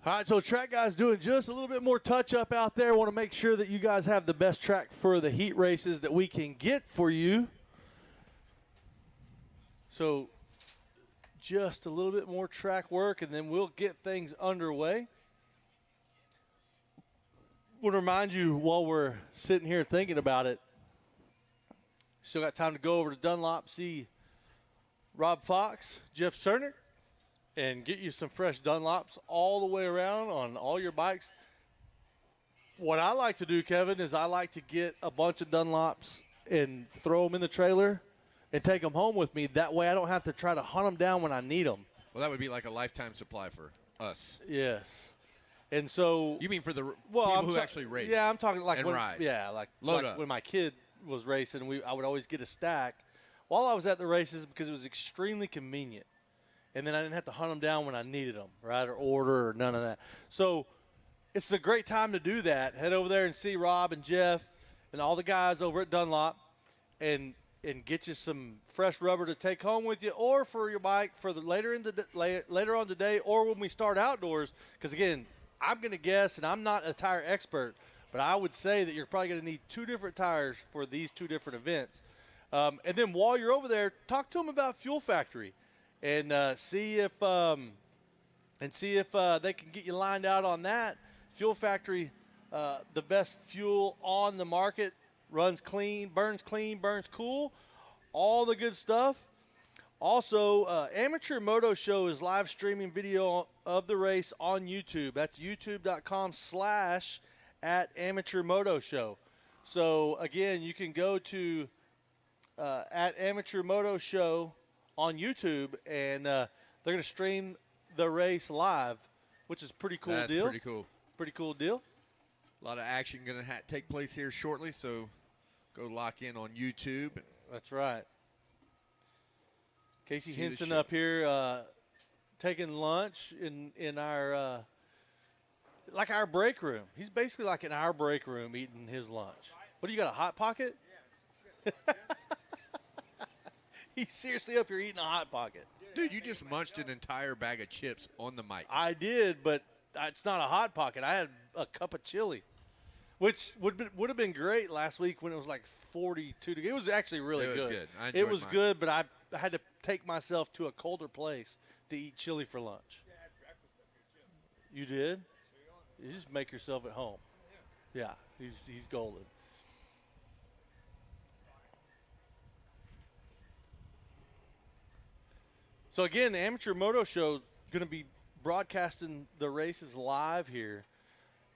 All right, so track guys doing just a little bit more touch-up out there. Want to make sure that you guys have the best track for the heat races that we can get for you. So just a little bit more track work, and then we'll get things underway. Want to remind you while we're sitting here thinking about it, still got time to go over to Dunlop, see Rob Fox, Jeff Cernick, and get you some fresh Dunlops all the way around on all your bikes. What I like to do, Kevin, is I like to get a bunch of Dunlops and throw them in the trailer and take them home with me. That way I don't have to try to hunt them down when I need them. Well, that would be like a lifetime supply for us. Yes. And so you mean for the people who actually race? Yeah, I'm talking like and when, ride. Yeah, like Load up. When my kid was racing, I would always get a stack while I was at the races because it was extremely convenient. And then I didn't have to hunt them down when I needed them, right, or order or none of that. So it's a great time to do that. Head over there and see Rob and Jeff and all the guys over at Dunlop and get you some fresh rubber to take home with you or for your bike for the later on today or when we start outdoors. Because, again, I'm going to guess, and I'm not a tire expert, but I would say that you're probably going to need 2 different tires for these 2 different events. And then while you're over there, talk to them about Fuel Factory. And see if they can get you lined out on that. Fuel Factory, the best fuel on the market, runs clean, burns cool, all the good stuff. Also, Amateur Moto Show is live streaming video of the race on YouTube. That's youtube.com/@AmateurMotoShow. So, again, you can go to @AmateurMotoShow on YouTube, and they're going to stream the race live, which is a pretty cool deal. That's pretty cool. Pretty cool deal. A lot of action going to take place here shortly, so go lock in on YouTube. That's right. Casey Henson up here taking lunch in our like our break room. He's basically like in our break room eating his lunch. What do you got, a Hot Pocket? Yeah. He's seriously up here eating a Hot Pocket. Dude, you just munched an entire bag of chips on the mic. I did, but it's not a Hot Pocket. I had a cup of chili, which would have been great last week when it was like 42 degrees. It was actually really good. It was good. I enjoyed it was mine. good, but I had to take myself to a colder place to eat chili for lunch. Yeah, I had breakfast up here, too. You did? You just make yourself at home. Yeah, he's golden. So, again, the Amateur Moto Show is going to be broadcasting the races live here.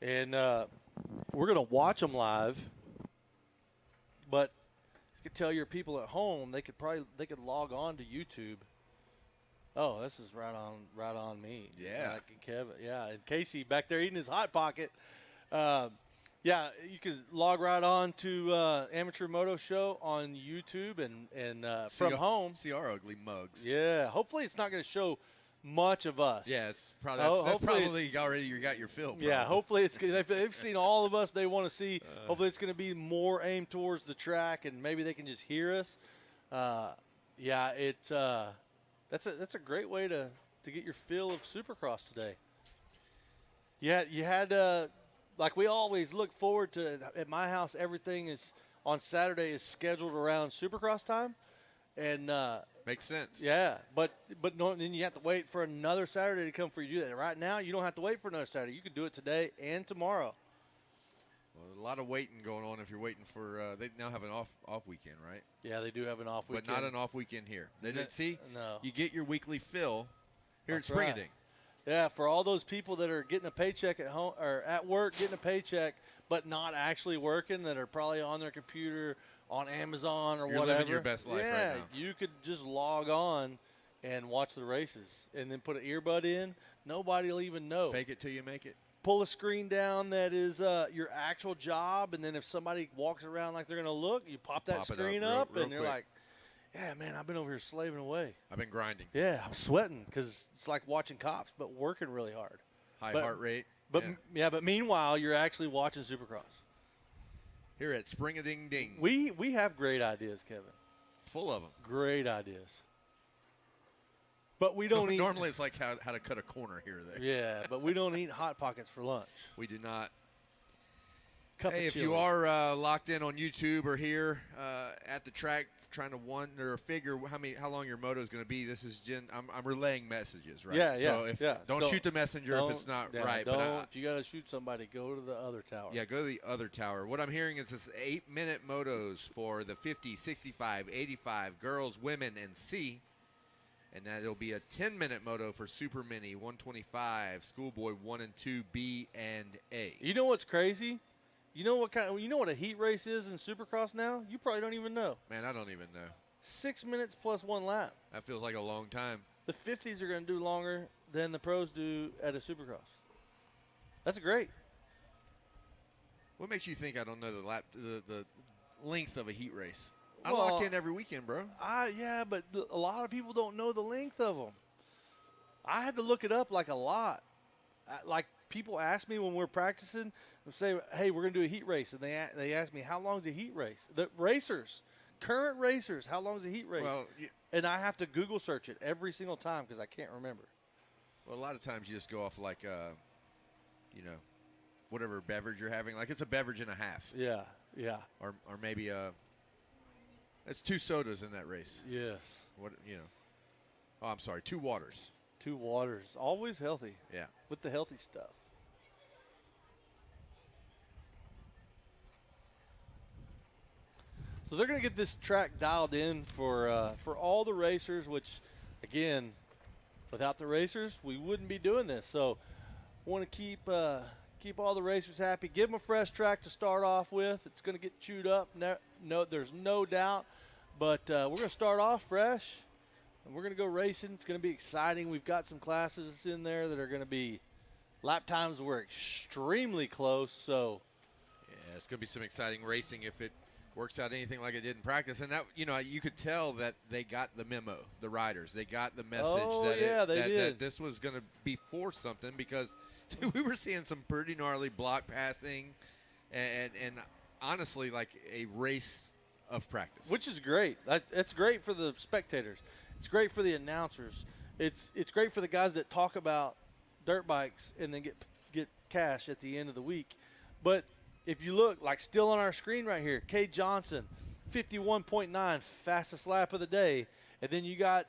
And we're going to watch them live. But you could tell your people at home they could log on to YouTube. Oh, this is right on me. Yeah. Like Kevin, yeah. And Casey back there eating his Hot Pocket. Yeah, you can log right on to Amateur Moto Show on YouTube and from home. See our ugly mugs. Yeah, hopefully it's not going to show much of us. Yeah, it's probably that's probably already you got your fill. Probably. Yeah, hopefully they've seen all of us. They want to see. Hopefully it's going to be more aimed towards the track, and maybe they can just hear us. Yeah, that's a great way to get your fill of Supercross today. Yeah, you had. Like we always look forward to at my house, everything is on Saturday is scheduled around Supercross time, and makes sense. Yeah, but no, then you have to wait for another Saturday to come for you to do that. Right now, you don't have to wait for another Saturday. You can do it today and tomorrow. Well, a lot of waiting going on if you're waiting for. They now have an off weekend, right? Yeah, they do have an off weekend, but not an off weekend here. They didn't see. No, you get your weekly fill here That's at Springading. Right. Yeah, for all those people that are getting a paycheck at home or at work, getting a paycheck, but not actually working, that are probably on their computer, on Amazon or You're whatever. Living your best life right now. You could just log on and watch the races and then put an earbud in. Nobody will even know. Fake it till you make it. Pull a screen down that is your actual job, and then if somebody walks around like they're going to look, you pop that screen up real and you're quick. like, yeah, man, I've been over here slaving away. I've been grinding. Yeah, I'm sweating because it's like watching cops, but working really hard. High heart rate. But but meanwhile, you're actually watching Supercross. Here at Spring-a-Ding-Ding. We have great ideas, Kevin. Full of them. Great ideas. But we don't eat. Normally it's like how to cut a corner here or there. Yeah, but we don't eat Hot Pockets for lunch. We do not. Cup Hey, of if chili. you are locked in on YouTube or here at the track trying to wonder or figure how long your moto is going to be, this is Jen. I'm relaying messages, right? Yeah, So don't shoot the messenger if don't- it's not yeah, right. Don't. But If you got to shoot somebody, go to the other tower. yeah, go to the other tower. What I'm hearing is this 8-minute motos for the 50, 65, 85, girls, women, and C. And that it'll be a 10-minute moto for Super Mini, 125, Schoolboy 1 and 2, B and A. You know what's crazy? You know what a heat race is in Supercross now? You probably don't even know. Man, I don't even know. 6 minutes plus 1 lap. That feels like a long time. The 50s are going to do longer than the pros do at a Supercross. That's great. What makes you think I don't know the length of a heat race? I Well, lock in every weekend, bro. Yeah, but a lot of people don't know the length of them. I had to look it up like a lot. Like people ask me when we're practicing, and say, "Hey, we're going to do a heat race," and they ask me, "How long is a heat race?" The racers, current racers, how long is a heat race? Well, and I have to Google search it every single time because I can't remember. a lot of times you just go off like, whatever beverage you're having. Like it's a beverage and a half. Yeah. Or maybe it's 2 sodas in that race. Yes. Oh, I'm sorry, 2 waters. 2 waters, always healthy. Yeah. With the healthy stuff. So they're going to get this track dialed in for all the racers, which, again, without the racers, we wouldn't be doing this. So want to keep all the racers happy. Give them a fresh track to start off with. It's going to get chewed up. No, there's no doubt. But we're going to start off fresh, and we're going to go racing. It's going to be exciting. We've got some classes in there that are going to be lap times were extremely close. So Yeah, it's going to be some exciting racing if it works out anything like it did in practice. And that, you could tell that they got the memo, the riders. They got the message that this was going to be for something because we were seeing some pretty gnarly block passing and honestly like a race of practice. Which is great. It's great for the spectators. It's great for the announcers. It's great for the guys that talk about dirt bikes and then get cash at the end of the week. But if you look, like still on our screen right here, Kay Johnson, 51.9, fastest lap of the day. And then you got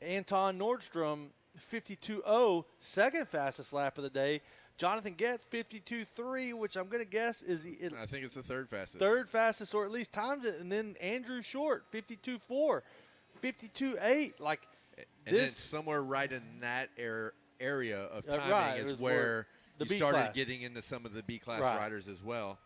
Anton Nordstrom, 52.0, second fastest lap of the day. Jonathan Getz, 52.3, which I'm going to guess is I think it's the third fastest. Third fastest, or at least times it. And then Andrew Short, 52.4, 52.8. Like and then somewhere right in that area of timing right, is where the you B started class. getting into some of the B-class Right. riders as well.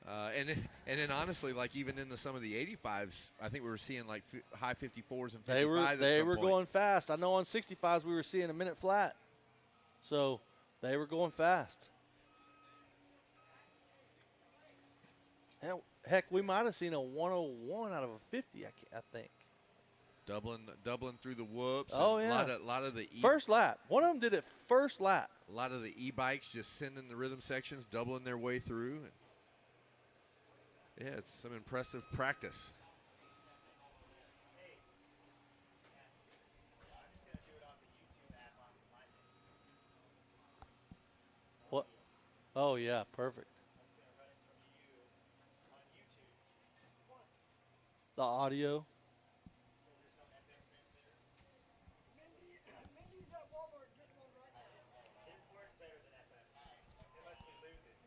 And then honestly, like even in some of the 85s, I think we were seeing like high 54s and 55s. They were going fast. I know on 65s we were seeing a minute flat. So they were going fast. Heck, we might have seen a 101 out of a 50, I think. Doubling through the whoops. Oh, and yeah. A lot of the First lap. One of them did it first lap. A lot of the e-bikes just sending the rhythm sections, doubling their way through. And yeah, it's some impressive practice. What? Oh, yeah, perfect. The audio. Mindy's at Walmart getting one right now. His works better than FM. Unless we lose it.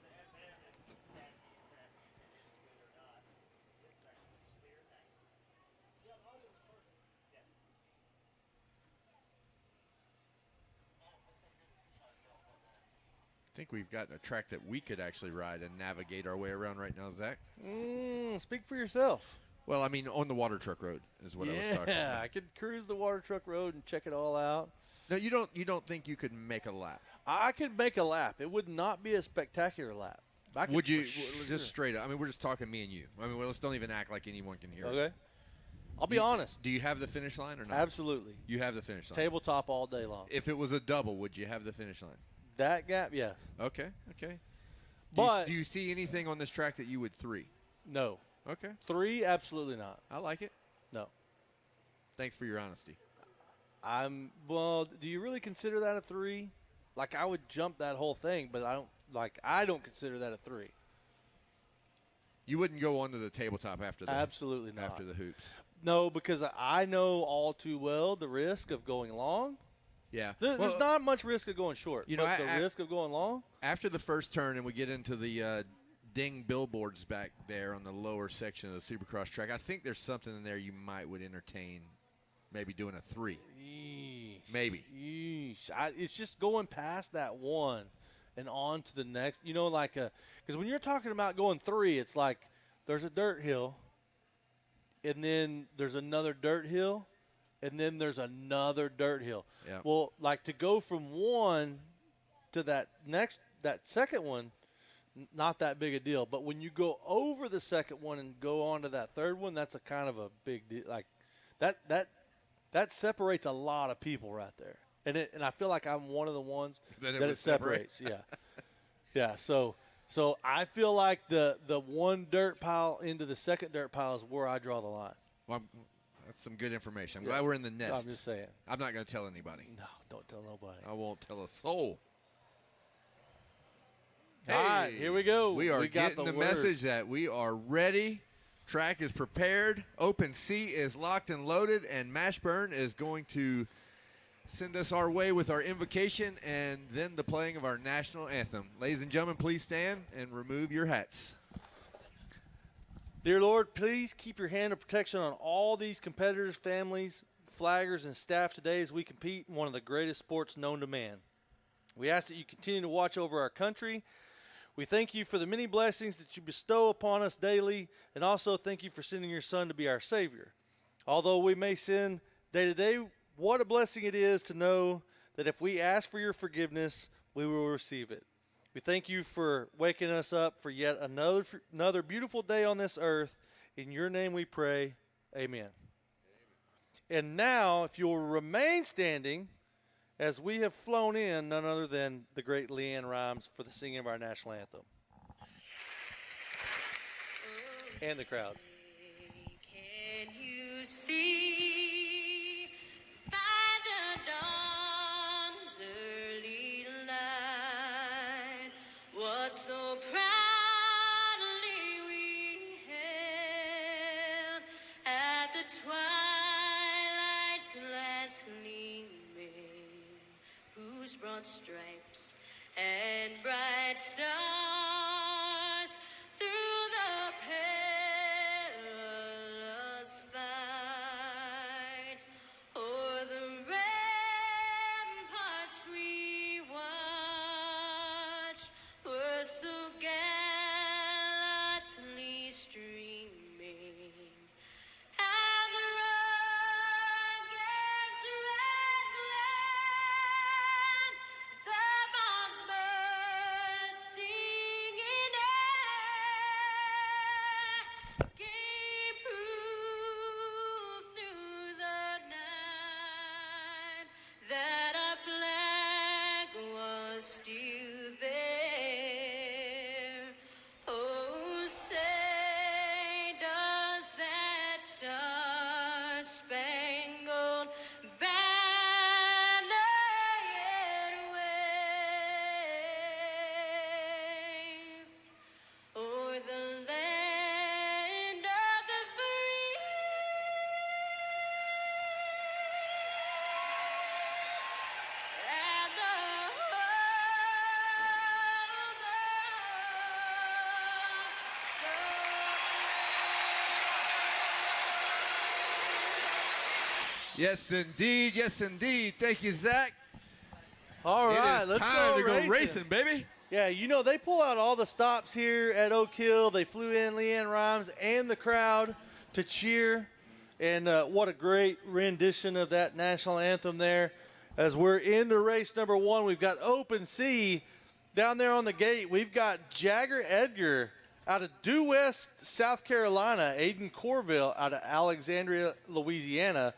The FM is stagnant crap. Is it good or not? This is actually clear, nice. Yeah, the audio is perfect. Yeah. I think we've got a track that we could actually ride and navigate our way around right now, Zach. Speak for yourself. Well, I mean, on the water truck road is what I was talking Yeah, about. I could cruise the water truck road and check it all out. No, you don't think you could make a lap? I could make a lap. It would not be a spectacular lap. I could Would you for sure. just straight up? I mean, we're just talking me and you. I mean, let's don't even act like anyone can hear Okay. us. I'll be honest. Do you have the finish line or not? Absolutely. You have the finish line. Tabletop all day long. If it was a double, would you have the finish line? That gap, yes. Okay. But do you see anything on this track that you would 3? no. Okay. 3, absolutely not. I like it. No. Thanks for your honesty. Well, do you really consider that a 3? Like, I would jump that whole thing, but I don't consider that a 3. You wouldn't go onto the tabletop after the Absolutely not. After the hoops. No, because I know all too well the risk of going long. Yeah. There's not much risk of going short. You know, but the risk of going long. After the first turn and we get into the ding billboards back there on the lower section of the Supercross track, I think there's something in there you would entertain maybe doing a 3. Yeesh. Maybe. Yeesh. It's just going past that one and on to the next. You know, like because when you're talking about going 3, it's like there's a dirt hill, and then there's another dirt hill, and then there's another dirt hill. Yeah. Well, like to go from one to that second one, not that big a deal. But when you go over the second one and go on to that third one, that's a kind of a big deal. Like that separates a lot of people right there. And I feel like I'm one of the ones that it separates. Yeah. Yeah. So I feel like the one dirt pile into the second dirt pile is where I draw the line. Well, that's some good information. I'm glad we're in the nest. I'm just saying. I'm not going to tell anybody. No, don't tell nobody. I won't tell a soul. All right, here we go. We are getting the message that we are ready. Track is prepared. Open C is locked and loaded, and Mashburn is going to send us our way with our invocation and then the playing of our national anthem. Ladies and gentlemen, please stand and remove your hats. Dear Lord, please keep your hand of protection on all these competitors, families, flaggers, and staff today as we compete in one of the greatest sports known to man. We ask that you continue to watch over our country. We thank you for the many blessings that you bestow upon us daily, and also thank you for sending your Son to be our Savior. Although we may sin day to day, what a blessing it is to know that if we ask for your forgiveness, we will receive it. We thank you for waking us up for yet another beautiful day on this earth. In your name we pray, amen. And now, if you'll remain standing, as we have flown in none other than the great Leanne Rhymes for the singing of our national anthem. And the crowd. Can you see by the dawn's early light what so proudly we hailed at the twilight's last gleaming, whose broad stripes and bright stars through the perilous fight o'er the ramparts we watched were so gallantly streaming, and the rugged red land, the bombs bursting in air, gave proof through the night that our flag was still there. Oh, say does that star-spangled banner yet wave o'er the land of the free and the Yes, indeed. Yes, indeed. Thank you, Zach. All right, it is let's time to go racing. racing, baby. Yeah, you know, they pull out all the stops here at Oak Hill. They flew in Leanne Rhymes and the crowd to cheer. And what a great rendition of that national anthem there. As we're into race number 1, we've got Open Sea down there on the gate. We've got Jagger Edgar out of Due West, South Carolina. Aiden Corville out of Alexandria, Louisiana.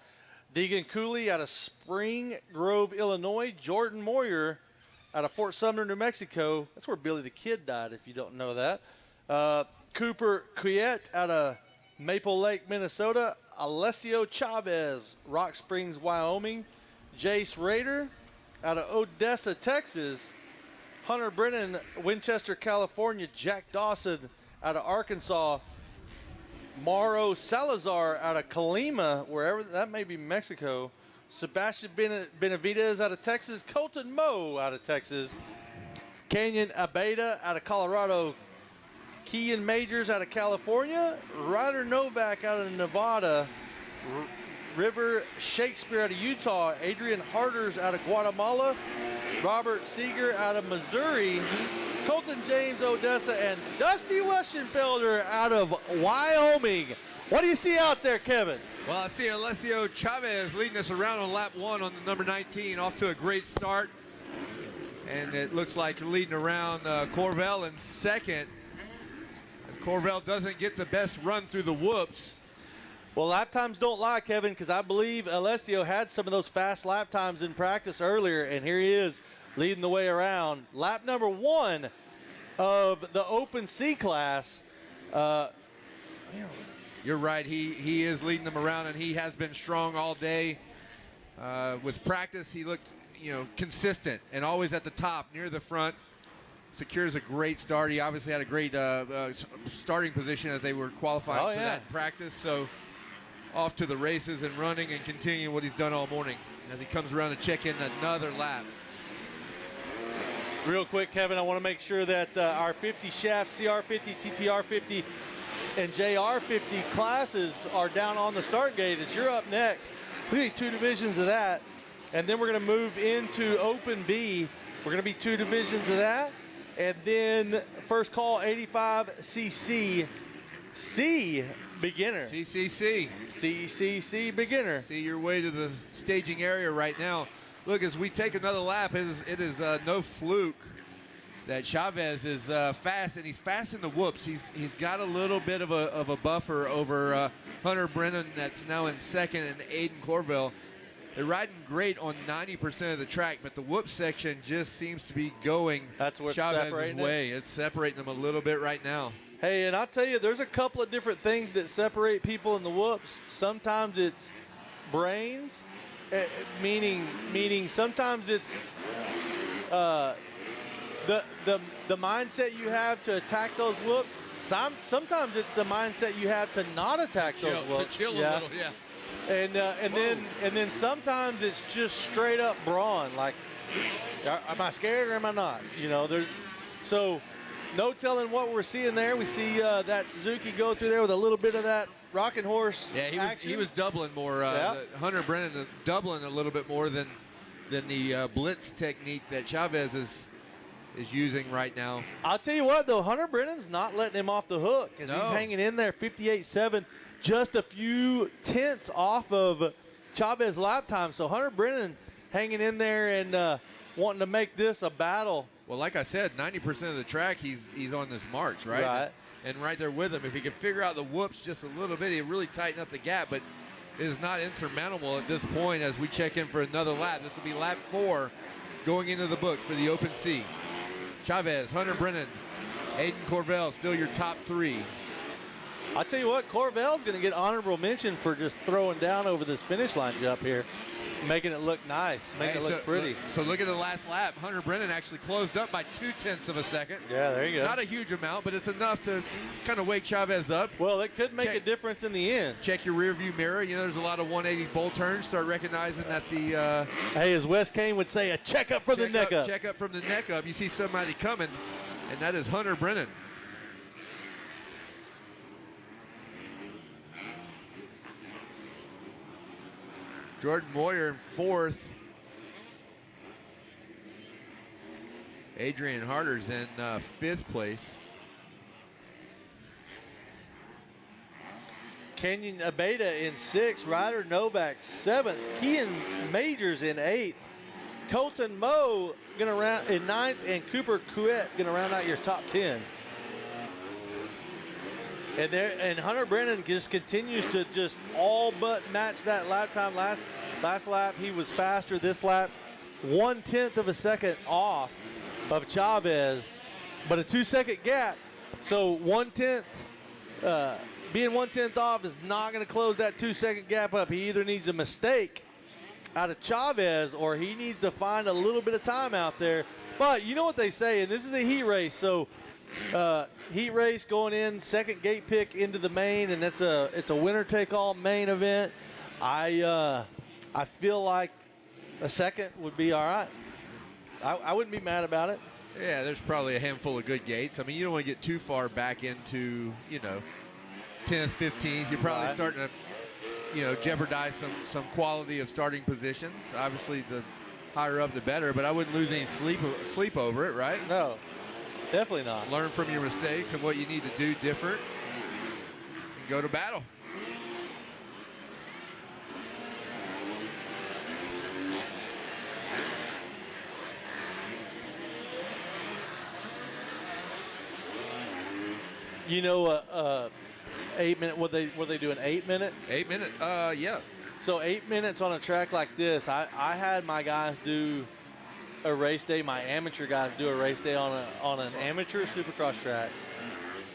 Deegan Cooley out of Spring Grove, Illinois. Jordan Moyer out of Fort Sumner, New Mexico. That's where Billy the Kid died, if you don't know that. Cooper Cuyette out of Maple Lake, Minnesota. Alessio Chavez, Rock Springs, Wyoming. Jace Rader out of Odessa, Texas. Hunter Brennan, Winchester, California. Jack Dawson out of Arkansas. Mauro Salazar out of Colima, wherever that may be, Mexico. Sebastian Benavidez out of Texas. Colton Moe out of Texas. Kenyon Abeda out of Colorado. Kean Majors out of California. Ryder Novak out of Nevada. River Shakespeare out of Utah. Adrian Harders out of Guatemala. Robert Seeger out of Missouri. Colton James, Odessa, and Dusty Westenfelder out of Wyoming. What do you see out there, Kevin? Well, I see Alessio Chavez leading us around on lap 1 on the number 19, off to a great start. And it looks like you're leading around Corvell in second, as Corvell doesn't get the best run through the whoops. Well, lap times don't lie, Kevin, because I believe Alessio had some of those fast lap times in practice earlier, and here he is leading the way around. Lap number 1 of the Open C class. You're right. He is leading them around, and he has been strong all day. With practice, he looked consistent and always at the top, near the front. Secures a great start. He obviously had a great starting position as they were qualifying for that in practice. So off to the races and running and continuing what he's done all morning as he comes around to check in another lap. Real quick, Kevin, I want to make sure that our 50 shaft, CR50, TTR50, and JR50 classes are down on the start gate as you're up next. We need 2 divisions of that, and then we're going to move into Open B. We're going to be 2 divisions of that, and then first call 85cc C beginner. CCC beginner. See your way to the staging area right now. Look, as we take another lap, it is no fluke that Chavez is fast, and he's fast in the whoops. He's got a little bit of a buffer over Hunter Brennan, that's now in second, and Aiden Corvell. They're riding great on 90% of the track, but the whoop section just seems to be going Chavez's way. It's separating them a little bit right now. Hey, and I'll tell you, there's a couple of different things that separate people in the whoops. Sometimes it's brains, meaning sometimes it's the mindset you have to attack those whoops. Sometimes it's the mindset you have to not attack those whoops. To chill a little, yeah. And then sometimes it's just straight up brawn. Like, am I scared or am I not? So no telling what we're seeing there. We see that Suzuki go through there with a little bit of that rocking horse. Yeah, he was doubling more. Hunter Brennan doubling a little bit more than the blitz technique that Chavez is using right now. I'll tell you what, though, Hunter Brennan's not letting him off the hook as he's hanging in there, 58.7, just a few tenths off of Chavez lap time. So Hunter Brennan hanging in there and wanting to make this a battle. Well, like I said, 90% of the track he's on this march, right? Right. And right there with him. If he can figure out the whoops just a little bit, he'll really tighten up the gap, but it is not insurmountable at this point as we check in for another lap. This will be lap 4 going into the books for the Open C. Chavez, Hunter Brennan, Aiden Corvell, still your top 3. I'll tell you what, Corvell's going to get honorable mention for just throwing down over this finish line jump here, making it look nice, making it look pretty. So look at the last lap. Hunter Brennan actually closed up by 0.2 of a second. Yeah, there you go. Not a huge amount, but it's enough to kind of wake Chavez up. Well, it could make a difference in the end. Check your rear view mirror. There's a lot of 180 bull turns. Start recognizing that the... hey, as Wes Kane would say, a checkup from the neck up. Check up from the neck up. You see somebody coming, and that is Hunter Brennan. Jordan Moyer in 4th. Adrian Harder's in 5th place. Kenyon Abeda in 6th. Ryder Novak 7th. Kean Majors in 8th. Colton Moe gonna round in 9th, and Cooper Couette gonna round out your top 10. And Hunter Brennan just continues to just all but match that lap time. Last lap he was faster. This lap 1/10 of a second off of Chavez, but a 2-second gap. So 1/10 being 1/10 off is not going to close that 2-second gap up. He either needs a mistake out of Chavez or he needs to find a little bit of time out there. But you know what they say, and this is a heat race, so heat race going in, second gate pick into the main, and it's a winner-take-all main event. I feel like a second would be all right. I wouldn't be mad about it. Yeah, there's probably a handful of good gates. I mean, you don't want to get too far back into, 10th, 15th. You're probably starting to, jeopardize some quality of starting positions. Obviously, the higher up, the better, but I wouldn't lose any sleep over it, right? No, definitely not. Learn from your mistakes and what you need to do different and go to battle. You know, 8 minute. Were they doing 8 minutes? 8 minutes. Yeah. So 8 minutes on a track like this. I had my guys do a race day. My amateur guys do a race day on an amateur Supercross track.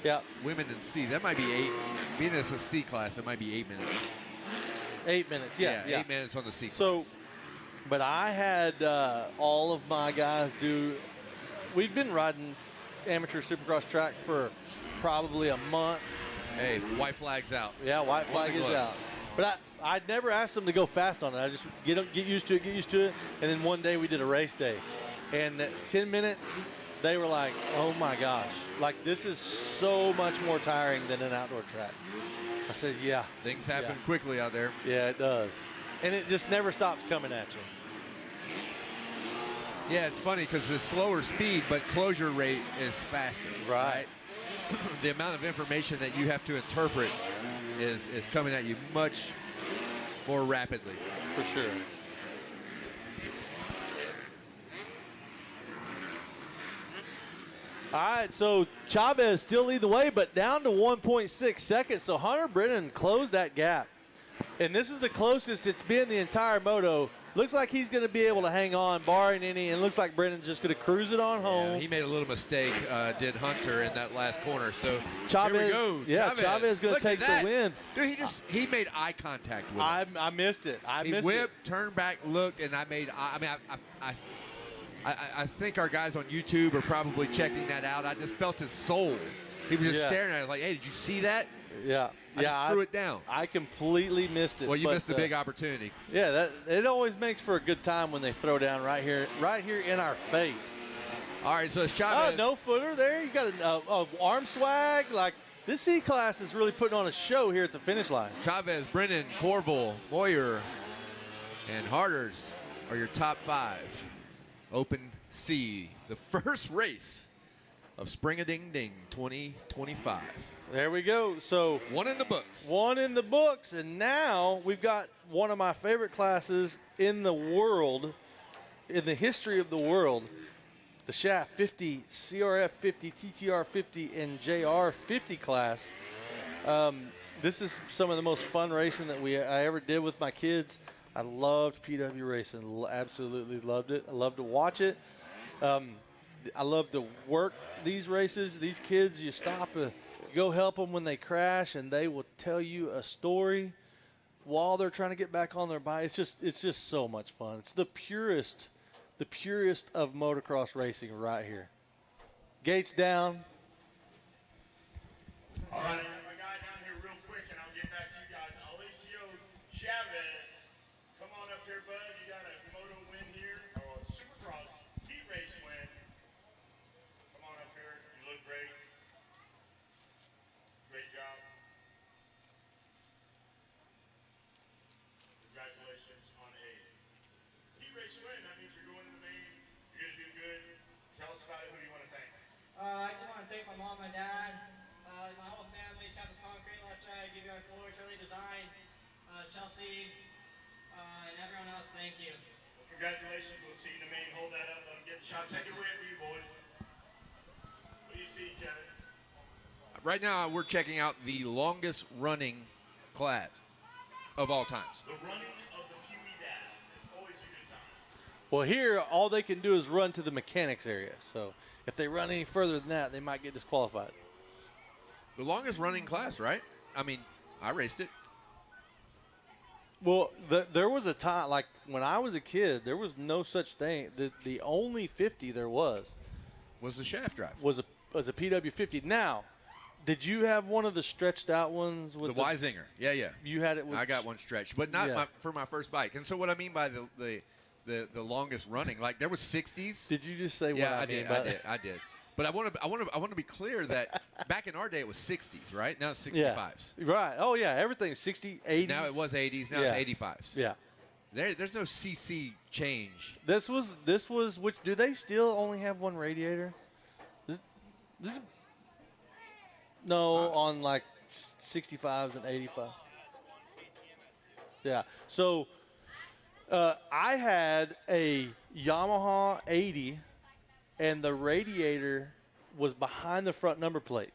Yeah. Women in C. That might be 8. Being as a C class, it might be 8 minutes. 8 minutes. Yeah. 8 minutes on the C class. So, but I had all of my guys do. We've been riding amateur Supercross track for probably a month. Hey, white flag's out. Yeah, white flag is out. But I'd never asked them to go fast on it. I just get used to it. And then one day we did a race day. And at 10 minutes, they were like, oh my gosh. Like, this is so much more tiring than an outdoor track. I said, yeah. Things happen quickly out there. Yeah, it does. And it just never stops coming at you. Yeah, it's funny because it's slower speed, but closure rate is faster. Right. The amount of information that you have to interpret is coming at you much more rapidly. For sure. All right, so Chavez still lead the way, but down to 1.6 seconds. So Hunter Brennan closed that gap. And this is the closest it's been the entire moto. Looks like he's going to be able to hang on, barring any, and looks like Brennan's just going to cruise it on home. Yeah, he made a little mistake, did Hunter, in that last corner. So Chavez, here we go. Yeah, Chavez is going to take the win. Dude, he made eye contact with us. I missed it. He whipped, turned back, looked, and I think our guys on YouTube are probably checking that out. I just felt his soul. He was just staring at it like, hey, did you see that? Yeah. I just threw it down. I completely missed it. Well, you missed a big opportunity. Yeah, it always makes for a good time when they throw down right here in our face. All right, so it's Chavez. Oh, no footer there. You got an arm swag. Like, this C class is really putting on a show here at the finish line. Chavez, Brennan, Corville, Moyer, and Harders are your top 5. Open C, the first race of Spring-a-Ding-Ding 2025. There we go. So one in the books. One in the books, and now we've got one of my favorite classes in the world, in the history of the world, the Shaft 50, CRF 50, TTR 50, and JR 50 class. This is some of the most fun racing that I ever did with my kids. I loved PW racing, absolutely loved it. I love to watch it. I love to work these races. These kids, you stop, go help them when they crash, and they will tell you a story while they're trying to get back on their bike. It's just so much fun. It's the purest of motocross racing right here. Gates down. All right, I got my guy down here real quick, and I'll get back to you guys. Alessio Chavez, come on up here, bud. You got a moto win here, or a Supercross heat race win. Come on up here. You look great. Great job. Congratulations on a heat race win. That means you're going to the main. You're going to do good. Tell us about it. Who do you want to thank? I just want to thank my mom, my dad, my whole family, Chavez Concrete, Let's Ride, GBR Floor, Charlie Designs, Chelsea, and everyone else. Thank you. Well, congratulations. We'll see you in the main. Hold that up. Let them get a shot. Take it away for you, boys. What do you see, Kevin? Right now, we're checking out the longest running class of all times. The running of the Pee Wee Dads. It's always a good time. Well, here, all they can do is run to the mechanics area. So if they run any further than that, they might get disqualified. The longest running class, right? I mean, I raced it. Well, there was a time, like when I was a kid, there was no such thing. The only 50 there was the shaft drive. Was a PW50. Now, did you have one of the stretched out ones with the Weisinger? Yeah. You had it with. I got one stretched, but not for my first bike. And so what I mean by the longest running, like there was 60s. Did you just say? Yeah, I did. But I want to be clear that back in our day it was 60s, right? Now it's 65s. Yeah. Right. Oh yeah, everything's 60, 80s. Now it was 80s. Now it's 85s. Yeah. There's no CC change. This was which? Do they still only have one radiator? This no, on like 65s and 85. Yeah. So I had a Yamaha 80. And the radiator was behind the front number plate.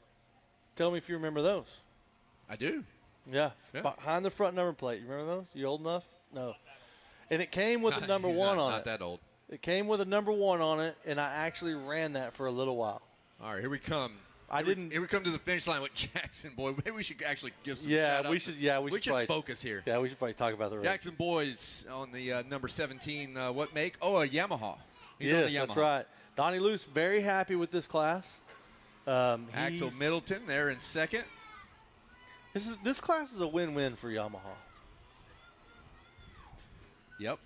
Tell me if you remember those. I do. Yeah. Behind the front number plate. You remember those? You old enough? No. And it came with a number 1 on it. Not that old. It came with a number 1 on it, and I actually ran that for a little while. All right, here we come. Here we come to the finish line with Jackson Boyd. Maybe we should actually give some shout-outs. We should focus here. Yeah, we should probably talk about the race. Jackson Boyd's on the number 17. What make? Oh, a Yamaha. He's on the Yamaha. That's right. Donnie Luce, very happy with this class. Axel Middleton there in second. This class is a win-win for Yamaha. Yep.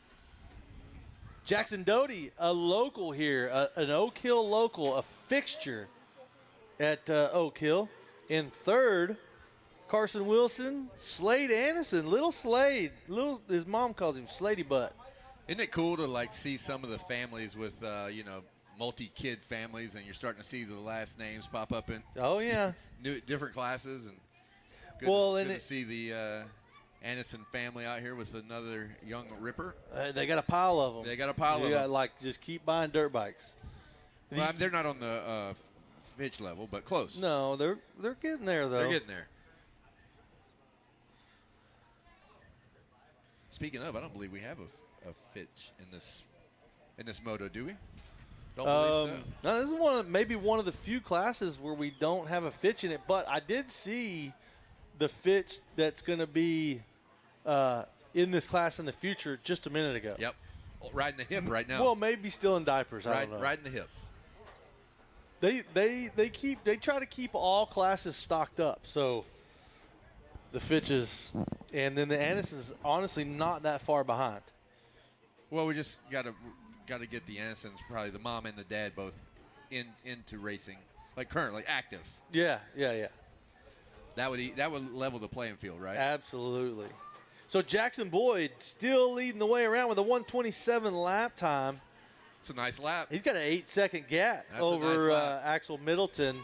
Jackson Doty, a local here, an Oak Hill local, a fixture at Oak Hill. In third, Carson Wilson, Slade Anderson, little Slade. His mom calls him Slady Butt. Isn't it cool to see some of the families with multi-kid families, and you're starting to see the last names pop up in different classes, and good to see the Anderson family out here with another young ripper. They got a pile of them. They got a pile of them. Just keep buying dirt bikes. Well, they're not on the Fitch level, but close. No, they're getting there though. They're getting there. Speaking of, I don't believe we have a Fitch in this moto, do we? Don't believe so. No, this is maybe one of the few classes where we don't have a Fitch in it, but I did see the Fitch that's going to be in this class in the future just a minute ago. Yep. Riding the hip right now. Well, maybe still in diapers. I don't know. Riding the hip. They try to keep all classes stocked up. So the Fitches and then the Anderson's honestly not that far behind. Well, we just got to get the Andersons, probably the mom and the dad, both into racing, like currently active. Yeah. That would level the playing field, right? Absolutely. So Jackson Boyd still leading the way around with a 1:27 lap time. It's a nice lap. He's got an 8-second gap over Axel Middleton,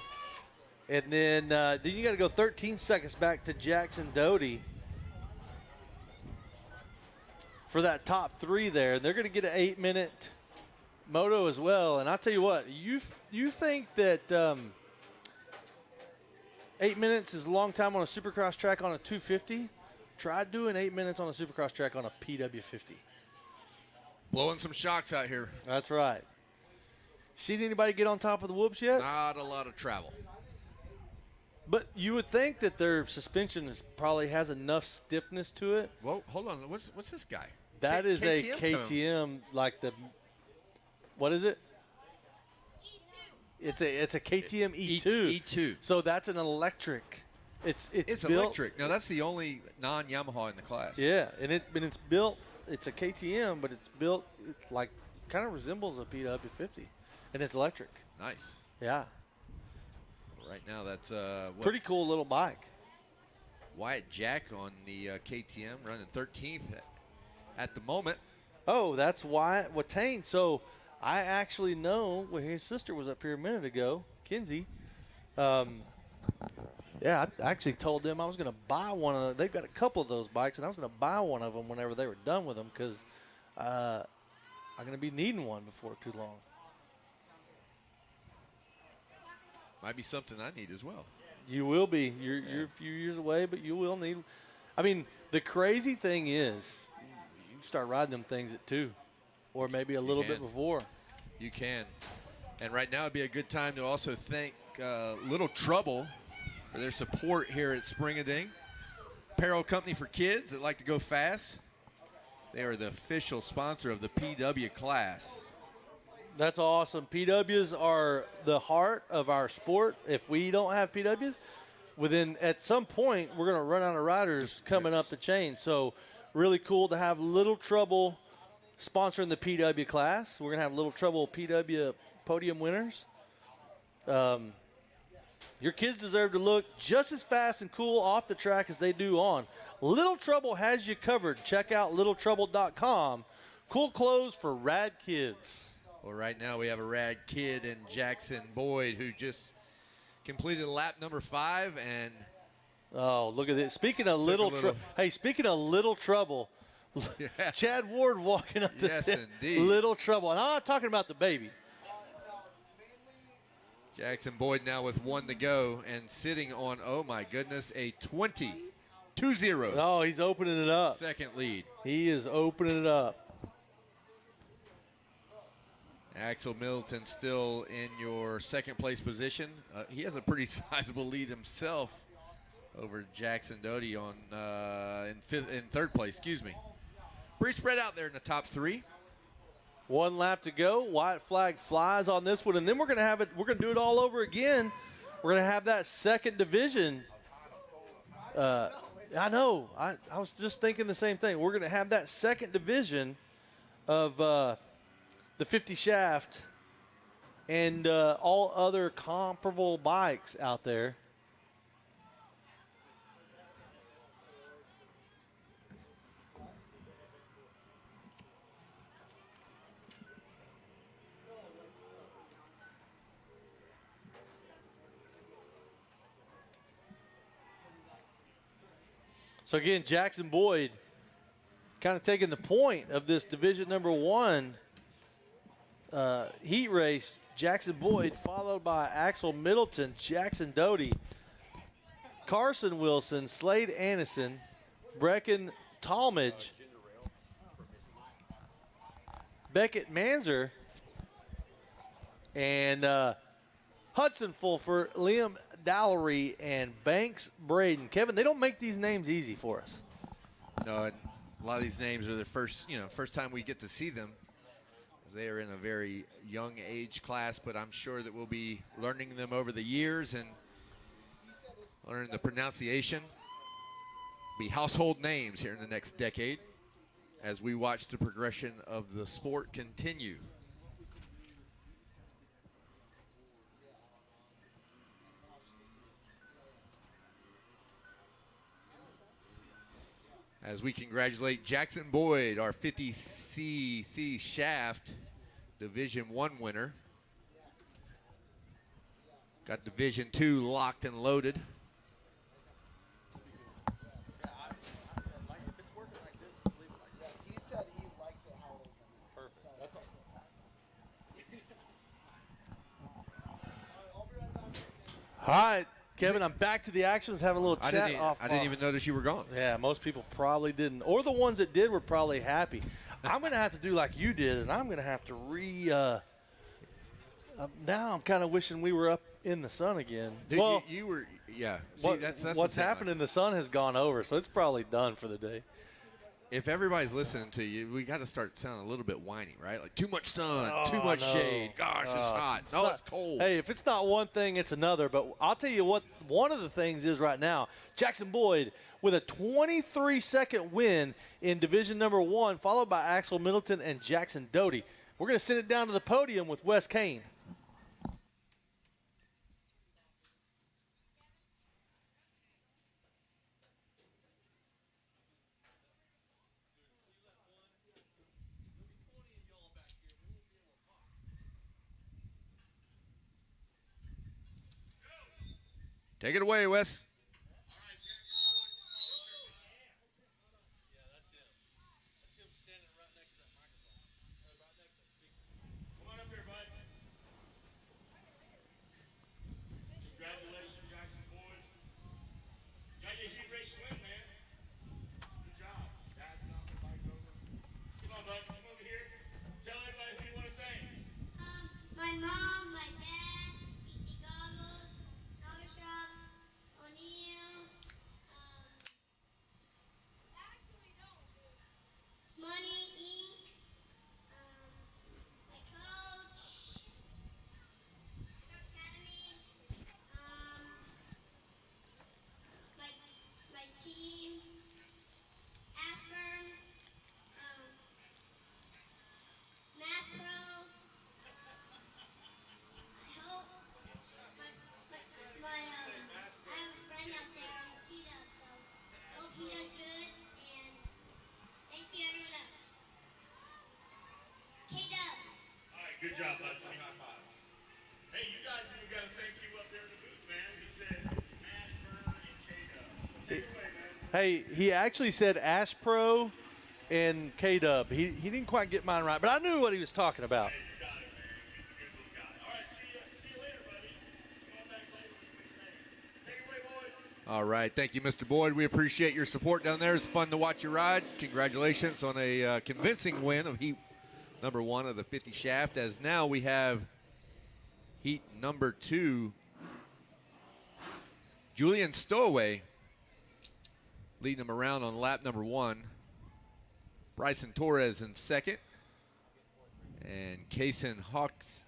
and then you got to go 13 seconds back to Jackson Doty for that top 3 there. They're going to get an 8-minute moto as well. And I'll tell you what, you think that 8 minutes is a long time on a Supercross track on a 250? Try doing 8 minutes on a Supercross track on a PW50. Blowing some shocks out here. That's right. Seen anybody get on top of the whoops yet? Not a lot of travel. But you would think that their suspension probably has enough stiffness to it. Well, hold on. What's this guy? That is a KTM, what is it? It's a KTM E2. E2. So that's an electric. It's built, electric. Now that's the only non-Yamaha in the class. Yeah, and it's built. It's a KTM, but it's built kind of resembles a PW50, and it's electric. Nice. Yeah. Right now, that's pretty cool little bike. Wyatt Jack on the KTM running 13th at the moment. Oh, that's Wyatt Watane. So I actually know his sister was up here a minute ago, Kinsey. Yeah, I actually told them I was going to buy one of them. They've got a couple of those bikes, and I was going to buy one of them whenever they were done with them because I'm going to be needing one before too long. Might be something I need as well. You will be. You're a few years away, but you will need. I mean, the crazy thing is you can start riding them things at 2 or maybe a little bit before. You can. And right now would be a good time to also thank Little Trouble for their support here at Spring-A-Ding. apparel company for kids that like to go fast. They are the official sponsor of the PW class. That's awesome. PWs are the heart of our sport. If we don't have PWs, at some point, we're going to run out of riders coming up the chain. So really cool to have Little Trouble sponsoring the PW class. We're going to have Little Trouble PW podium winners. Your kids deserve to look just as fast and cool off the track as they do on. Little Trouble has you covered. Check out littletrouble.com. Cool clothes for rad kids. Well, right now we have a rad kid in Jackson Boyd who just completed lap number 5 and oh, look at this. Speaking of Little Trouble, yeah. Chad Ward walking up the yes, indeed. Little Trouble. And I'm not talking about the baby. Jackson Boyd now with 1 to go and sitting on, oh my goodness, a 2-0. Oh, he's opening it up. Second lead. He is opening it up. Axel Middleton still in your second place position. He has a pretty sizable lead himself over Jackson Doty on in third place. Excuse me. Pretty spread out there in the top 3. 1 lap to go. White flag flies on this one, and then we're going to have it. We're going to do it all over again. We're going to have that second division. I know. I was just thinking the same thing. We're going to have that second division of the 50 shaft and all other comparable bikes out there. So again, Jackson Boyd kind of taking the point of this division number 1 heat race. Jackson Boyd followed by Axel Middleton, Jackson Doty, Carson Wilson, Slade Anderson, Brecken Talmadge, Beckett Manzer, and Hudson Fulfer, Liam Dallery, and Banks Braden. Kevin, they don't make these names easy for us. No, a lot of these names are the first time we get to see them. They are in a very young age class, but I'm sure that we'll be learning them over the years and learning the pronunciation. Be household names here in the next decade as we watch the progression of the sport continue. As we congratulate Jackson Boyd, our 50cc shaft Division 1 winner. Got Division 2 locked and loaded. He said he likes it how it is. Perfect. That's all. All right, Kevin, I'm back to the action. I was having a little chat I didn't even notice you were gone. Yeah, most people probably didn't. Or the ones that did were probably happy. I'm going to have to do like you did, and I'm going to have to now I'm kind of wishing we were up in the sun again. Dude, well, you were, yeah. See, that's what's happening. The sun has gone over, so it's probably done for the day. If everybody's listening to you, we got to start sounding a little bit whiny, right? Like too much sun, too much shade. Gosh, it's hot. No, it's cold. Hey, if it's not one thing, it's another. But I'll tell you what, one of the things is right now, Jackson Boyd with a 23-second win in Division number 1, followed by Axel Middleton and Jackson Doty. We're going to send it down to the podium with Wes Kane. Take it away, Wes. Come on up here, bud. Congratulations, Jackson Boyd. Got your heat race win, man. Good job. Dad's not the bike over. Come on, bud. Come over here. Tell everybody who you want to thank. My mom, my dad, PC Goggles, Noga Shops, O'Neill, Hey, he actually said Ash Pro and K-Dub. He didn't quite get mine right, but I knew what he was talking about. Hey, you got it, man. He's a good little guy. All right, see you later, buddy. Come on back later with your name. Take it away, boys. All right. Thank you, Mr. Boyd. We appreciate your support down there. It's fun to watch you ride. Congratulations on a convincing win of heat number 1 of the 50 shaft, as now we have heat number 2. Julian Stowaway leading them around on lap number 1. Bryson Torres in second. And Kaysen Hawkes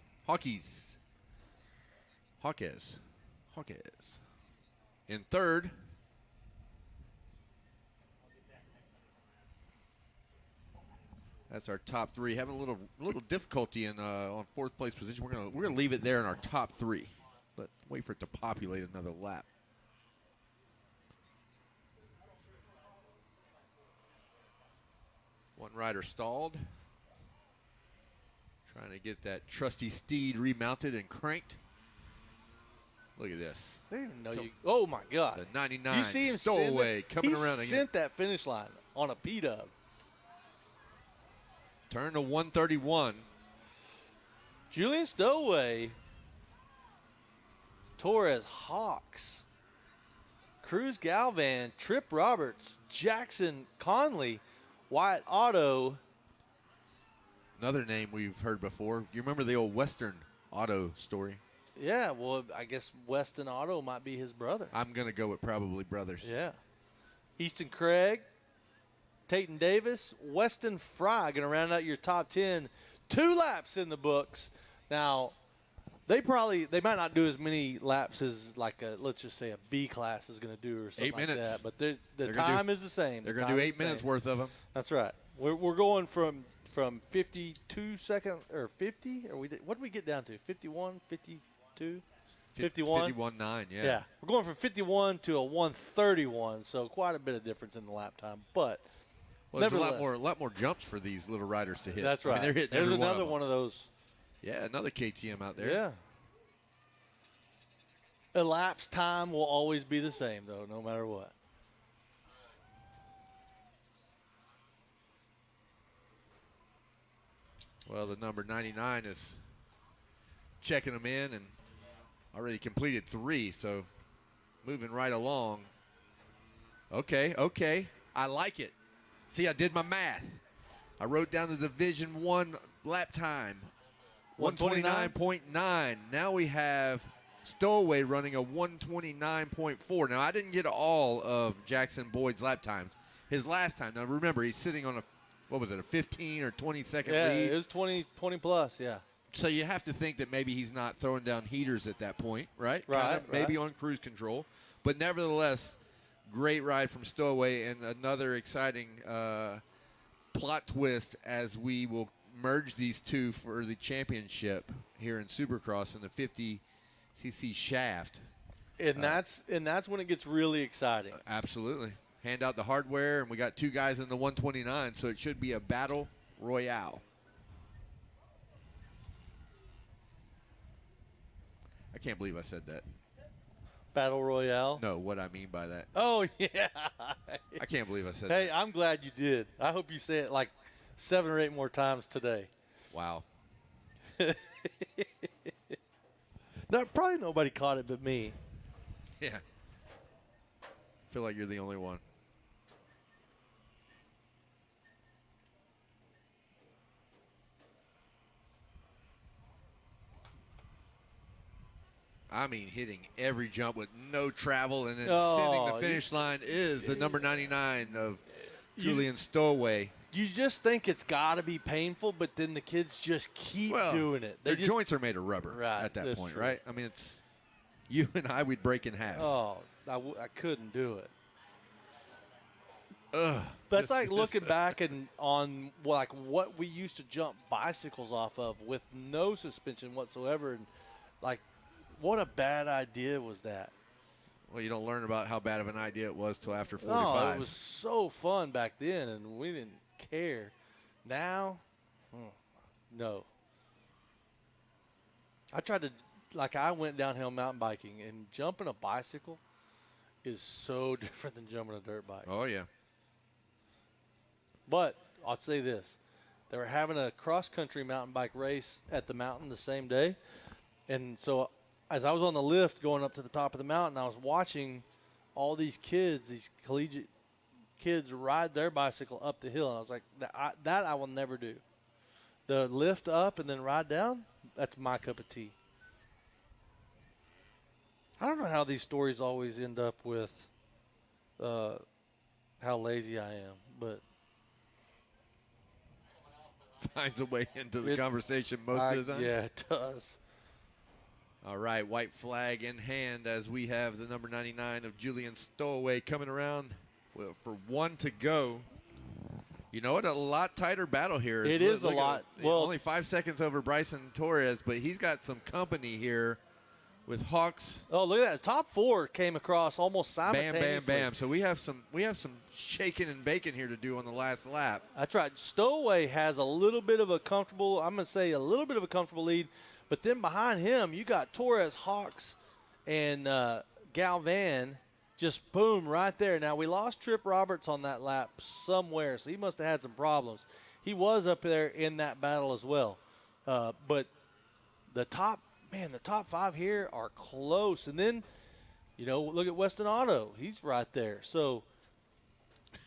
in third. That's our top 3. Having a little difficulty in on 4th place position. We're gonna leave it there in our top 3. But wait for it to populate another lap. One rider stalled. Trying to get that trusty steed remounted and cranked. Look at this. They didn't know you. Oh, my God. The 99 you see him Stowaway coming around He again. sent that finish line on a P-dub. Turn to 131. Julian Stowaway, Torres Hawks, Cruz Galvan, Trip Roberts, Jackson Conley, Wyatt Otto. Another name we've heard before. You remember the old Western Auto story? Yeah, well, I guess Weston Otto might be his brother. I'm going to go with probably brothers. Yeah. Easton Craig, Tayton Davis, Weston Fry going to round out your top 10. 2 laps in the books. Now, they might not do as many laps as let's just say a B class is going to do or something 8 minutes. like that. But the time is the same. They're going to do 8 minutes worth of them. That's right. We're going from 52 seconds or 50 or what did we get down to? 51, 52, 51. 51.9, yeah. Yeah. We're going from 51 to a 131, so quite a bit of difference in the lap time. But there's a lot more jumps for these little riders to hit. That's right. I mean, they're hitting There's every another one of those. Yeah, another KTM out there. Yeah. Elapsed time will always be the same, though, no matter what. Well, the number 99 is checking them in and already completed 3, so moving right along. Okay. I like it. See, I did my math. I wrote down the Division 1 lap time. 129.9. Now we have Stowaway running a 129.4. Now, I didn't get all of Jackson Boyd's lap times. His last time. Now, remember, he's sitting on a 15 or 20-second lead? Yeah, it was 20 plus, yeah. So you have to think that maybe he's not throwing down heaters at that point, right? Right. Maybe on cruise control. But nevertheless, great ride from Stowaway and another exciting plot twist as we will merge these two for the championship here in Supercross in the 50cc shaft. And that's when it gets really exciting. Absolutely. Hand out the hardware, and we got 2 guys in the 129, so it should be a battle royale. I can't believe I said that. Battle Royale? No, what I mean by that. Oh, yeah. I can't believe I said that. Hey, I'm glad you did. I hope you say it like 7 or 8 more times today. Wow. No, probably nobody caught it but me. Yeah. I feel like you're the only one. I mean, hitting every jump with no travel, and then sitting the finish line is the number 99 of Julian Stowaway. You just think it's got to be painful, but then the kids just keep doing it. Their joints are made of rubber at that point, true. right? I mean, it's you and I would break in half. Oh, I couldn't do it. Ugh. That's like looking back on what we used to jump bicycles off of with no suspension whatsoever, and like what a bad idea was that. Well, you don't learn about how bad of an idea it was till after 45. No, it was so fun back then, and we didn't care. Now, no. I tried to, I went downhill mountain biking and jumping a bicycle is so different than jumping a dirt bike. Oh, yeah. But I'll say this. They were having a cross-country mountain bike race at the mountain the same day. And so as I was on the lift going up to the top of the mountain, I was watching all these kids, these collegiate kids, ride their bicycle up the hill. And I was like, that I will never do. The lift up and then ride down, that's my cup of tea. I don't know how these stories always end up with how lazy I am, but finds a way into the conversation most of the time. Yeah, it does. All right, white flag in hand as we have the number 99 of Julian Stowaway coming around for 1 to go. You know what? A lot tighter battle here. It is a lot. Well, only 5 seconds over Bryson Torres, but he's got some company here with Hawks. Oh, look at that! Top 4 came across almost simultaneously. Bam, bam, bam. So we have some shaking and baking here to do on the last lap. That's right. Stowaway has a little bit of a comfortable. I'm going to say a little bit of a comfortable lead, but then behind him you got Torres, Hawks, and Galvan. Just boom right there. Now we lost Trip Roberts on that lap somewhere, so he must have had some problems. He was up there in that battle as well, but the top 5 here are close. And then, look at Weston Auto. He's right there. So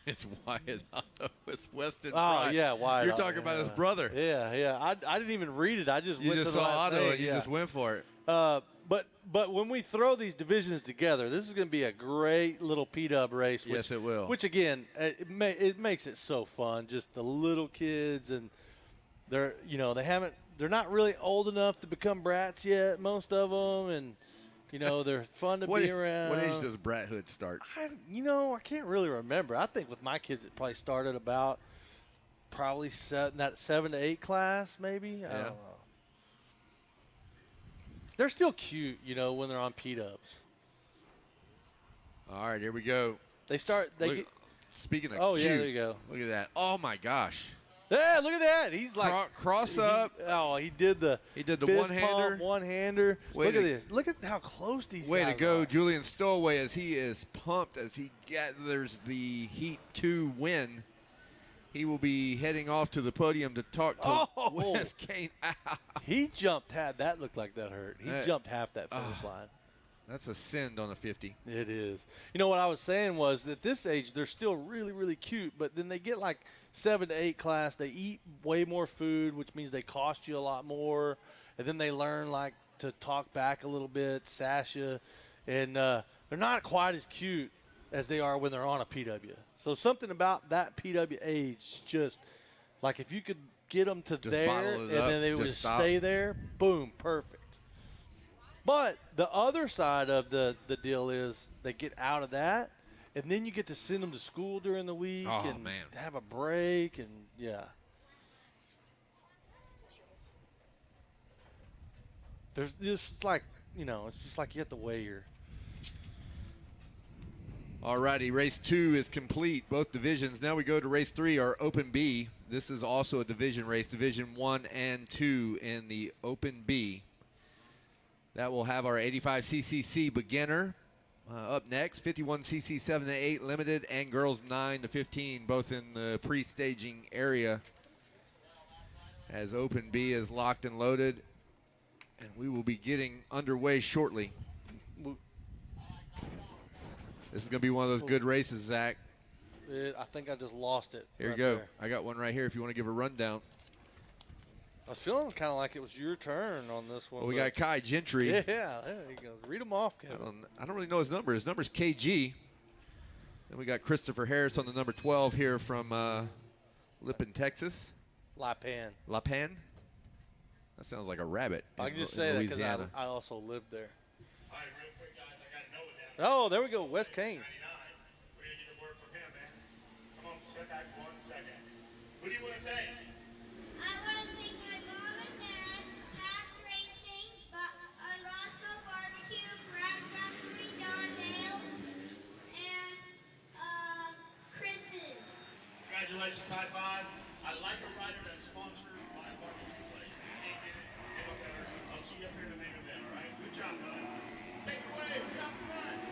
it's Wyatt Auto. It's Weston. Oh, yeah, Wyatt. You're talking about his brother. Yeah. I didn't even read it. I just went to the saw last Auto name. and you just went for it. But when we throw these divisions together, this is going to be a great little P-Dub race. Yes, it will. Which again, it makes it so fun. Just the little kids, and they're not really old enough to become brats yet, most of them, and they're fun to be around. What age does brathood start? I can't really remember. I think with my kids, it probably started about that 7 to 8 class, maybe. I don't know. They're still cute, when they're on P-Dubs. All right, here we go. Speaking of cute. Yeah, there you go. Look at that. Oh, my gosh. Yeah, look at that. He's like cross up. He did the one-hander. One-hander. Look at this. Look at how close these guys are. Way to go, Julian Stowaway, as he is pumped as he gathers the Heat 2 win. He will be heading off to the podium to talk to Wes Kane. He jumped half. That looked like that hurt. He jumped half that finish line. That's a send on a 50. It is. What I was saying was that at this age, they're still really, really cute, but then they get like 7 to 8 class. They eat way more food, which means they cost you a lot more, and then they learn like to talk back a little bit, sass you, and they're not quite as cute as they are when they're on a PW. So something about that PW age, just like if you could get them to just there and then they would just stay there, boom, perfect. But the other side of the deal is they get out of that, and then you get to send them to school during the week and have a break, and there's just like, it's just like you have to weigh your. All righty, race 2 is complete, both divisions. Now we go to race 3, our Open B. This is also a division race, Division 1 and 2 in the Open B. That will have our 85cc beginner up next, 51cc 7 to 8 limited, and girls 9 to 15, both in the pre-staging area. As Open B is locked and loaded, and we will be getting underway shortly. This is going to be one of those good races, Zach. I think I just lost it. Here you go. There. I got one right here if you want to give a rundown. I was feeling kind of like it was your turn on this one. Well, we got Kai Gentry. Yeah, there you go. Read them off, Kevin. I don't really know his number. His number's KG. Then we got Christopher Harris on the number 12 here from Lippin, Texas. Lipan. That sounds like a rabbit. I can just say that because I also lived there. All right, real quick, guys. I got Noah down. Oh, there we go. Wes Kane. We're going to get a word from him, man. Come on, sit back 1 second. Who do you want to thank? I want to thank my mom and dad, Pax Racing, Roscoe Barbecue, Brad Factory, Don Dales, and Chris's. Congratulations, high five. I like a rider that's sponsored by a barbecue place. You can't get it. Say no better. I'll see you up here in the main event, all right? Good job, bud. Take it away. Who's out front?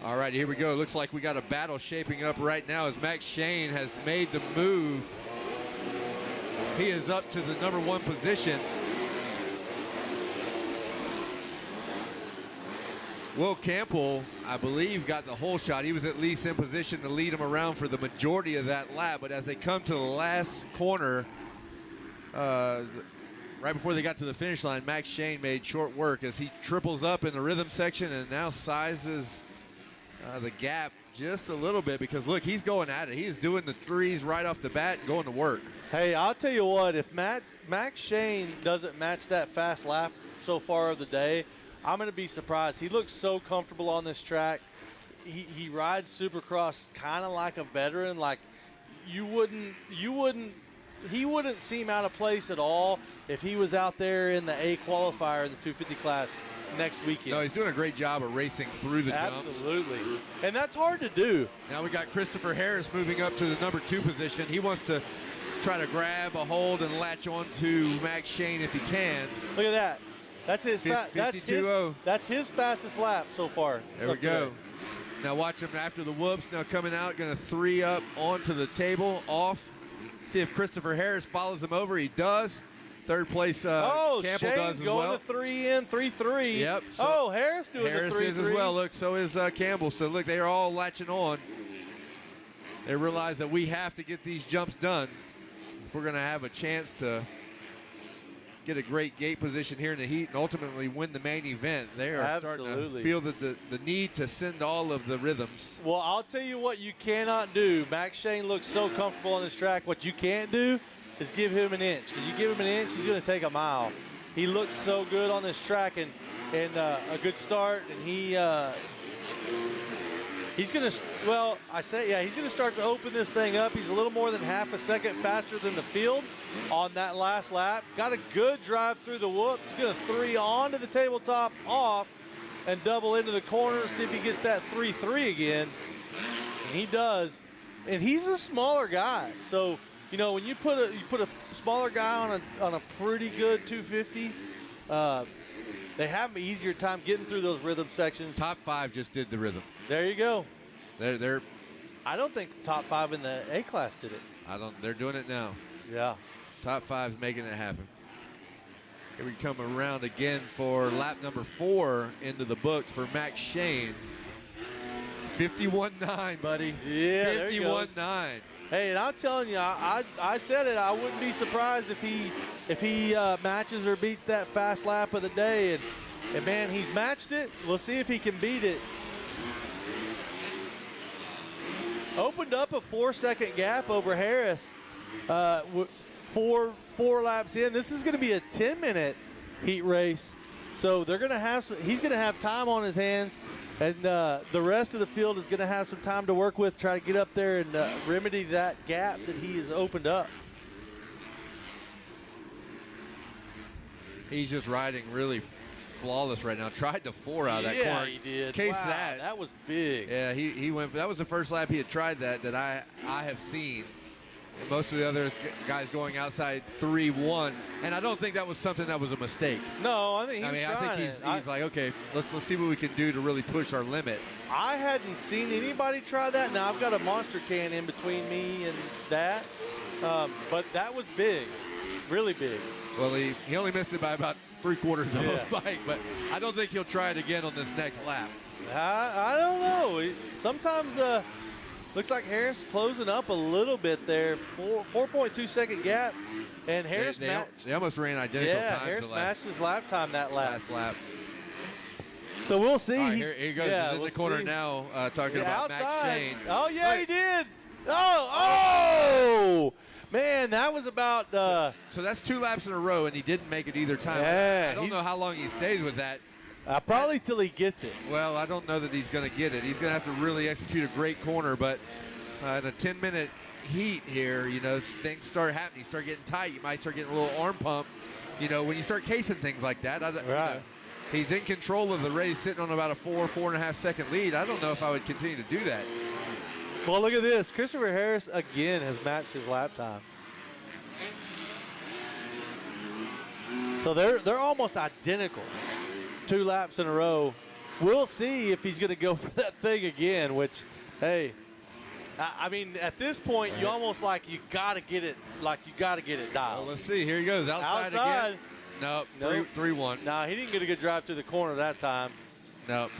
All right, here we go. Looks like we got a battle shaping up right now as Max Shane has made the move. He is up to the number 1 position. Will Campbell, I believe, got the whole shot. He was at least in position to lead him around for the majority of that lap. But as they come to the last corner, right before they got to the finish line, Max Shane made short work as he triples up in the rhythm section and now sizes the gap just a little bit because, look, he's going at it. He's doing the threes right off the bat and going to work. Hey, I'll tell you what, if Max Shane doesn't match that fast lap so far of the day, I'm going to be surprised. He looks so comfortable on this track. He rides Supercross kind of like a veteran. Like he wouldn't seem out of place at all if he was out there in the A qualifier in the 250 class next weekend. No, he's doing a great job of racing through the jumps. Absolutely. And that's hard to do. Now we got Christopher Harris moving up to the number 2 position. He wants to try to grab a hold and latch on to Max Shane if he can. Look at that. That's his that's his fastest lap so far. There we go. Now watch him after the whoops. Now coming out, going to 3 up onto the table, off. See if Christopher Harris follows him over. He does. Third place, Campbell Shane's does as well. going to 3 in, 3-3. Yep. So Harris doing Harris the 3-3. is as well. Look, so is Campbell. So look, they are all latching on. They realize that we have to get these jumps done if we're going to have a chance to get a great gate position here in the heat and ultimately win the main event. They are starting to feel the need to send all of the rhythms. Well, I'll tell you what you cannot do. Max Shane looks so comfortable on this track. What you can't do is give him an inch. Because you give him an inch, he's going to take a mile. He looks so good on this track and a good start. And he's going to, he's going to start to open this thing up. He's a little more than half a second faster than the field on that last lap. Got a good drive through the whoops. He's going to 3 onto the tabletop, off, and double into the corner. See if he gets that 3-3 again. And he does. And he's a smaller guy. So, you know, when you put a smaller guy on a pretty good 250, they have an easier time getting through those rhythm sections. Top 5 just did the rhythm. There you go. They're I don't think top 5 in the A class did it. They're doing it now. Yeah. Top 5's making it happen. Here we come around again for lap number 4 into the books for Max Shane. 51.9, buddy. Yeah, 51.9. Hey, and I'm telling you, I said it. I wouldn't be surprised if he matches or beats that fast lap of the day. And man, he's matched it. We'll see if he can beat it. Opened up a 4-second gap over Harris. Four laps in. This is going to be a 10-minute heat race. So they're going to have he's going to have time on his hands. And the rest of the field is going to have some time to work with, try to get up there and remedy that gap that he has opened up. He's just riding really flawless right now. Tried to 4 out of that corner. Yeah, he did. Case wow, that was big. Yeah, he went. That was the first lap he had tried that I have seen. Most of the other guys going outside 3-1, and I don't think that was something that was a mistake. No, I think he's like, okay, let's see what we can do to really push our limit. I hadn't seen anybody try that. Now I've got a monster can in between me and that, but that was big, really big. Well, he only missed it by about 3/4 of a bike, but I don't think he'll try it again on this next lap. I don't know. Sometimes. Looks like Harris closing up a little bit there. 4.2 second gap. And Harris they almost ran identical times. Harris matched his lap time that last lap. So we'll see. Right, here he goes in the corner now, talking about outside. Max Shane. Oh, yeah, he did. Oh! Man, that was about... So that's 2 laps in a row, and he didn't make it either time. Yeah, I don't know how long he stays with that. Probably till he gets it. Well, I don't know that he's going to get it. He's going to have to really execute a great corner, but in a 10-minute heat here, you know, things start happening. You start getting tight. You might start getting a little arm pump, you know, when you start casing things like that. Right. You know, he's in control of the race, sitting on about a 4.5 second lead. I don't know if I would continue to do that. Well, look at this. Christopher Harris, again, has matched his lap time. So they're almost identical. 2 laps in a row. we'll see if he's going to go for that thing again, which, hey, I mean, at this point, you almost you got to get it dialed. Well, let's see. Here he goes. Outside. Again. Nope. 3-1. No, he didn't get a good drive through the corner that time. Nope.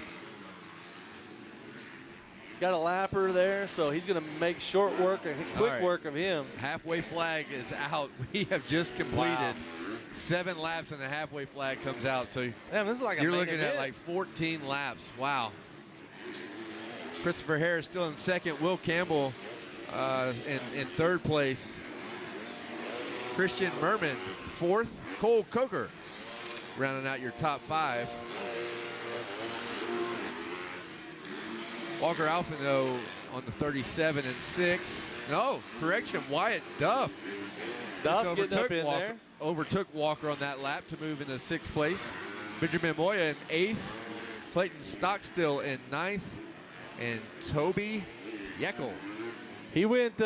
Got a lapper there, so he's going to make short work, quick work of him. Halfway flag is out. We have just completed 7 laps, and the halfway flag comes out. So damn, this is like you're looking at like 14 laps. Wow. Christopher Harris still in second. Will Campbell in third place. Christian Merman fourth. Cole Coker rounding out your top 5. Walker Alfano on the 37 and 6. No, correction, Wyatt Duff. Duff getting up in Walker, there. overtook Walker on that lap to move into 6th place. Benjamin Moya in 8th. Clayton Stockstill in 9th. And Toby Yeckel. He went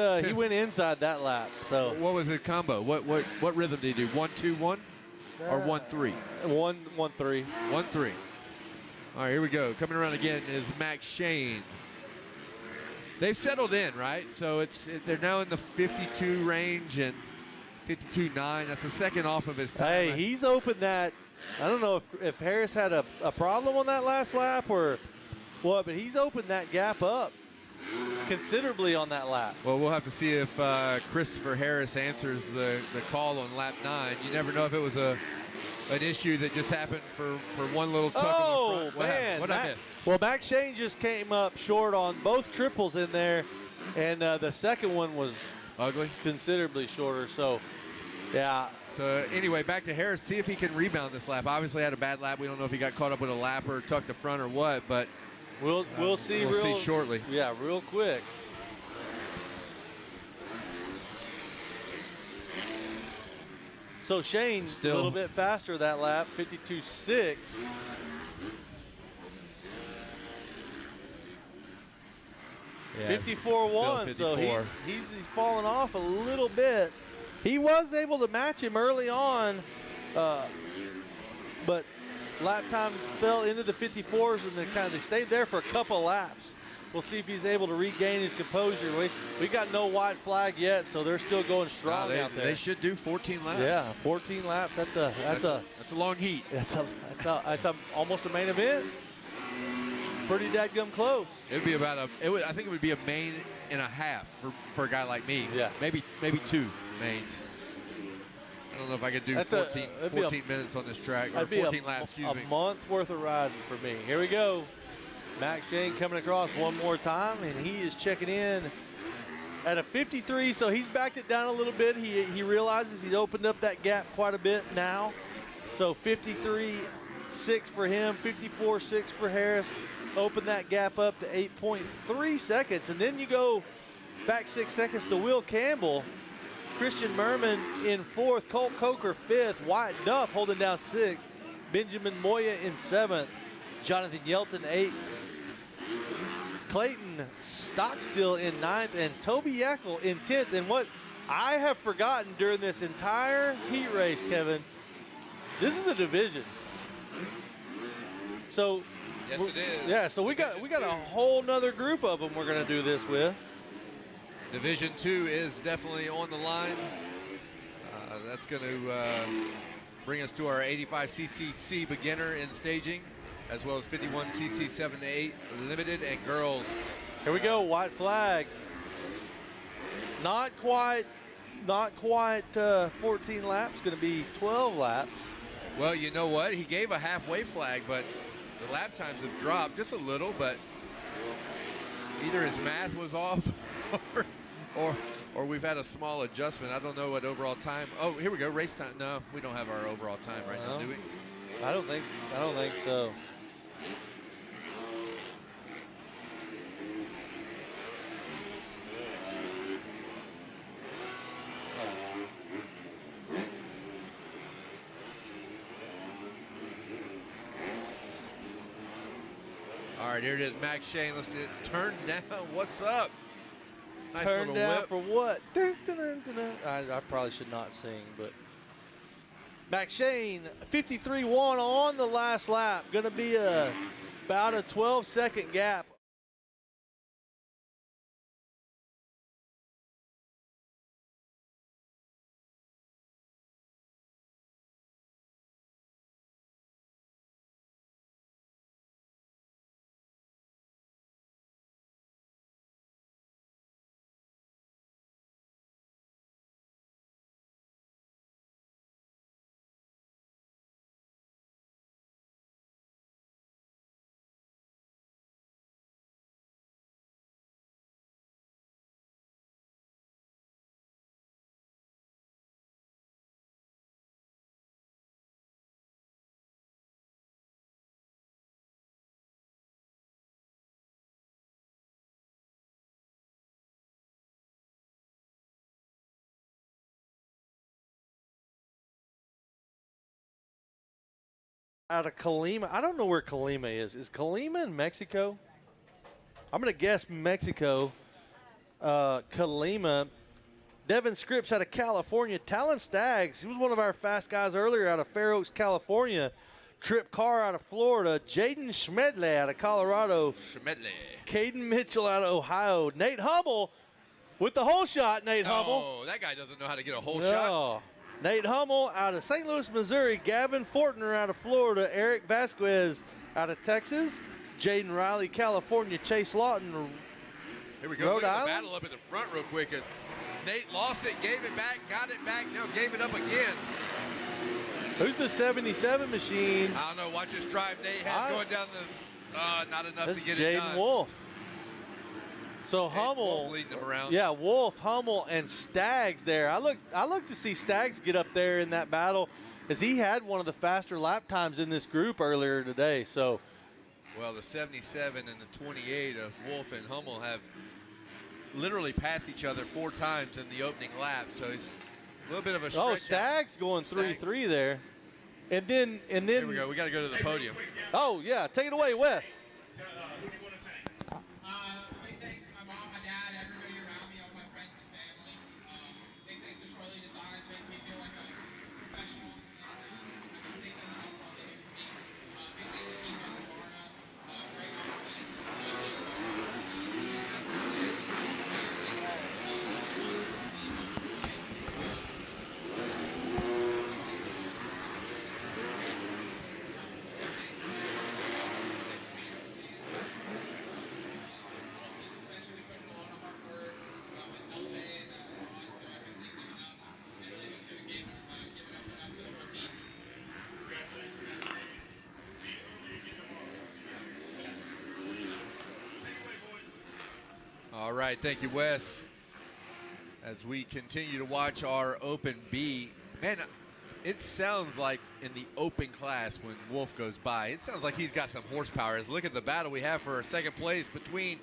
inside that lap. So what was the combo? What rhythm did he do? 1-2-1 or 1-3? 1-3. 1-3. All right, here we go. Coming around again is Max Shane. They've settled in, right? So they're now in the 52 range and 52.9. That's the second off of his time. Hey, he's opened that. I don't know if Harris had a problem on that last lap or what, but he's opened that gap up considerably on that lap. Well, we'll have to see if Christopher Harris answers the call on lap 9. You never know if it was an issue that just happened for one little tuck on the front. What I miss? Well, Max Shane just came up short on both triples in there, and the second one was ugly, considerably shorter. So, yeah. So anyway, back to Harris. See if he can rebound this lap. Obviously had a bad lap. We don't know if he got caught up with a lap or tucked the front or what, but we'll see. We'll see shortly. Yeah, real quick. So Shane's still a little bit faster that lap, 52.6. Yeah, 54.1, so he's fallen off a little bit. He was able to match him early on, but lap time fell into the 54s, and they stayed there for a couple laps. We'll see if he's able to regain his composure. We got no white flag yet, so they're still going strong out there. They should do 14 laps. Yeah, 14 laps. That's a long heat. That's almost a main event. Pretty dadgum close. It'd be I think it would be a main and a half for a guy like me. Yeah. Maybe 2 mains. I don't know if I could do 14 minutes on this track, or 14 laps, excuse me. A month worth of riding for me. Here we go. Max Shane coming across one more time, and he is checking in at a 53, so he's backed it down a little bit. He realizes he's opened up that gap quite a bit now. So 53.6 for him, 54.6 for Harris. Open that gap up to 8.3 seconds, and then you go back 6 seconds to Will Campbell. Christian Merman in 4th, Colt Coker 5th, Wyatt Duff holding down 6th, Benjamin Moya in 7th, Jonathan Yelton 8th, Clayton Stockstill in 9th, and Toby Yeckel in 10th. And what I have forgotten during this entire heat race, Kevin, this is a division. So yes, it is. Yeah, so we got a whole nother group of them we're going to do this with. Division 2 is definitely on the line. That's going to bring us to our 85cc beginner in staging, as well as 51cc 7 to 8 limited and girls. Here we go, white flag. Not quite 14 laps, going to be 12 laps. Well, you know what? He gave a halfway flag, but the lap times have dropped just a little, but either his math was off or we've had a small adjustment. I don't know what overall time. Oh, here we go, race time. No, we don't have our overall time right now, do we? I don't think so. All right, here it is, Max Shane. Let's see it. Turn down. What's up? Nice Turn little down whip. for what? Dun, dun, dun, dun, dun. I probably should not sing, but Max Shane, 53.1 on the last lap. Going to be a about a 12-second gap. Out of Colima. I don't know where Colima is. Is Colima in Mexico? I'm going to guess Mexico. Colima. Devin Scripps out of California. Talon Staggs. He was one of our fast guys earlier out of Fair Oaks, California. Trip Carr out of Florida. Jaden Schmedley out of Colorado. Schmedley. Caden Mitchell out of Ohio. Nate Hummel with the hole shot, Nate Hummel. Oh, that guy doesn't know how to get a hole shot. Nate Hummel out of St. Louis, Missouri. Gavin Fortner out of Florida. Eric Vasquez out of Texas. Jaden Riley, California. Chase Lawton, Here we go. Rhode Look at the Island. battle up in the front real quick as Nate lost it, gave it back, got it back, now gave it up again. Who's the 77 machine? I don't know. Watch this drive Nate has going down the, not enough That's to get it done. Jaden Wolf. So Hummel, Wolf leading them around. yeah, Wolf, Hummel, and Staggs there. I look to see Staggs get up there in that battle, as he had one of the faster lap times in this group earlier today. So, well, the 77 and the 28 of Wolf and Hummel have literally passed each other 4 times in the opening lap. So he's a little bit of a stretch. oh, Staggs going 3-3 there, and then Here we go. We got to go to the podium. Oh yeah, take it away, Wes. Who do you want to thank? Big thanks to my mom, my dad, everybody around me, all my friends and family. Big thanks to Shorley Designs, making me feel like a professional. And I think that the help all they do for me. Big thanks to Team Husqvarna, Greg Olsen, especially we put in a lot of hard work with LJ and Todd, so I couldn't thank them enough. I really just couldn't give it up enough to the whole team. Congratulations, man. Be early again tomorrow. See you out here. Take it away, boys. All right, thank you, Wes. As we continue to watch our Open B, man, it sounds like in the open class when Wolf goes by, it sounds like he's got some horsepower. As look at the battle we have for second place between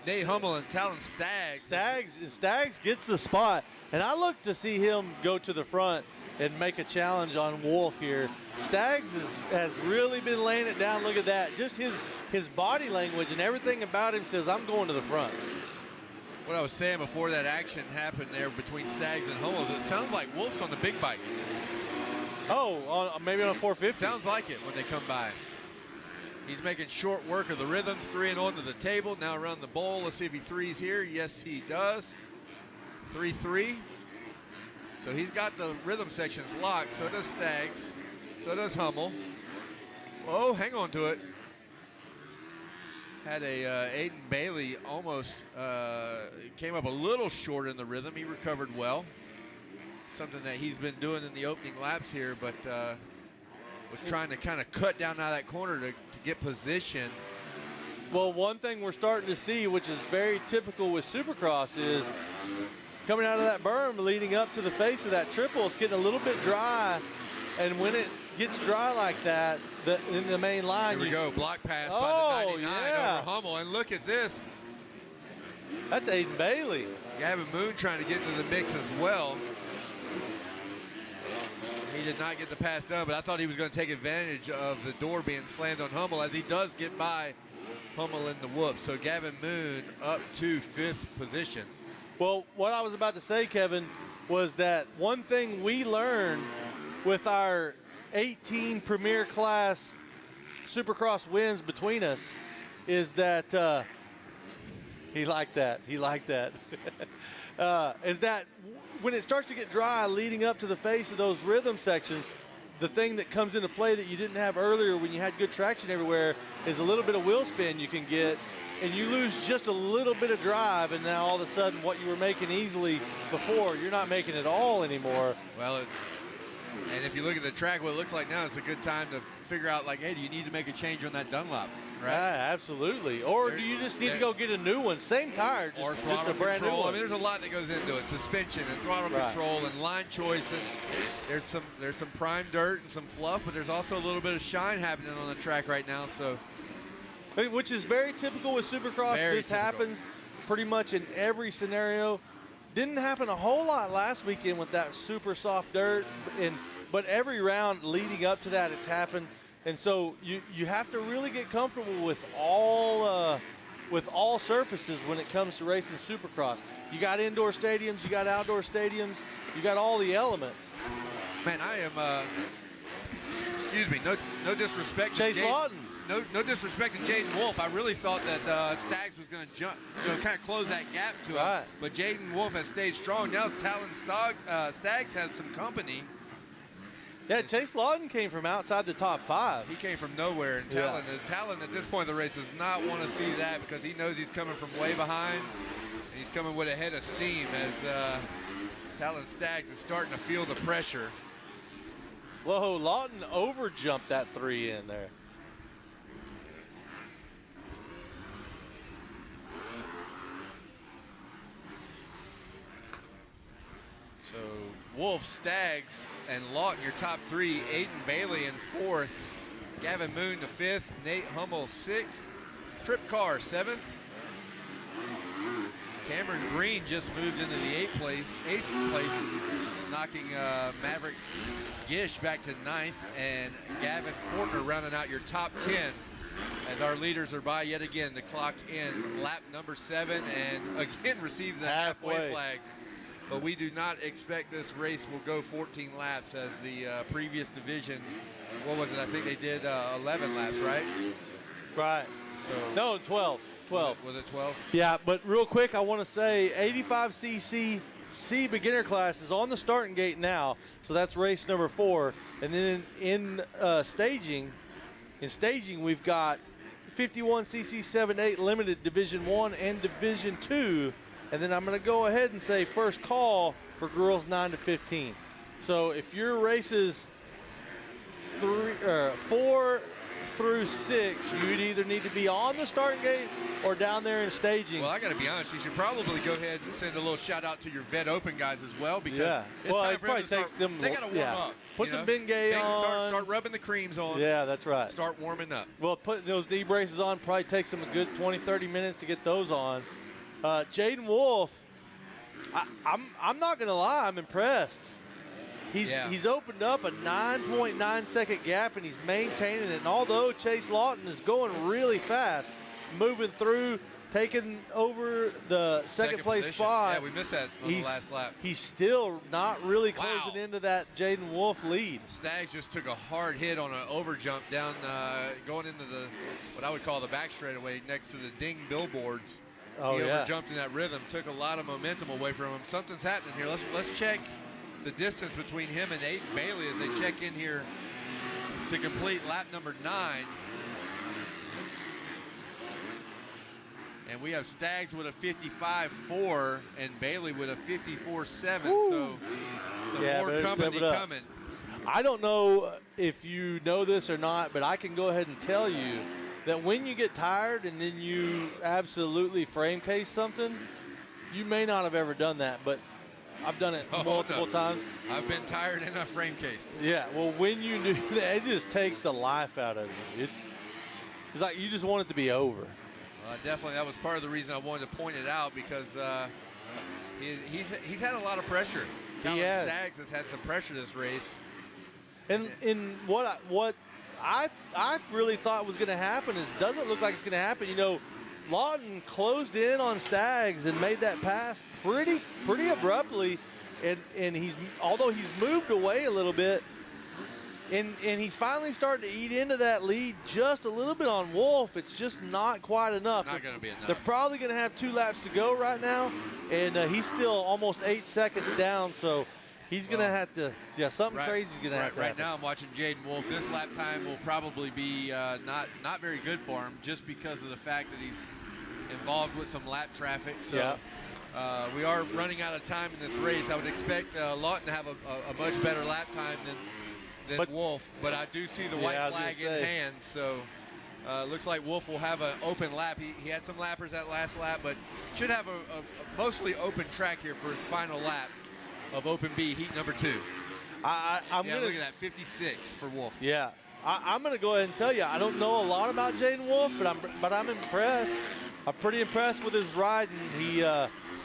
Nate Hummel and Talon Staggs. Staggs gets the spot, and I look to see him go to the front and make a challenge on Wolf here. Staggs has really been laying it down. Look at that. Just his body language and everything about him says, I'm going to the front. What I was saying before that action happened there between Staggs and Hummel, it sounds like Wolf's on the big bike. Oh, maybe on a 450. Sounds like it when they come by. He's making short work of the rhythms, 3 and on to the table. Now around the bowl. Let's see if he threes here. Yes, he does. 3-3. So he's got the rhythm sections locked. So does Staggs. So does Hummel. Whoa, hang on to it. Had a Aiden Bailey almost came up a little short in the rhythm. He recovered well. Something that he's been doing in the opening laps here, but was trying to kind of cut down out of that corner to get position. Well, one thing we're starting to see, which is very typical with Supercross, is coming out of that berm leading up to the face of that triple, it's getting a little bit dry. And when it gets dry like that, in the main line. Here we go, block pass by the 99 yeah. over Hummel. And look at this. That's Aiden Bailey. Gavin Moon trying to get into the mix as well. He did not get the pass done, but I thought he was going to take advantage of the door being slammed on Hummel, as he does get by Hummel in the whoop. So Gavin Moon up to 5th position. Well, what I was about to say, Kevin, was that one thing we learned with our 18 Premier Class Supercross wins between us is that he liked that. He liked that. Is that when it starts to get dry leading up to the face of those rhythm sections, the thing that comes into play that you didn't have earlier when you had good traction everywhere is a little bit of wheel spin you can get, and you lose just a little bit of drive, and now all of a sudden what you were making easily before, you're not making it all anymore. Well, and if you look at the track, what it looks like now, it's a good time to figure out, like, hey, do you need to make a change on that Dunlop, right? Yeah, absolutely. Or do you just need to go get a new one? Same tire, or just throttle a brand new control. one. I mean, there's a lot that goes into it. Suspension and throttle control and line choice. And there's some prime dirt and some fluff, but there's also a little bit of shine happening on the track right now. So, which is very typical with Supercross. This happens pretty much in every scenario. Didn't happen a whole lot last weekend with that super soft dirt, but every round leading up to that, it's happened. And so you have to really get comfortable with all surfaces when it comes to racing Supercross. You got indoor stadiums, you got outdoor stadiums, you got all the elements. Man, I am. Excuse me. No disrespect. Chase Lawton. No disrespect to Jaden Wolf. I really thought that Staggs was going to jump, kind of close that gap to him. But Jaden Wolf has stayed strong. Now Talon Staggs has some company. Yeah, Chase Lawton came from outside the top 5. He came from nowhere, and Talon at this point of the race does not want to see that because he knows he's coming from way behind. And he's coming with a head of steam as Talon Staggs is starting to feel the pressure. Whoa, Lawton overjumped that 3 in there. So Wolf, Staggs, and Lawton, your top 3. Aiden Bailey in 4th. Gavin Moon to 5th. Nate Hummel 6th. Trip Carr 7th. Cameron Green just moved into the 8th place, knocking Maverick Gish back to 9th. And Gavin Fortner rounding out your top 10 as our leaders are by yet again to clock in lap number 7 and again receive the halfway flags. But we do not expect this race will go 14 laps as the previous division, what was it? I think they did 11 laps, right? Right. So no, 12. 12. Was it 12? Yeah, but real quick, I want to say 85cc C beginner class is on the starting gate now. So that's race number 4. And then in staging, we've got 51cc 7-8 limited Division 1 and Division 2. And then I'm going to go ahead and say first call for girls 9 to 15. So if your races 4 through 6, you'd either need to be on the starting gate or down there in staging. Well, I got to be honest, you should probably go ahead and send a little shout out to your Vet Open guys as well, because it's time for them to start. They got to warm up. Put some Bengay on. Start rubbing the creams on. Yeah, that's right. Start warming up. Well, putting those knee braces on probably takes them a good 20, 30 minutes to get those on. Jaden Wolf, I'm not going to lie, I'm impressed. He's opened up a 9.9 second gap, and he's maintaining it. And although Chase Lawton is going really fast, moving through, taking over the second place position. spot. Yeah, we missed that on the last lap. He's still not really closing into that Jaden Wolf lead. Staggs just took a hard hit on an overjump down, going into what I would call the back straightaway next to the ding billboards. He overjumped in that rhythm, took a lot of momentum away from him. Something's happening here. Let's check the distance between him and Aiden Bailey as they check in here to complete lap number 9. And we have Staggs with a 55.4 and Bailey with a 54.7. So some more company coming. I don't know if you know this or not, but I can go ahead and tell you that when you get tired and then you absolutely frame case something, you may not have ever done that, but I've done it multiple times. I've been tired and I've frame cased. Yeah, well, when you do that, it just takes the life out of you. It's like you just want it to be over. Definitely, that was part of the reason I wanted to point it out, because he's had a lot of pressure. Talon Staggs has had some pressure this race. And what I really thought was going to happen is doesn't look like it's going to happen. You know, Lawton closed in on Staggs and made that pass pretty abruptly, and although he's moved away a little bit, And he's finally starting to eat into that lead just a little bit on Wolf. It's just not quite enough. Not going to be enough. They're probably going to have 2 laps to go right now, and he's still almost 8 seconds down, so he's going to have to, something crazy is going to happen. Right now I'm watching Jaden Wolf. This lap time will probably be not very good for him just because of the fact that he's involved with some lap traffic. So we are running out of time in this race. I would expect Lawton to have a much better lap time than Wolf, but I do see the white flag in hand, so looks like Wolf will have an open lap. He had some lappers that last lap, but should have a mostly open track here for his final lap of Open B, heat number 2. I'm gonna, look at that, 56 for Wolf. Yeah, I'm going to go ahead and tell you, I don't know a lot about Jaden Wolf, but I'm impressed. I'm pretty impressed with his riding. He,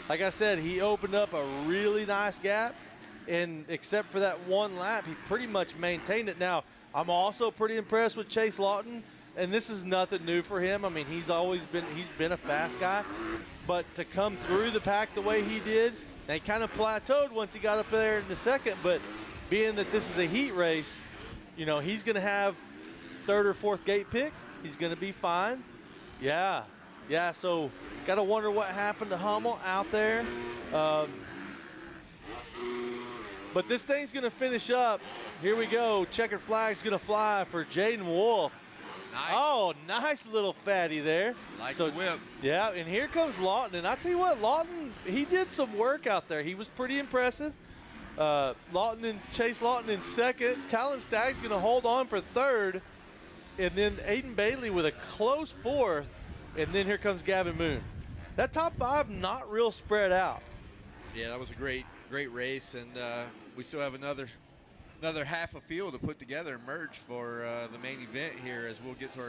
like I said, he opened up a really nice gap. And except for that 1 lap, he pretty much maintained it. Now, I'm also pretty impressed with Chase Lawton, and this is nothing new for him. I mean, he's been a fast guy, but to come through the pack the way he did, and he kind of plateaued once he got up there in the second, but being that this is a heat race, you know, he's going to have 3rd or 4th gate pick. He's going to be fine. Yeah, so got to wonder what happened to Hummel out there. But this thing's going to finish up. Here we go. Checkered flag's going to fly for Jaden Wolf. Nice. Oh, nice little fatty there. Like the whip. Yeah, and here comes Lawton. And I tell you what, Lawton, he did some work out there. He was pretty impressive. Chase Lawton in second. Talon Stagg's going to hold on for 3rd. And then Aiden Bailey with a close 4th. And then here comes Gavin Moon. That top 5 not real spread out. Yeah, that was a great race, and we still have another half a field to put together and merge for the main event here, as we'll get to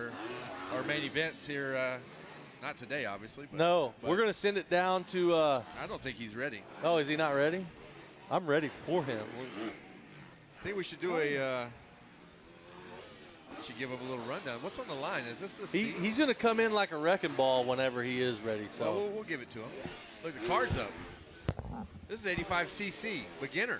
our main events here. Not today, obviously. But we're going to send it down to. I don't think he's ready. Oh, is he not ready? I'm ready for him. I think we should do should give him a little rundown. What's on the line? Is this the seat? He's going to come in like a wrecking ball whenever he is ready. So well, we'll give it to him. Look, the card's up. This is 85cc beginner.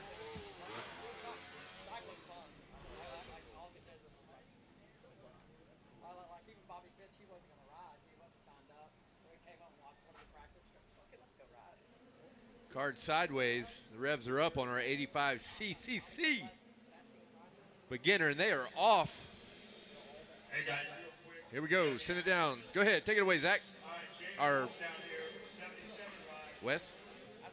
Card sideways. The revs are up on our 85cc beginner, and they are off. Hey guys, real quick. Here we go. Send it down. Go ahead. Take it away, Zach. All right, Our down here, 77 ride. Wes. Tell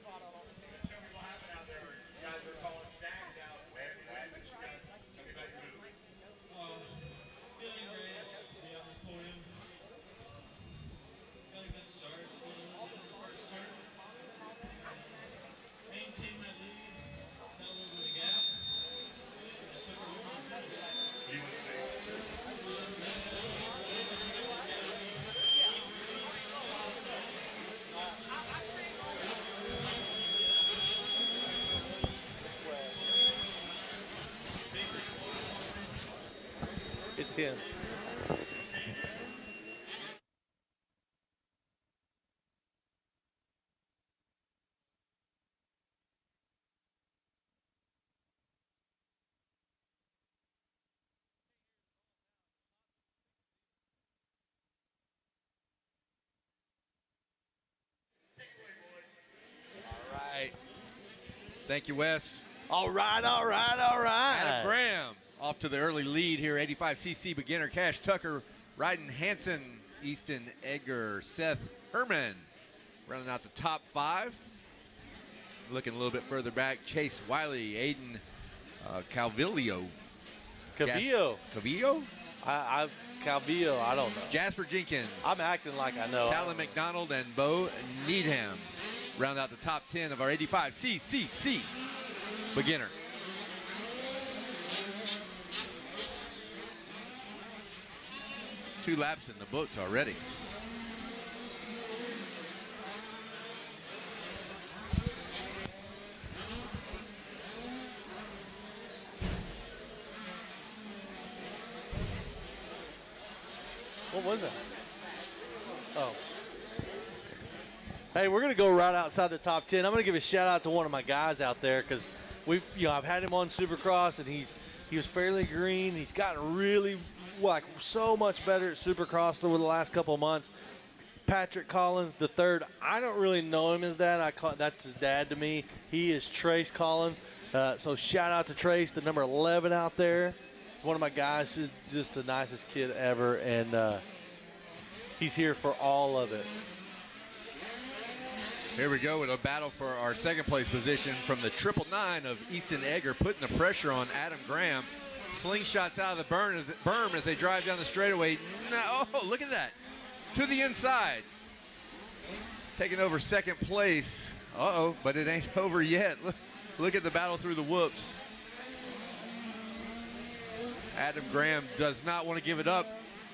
me what happened out there. You guys were calling Stags out. What happened? You guys, tell me about your move. Feeling great to be on this podium. Got a good start. Still the first turn. Maintained my lead. Got a little bit of gap. Just took a little bit. What do you want to think? it's him. All right. Thank you, Wes. All right. Adam Graham off to the early lead here. 85cc beginner. Cash Tucker, Ryden Hansen, Easton Edgar, Seth Herman running out the top 5. Looking a little bit further back, Chase Wiley, Aiden Calvillo. Cavillo. Cavillo? Calvillo, I don't know. Jasper Jenkins. I'm acting like I know. Talon McDonald and Bo Needham round out the top 10 of our 85cc beginner. Two laps in the books already. What was that? Oh. Hey, we're going to go right outside the top 10. I'm going to give a shout out to one of my guys out there because I've had him on Supercross and He was fairly green. He's gotten really, like, so much better at Supercross over the last couple of months. Patrick Collins, the third. I don't really know him as that. That's his dad to me. He is Trace Collins. So shout out to Trace, the number 11 out there. One of my guys. He's just the nicest kid ever, and he's here for all of it. Here we go with a battle for our second place position from the 999 of Easton Egger, putting the pressure on Adam Graham. Slingshots out of the berm as they drive down the straightaway. No, oh, look at that. To the inside. Taking over second place. Uh-oh, but it ain't over yet. Look at the battle through the whoops. Adam Graham does not want to give it up.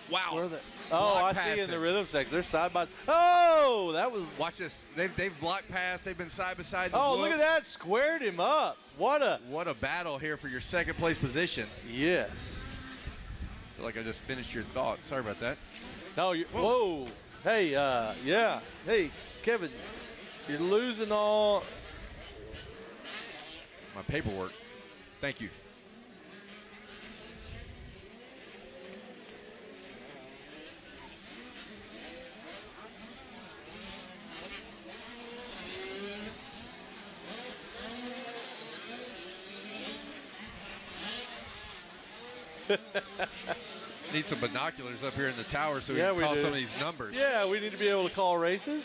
Wow. Oh, I see in the rhythm section. They're side by side. Oh, that was. Watch this. They've blocked past. They've been side by side. Oh, look at that. Squared him up. What a battle here for your second place position. Yes. I feel like I just finished your thought. Sorry about that. No, whoa. Hey, yeah. Hey, Kevin, you're losing all. My paperwork. Thank you. Need some binoculars up here in the tower so we can call some of these numbers. Yeah, we need to be able to call races.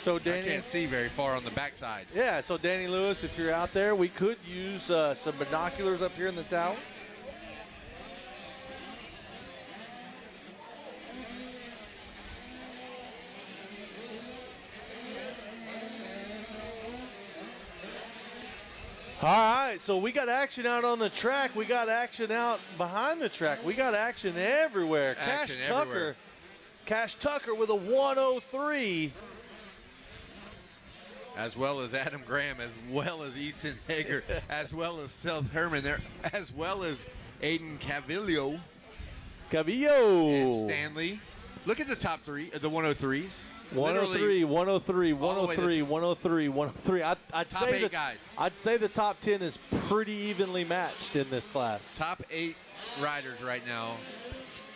So Danny, I can't see very far on the backside. Yeah, so Danny Lewis, if you're out there, we could use some binoculars up here in the tower. All right, so we got action out on the track. We got action out behind the track. We got action everywhere. Cash Tucker with a 103. As well as Adam Graham, as well as Easton Hager, as well as Seth Herman there, as well as Aiden Cavillo. And Stanley. Look at the top three, the 103s. 103, 103, 103, 103, 103. I'd say the top 10 is pretty evenly matched in this class. Top 8 riders right now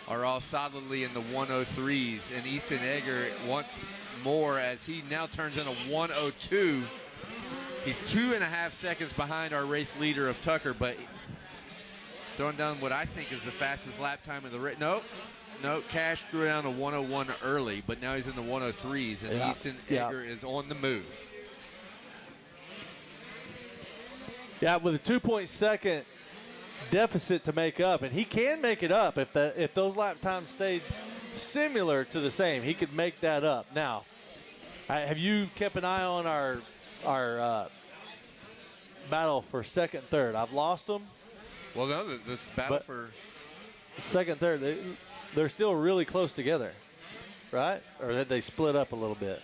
are all solidly in the 103s, and Easton Egger wants more as he now turns in a 102. He's 2.5 seconds behind our race leader of Tucker, but throwing down what I think is the fastest lap time of the race. No, Cash threw down a 101 early, but now he's in the 103s, and Easton Egger is on the move. Yeah, with a 2.2 deficit to make up, and he can make it up if those lap times stayed similar to the same. He could make that up. Now, have you kept an eye on our battle for second, third? I've lost them. Well, no, this battle for second, third. They're still really close together, right? Or did they split up a little bit?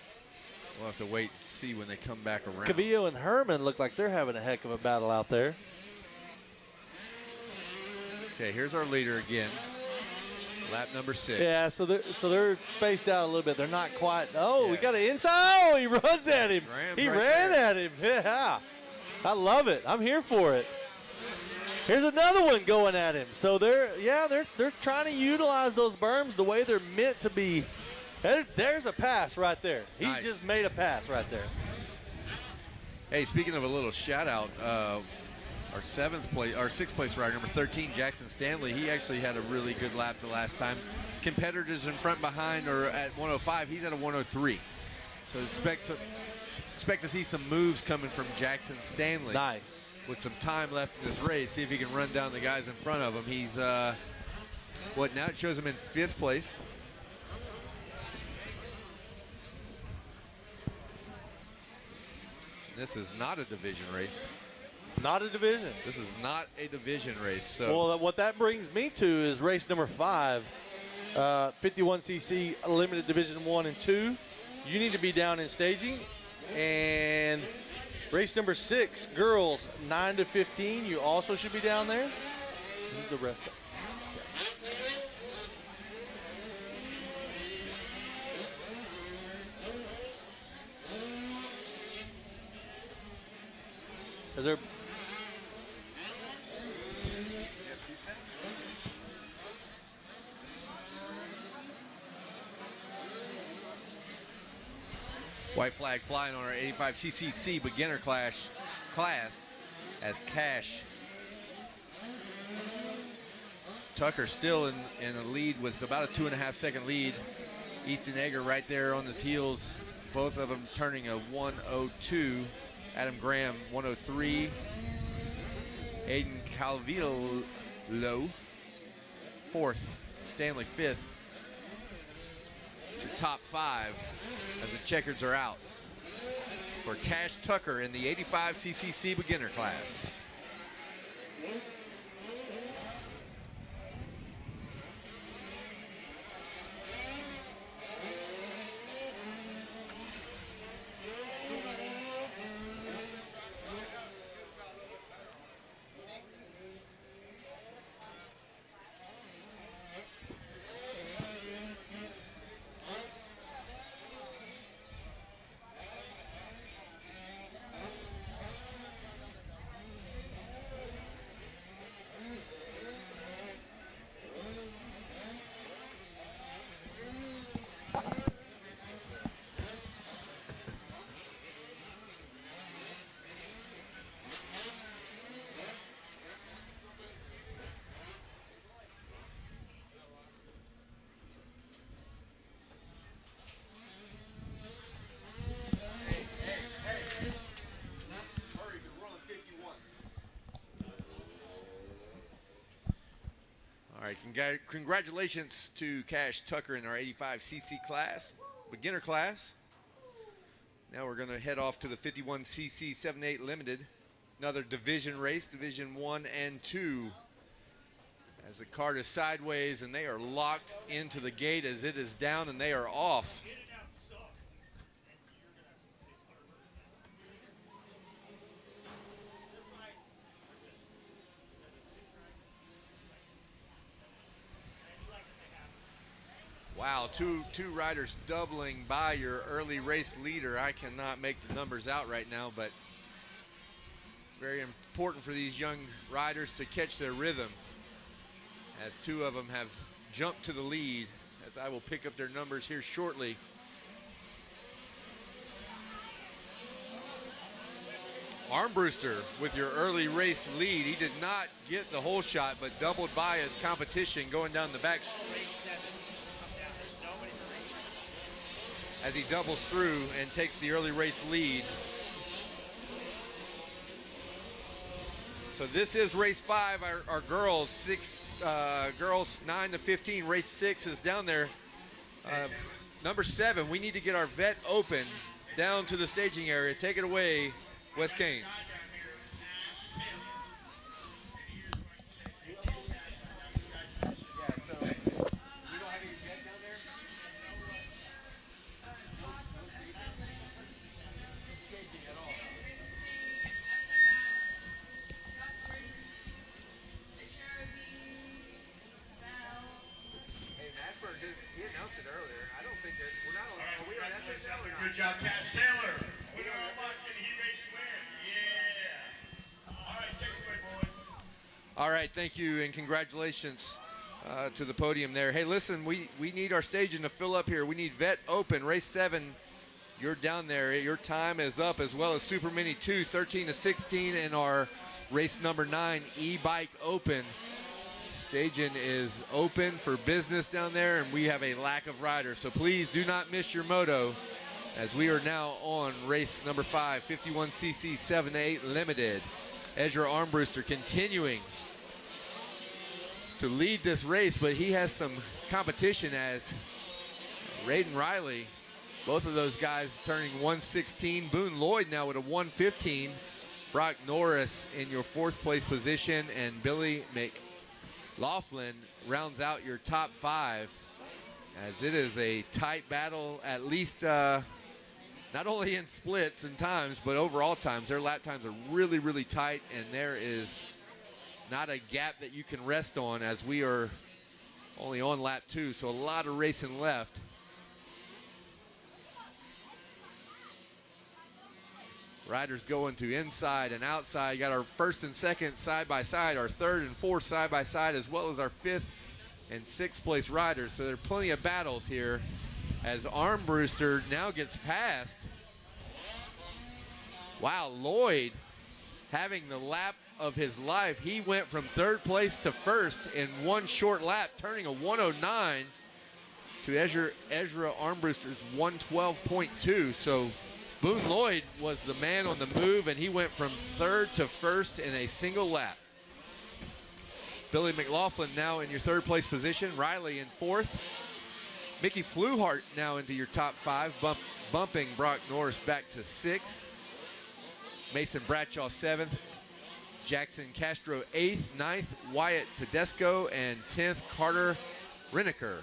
We'll have to wait and see when they come back around. Cavillo and Herman look like they're having a heck of a battle out there. Okay, here's our leader again. Lap number 6. Yeah, so they're spaced out a little bit. They're not quite. Oh, we got an inside. Oh, he runs at him. He ran at him. Yeah, I love it. I'm here for it. Here's another one going at him. So they're trying to utilize those berms the way they're meant to be. There's a pass right there. He just made a pass right there. Hey, speaking of a little shout out, our 6th place rider, number 13, Jackson Stanley, he actually had a really good lap the last time. Competitors in front behind are at 105. He's at a 103. So expect to see some moves coming from Jackson Stanley. Nice. With some time left in this race, see if he can run down the guys in front of him. He's, now it shows him in 5th place. This is not a division race. Not a division. This is not a division race. So. Well, what that brings me to is race number 5, 51cc limited division 1 and 2. You need to be down in staging. And race number 6, girls 9 to 15. You also should be down there. This is the rest. Is there? White flag flying on our 85ccc beginner class as Cash Tucker still in a lead with about a 2.5 second lead. Easton Egger right there on his heels. Both of them turning a 1:02. Adam Graham 1:03. Aiden Calvillo fourth. Stanley fifth. Your top five as the checkers are out for Cash Tucker in the 85ccc beginner class. All right, congratulations to Cash Tucker in our 85cc class, beginner class. Now we're going to head off to the 51cc 7-8 limited, another division race, division 1 and 2. As the cart is sideways and they are locked into the gate as it is down and they are off. Wow, two riders doubling by your early race leader. I cannot make the numbers out right now, but very important for these young riders to catch their rhythm as two of them have jumped to the lead, as I will pick up their numbers here shortly. Armbruster with your early race lead. He did not get the whole shot, but doubled by his competition going down the back as he doubles through and takes the early race lead. So this is race 5, our girls, girls 9 to 15. Race 6 is down there. Number 7, we need to get our vet open down to the staging area. Take it away, Wes Kane. Good job, Cash Taylor. Winner of Boston Heat Race win. Yeah. All right, take it away, boys. All right, thank you and congratulations to the podium there. Hey, listen, we need our staging to fill up here. We need vet open. Race 7, you're down there. Your time is up, as well as Super Mini 2, 13 to 16, and our race number 9, e-bike open. Staging is open for business down there, and we have a lack of riders. So please do not miss your moto, as we are now on race number 5, 51cc 7-8 limited. Ezra Armbruster continuing to lead this race, but he has some competition as Raiden Riley, both of those guys turning 116. Boone Lloyd now with a 115. Brock Norris in your 4th place position, and Billy McLaughlin rounds out your top 5, as it is a tight battle, at least not only in splits and times, but overall times. Their lap times are really, really tight, and there is not a gap that you can rest on, as we are only on lap 2, so a lot of racing left. Riders going to inside and outside. You got our first and second side by side, our third and fourth side by side, as well as our fifth and sixth place riders. So there are plenty of battles here as Armbruster now gets past. Wow, Lloyd having the lap of his life. He went from third place to first in one short lap, turning a 109 to Ezra Armbruster's 112.2. So Boone Lloyd was the man on the move, and he went from third to first in a single lap. Billy McLaughlin now in your third place position. Riley in fourth. Mickey Fluhart now into your top five, bumping Brock Norris back to sixth. Mason Bradshaw seventh. Jackson Castro 8th, 9th, Wyatt Tedesco, and 10th, Carter Reneker.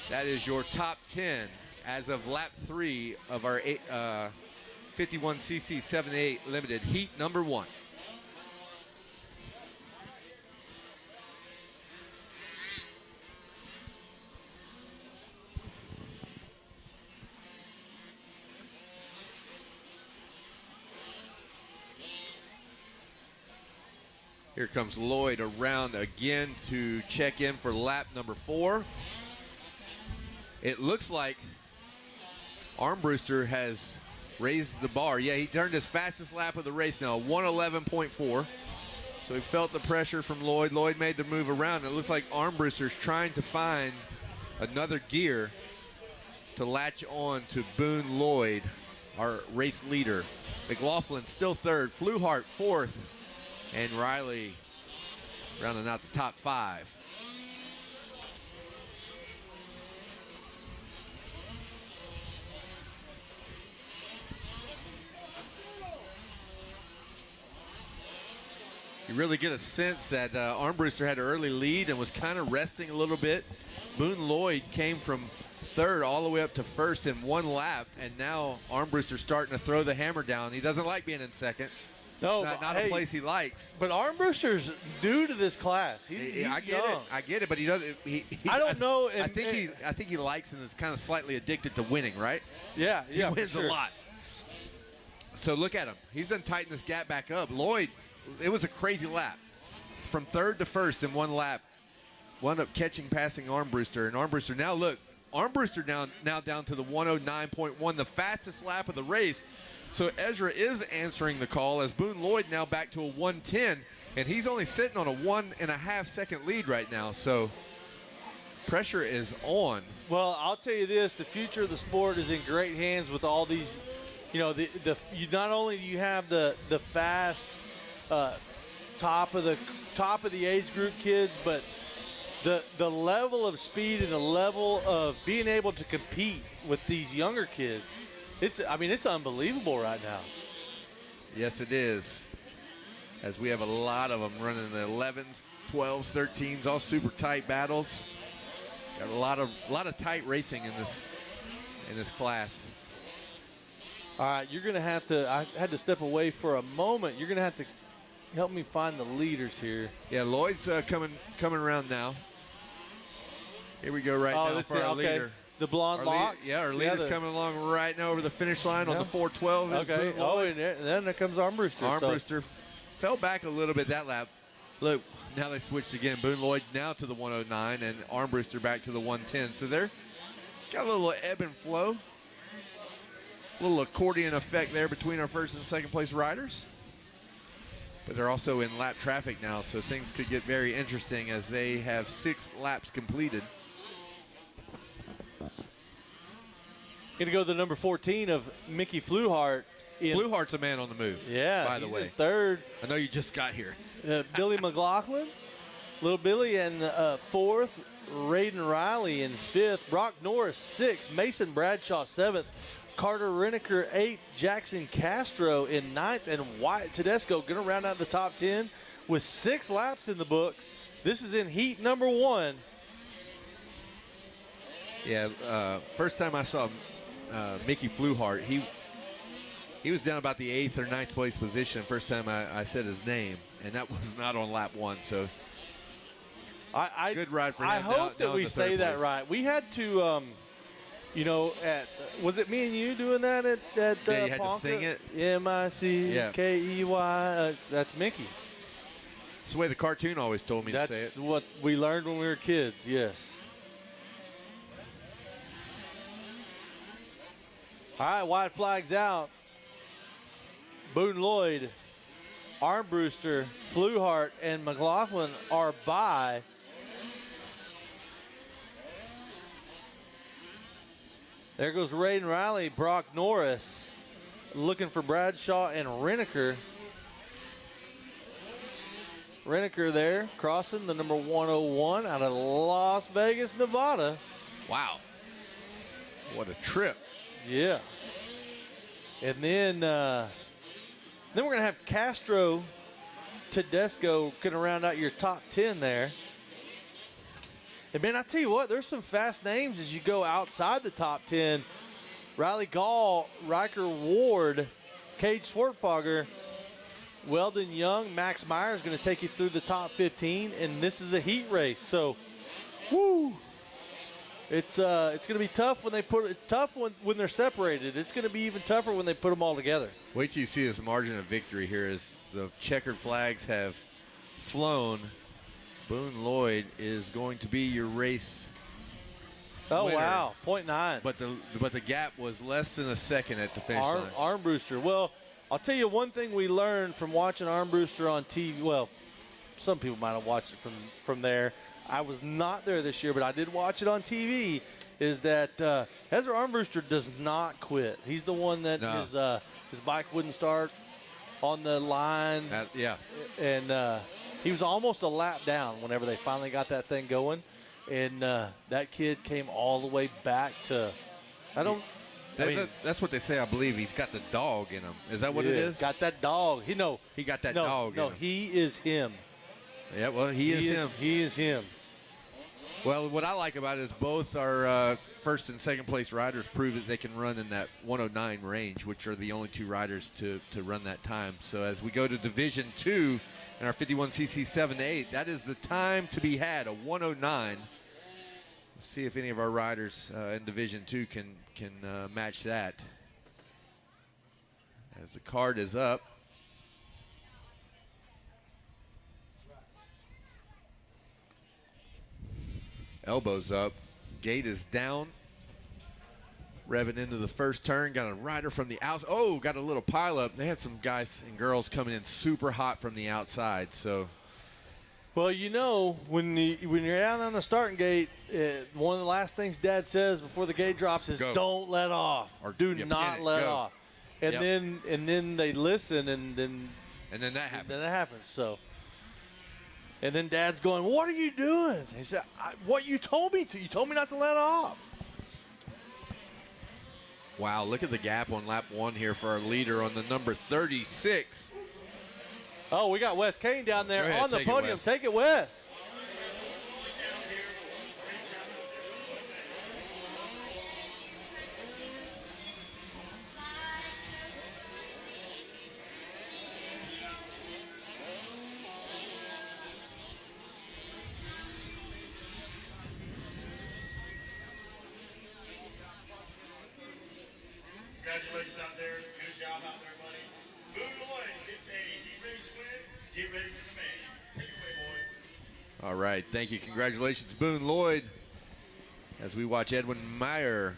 That is your top 10 as of lap 3 of our 51cc 7-8 limited heat number 1. Here comes Lloyd around again to check in for lap number 4. It looks like Armbruster has raised the bar. Yeah, he turned his fastest lap of the race now, 111.4. So he felt the pressure from Lloyd. Lloyd made the move around. It looks like Armbruster's trying to find another gear to latch on to Boone Lloyd, our race leader. McLaughlin still third, Fluhart fourth, and Riley rounding out the top 5. You really get a sense that Armbruster had an early lead and was kind of resting a little bit. Boone Lloyd came from third all the way up to first in one lap, and now Armbruster's starting to throw the hammer down. He doesn't like being in second. No, it's not a place he likes. But Armbruster's new to this class. He's I get young. it. I get it. But he doesn't. I don't know. I think he likes and is kind of slightly addicted to winning, right? Yeah, He wins a lot. So look at him. He's done tighten this gap back up. Lloyd, it was a crazy lap, from third to first in one lap. Wound up passing Armbruster, and Armbruster now look. Armbruster now down to the 109.1, the fastest lap of the race. So Ezra is answering the call as Boone Lloyd now back to a 110, and he's only sitting on a 1.5 second lead right now. So pressure is on. Well, I'll tell you this: the future of the sport is in great hands with all these. You know, you not only do you have the fast top of the age group kids, but the level of speed and the level of being able to compete with these younger kids. It's unbelievable right now. Yes, it is. As we have a lot of them running the 11s, 12s, 13s, all super tight battles. Got a lot of tight racing in this class. All right, you're going to have to. I had to step away for a moment. You're going to have to help me find the leaders here. Yeah, Lloyd's coming around now. Here we go now for our leader. The blonde locks. Our leader's coming along right now over the finish line on the 412. Okay. Oh, and then there comes Armbruster. Armbruster fell back a little bit that lap. Look, now they switched again. Boone Lloyd now to the 109 and Armbruster back to the 110. So they're got a little ebb and flow. A little accordion effect there between our first and second place riders. But they're also in lap traffic now, so things could get very interesting as they have 6 laps completed. Going to go to the number 14 of Mickey Fluhart. Fluhart's a man on the move. Yeah, by the way. Third. I know you just got here. Billy McLaughlin, Little Billy, and fourth. Raiden Riley in fifth. Brock Norris sixth. Mason Bradshaw seventh. Carter Reneker 8th, Jackson Castro in 9th, and Wyatt Tedesco going to round out the top 10 with 6 laps in the books. This is in heat number 1. Yeah, first time I saw Mickey Fluhart, he was down about the 8th or 9th place position first time I said his name, and that was not on lap 1, so good ride for him. I hope that we say that right. We had to You know, was it me and you doing that at Yeah, you had to Ponca? sing it. M-I-C-K-E-Y. That's Mickey. It's the way the cartoon always told me to say it. That's what we learned when we were kids, yes. All right, white flag's out. Boone Lloyd, Armbruster, Fluhart, and McLaughlin are by. There goes Raiden Riley, Brock Norris, looking for Bradshaw and Reneker. Reneker there, crossing the number 101 out of Las Vegas, Nevada. Wow. What a trip. Yeah. And then we're going to have Castro Tedesco going to round out your top 10 there. And, man, I tell you what, there's some fast names as you go outside the top 10. Riley Gall, Riker Ward, Cage Swartfogger, Weldon Young, Max Meyer is going to take you through the top 15, and this is a heat race. So, woo! It's going to be tough when they it's tough when they're separated. It's going to be even tougher when they put them all together. Wait till you see this margin of victory here as the checkered flags have flown. Boone Lloyd is going to be your race Oh, winner. wow, 0.9. But the gap was less than a second at the finish line. Armbruster. Well, I'll tell you one thing we learned from watching Armbruster on TV. Well, some people might have watched it from there. I was not there this year, but I did watch it on TV, is that Ezra Armbruster does not quit. He's the one that his bike wouldn't start on the line. Yeah. And he was almost a lap down whenever they finally got that thing going. And that kid came all the way back to, that's what they say, I believe. He's got the dog in him. Is that what it is? Got that dog. He got that dog in him. No, he is him. Yeah, well, he is him. He is him. Well, what I like about it is both our first and second place riders prove that they can run in that 109 range, which are the only two riders to run that time. So as we go to Division 2 and our 51cc 7 to 8, that is the time to be had, a 109. Let's see if any of our riders in Division 2 can match that. As the card is up. Elbows up. Gate is down. Revving into the first turn. Got a rider from the outside. Oh, got a little pileup. They had some guys and girls coming in super hot from the outside. So, well, you know, when you're out on the starting gate, one of the last things Dad says before the gate drops is don't let off. Or do not let off. And then they listen, and then that happens. Then it happens. So. And then Dad's going, what are you doing? He said, what you told me to. You told me not to let off. Wow, look at the gap on lap 1 here for our leader on the number 36. Oh, we got Wes Kane down there on the podium. Take it, Wes. Congratulations out there. Good job out there, buddy. Boone Lloyd gets a heat race win. Get ready for the man. Take it away, boys. All right. Thank you. Congratulations, Boone Lloyd. As we watch Edwin Meyer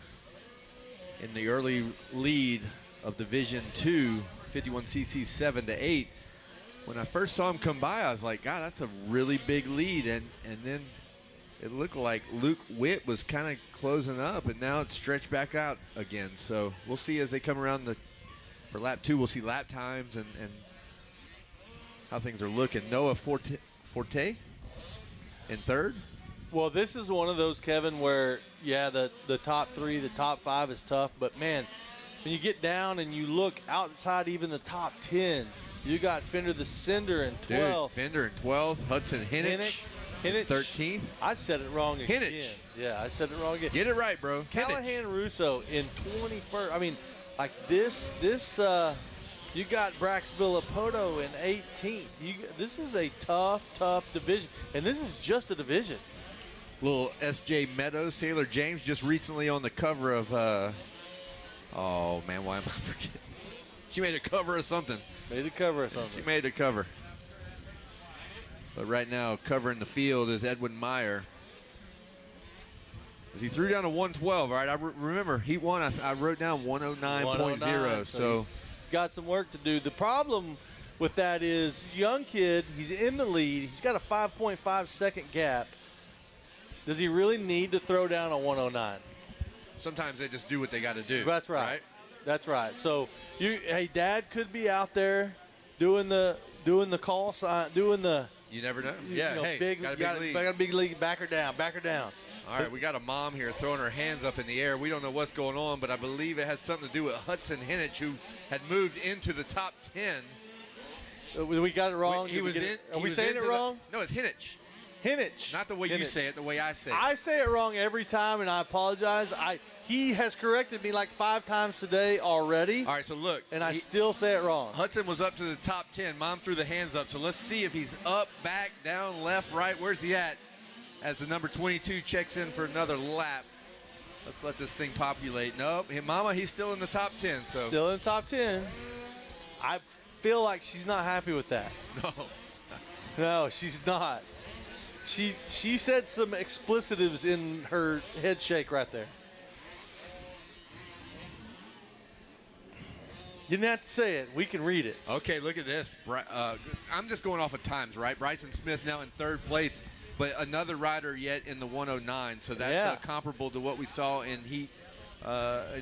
in the early lead of Division 2, 51cc 7 to 8. When I first saw him come by, I was like, God, that's a really big lead. And then it looked like Luke Witt was kind of closing up, and now it's stretched back out again. So we'll see as they come around for lap 2. We'll see lap times and how things are looking. Noah Forte in third. Well, this is one of those, Kevin, where, yeah, the top 3, the top 5 is tough. But, man, when you get down and you look outside even the top 10, you got Fender the Cinder in 12th. Dude, Fender in 12th. Hudson Hinnich 13th. I said it wrong again. Hinnich. Yeah, I said it wrong again. Get it right, bro. Callahan Russo in 21st. I mean, like this you got Brax Villapoto in 18th. This is a tough division. And this is just a division. Little S.J. Meadows, Taylor James, just recently on the cover of, oh, man, why am I forgetting? She made a cover of something. Made a cover of something. She made a cover. But right now, covering the field is Edwin Meyer. As he threw down a 112, all right? Remember, Heat 1, I wrote down 109.0, so he's got some work to do. The problem with that is young kid, he's in the lead. He's got a 5.5 second gap. Does he really need to throw down a 109? Sometimes they just do what they got to do. That's right. That's right. So, hey, Dad could be out there doing the call sign, doing the. You never know. Yeah, hey, got a big lead. Back her down. Back her down. All right, we got a mom here throwing her hands up in the air. We don't know what's going on, but I believe it has something to do with Hudson Hinnich, who had moved into the top 10. We got it wrong. Are we saying it wrong? No, it's Hinnich. Hinnich. Not the way you say it, the way I say it. I say it wrong every time, and I apologize. He has corrected me like 5 times today already. All right, so look. And I still say it wrong. Hudson was up to the top 10. Mom threw the hands up. So let's see if he's up, back, down, left, right. Where's he at? As the number 22 checks in for another lap. Let's let this thing populate. Nope. Hey, Mama, he's still in the top 10. So still in the top 10. I feel like she's not happy with that. No, she's not. She said some explicitives in her head shake right there. You didn't have to say it. We can read it. Okay, look at this. I'm just going off of times, right? Bryson Smith now in 3rd place, but another rider yet in the 109. So that's comparable to what we saw in Heat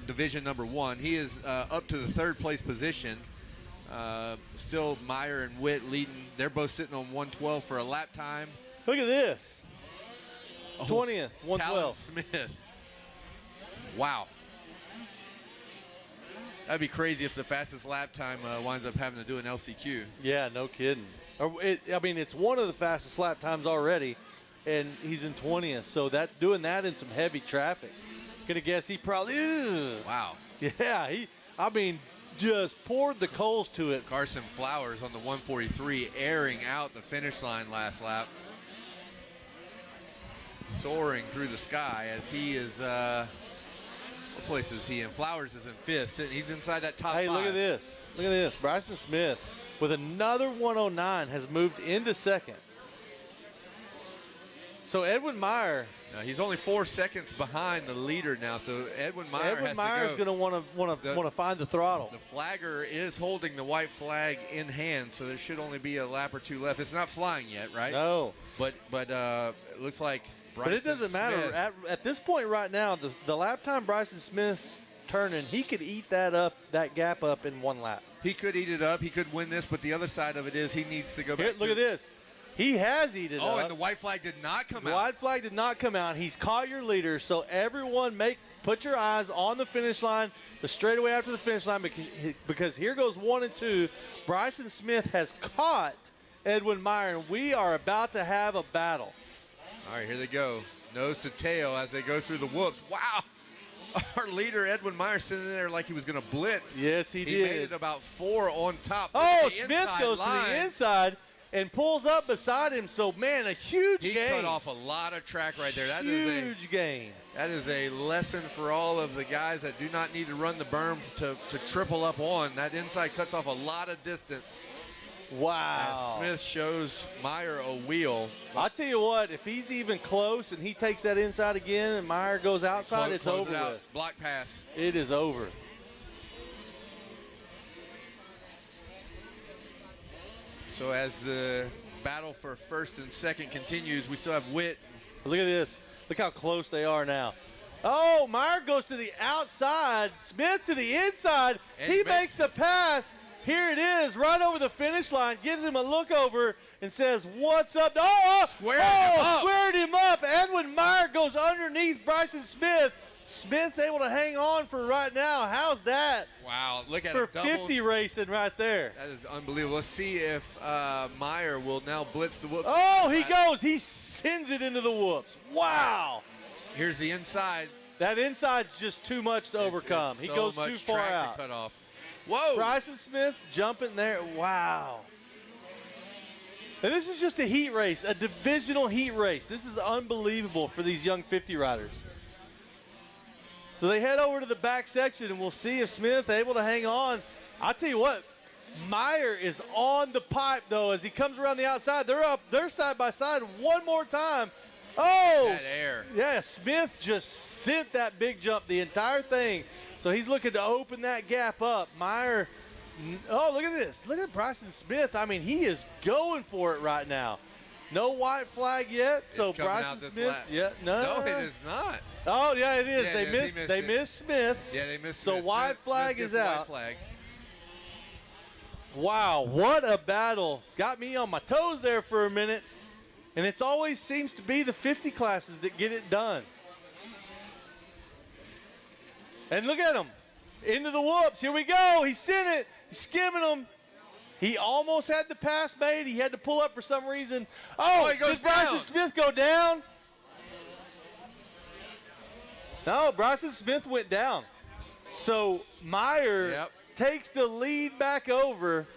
Division number 1. He is up to the 3rd place position. Still Meyer and Witt leading. They're both sitting on 112 for a lap time. Look at this. 20th, 112. Calvin Smith. Wow. That'd be crazy if the fastest lap time winds up having to do an LCQ. Yeah, no kidding. It's one of the fastest lap times already, and he's in 20th. So doing that in some heavy traffic. Gonna guess he probably. Wow. Yeah, just poured the coals to it. Carson Flowers on the 143, airing out the finish line last lap. Soaring through the sky as he is, what place is he in? Flowers is in 5th. He's inside that top 5. Hey, look at this. Look at this. Bryson Smith with another 109 has moved into 2nd. So Edwin Meyer. He's only 4 seconds behind the leader now. So Edwin Meyer has Meyer's to go. going to want to find the throttle. The flagger is holding the white flag in hand, so there should only be a lap or 2 left. It's not flying yet, right? No. But it looks like Bryson But it doesn't matter. At this point right now, the lap time Bryson Smith turning, he could eat that gap up in 1 lap. He could eat it up. He could win this, but the other side of it is he needs to go back. Look at this. He has eaten it up. Oh, and the white flag did not come out. The white flag did not come out. He's caught your leader. So everyone put your eyes on the finish line, the straightaway after the finish line, because here goes 1 and 2. Bryson Smith has caught Edwin Meyer, and we are about to have a battle. All right, here they go. Nose to tail as they go through the whoops. Wow. Our leader, Edwin Meyer, sitting there like he was going to blitz. Yes, he did. He made it about 4 on top. Oh, Smith goes to the inside and pulls up beside him. So, man, a huge gain. He cut off a lot of track right there. That is huge gain. That is a lesson for all of the guys that do not need to run the berm to triple up on. That inside cuts off a lot of distance. Wow. As Smith shows Meyer a wheel. I'll tell you what, if he's even close and he takes that inside again and Meyer goes outside, it's over with. Block pass. It is over. So as the battle for 1st and 2nd continues, we still have Witt. Look at this. Look how close they are now. Oh, Meyer goes to the outside. Smith to the inside. And he makes the pass. Here it is, right over the finish line. Gives him a look over and says, "What's up?" Squared him up. Edwin Meyer goes underneath Bryson Smith. Smith's able to hang on for right now. How's that? Wow, look at for it. For 50 racing right there. That is unbelievable. Let's see if Meyer will now blitz the whoops. Oh, he goes. He sends it into the whoops. Wow. Here's the inside. That inside's just too much to overcome. He goes too far out. To cut off. Whoa. Bryson Smith jumping there. Wow. And this is just a heat race, a divisional heat race. This is unbelievable for these young 50 riders. So they head over to the back section, and we'll see if Smith able to hang on. I'll tell you what, Meyer is on the pipe, though, as he comes around the outside. They're up. They're side by side one more time. Oh, that air. Yeah, Smith just sent that big jump the entire thing. So he's looking to open that gap up. Meyer, oh, look at this. Look at Bryson Smith. I mean, he is going for it right now. No white flag yet. So it's coming Bryson out this Smith, lap. yeah, no, it is not. Oh, yeah, it is. Yeah, They missed Smith. Yeah, they missed So Smith. white flag Smith is gets the out. White flag. Wow, what a battle. Got me on my toes there for a minute. And it's always seems to be the 50 classes that get it done. And look at him. Into the whoops. Here we go. He sent it. He's skimming them. He almost had the pass made. He had to pull up for some reason. Oh, he goes did Bryson down. Smith go down? No, Bryson Smith went down. So Meyer takes the lead back over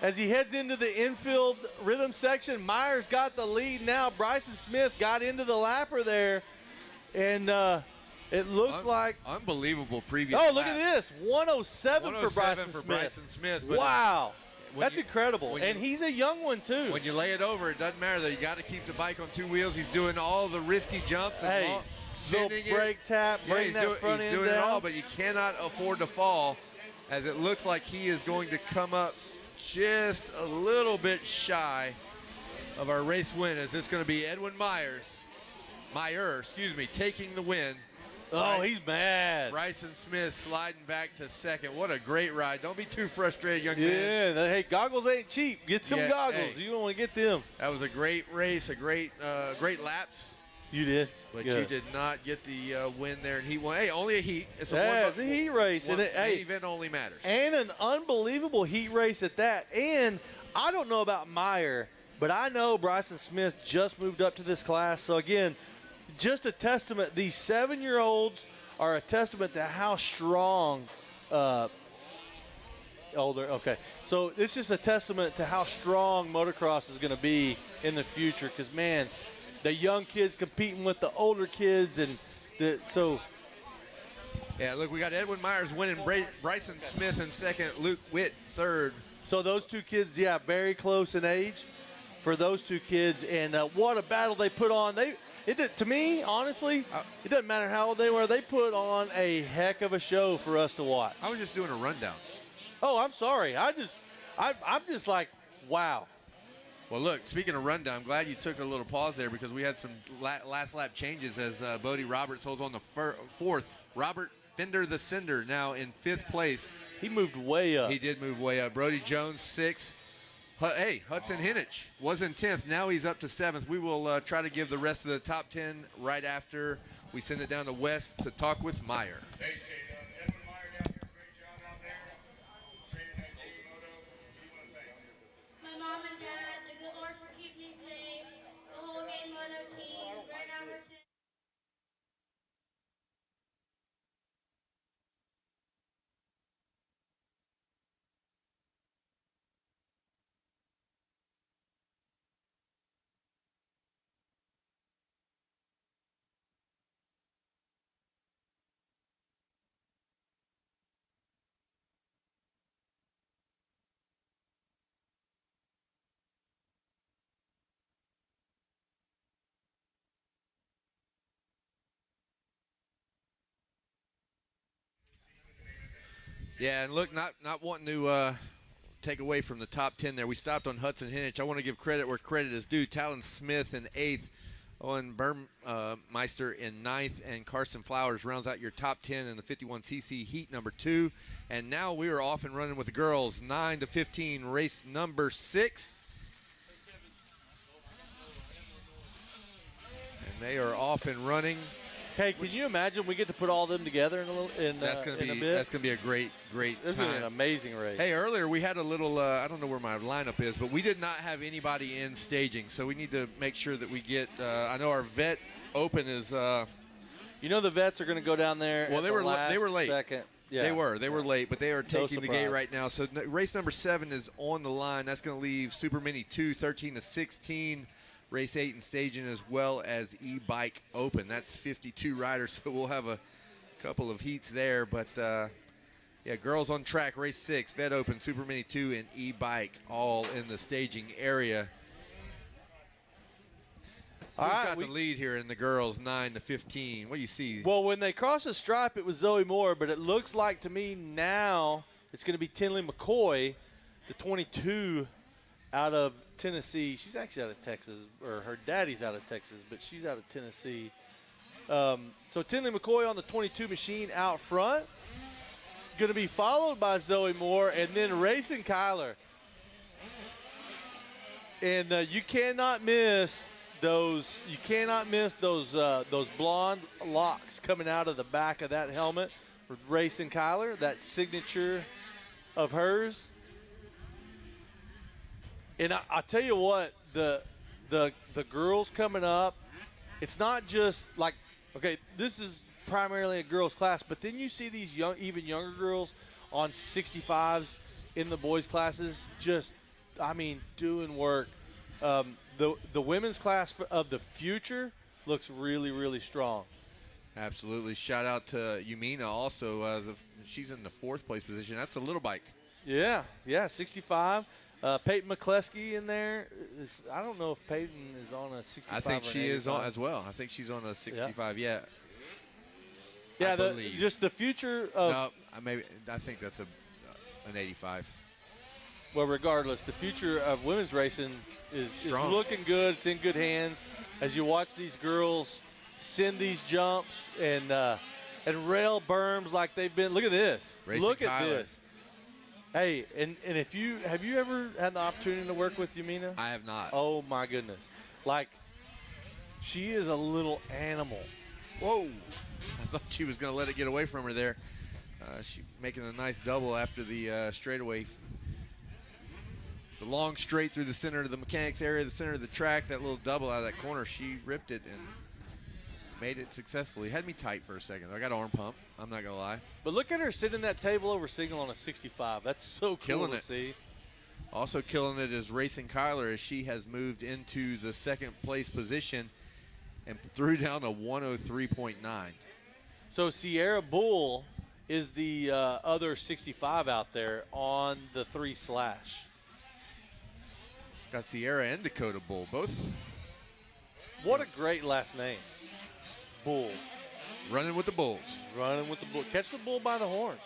as he heads into the infield rhythm section. Meyer's got the lead now. Bryson Smith got into the lapper there, and it looks like unbelievable previous. Oh, look lap. at this, 107 for Bryson Smith. Wow, that's incredible, and he's a young one too. When you lay it over, it doesn't matter though. You got to keep the bike on two wheels. He's doing all the risky jumps and little brake tap, bring that front end doing down. it all, but you cannot afford to fall, as it looks like he is going to come up just a little bit shy of our race win, as it's going to be Edwin Meyer, taking the win. Oh, he's mad. Bryson Smith sliding back to second. What a great ride. Don't be too frustrated, young Yeah, man. hey, goggles ain't cheap. Get them goggles. Hey, You don't want to get them. That was a great race, a great laps. You did. But Good. you did not get the win there, and he won. Hey, only a heat. It's It's a heat race. One, and main event only matters. And an unbelievable heat race at that. And I don't know about Meyer, but I know Bryson Smith just moved up to this class. So, again, just a testament. These 7-year-olds are a testament to how strong older. Okay. So it's just a testament to how strong motocross is going to be in the future because, man, the young kids competing with the older kids. And yeah, look, we got Edwin Myers winning, Bryson Smith in second, Luke Witt third. So those two kids, yeah, very close in age for those two kids. And what a battle they put on. To me, honestly, it doesn't matter how old they were. They put on a heck of a show for us to watch. I was just doing a rundown. Oh, I'm sorry. I'm just like, wow. Well, look, speaking of rundown, I'm glad you took a little pause there because we had some last lap changes as Bodie Roberts holds on the fourth. Robert Fender the Cinder now in fifth place. He moved way up. He did move way up. Brody Jones, sixth. Hey, Hudson Hinich was in 10th. Now he's up to 7th. We will try to give the rest of the top 10 right after we send it down to West to talk with Meyer. Thanks, Kate. Edwin Meyer down here, great job out there. Training at Team Moto. Who you want to thank? My mom and dad, the good Lord for keeping me safe, the whole Game Moto team, great opportunity. Yeah, and look, not wanting to take away from the top 10 there. We stopped on Hudson Hinich. I want to give credit where credit is due. Talon Smith in 8th, Owen Burmeister in 9th, and Carson Flowers rounds out your top 10 in the 51cc heat number 2. And now we are off and running with the girls, 9 to 15, race number 6. And they are off and running. Hey, can you imagine we get to put all of them together in a bit? That's gonna be a great This is time. an amazing race. Hey, earlier we had a little, I don't know where my lineup is, but we did not have anybody in staging, so we need to make sure that we get, I know our vet open is. You know the vets are going to go down there. Well, they were late. Second. Yeah. They were late, but they are taking the gate surprise. right now. So race number 7 is on the line. That's going to leave Super Mini 2, 13 to 16, race 8 and staging, as well as e-bike open. That's 52 riders, so we'll have a couple of heats there. But yeah, girls on track, race 6, Vet Open, Super Mini 2, and e-bike all in the staging area. All Who's right, got the lead here in the girls, 9 to 15? What do you see? Well, when they crossed the stripe, it was Zoe Moore, but it looks like to me now it's going to be Tinley McCoy, the 22 out of Tennessee. She's actually out of Texas, or her daddy's out of Texas, but she's out of Tennessee. So Tinley McCoy on the 22 machine out front. Going to be followed by Zoe Moore, and then Racing Kyler. And you cannot miss those. You cannot miss those blonde locks coming out of the back of that helmet. Racing Kyler, that signature of hers. And I tell you what, the girls coming up, it's not just like, okay, this is primarily a girls class, but then you see these young, even younger girls on 65s in the boys classes, just, I mean, doing work. The women's class of the future looks really, really strong. Absolutely. Shout out to Yumina also. She's in the 4th place position. That's a little bike. Yeah, 65. Peyton McCleskey in there. I don't know if Peyton is on a 65. I think or she an is on 85. as well. I think she's on a 65. Yeah. Yeah, I believe. just the future of. No, I think that's an 85. Well, regardless, the future of women's racing is looking good. It's in good hands. As you watch these girls send these jumps and rail berms like they've been. Look at this. Look at this. Hey, and if have you ever had the opportunity to work with Yumina? I have not. Oh my goodness. Like, she is a little animal. Whoa. I thought she was going to let it get away from her there. She making a nice double after the straightaway. The long straight through the center of the mechanics area, the center of the track, that little double out of that corner, she ripped it and made it successfully. Had me tight for a second. I got arm pump. I'm not going to lie. But look at her sitting that table over signal on a 65. That's so cool to see. Also killing it is Racing Kyler, as she has moved into the 2nd place position and threw down a 103.9. So Sierra Bull is the other 65 out there on the 3 slash. Got Sierra and Dakota Bull, both. What a great last name. Bull. Running with the Bulls. Running with the bull. Catch the bull by the horns.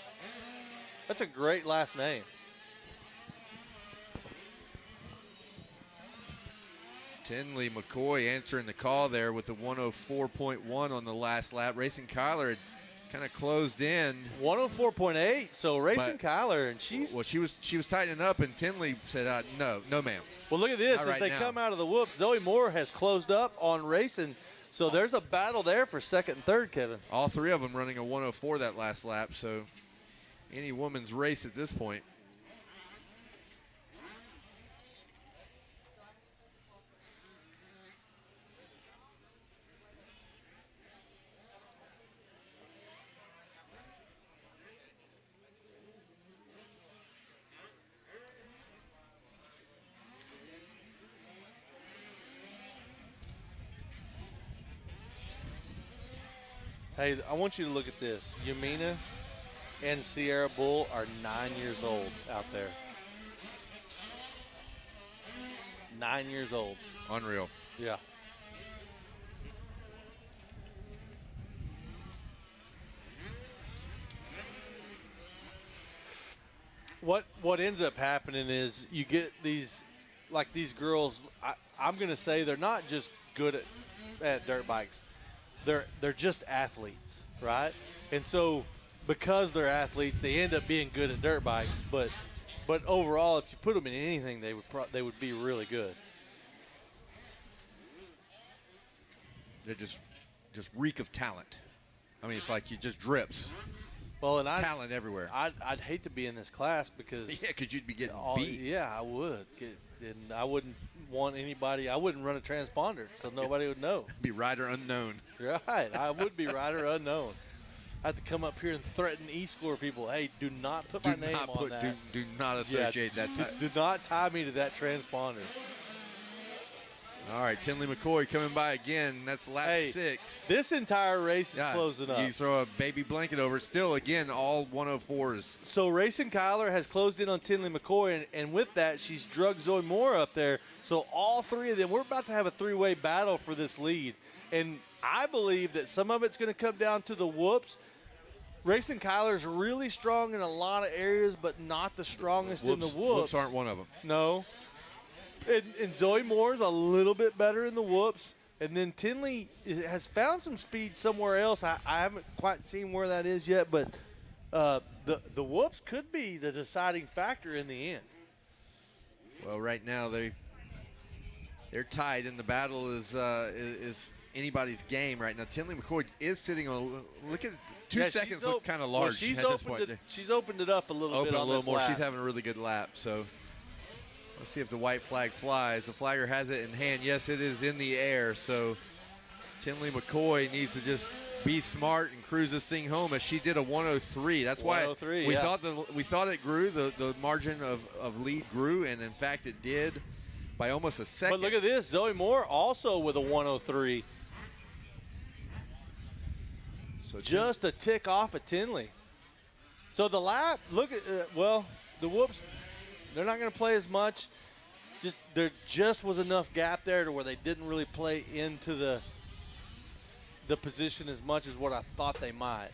That's a great last name. Tinley McCoy answering the call there with a 104.1 on the last lap. Racing Kyler had kind of closed in. 104.8. So Racing Kyler, and she's. Well, she was tightening up, and Tinley said, "No, ma'am." Well, look at this. Not As right they now. come out of the whoops, Zoe Moore has closed up on Racing. So there's a battle there for 2nd and 3rd, Kevin. All 3 of them running a 104 that last lap. So any woman's race at this point. Hey, I want you to look at this. Yumina and Sierra Bull are 9 years old out there. 9 years old. Unreal. Yeah. What ends up happening is you get these girls. I'm going to say they're not just good at dirt bikes. They're just athletes, right? And so because they're athletes, they end up being good at dirt bikes. But overall, if you put them in anything, they would be really good. They're just reek of talent. I mean, it's like it just drips. Well, and talent everywhere. I'd hate to be in this class because because you'd be getting beat. Yeah, I would, and I wouldn't want anybody. I wouldn't run a transponder, so nobody would know. Be rider unknown. Right, I would be rider unknown. I have to come up here and threaten E-score people. Hey, do not put my name on that. Do not associate that. Do not tie me to that transponder. All right, Tinley McCoy coming by again. That's lap 6. This entire race is closing up. You throw a baby blanket over it. Still, again, all 104s. So Racing Kyler has closed in on Tinley McCoy, and with that, she's drugged Zoe Moore up there. So all three of them, we're about to have a three-way battle for this lead. And I believe that some of it's going to come down to the whoops. Racing Kyler's really strong in a lot of areas, but not the strongest in the whoops. Whoops aren't one of them. No. And Zoe Moore's a little bit better in the whoops. And then Tinley has found some speed somewhere else. I haven't quite seen where that is yet, but the whoops could be the deciding factor in the end. Well, right now they're tied, and the battle is anybody's game right now. Tinley McCoy is sitting on. Look at 2 seconds. Look kind of large at this point. She's opened it up a little bit. A little more. Lap. She's having a really good lap. So let's see if the white flag flies. The flagger has it in hand. Yes, it is in the air. So Tinley McCoy needs to just be smart and cruise this thing home, as she did a 103. That's why we thought it grew. The margin of lead grew, and in fact it did by almost a second. But look at this, Zoe Moore also with a 103. So just a tick off of Tinley. So the lap, look at the whoops. They're not going to play as much. There just was enough gap there to where they didn't really play into the position as much as what I thought they might.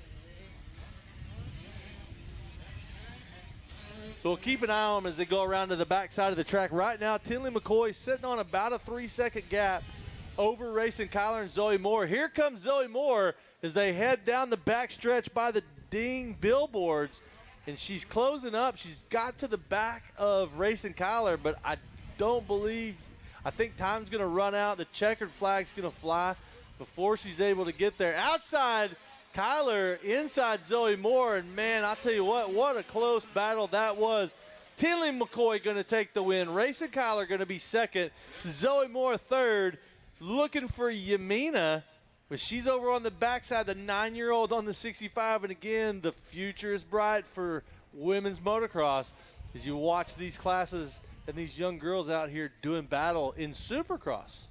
So we'll keep an eye on them as they go around to the backside of the track. Right now, Tinley McCoy sitting on about a 3-second gap over Racing Kyler and Zoe Moore. Here comes Zoe Moore as they head down the backstretch by the ding billboards. And she's closing up. She's got to the back of Racing Kyler, but I think time's going to run out. The checkered flag's going to fly before she's able to get there. Outside Kyler, inside Zoe Moore, and man, I'll tell you what a close battle that was. Tinley McCoy going to take the win. Racing Kyler going to be second. Zoe Moore third. Looking for Yamina, but she's over on the backside, the 9-year-old on the 65. And again, the future is bright for women's motocross as you watch these classes and these young girls out here doing battle in Supercross.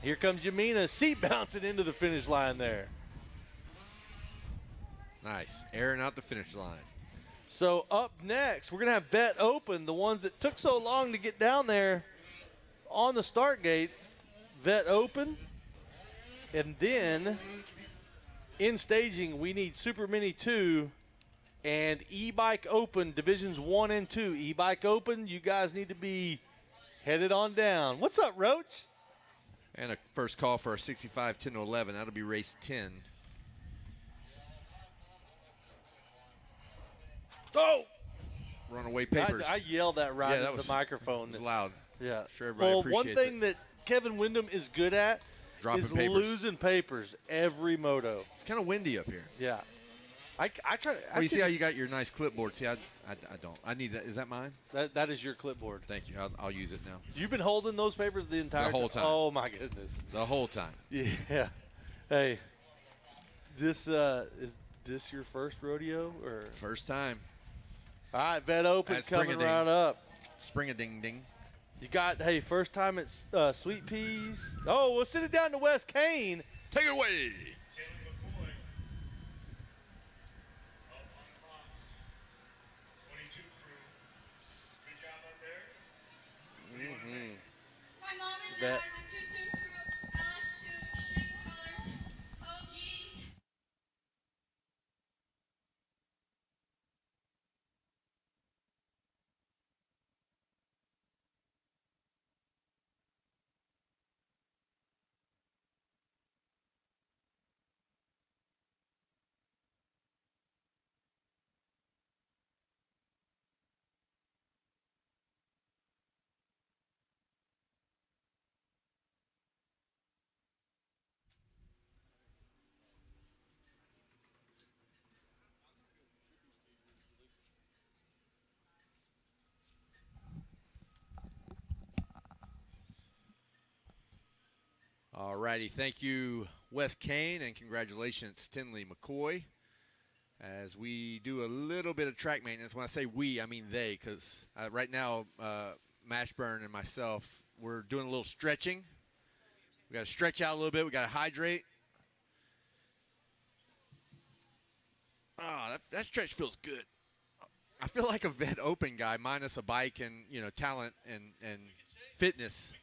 Here comes Yamina, seat bouncing into the finish line there. Nice, airing out the finish line. So up next, we're going to have Vet Open, the ones that took so long to get down there on the start gate. Vet Open. And then in staging, we need Super Mini 2 and E-Bike Open, Divisions 1 and 2. E-Bike Open, you guys need to be headed on down. What's up, Roach? And a first call for our 65, 10 to 11. That'll be race 10. Oh! Runaway papers. I yelled that right into the microphone. It was loud. Yeah. Sure, everybody appreciates one thing that Kevin Wyndham is good at is losing papers every moto. It's kind of windy up here. Yeah. Well, you see how you got your nice clipboard. See, I don't. I need that. Is that mine? That is your clipboard. Thank you. I'll use it now. You've been holding those papers the entire whole time. Oh, my goodness. The whole time. Yeah. Hey, is this your first rodeo? Or first time. All right, Vet Open coming right up. Spring-a-ding-ding. You got, first time at Sweet Peas. Oh, we'll send it down to West Kane. Take it away. Tinley McCoy up on Fox. 22 crew. Good job up there. What do you want to think? My mom and dad's 22 crew, LS2 Extreme Colors, OGs. All righty. Thank you Wes Kane, and congratulations, Tinley McCoy, as we do a little bit of track maintenance. When I say we, I mean they, because right now, Mashburn and myself, we're doing a little stretching. We got to stretch out a little bit. We got to hydrate. Oh, that stretch feels good. I feel like a vet open guy minus a bike and, talent and fitness.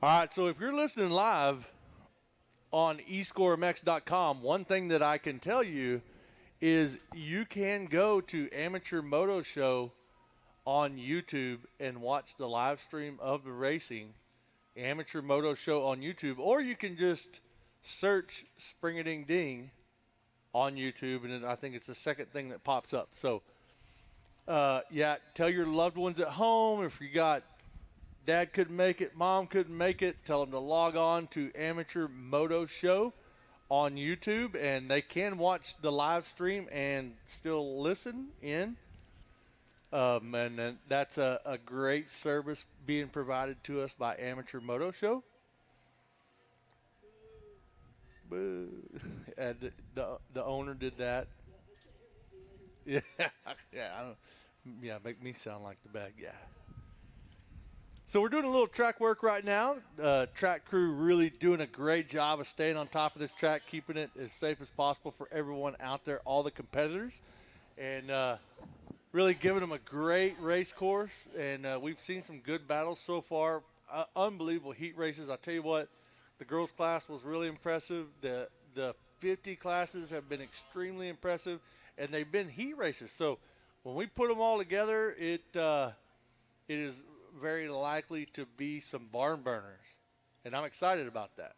All right, so if you're listening live on escoremx.com, one thing that I can tell you is you can go to Amateur Moto Show on YouTube and watch the live stream of the racing, Amateur Moto Show on YouTube, or you can just search Spring a Ding Ding on YouTube, and I think it's the second thing that pops up. So, yeah, tell your loved ones at home if you got dad couldn't make it, mom couldn't make it, tell them to log on to Amateur Moto Show on YouTube, and they can watch the live stream and still listen in. And that's a great service being provided to us by Amateur Moto Show. Boo. And the owner did that. Yeah, yeah, make me sound like the bad guy. So we're doing a little track work right now. Track crew really doing a great job of staying on top of this track, keeping it as safe as possible for everyone out there, all the competitors, and really giving them a great race course. And we've seen some good battles so far, unbelievable heat races. I tell you what, the girls class was really impressive. The 50 classes have been extremely impressive, and they've been heat races. So when we put them all together, it is very likely to be some barn burners, and I'm excited about that.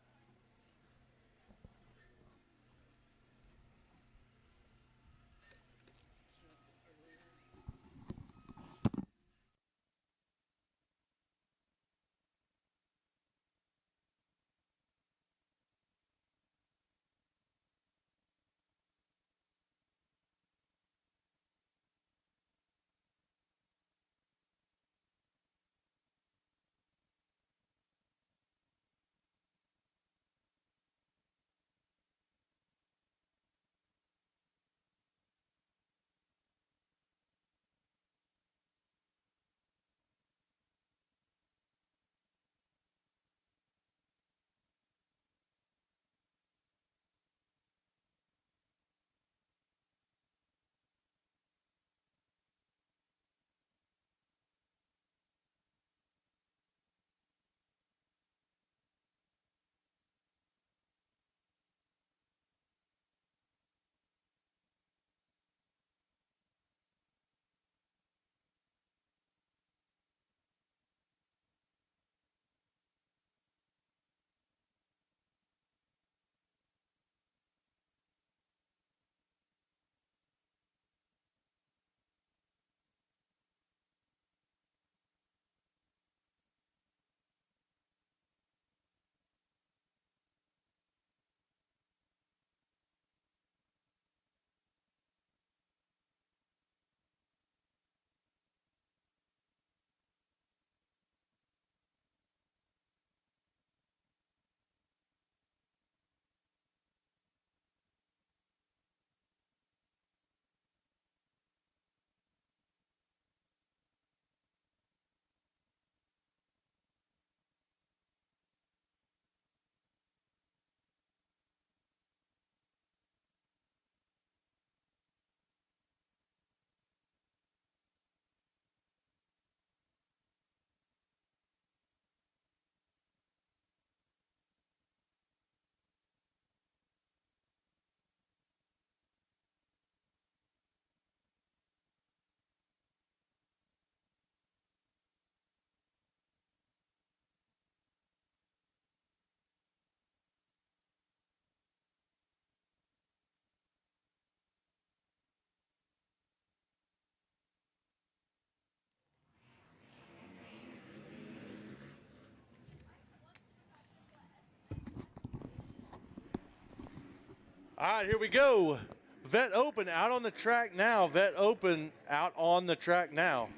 All right, here we go. Vet Open out on the track now. Vet Open out on the track now.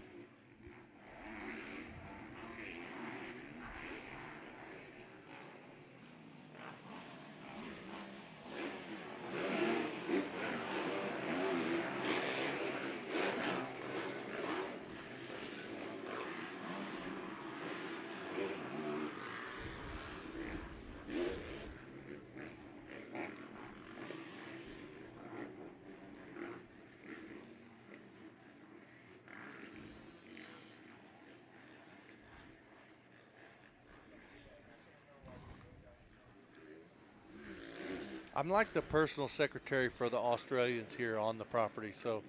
I'm like the personal secretary for the Australians here on the property, so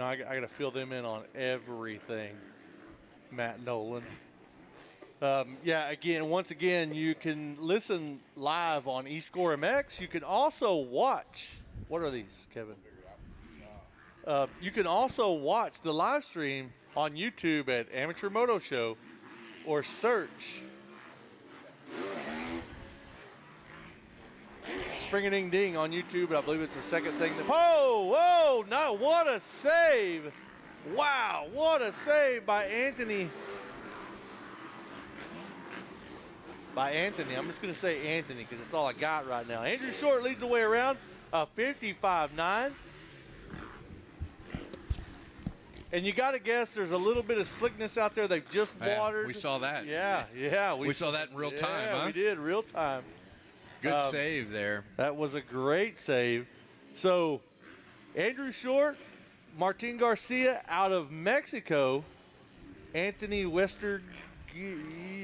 I got to fill them in on everything. Matt Nolan. Once again, you can listen live on eScore MX. You can also watch. What are these, Kevin? You can also watch the live stream on YouTube at Amateur Moto Show, or search Spring-a-Ding Ding on YouTube. I believe it's the second thing. Whoa, no, what a save. Wow, what a save by Anthony. I'm just going to say Anthony because it's all I got right now. Andrew Short leads the way around, a 55.9. And you got to guess there's a little bit of slickness out there. They've just watered. We saw that. Yeah. We saw that in real time, huh? We did, real time. Good save there. That was a great save. So, Andrew Short, Martin Garcia out of Mexico, Anthony Wester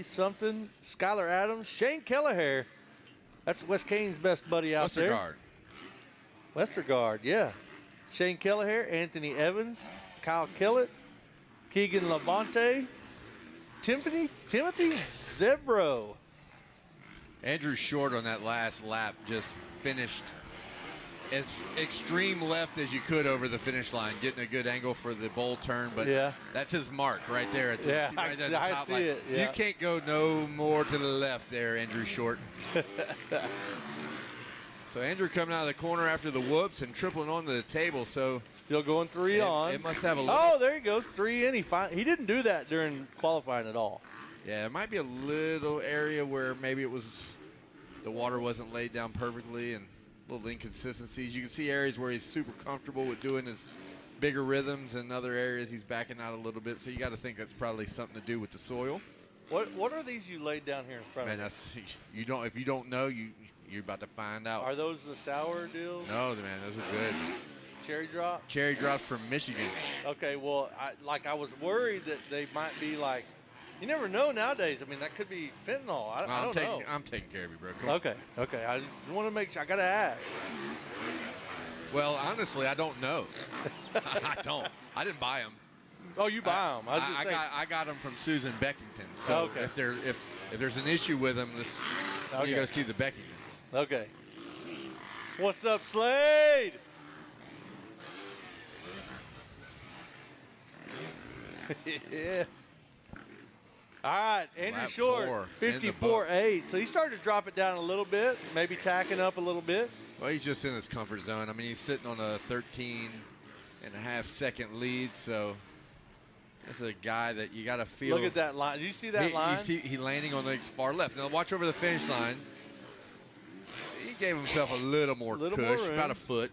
something, Skylar Adams, Shane Kelleher. That's Wes Kane's best buddy out there. Westergaard, yeah. Shane Kelleher, Anthony Evans, Kyle Kellett, Keegan Labonte, Timothy Zebro. Andrew Short on that last lap just finished as extreme left as you could over the finish line, getting a good angle for the bowl turn, but that's his mark right there. At the, I see it. You can't go no more to the left there, Andrew Short. So Andrew coming out of the corner after the whoops and tripling onto the table. So still going 3 on. It must have a little. Oh, there he goes, 3 in. He didn't do that during qualifying at all. Yeah, it might be a little area where maybe it was the water wasn't laid down perfectly and little inconsistencies. You can see areas where he's super comfortable with doing his bigger rhythms, and other areas he's backing out a little bit. So you got to think that's probably something to do with the soil. What are these you laid down here in front of me? If you don't know, you're about to find out. Are those the sour deals? No, man, those are good. Cherry drop? Cherry drops from Michigan. Okay, well, I was worried that they might be like, you never know nowadays. I mean, that could be fentanyl. I don't know. I'm taking care of you, bro. Come on. Okay. I just want to make sure. I got to ask. Well, honestly, I don't know. I don't. I didn't buy them. Oh, you buy them? I got them from Susan Beckington. So if there's an issue with them, you go see the Beckingtons. Okay. What's up, Slade? Yeah. All right, Andrew Short, 54.8. So he started to drop it down a little bit, maybe tacking up a little bit. Well, he's just in his comfort zone. I mean, he's sitting on a 13.5-second lead, so this is a guy that you got to feel. Look at that line. Did you see that line? You see he's landing on the far left. Now watch over the finish line. He gave himself a little more push, about a foot.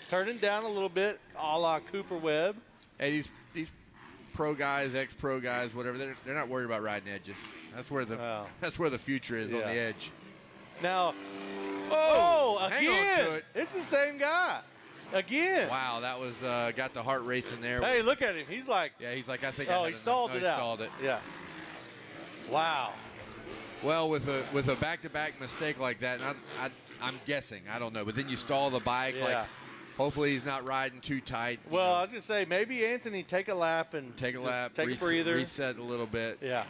Turning down a little bit, a la Cooper Webb. Hey, these pro guys, ex-pro guys, whatever, they're not worried about riding edges. That's where the future is, on the edge. Now, hang again, on to it. It's the same guy. Again. Wow, that was got the heart racing there. Hey, look at him. He's like. Yeah, he's like, I think. Oh, he stalled it out. He stalled it. Yeah. Wow. Well, with a back-to-back mistake like that, and I'm guessing, I don't know, but then you stall the bike. Yeah. Like, hopefully he's not riding too tight. Well, I was gonna say maybe Anthony take a lap, take a breather, reset a little bit. Yeah.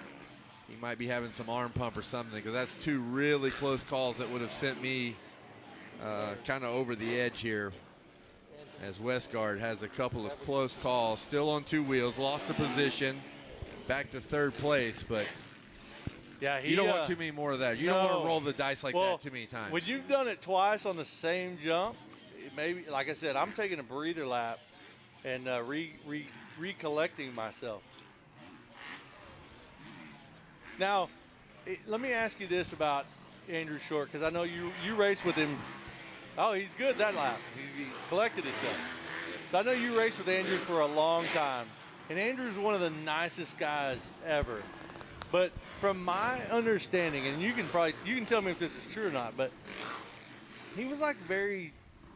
He might be having some arm pump or something, because that's 2 really close calls that would have sent me kind of over the edge here. As Westgard has a couple of close calls, still on 2 wheels, lost the position, back to 3rd place, but yeah, you don't want too many more of that. You don't want to roll the dice like that too many times. When you've done it twice on the same jump, maybe, like I said, I'm taking a breather lap and recollecting myself. Now, let me ask you this about Andrew Short, because I know you raced with him. Oh, he's good that lap. He collected himself. So I know you raced with Andrew for a long time. And Andrew's one of the nicest guys ever. But from my understanding, and you can tell me if this is true or not, but he was like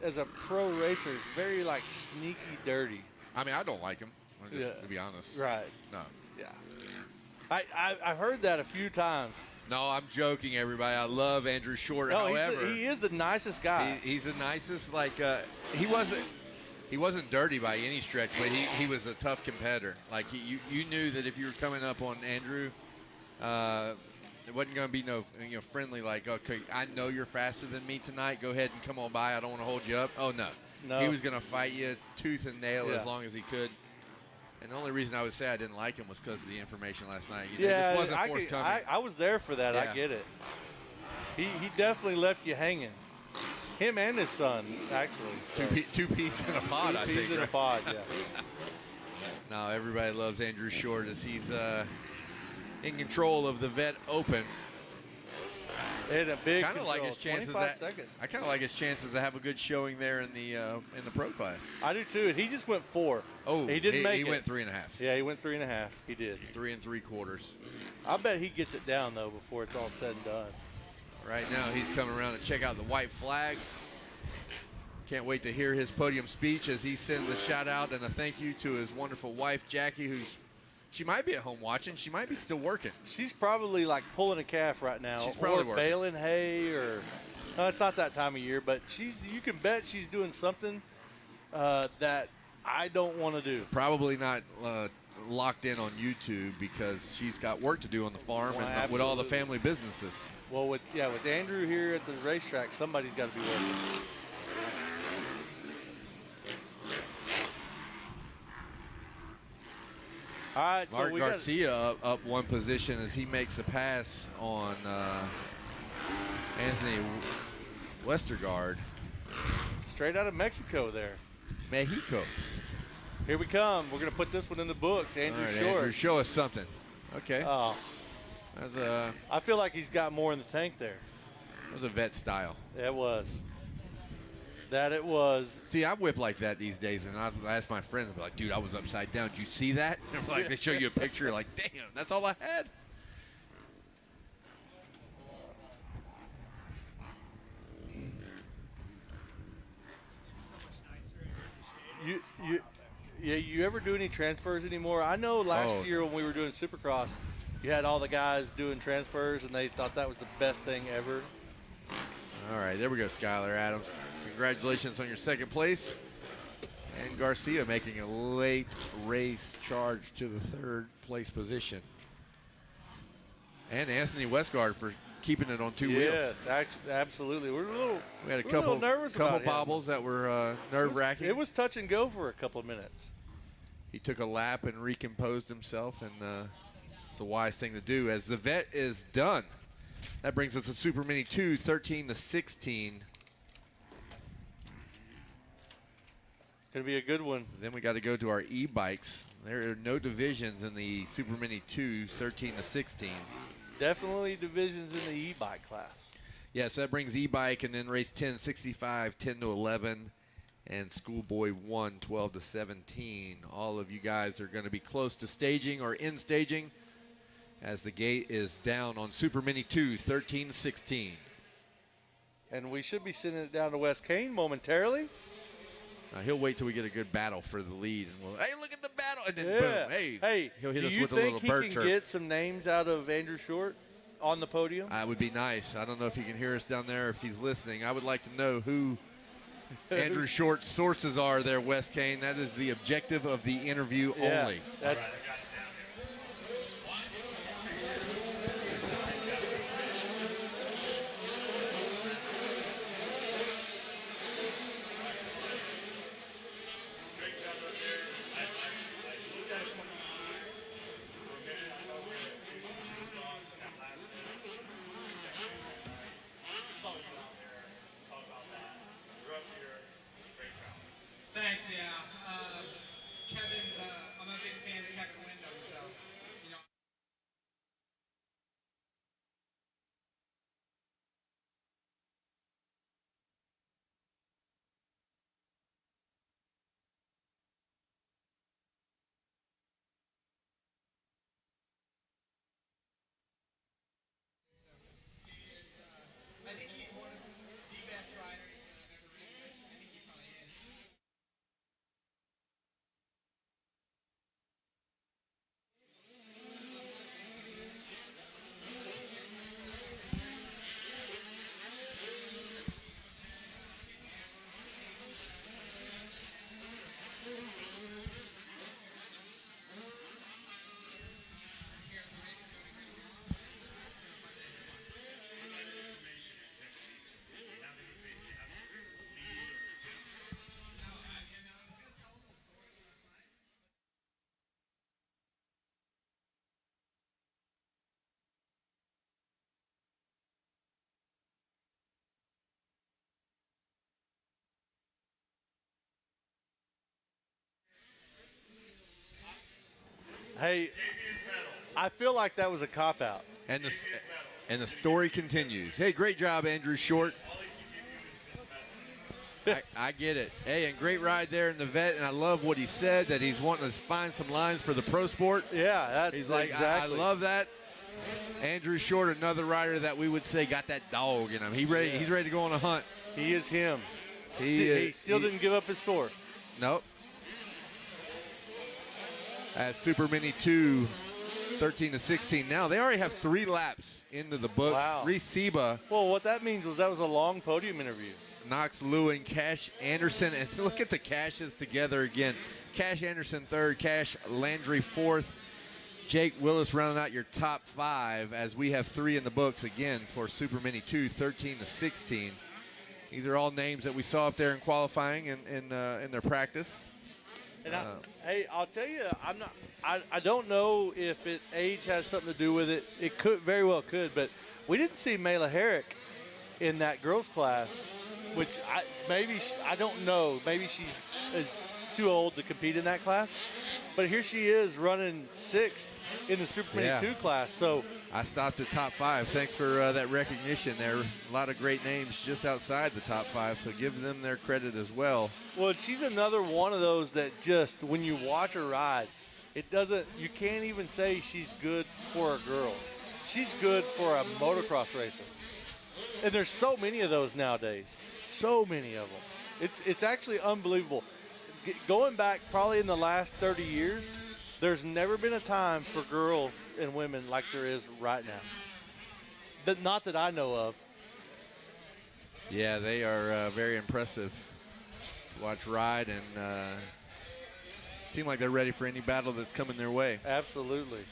as a pro racer, very like sneaky dirty. I mean, I don't like him, to be honest. Right. No. Yeah. I've heard that a few times. No, I'm joking, everybody. I love Andrew Short. No, However, he is the nicest guy. He's the nicest. Like he wasn't dirty by any stretch, but he was a tough competitor. Like you knew that if you were coming up on Andrew, it wasn't going to be no friendly. Like, okay, I know you're faster than me tonight. Go ahead and come on by. I don't want to hold you up. Oh no. He was going to fight you tooth and nail as long as he could. And the only reason I would say I didn't like him was because of the information last night. It just wasn't forthcoming. I was there for that. Yeah. I get it. He definitely left you hanging. Him and his son, actually. So. Two peas in a pod, I think. Two peas in a pod, yeah. No, everybody loves Andrew Short as he's in control of the Vet Open. In a big kind of like his chances. Seconds. I kind of like his chances to have a good showing there in the pro class. I do too. He just went 4. Oh, he didn't make it. He went 3.5. Yeah, he went 3.5. He did. 3 3/4. I bet he gets it down though before it's all said and done. Right now, he's coming around to check out the white flag. Can't wait to hear his podium speech as he sends a shout out and a thank you to his wonderful wife, Jackie, she might be at home watching. She might be still working. She's probably like pulling a calf right now. She's probably or baling hay or no, it's not that time of year, but you can bet she's doing something that I don't want to do. Probably not locked in on YouTube because she's got work to do on the farm and with all the family businesses. Well, with Andrew here at the racetrack, somebody's got to be working. All right, Mark Garcia up one position as he makes a pass on Anthony Westergaard. Straight out of Mexico there. Mexico. Here we come. We're going to put this one in the books. Andrew Short. Andrew, show us something. Okay. Oh. I feel like he's got more in the tank there. That was a vet style. It was. That it was. See, I whip like that these days, and I ask my friends, I'm like, dude, I was upside down. Did you see that? And like, they show you a picture, you're like, damn, that's all I had. You ever do any transfers anymore? I know last year when we were doing Supercross, you had all the guys doing transfers, and they thought that was the best thing ever. All right, there we go, Skylar Adams. Congratulations on your second place. And Garcia making a late race charge to the third place position. And Anthony Westgard for keeping it on two wheels. Yes, absolutely. We had a couple nervous bobbles that were nerve-wracking. It was touch and go for a couple of minutes. He took a lap and recomposed himself, and it's a wise thing to do as the vet is done. That brings us to Super Mini 2, 13-16. Going to be a good one. Then we got to go to our e-bikes. There are no divisions in the Super Mini 2, 13-16. Definitely divisions in the e-bike class. Yeah, so that brings e-bike and then race 10, 65, 10-11, and Schoolboy 1, 12-17. All of you guys are going to be close to staging or in staging as the gate is down on Super Mini 2, 13-16. And we should be sending it down to Wes Kane momentarily. Now he'll wait till we get a good battle for the lead, and we'll, hey, look at the battle, and then boom, hey, he'll hit us with a little bird chirp. Do you think he can get some names out of Andrew Short on the podium? That would be nice. I don't know if he can hear us down there, if he's listening. I would like to know who Andrew Short's sources are there, Wes Kane. That is the objective of the interview only. Thanks, yeah. Kevin's, I'm a big fan of Kevin Hey, I feel like that was a cop-out. And the story continues. Hey, great job, Andrew Short. I get it. Hey, and great ride there in the vet, and I love what he said, that he's wanting to find some lines for the pro sport. Yeah, that's he's like, exactly. I love that. Andrew Short, another rider that we would say got that dog in him. He's ready to go on a hunt. He is him. He still didn't give up his source. Nope. At Super Mini 2, 13-16. Now they already have 3 laps into the books. Wow. Reese Seba. Well, what that means was that was a long podium interview. Knox Lewin, Cash Anderson, and look at the Cashes together again. Cash Anderson 3rd, Cash Landry 4th. Jake Willis rounding out your top 5 as we have 3 in the books again for Super Mini 2, 13-16. These are all names that we saw up there in qualifying and in their practice. And hey, I'll tell you, I don't know if age has something to do with it. It could very well could, but we didn't see Mayla Herrick in that girls class, which I don't know. Maybe she is too old to compete in that class. But here she is running 6th in the Super Mini 2 class. So I stopped at top 5. Thanks for that recognition there. A lot of great names just outside the top 5, so give them their credit as well. Well, she's another one of those that just, when you watch her ride, you can't even say she's good for a girl. She's good for a motocross racer. And there's so many of those nowadays. So many of them. It's actually unbelievable. Going back probably in the last 30 years, there's never been a time for girls and women like there is right now. Not that I know of. Yeah, they are very impressive to watch ride, and seem like they're ready for any battle that's coming their way. Absolutely.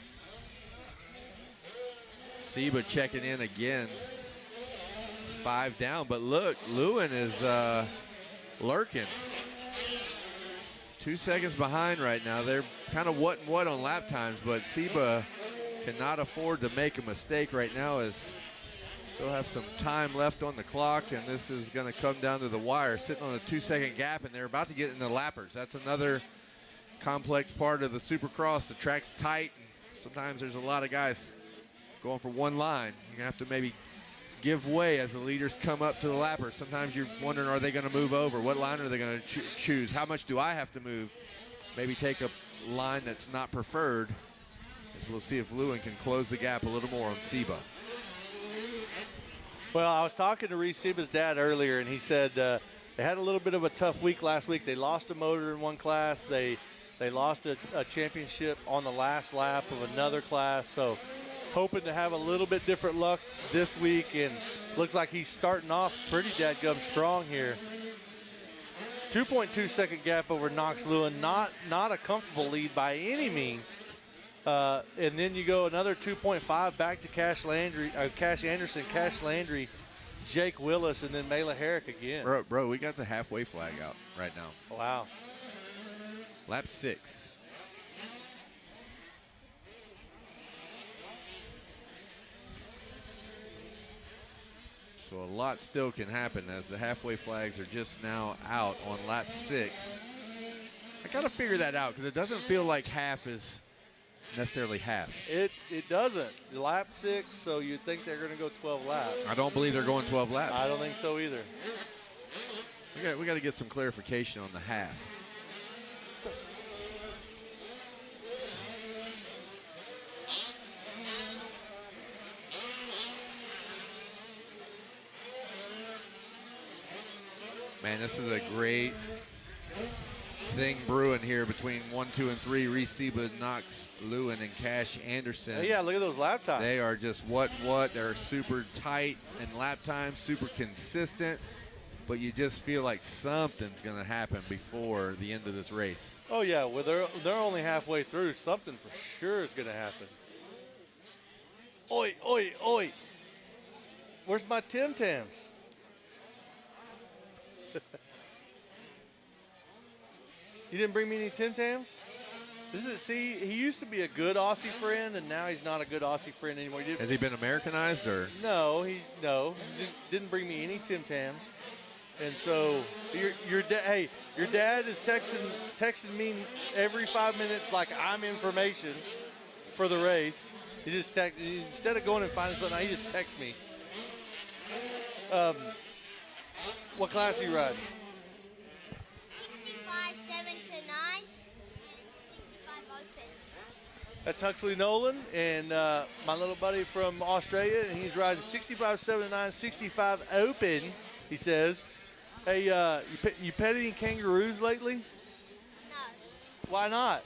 Seba checking in again. 5 down, but look, Lewin is lurking. 2 seconds behind right now. They're kind of what and what on lap times, but Seba cannot afford to make a mistake right now, as still have some time left on the clock, and this is going to come down to the wire, sitting on a 2-second gap, and they're about to get in the lappers. That's another complex part of the Supercross. The track's tight, and sometimes there's a lot of guys going for one line. You're going to have to maybe give way as the leaders come up to the lappers. Sometimes you're wondering, are they going to move over? What line are they going to choose? How much do I have to move? Maybe take a line that's not preferred. As we'll see if Lewin can close the gap a little more on Seba. Well, I was talking to Reese Seba's dad earlier, and he said they had a little bit of a tough week last week. They lost a motor in one class. They lost a championship on the last lap of another class. So hoping to have a little bit different luck this week, and looks like he's starting off pretty dadgum strong here. 2.2 second gap over Knox Lewin, not a comfortable lead by any means. And then you go another 2.5 back to Cash Anderson, Cash Landry, Jake Willis, and then Mayla Herrick again. Bro, we got the halfway flag out right now. Wow. Lap 6. So a lot still can happen as the halfway flags are just now out on lap 6. I got to figure that out because it doesn't feel like half is necessarily half. It doesn't. Lap 6, so you think they're going to go 12 laps. I don't believe they're going 12 laps. I don't think so either. We got to get some clarification on the half. Man, this is a great thing brewing here between 1, 2, and 3. Reese Seba, Knox Lewin, and Cash Anderson. Yeah, look at those lap times. They are just what? They're super tight in lap time, super consistent. But you just feel like something's going to happen before the end of this race. Oh, yeah. Well, they're only halfway through. Something for sure is going to happen. Oi, oi, oi. Where's my Tim Tams? You didn't bring me any Tim Tams? See, he used to be a good Aussie friend, and now he's not a good Aussie friend anymore. Has he been Americanized, or? No, he didn't bring me any Tim Tams. And so your dad is texting me every 5 minutes like I'm information. for the race. He just instead of going and finding something, he just texts me. What class are you riding? 65, 7 to 9, and 65 open. That's Huxley Nolan and my little buddy from Australia, and he's riding 65, 7 to 9, 65 open, he says. Hey, you pet any kangaroos lately? No, Why not?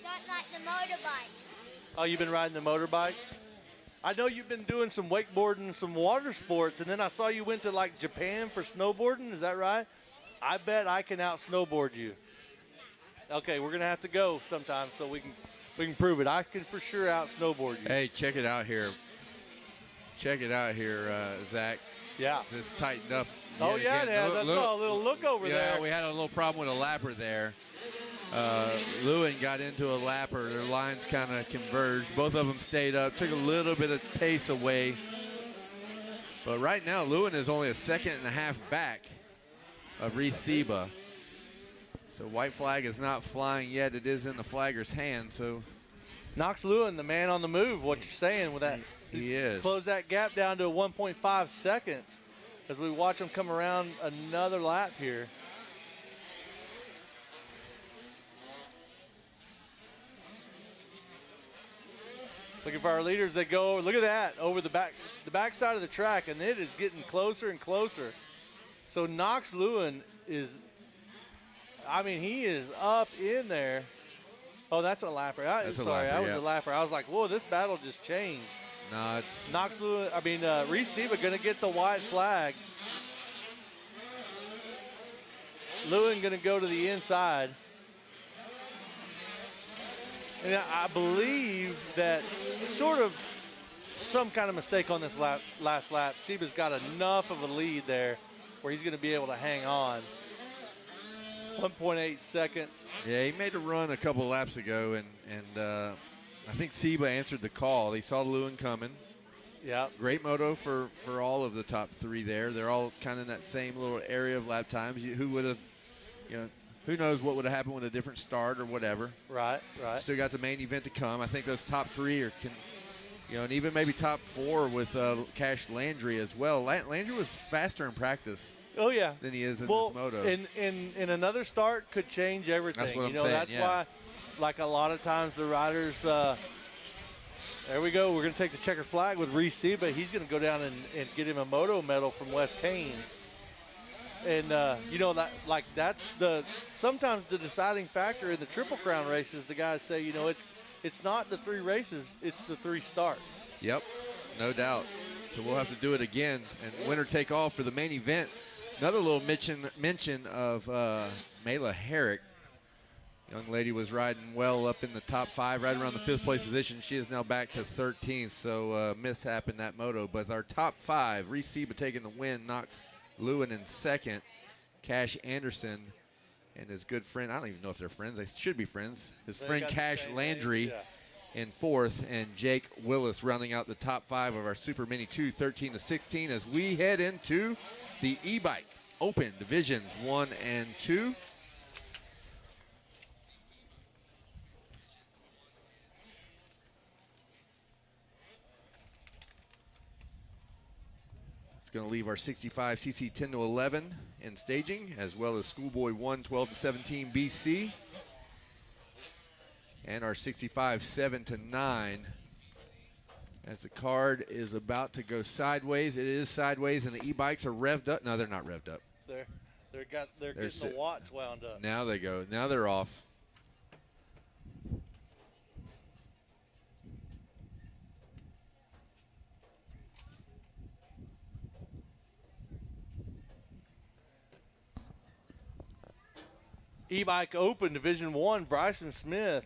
don't like the motorbikes. Oh, you've been riding the motorbikes? I know you've been doing some wakeboarding, some water sports, and then I saw you went to like Japan for snowboarding. Is that right? I bet I can out snowboard you. Okay, we're gonna have to go sometime so we can prove it. I can for sure out snowboard you. Hey, check it out here. Check it out here, Zach. Yeah. Just tightened up. Oh yet yeah, again. I saw a little look over there. Yeah, we had a little problem with a lapper there. Lewin got into a lapper. Their lines kind of converged. Both of them stayed up. Took a little bit of pace away. But right now, Lewin is only a second and a half back of Reese Seba. So white flag is not flying yet. It is in the flagger's hand. So Knox Lewin, the man on the move. What you're saying with that? he is. Close that gap down to 1.5 seconds as we watch him come around another lap here. Looking for our leaders. They go, look at that, over the back side of the track, and it is getting closer and closer. So Knox Lewin is, I mean, he is up in there. Oh, that's a lapper. That's Sorry, a lapper, I was yeah. a lapper. I was like, whoa, this battle just changed. No, it's Knox Lewin, Reese Seba going to get the white flag. Lewin going to go to the inside. And I believe that sort of some kind of mistake on this last lap. Seba's got enough of a lead there where he's going to be able to hang on. 1.8 seconds. Yeah, he made a run a couple laps ago, and I think Seba answered the call. He saw Lewin coming. Yeah. Great moto for all of the top three there. They're all kind of in that same little area of lap times. Who would have, who knows what would have happened with a different start or whatever. Right. Still got the main event to come. I think those top three and even maybe top four with Cash Landry as well. Landry was faster in practice. Oh, yeah. Than he is in this moto. In another start could change everything. That's what I'm saying, That's why, like a lot of times the riders, there we go. We're going to take the checker flag with Reese Seba. He's going to go down and get him a moto medal from West Kane. And, that's sometimes the deciding factor in the Triple Crown races. The guys say, it's not the three races, it's the three starts. Yep, no doubt. So we'll have to do it again. And winner take all for the main event. Another little mention of Mayla Herrick. Young lady was riding well up in the top five, right around the 5th place position. She is now back to 13th, so mishap in that moto. But our top five, Reese Seba taking the win, Knox Lewin in second, Cash Anderson and his good friend, I don't even know if they're friends, they should be friends, his friend Cash Landry in fourth, and Jake Willis rounding out the top five of our Super Mini 2, 13 to 16, as we head into the e-bike open divisions 1 and 2. It's going to leave our 65cc 10 to 11 in staging, as well as Schoolboy 1 12 to 17 BC, and our 65 7 to 9. As the card is about to go sideways, it is sideways, and the e-bikes are revved up. No, they're not revved up. They're getting the watts wound up. Now they go. Now they're off. E-Bike Open Division 1, Bryson Smith,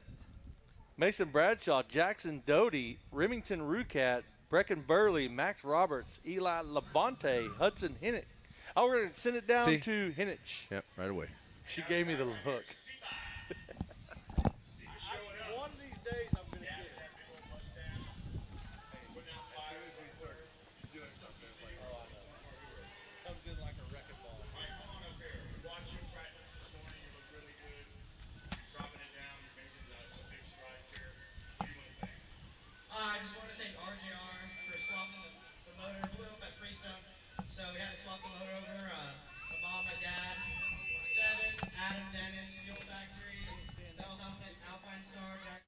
Mason Bradshaw, Jackson Doty, Remington Rucat, Brecken Burley, Max Roberts, Eli Labonte, Hudson Hinnich. Oh, we're going to send it down to Hinnich. Yep, right away. She gave me the look. One of these days I'm going to get it. Comes in like a wrecking ball. Dropping it down, you're making some big strides here. What do you want to think? so we had to swap the motor over. My mom, my dad, Seven, Adam, Dennis, Fuel Factory, Bell Helmet, Alpine Star, Jack.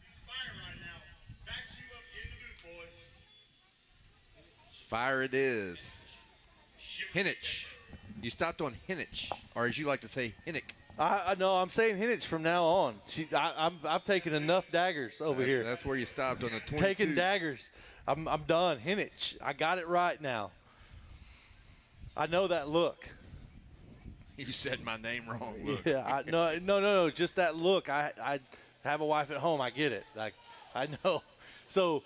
He's firing right now. Back to you up in the booth, boys. Fire it is. Hinich. You stopped on Hinich, or as you like to say, Hinnick. I know. I'm saying Hinich from now on. I've taken enough daggers over here. That's where you stopped on the 22. Taking daggers. I'm done. Hinich. I got it right now. I know that look. You said my name wrong. Look. Yeah. No. Just that look. I have a wife at home. I get it. Like, I know. So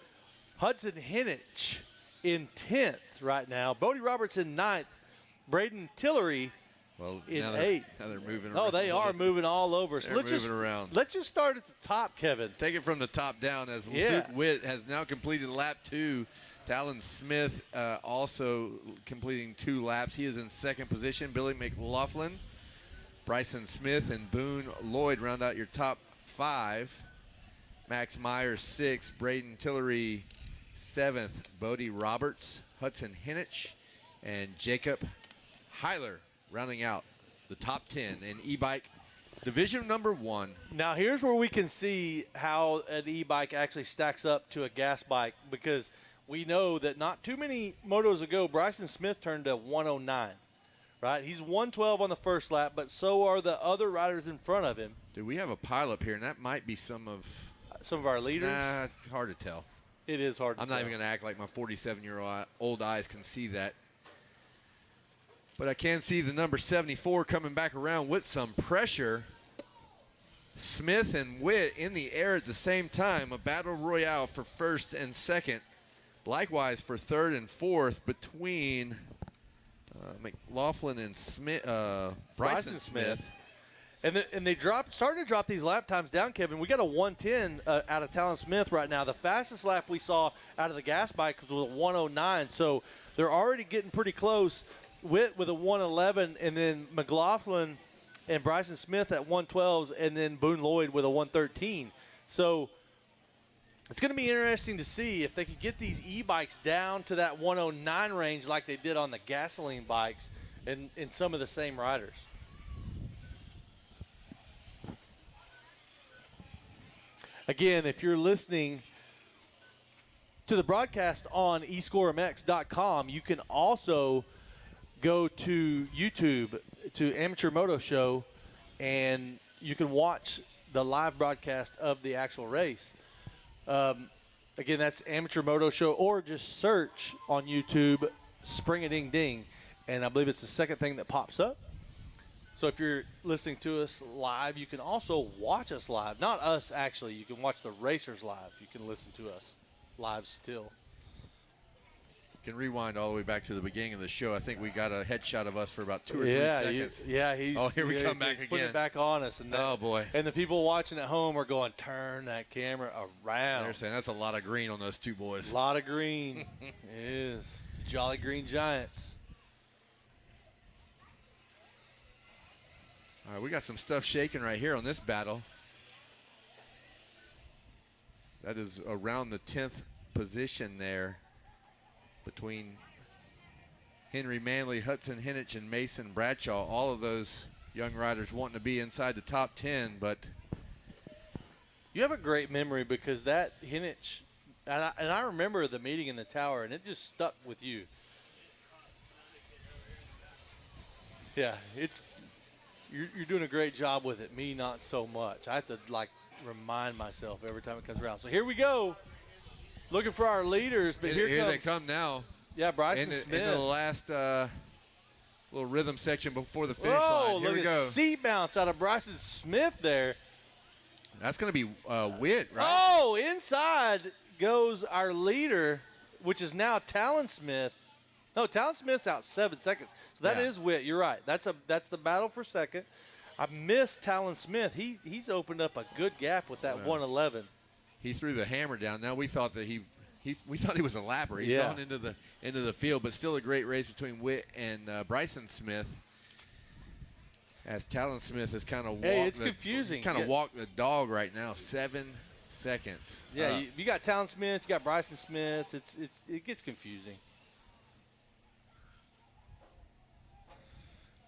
Hudson Hinich in 10th right now. Bodie Roberts in 9th. Braden Tillery in 8th. Now they're moving around. Oh, they are moving all over. So They're moving around. Let's just start at the top, Kevin. Take it from the top down as Luke Witt has now completed lap 2. Talon Smith also completing 2 laps. He is in 2nd position. Billy McLaughlin, Bryson Smith, and Boone Lloyd round out your top 5. Max Myers 6th. Braden Tillery 7th. Bodie Roberts, Hudson Hinich, and Jacob Heiler rounding out the top 10 in e-bike division number 1. Now here's where we can see how an e-bike actually stacks up to a gas bike, because we know that not too many motos ago, Bryson Smith turned to 109, right? He's 112 on the first lap, but so are the other riders in front of him. Dude, we have a pileup here, and that might be some of our leaders. Nah, it's hard to tell. It is hard to I'm tell. not even going to act like my 47-year-old eyes can see that. But I can see the number 74 coming back around with some pressure. Smith and Witt in the air at the same time. A battle royale for 1st and 2nd. Likewise for 3rd and 4th between McLaughlin and Bryson Smith. And they started to drop these lap times down, Kevin. We got a 110 out of Talon Smith right now. The fastest lap we saw out of the gas bike was a 109. So they're already getting pretty close. Witt with a 111, and then McLaughlin and Bryson Smith at 112s, and then Boone Lloyd with a 113. So it's going to be interesting to see if they can get these e-bikes down to that 109 range like they did on the gasoline bikes and some of the same riders. Again, if you're listening to the broadcast on escoremx.com, you can also go to YouTube to Amateur Moto Show, and you can watch the live broadcast of the actual race. Again, that's Amateur Moto Show, or just search on YouTube Spring-a-Ding-Ding, and I believe it's the second thing that pops up. So if you're listening to us live, you can also watch us live. Not us, actually. You can watch the racers live. You can listen to us live still. Can rewind all the way back to the beginning of the show. I think we got a headshot of us for about 2 or 3 seconds. He's here we come back again. Putting it back on us. And oh, boy. And the people watching at home are going, turn that camera around. They're saying that's a lot of green on those 2 boys. A lot of green. It is. Jolly Green Giants. All right, we got some stuff shaking right here on this battle. That is around the 10th position there between Henry Manley, Hudson Hinich, and Mason Bradshaw. All of those young riders wanting to be inside the top 10, but you have a great memory, because that Hinich, and I remember the meeting in the tower, and it just stuck with you. Yeah, you're doing a great job with it. Me, not so much. I have to remind myself every time it comes around. So here we go. Looking for our leaders, but here they come now. Yeah, Bryson Smith. Into the last little rhythm section before the finish Whoa, line. Here we look go. at seat bounce out of Bryson Smith there. That's going to be Witt, right? Oh, inside goes our leader, which is now Talon Smith. No, Talon Smith's out 7 seconds. So that is Witt. You're right. That's the battle for second. I missed Talon Smith. He's opened up a good gap with that 111. He threw the hammer down. Now we thought that he we thought he was a lapper. He's gone into the field, but still a great race between Witt and Bryson Smith. As Talon Smith has kind of walked. Hey, it's confusing. Kind of walked the dog right now. 7 seconds. Yeah, you got Talon Smith, you got Bryson Smith. It gets confusing.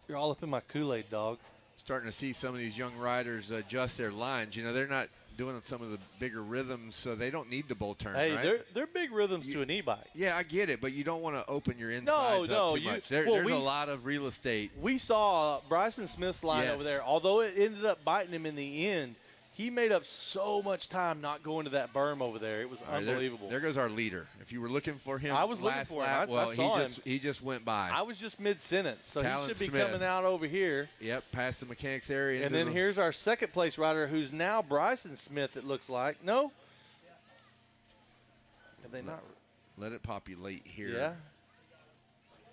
You're all up in my Kool-Aid, dog. Starting to see some of these young riders adjust their lines. You know, they're not doing some of the bigger rhythms, so they don't need the bull turn. Hey, right? they're big rhythms to an e-bike. Yeah, I get it, but you don't want to open your insides up too much. There's a lot of real estate. We saw Bryson Smith's line over there. Although it ended up biting him in the end, he made up so much time not going to that berm over there. It was unbelievable. There goes our leader. If you were looking for him, I was looking for him. I saw him. He just went by. I was just mid-sentence, so Talon he should be Smith. coming out over here. Yep, past the mechanics area. And then here's our second place rider, who's now Bryson Smith. It looks like no. Have they not? Let it populate here. Yeah.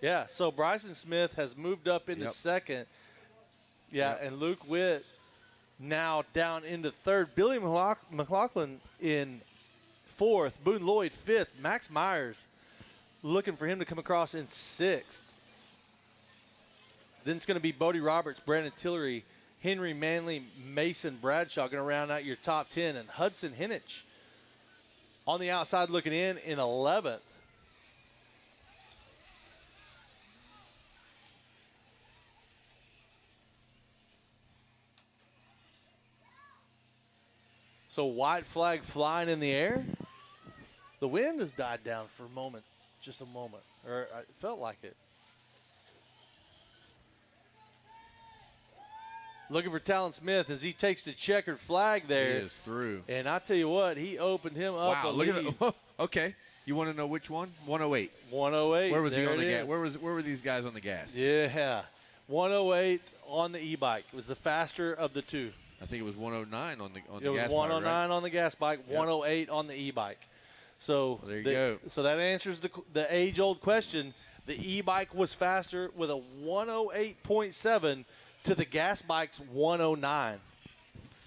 Yeah. So Bryson Smith has moved up into second. Yeah, and Luke Witt now down into third. Billy McLaughlin in fourth. Boone Lloyd fifth. Max Myers looking for him to come across in sixth. Then it's going to be Bodie Roberts, Brandon Tillery, Henry Manley, Mason Bradshaw going to round out your top 10. And Hudson Henich on the outside looking in 11th. So white flag flying in the air. The wind has died down for a moment, just a moment, or it felt like it. Looking for Talon Smith as he takes the checkered flag there. He is through. And I tell you what, he opened him up. Wow, look at that. Okay. You want to know which one? 108. 108. Where was he on the gas? Where were these guys on the gas? Yeah. 108 on the e-bike. It was the faster of the two. I think it was 109 on the gas bike. It was 109 on the gas bike, 108 on the e-bike. So there you go. So that answers the age-old question. The e-bike was faster with a 108.7 to the gas bike's 109.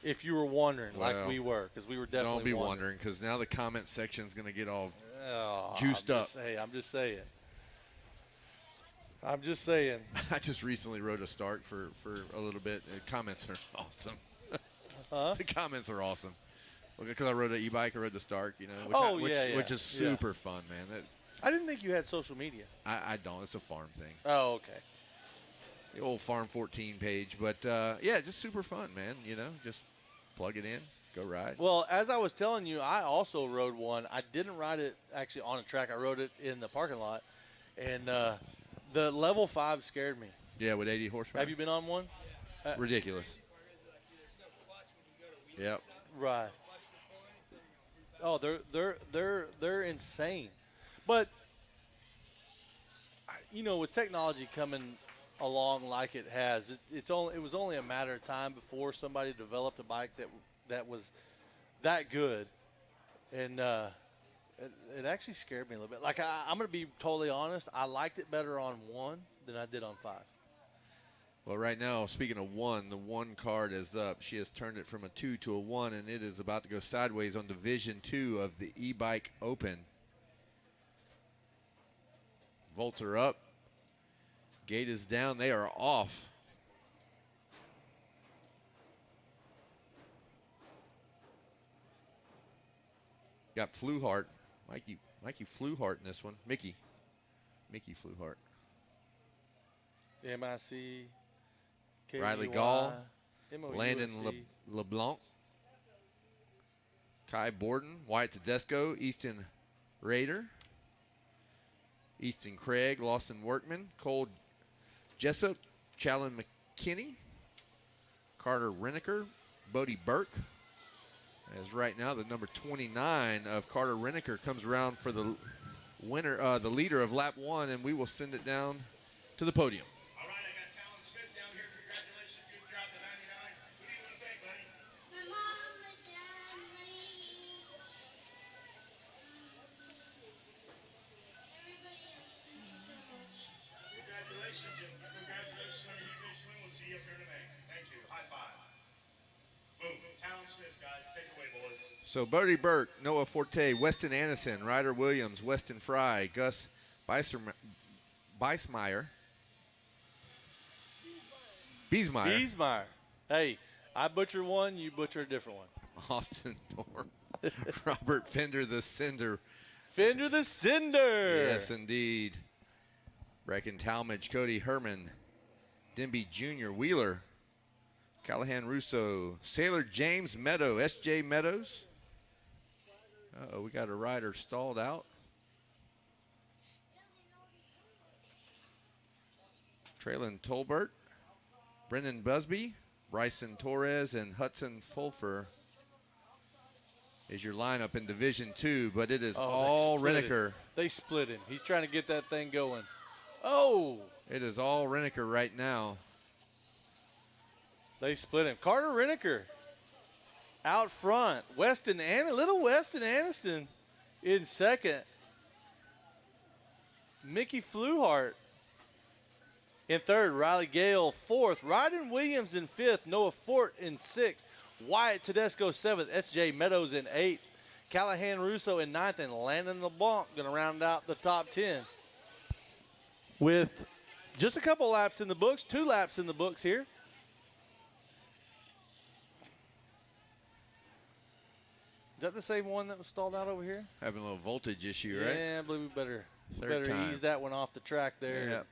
If you were wondering, like we were, because we were definitely Don't be wondering, because now the comment section is going to get all juiced up. I'm just saying. I just recently wrote a Stark for a little bit. The comments are awesome. The comments are awesome. Because I rode an e-bike, I rode the Stark, which is super fun, man. I didn't think you had social media. I don't. It's a farm thing. Oh, okay. The old Farm 14 page. But, just super fun, man. Just plug it in, go ride. Well, as I was telling you, I also rode one. I didn't ride it actually on a track. I rode it in the parking lot. And the level 5 scared me. Yeah, with 80 horsepower. Have you been on one? Ridiculous. Yep. Right. Oh, they're insane. But with technology coming along like it has, it was only a matter of time before somebody developed a bike that was that good, and it actually scared me a little bit. Like I'm going to be totally honest, I liked it better on 1 than I did on 5. Well, right now, speaking of 1, the 1 card is up. She has turned it from a 2 to a 1, and it is about to go sideways on Division 2 of the e-bike open. Volts are up. Gate is down. They are off. Got Fluhart. Mikey Fluhart in this one. Mickey Fluhart. MIC. Riley Gall. Landon LeBlanc. Kai Borden. Wyatt Tedesco. Easton Rader. Easton Craig. Lawson Workman. Cole Jessup. Challen McKinney. Carter Renneker. Bodie Burke. As right now, the number 29 of Carter Renneker comes around for the winner, the leader of lap 1, and we will send it down to the podium. All right, I got Talon Smith down here. Congratulations. Good job, the 99. Who do you want to thank, buddy? My mom, my dad, everybody else. Thank you so much. Congratulations, Jim. Congratulations on your heat race win. We'll see you up here in a minute. Thank you. High five. Boom. Talon Smith, guys. Take it away, boys. So Bodie Burke, Noah Forte, Weston Anderson, Ryder Williams, Weston Fry, Gus Biesmeyer. Biesmeyer. Hey, I butchered one, you butcher a different one. Austin Thorpe, Robert Fender the Cinder. Fender the Cinder. Yes, indeed. Brecken Talmadge, Cody Herman, Denby Jr., Wheeler, Callahan Russo, Sailor James Meadow, S.J. Meadows. Uh-oh, we got a rider stalled out. Traylon Tolbert, Brendan Busby, Bryson Torres, and Hudson Fulfer is your lineup in Division II, but it is all Reneker. They split him. He's trying to get that thing going. Oh! It is all Reneker right now. They split him. Carter Reneker out front. Little Weston Aniston in second. Mickey Fluhart in third. Riley Gale fourth. Ryden Williams in fifth. Noah Fort in sixth. Wyatt Tedesco seventh. S.J. Meadows in eighth. Callahan Russo in ninth. And Landon LeBlanc going to round out the top 10. With just a couple laps in the books. 2 laps in the books here. Is that the same one that was stalled out over here? Having a little voltage issue, right? Yeah, I believe we better time. ease that one off the track there.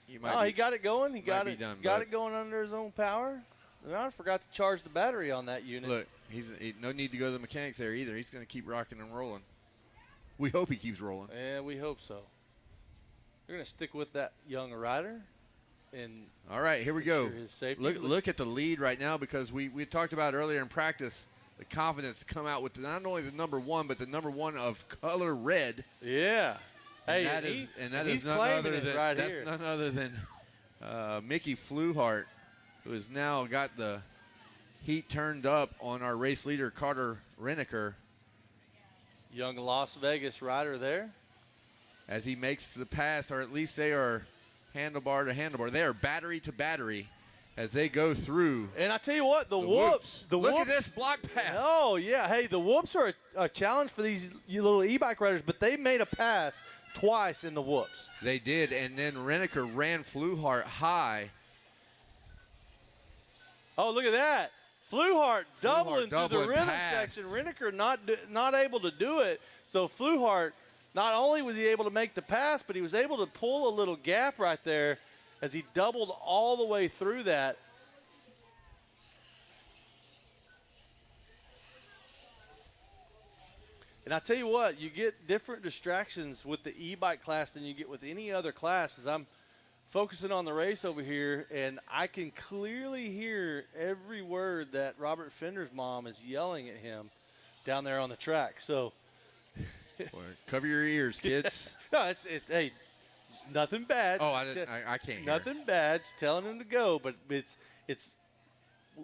Yeah. He got it going. He got done, it going under his own power. And I forgot to charge the battery on that unit. Look, no need to go to the mechanics there either. He's going to keep rocking and rolling. We hope he keeps rolling. Yeah, we hope so. We're going to stick with that young rider. And all right, here we go. His safety. Look at the lead right now, because we talked about earlier in practice the confidence to come out with not only the number 1, but the number 1 of color red. Yeah. And that is none other than Mickey Fluhart, who has now got the heat turned up on our race leader, Carter Reneker. Young Las Vegas rider there. As he makes the pass, or at least they are handlebar to handlebar. They are battery to battery as they go through. And I tell you what, the whoops. Look at this block pass. Oh, yeah. Hey, the whoops are a challenge for these little e-bike riders, but they made a pass twice in the whoops. They did, and then Reneker ran Fluhart high. Oh, look at that. Fluhart doubling through the rhythm pass. section. Reneker not able to do it. So Fluhart, not only was he able to make the pass, but he was able to pull a little gap right there as he doubled all the way through that. And I tell you what, you get different distractions with the e-bike class than you get with any other class. As I'm focusing on the race over here, and I can clearly hear every word that Robert Fender's mom is yelling at him down there on the track. So Boy, cover your ears, kids. No, it's nothing bad. Oh, I can't hear. Nothing bad. It's telling him to go, but it's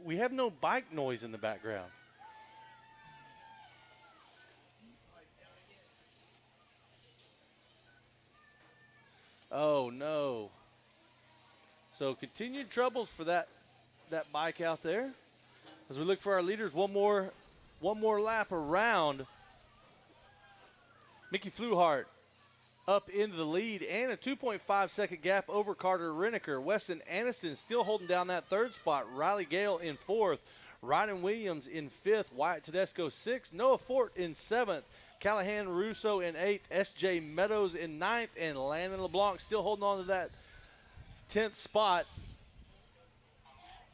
we have no bike noise in the background. Oh no. So continued troubles for that bike out there. As we look for our leaders, one more lap around. Mickey Fluhart up into the lead, and a 2.5 second gap over Carter Reneker. Weston Aniston still holding down that third spot. Riley Gale in fourth. Ryden Williams in fifth. Wyatt Tedesco sixth. Noah Fort in seventh. Callahan Russo in eighth. S.J. Meadows in ninth. And Landon LeBlanc still holding on to that 10th spot.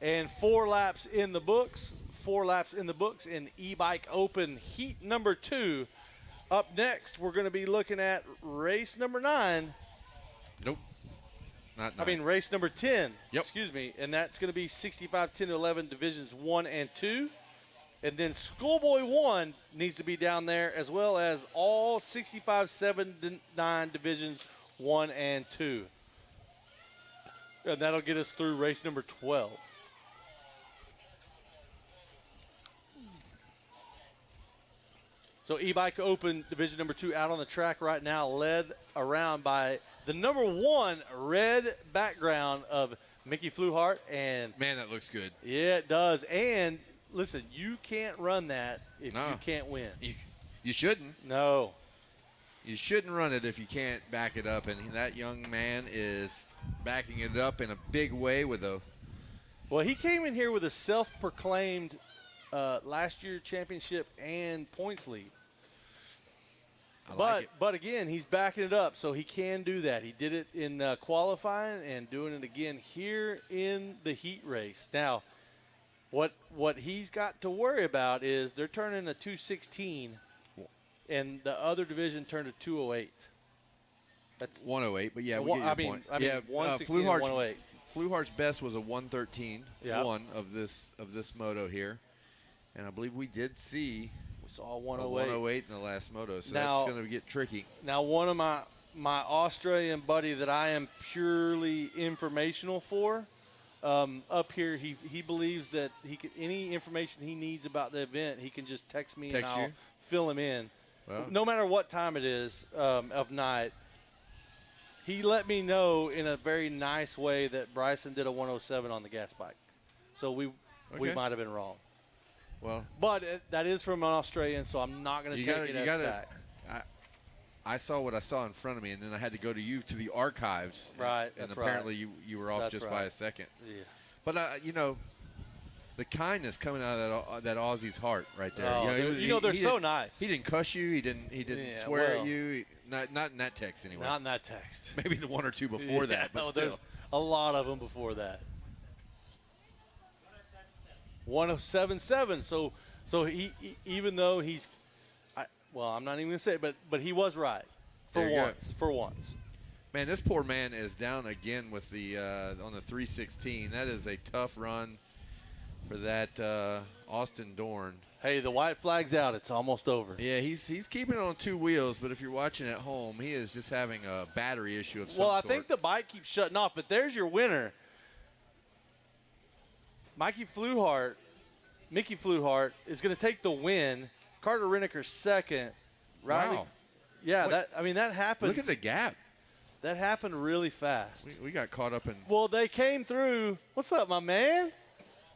And 4 laps in the books. 4 laps in the books in E-Bike Open Heat number 2. Up next, we're going to be looking at race number 9. Nope. Not 9. I mean, race number 10. Yep. Excuse me. And that's going to be 65, 10, 11, divisions 1 and 2. And then Schoolboy 1 needs to be down there, as well as all 65, 7, 9 divisions 1 and 2. And that'll get us through race number 12. So E-Bike Open Division number 2 out on the track right now, led around by the number 1 red background of Mickey Fluhart. And man, that looks good. Yeah, it does. And listen, you can't run that if No. you can't win. You shouldn't. No. You shouldn't run it if you can't back it up. And that young man is backing it up in a big way with a. Well, he came in here with a self-proclaimed last year championship and points lead. But again, he's backing it up, so he can do that. He did it in qualifying and doing it again here in the heat race. Now, what he's got to worry about is they're turning a 216, and the other division turned a 208. That's 108, but yeah, we get your point. I mean, 116 and 108. Fluhart's best was a 113, Yep. one of this moto here, and I believe we did see. We saw A 108. 108 in the last moto, so Now- that's going to get tricky. Now, one of my Australian buddy that I am purely informational for, up here, he believes that any information he needs about the event, he can just text me Text and I'll you? fill him in. Well, No matter what time it is of night, he let me know in a very nice way that Bryson did a 107 on the gas bike. So we Okay. might have been wrong. well, But that is from an Australian, so I'm not going to take it as fact. I saw what I saw in front of me, and then I had to go to the archives. Right, And that's apparently you were off That's just by right. a second. Yeah. But the kindness coming out of that Aussie's heart right there. Oh, they're so didn't- nice. He didn't cuss you. He didn't Yeah, swear well. at you. Not in that text anyway. Not in that text. Maybe the one or two before Yeah, that, but no, still. there's a lot of them before that. 1077. So he even though he's, I'm not even gonna say it, but he was right There you go. For once. Man, this poor man is down again with the on the 316. That is a tough run for that Austin Dorn. Hey, the white flag's out. It's almost over. Yeah, he's keeping it on two wheels, but if you're watching at home, he is just having a battery issue of some Well, I sort. think the bike keeps shutting off, but there's your winner. Mickey Fluhart is going to take the win. Carter Renneker second. Riley, Wow. Yeah, What? that happened. Look at the gap. That happened really fast. We got caught up in. Well, they came through. What's up, my man?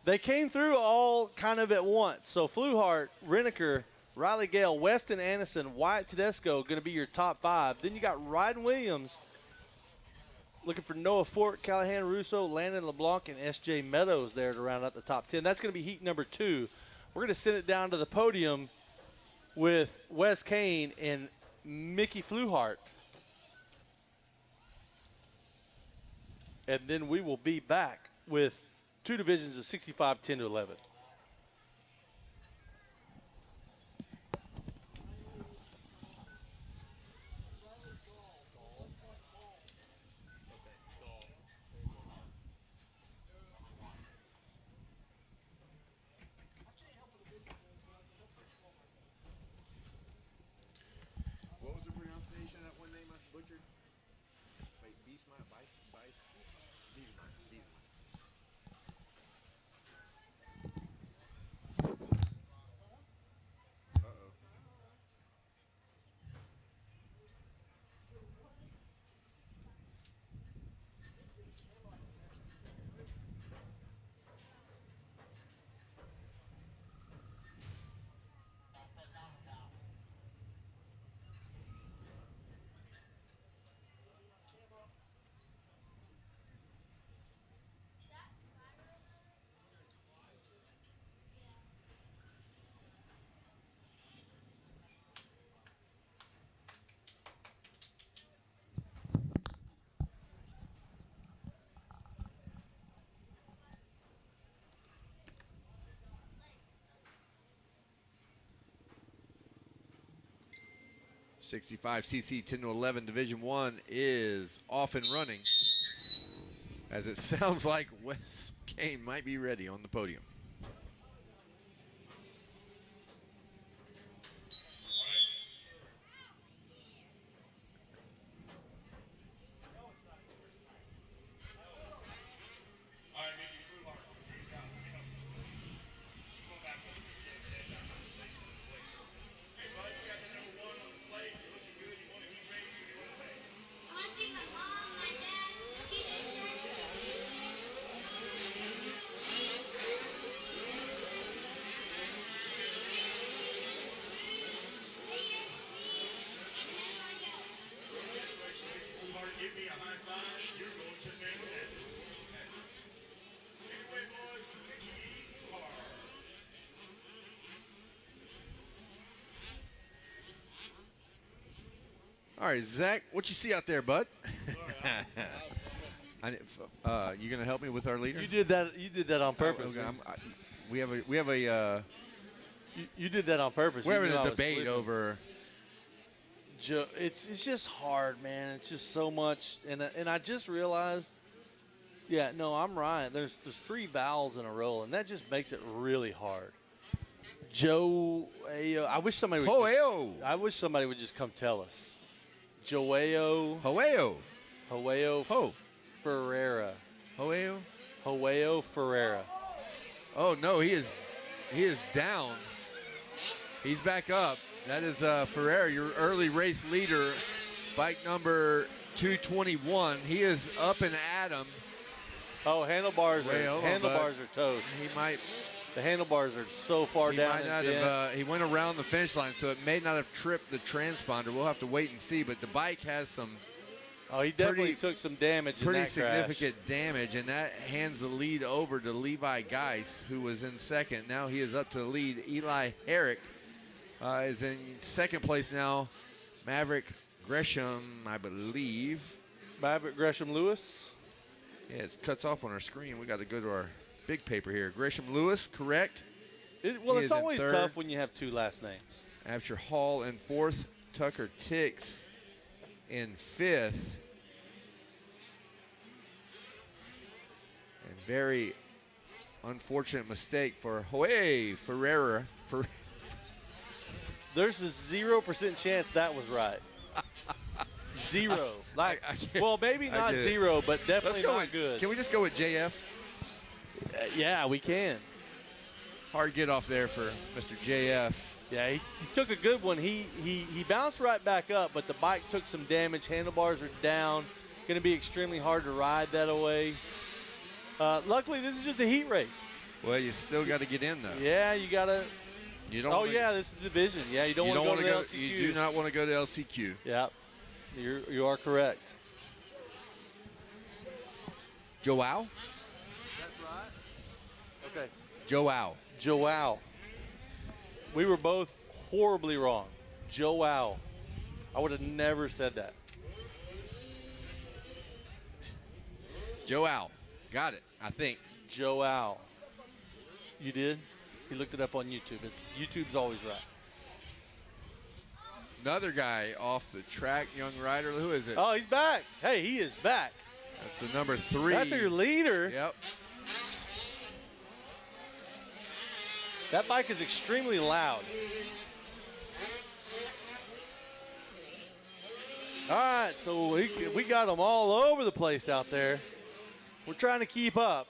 They came through all kind of at once. So Fluhart, Renneker, Riley Gale, Weston Anderson, Wyatt Tedesco going to be your top five. Then you got Ryan Williams looking for Noah Fort, Callahan Russo, Landon LeBlanc, and S.J. Meadows there to round out the top 10. That's going to be heat number 2. We're going to send it down to the podium with Wes Kane and Mickey Fluhart. And then we will be back with two divisions of 65, 10 to 11. What was the pronunciation of that one name I butchered? Wait, Beastmite. Uh-oh. $65cc 10 to 11 Division 1 is off and running, as it sounds like Wes Kane might be ready on the podium. All right, Mickey Fluhart. Come back up. Yeah, stand down. Hey, bud, you got the number 1 on the plate. You're looking good. You want a heat race? You want to make? I want to thank my mom, my dad, he did All right, Zach, what you see out there, bud? You gonna help me with our leader? You did that. You did that on purpose. Okay, we have a. You did that on purpose. We're having a debate over. It's just hard, man. It's just so much, and I just realized. Yeah, no, I'm right. There's 3 vowels in a row, and that just makes it really hard. Joao. I wish somebody would. I wish somebody would just come tell us. Joao. Joao Ferreira. Joao Ferreira. Oh no, he is down. He's back up. That is Ferreira, your early race leader, bike number 221. He is up and at him. Oh, handlebars are toast. The handlebars are so far down. He went around the finish line, so it may not have tripped the transponder. We'll have to wait and see. But the bike has some. Oh, he definitely took some damage. Pretty significant damage, and that hands the lead over to Levi Geis, who was in second. Now he is up to the lead. Eli Herrick is in second place now. Maverick Gresham, I believe. Maverick Gresham Lewis. Yeah, it cuts off on our screen. We got to go to our big paper here. Gresham Lewis, correct. It's always tough when you have 2 last names. Absher Hall in fourth. Tucker Tix in fifth. And very unfortunate mistake for Joao Ferreira. There's a 0% chance that was right. 0. Well, maybe not 0, but definitely not good. Can we just go with JF? Yeah, we can. Hard get off there for Mr. JF. Yeah, he took a good one. He bounced right back up, but the bike took some damage. Handlebars are down. Going to be extremely hard to ride that away. Luckily, this is just a heat race. Well, you still got to get in, though. Yeah, you got to. This is division. Yeah, you don't want to go to the LCQ. You do not want to go to LCQ. Yeah, you are correct. Joao? That's right. Okay. Joao. We were both horribly wrong. Joao. I would have never said that. Joao. Got it, I think. Joao. You did? He looked it up on YouTube. YouTube's always right. Another guy off the track, young rider. Who is it? Oh, he's back. Hey, he is back. That's the number 3. That's your leader. Yep. That bike is extremely loud. All right, so we got them all over the place out there. We're trying to keep up.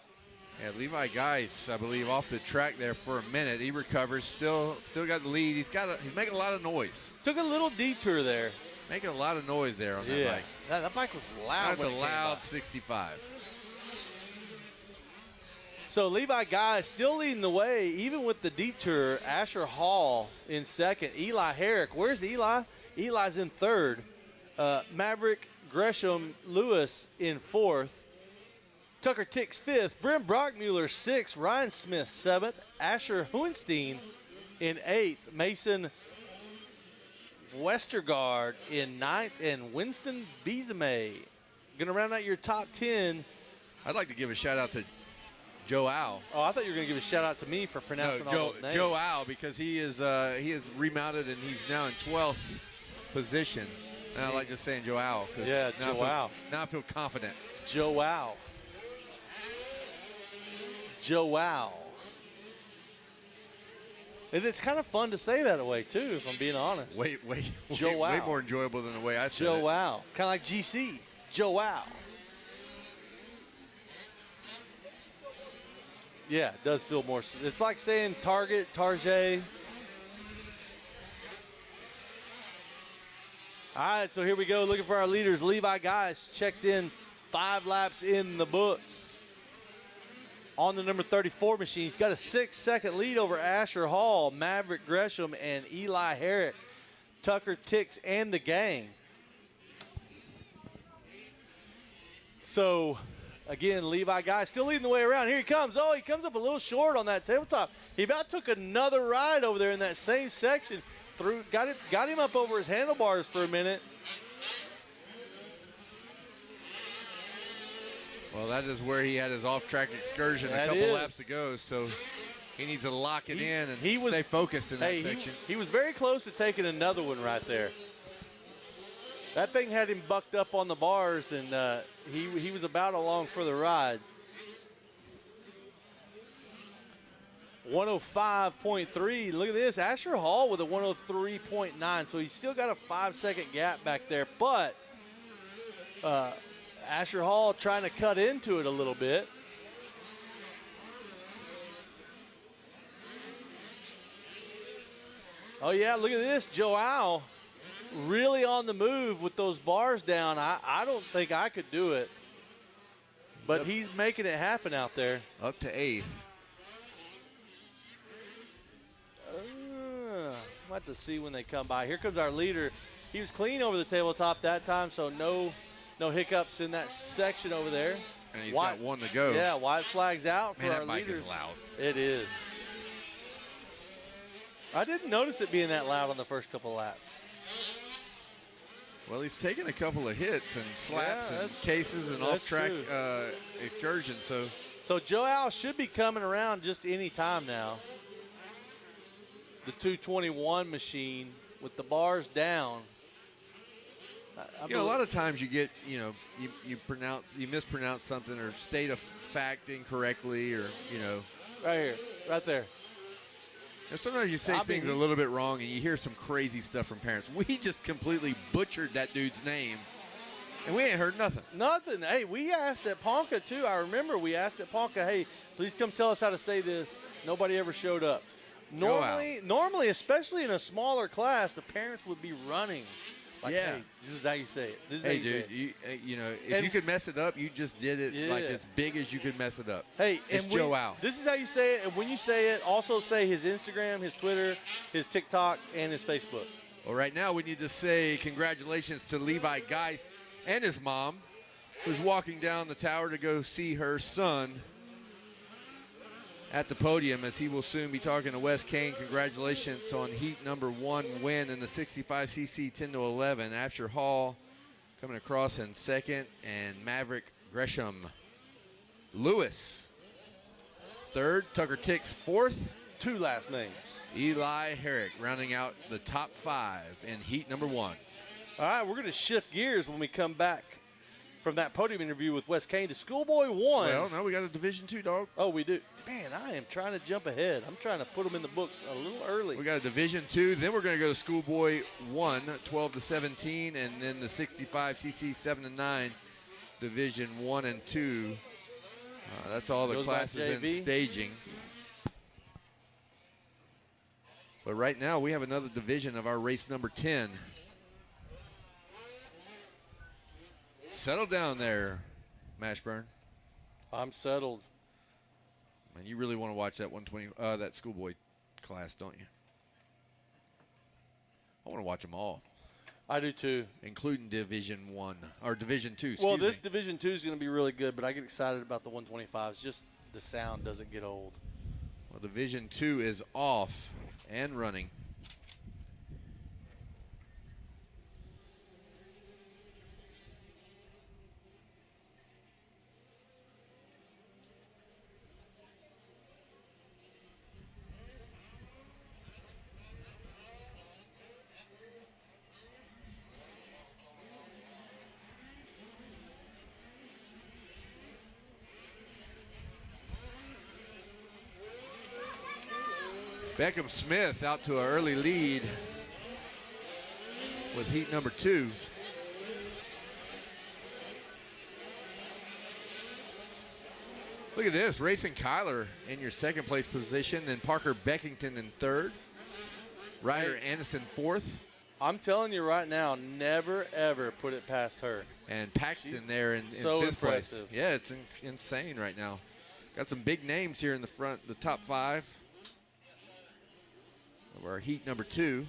Yeah, Levi Geis, I believe, off the track there for a minute. He recovers, still got the lead. He's making a lot of noise. Took a little detour there. Making a lot of noise there on that bike. That bike was loud. That's a loud 65. So Levi Geis still leading the way, even with the detour. Asher Hall in second. Eli Herrick. Where's Eli? Eli's in third. Maverick Gresham Lewis in fourth. Tucker Tix fifth. Brim Brockmuller sixth. Ryan Smith seventh. Asher Hohenstein in eighth. Mason Westergaard in ninth. And Winston Bizame. Going to round out your top 10. I'd like to give a shout out to Joao. Oh, I thought you were going to give a shout out to me for pronouncing all those names. Joao, because he is remounted and he's now in 12th position. And I like just saying Joao. Yeah, Joao. Now I feel confident. Joao. And it's kind of fun to say that way, too, if I'm being honest. Way more enjoyable than the way I said it. Joao. Kind of like GC. Joao. Yeah, it does feel more. It's like saying Target, Tarjay. All right, so here we go. Looking for our leaders. Levi Geis checks in 5 laps in the books. On the number 34 machine, he's got a 6-second lead over Asher Hall, Maverick Gresham, and Eli Herrick. Tucker Tix and the gang. So, again, Levi Geis still leading the way around. Here he comes. Oh, he comes up a little short on that tabletop. He about took another ride over there in that same section. Got him up over his handlebars for a minute. Well, that is where he had his off-track excursion a couple laps ago, so he needs to lock it in and stay focused in that section. He was very close to taking another one right there. That thing had him bucked up on the bars, and he was about along for the ride. 105.3. Look at this. Asher Hall with a 103.9. So he's still got a 5-second gap back there. But Asher Hall trying to cut into it a little bit. Oh, yeah, look at this. Joao really on the move with those bars down. I don't think I could do it. But he's making it happen out there. Up to 8th. We'll have to see when they come by. Here comes our leader. He was clean over the tabletop that time, so no hiccups in that section over there. And he's got one to go. Yeah, white flag's out for our that bike leaders. is loud. It is. I didn't notice it being that loud on the first couple laps. Well, he's taken a couple of hits and slaps and cases and off-track excursions. So Joao should be coming around just any time now. The 221 machine with the bars down. A lot of times you get, you mispronounce something or state a fact incorrectly, or Right here, right there. Sometimes you say things a little bit wrong and you hear some crazy stuff from parents. We just completely butchered that dude's name, and we ain't heard nothing. Nothing. Hey, we asked at Ponca, too. I remember we asked at Ponca, hey, please come tell us how to say this. Nobody ever showed up. Normally, especially in a smaller class, the parents would be running. Like, hey, this is how you say it. This is how you say it. If you could mess it up, you just did it like as big as you could mess it up. Hey, it's Joao. This is how you say it. And when you say it, also say his Instagram, his Twitter, his TikTok, and his Facebook. Well, right now we need to say congratulations to Levi Geist and his mom, who's walking down the tower to go see her son at the podium, as he will soon be talking to Wes Kane. Congratulations on heat number 1 win in the 65cc 10-11. Asher Hall coming across in second, and Maverick Gresham. Lewis third, Tucker Tix fourth. 2 last names. Eli Herrick rounding out the top 5 in heat number 1. All right, we're going to shift gears when we come back from that podium interview with Wes Kane to Schoolboy 1. Well, no, we got a Division II, dog. Oh, we do. Man, I am trying to jump ahead. I'm trying to put them in the books a little early. We got a Division II. Then we're going to go to Schoolboy 1, 12-17, and then the 65cc 7-9, Division 1 and 2. That's all the classes in staging. But right now, we have another division of our race number 10. Settle down there, Mashburn. I'm settled. Man, you really want to watch that 120, that Schoolboy class, don't you? I want to watch them all. I do too, including Division 1 or Division 2. Well, this Division 2 is going to be really good, but I get excited about the 125s. Just the sound doesn't get old. Well, Division 2 is off and running. Beckham Smith out to an early lead with heat number 2. Look at this, Racing Kyler in your second place position, and Parker Beckington in third. Ryder Anderson fourth. I'm telling you right now, never, ever put it past her. And Paxton there in fifth place. Yeah, it's insane right now. Got some big names here in the front, the top 5 of our heat number 2.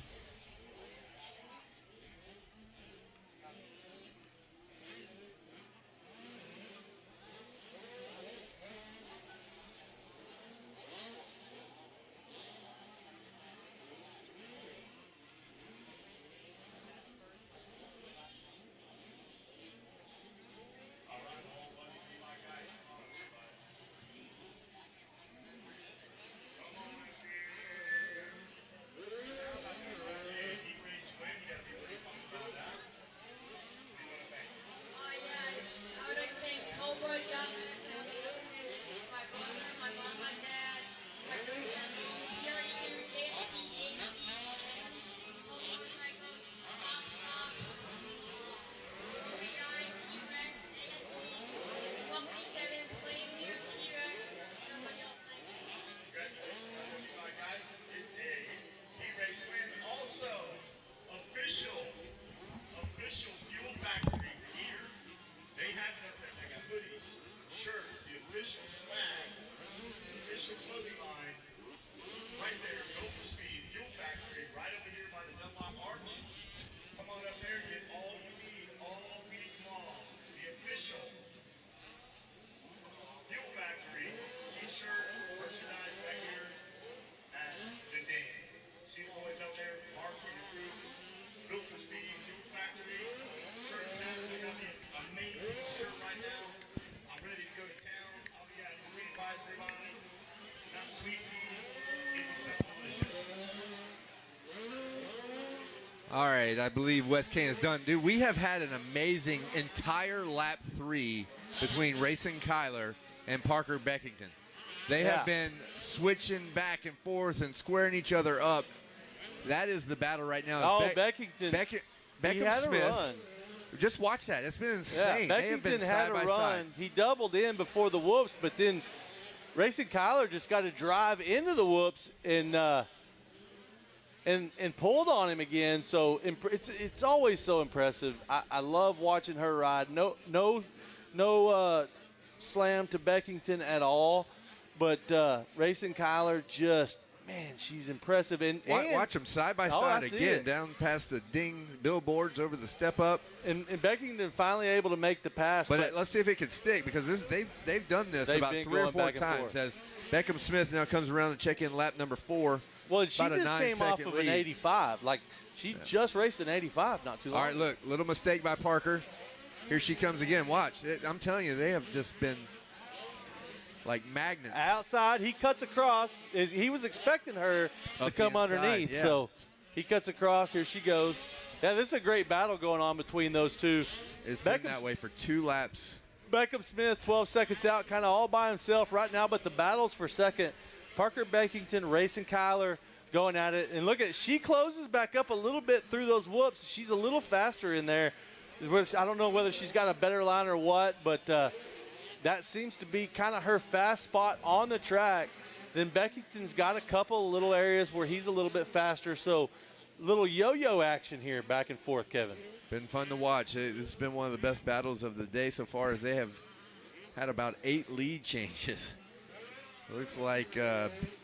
I believe Wes Kane has done. Dude, we have had an amazing entire lap 3 between Rayson Kyler and Parker Beckington. They have been switching back and forth and squaring each other up. That is the battle right now. Oh, Beckington. Beckham had Smith. A run. Just watch that. It's been insane. Yeah, they have been Beckington side had by a run. side. He doubled in before the whoops, but then Rayson Kyler just got to drive into the whoops and pulled on him again. So it's always so impressive. I love watching her ride. No slam to Beckington at all, but Rayson Kyler just, man, she's impressive. And watch them side by side again, down past the ding billboards over the step up. And Beckington finally able to make the pass. But let's see if it can stick, because they've done this about 3 or 4 times. As Beckham Smith now comes around to check in lap number 4. Well, she just came off of an 85. Like, she just raced an 85 not too long ago. All right, look, little mistake by Parker. Here she comes again. Watch. I'm telling you, they have just been like magnets. Outside, he cuts across. He was expecting her to come underneath, so he cuts across. Here she goes. Yeah, this is a great battle going on between those two. It's been that way for 2 laps. Beckham Smith, 12 seconds out, kind of all by himself right now, but the battle's for second. Parker Beckington, Rayson Kyler going at it. And look at it. She closes back up a little bit through those whoops. She's a little faster in there. I don't know whether she's got a better line or what, but that seems to be kind of her fast spot on the track. Then Beckington's got a couple little areas where he's a little bit faster. So little yo-yo action here back and forth, Kevin. Been fun to watch. It's been one of the best battles of the day so far, as they have had about 8 lead changes. Looks like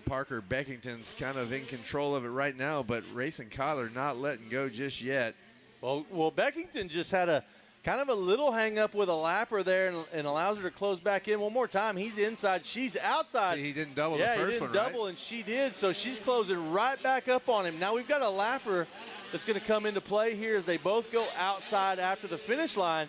Parker Beckington's kind of in control of it right now, but Rayson Kyler not letting go just yet. Well, Beckington just had a kind of a little hang-up with a lapper there and allows her to close back in one more time. He's inside. She's outside. See, he didn't double the first one, right? Yeah, he didn't double, and she did, so she's closing right back up on him. Now we've got a lapper that's going to come into play here as they both go outside after the finish line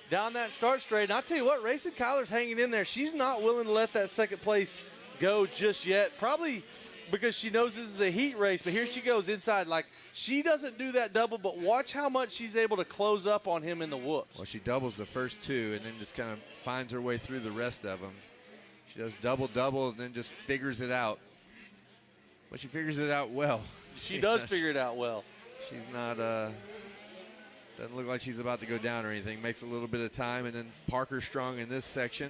down that start straight. And I'll tell you what, Rayson Kyler's hanging in there. She's not willing to let that second place go just yet, probably because she knows this is a heat race, but here she goes inside. Like, she doesn't do that double, but watch how much she's able to close up on him in the whoops. Well, she doubles the first 2 and then just kind of finds her way through the rest of them. She does double, and then just figures it out. But she figures it out well. She does figure it out well. She's not, doesn't look like she's about to go down or anything. Makes a little bit of time, and then Parker strong in this section.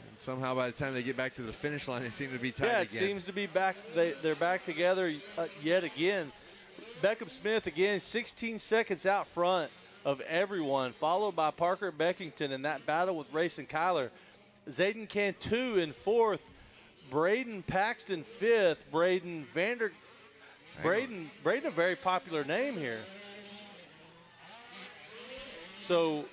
And somehow by the time they get back to the finish line, they seem to be tied again. Yeah, it seems to be back. They're back together yet again. Beckham Smith, again, 16 seconds out front of everyone, followed by Parker Beckington in that battle with Rayson Kyler. Zayden Cantu in 4th. Braden Paxton 5th. Braden, a very popular name here. So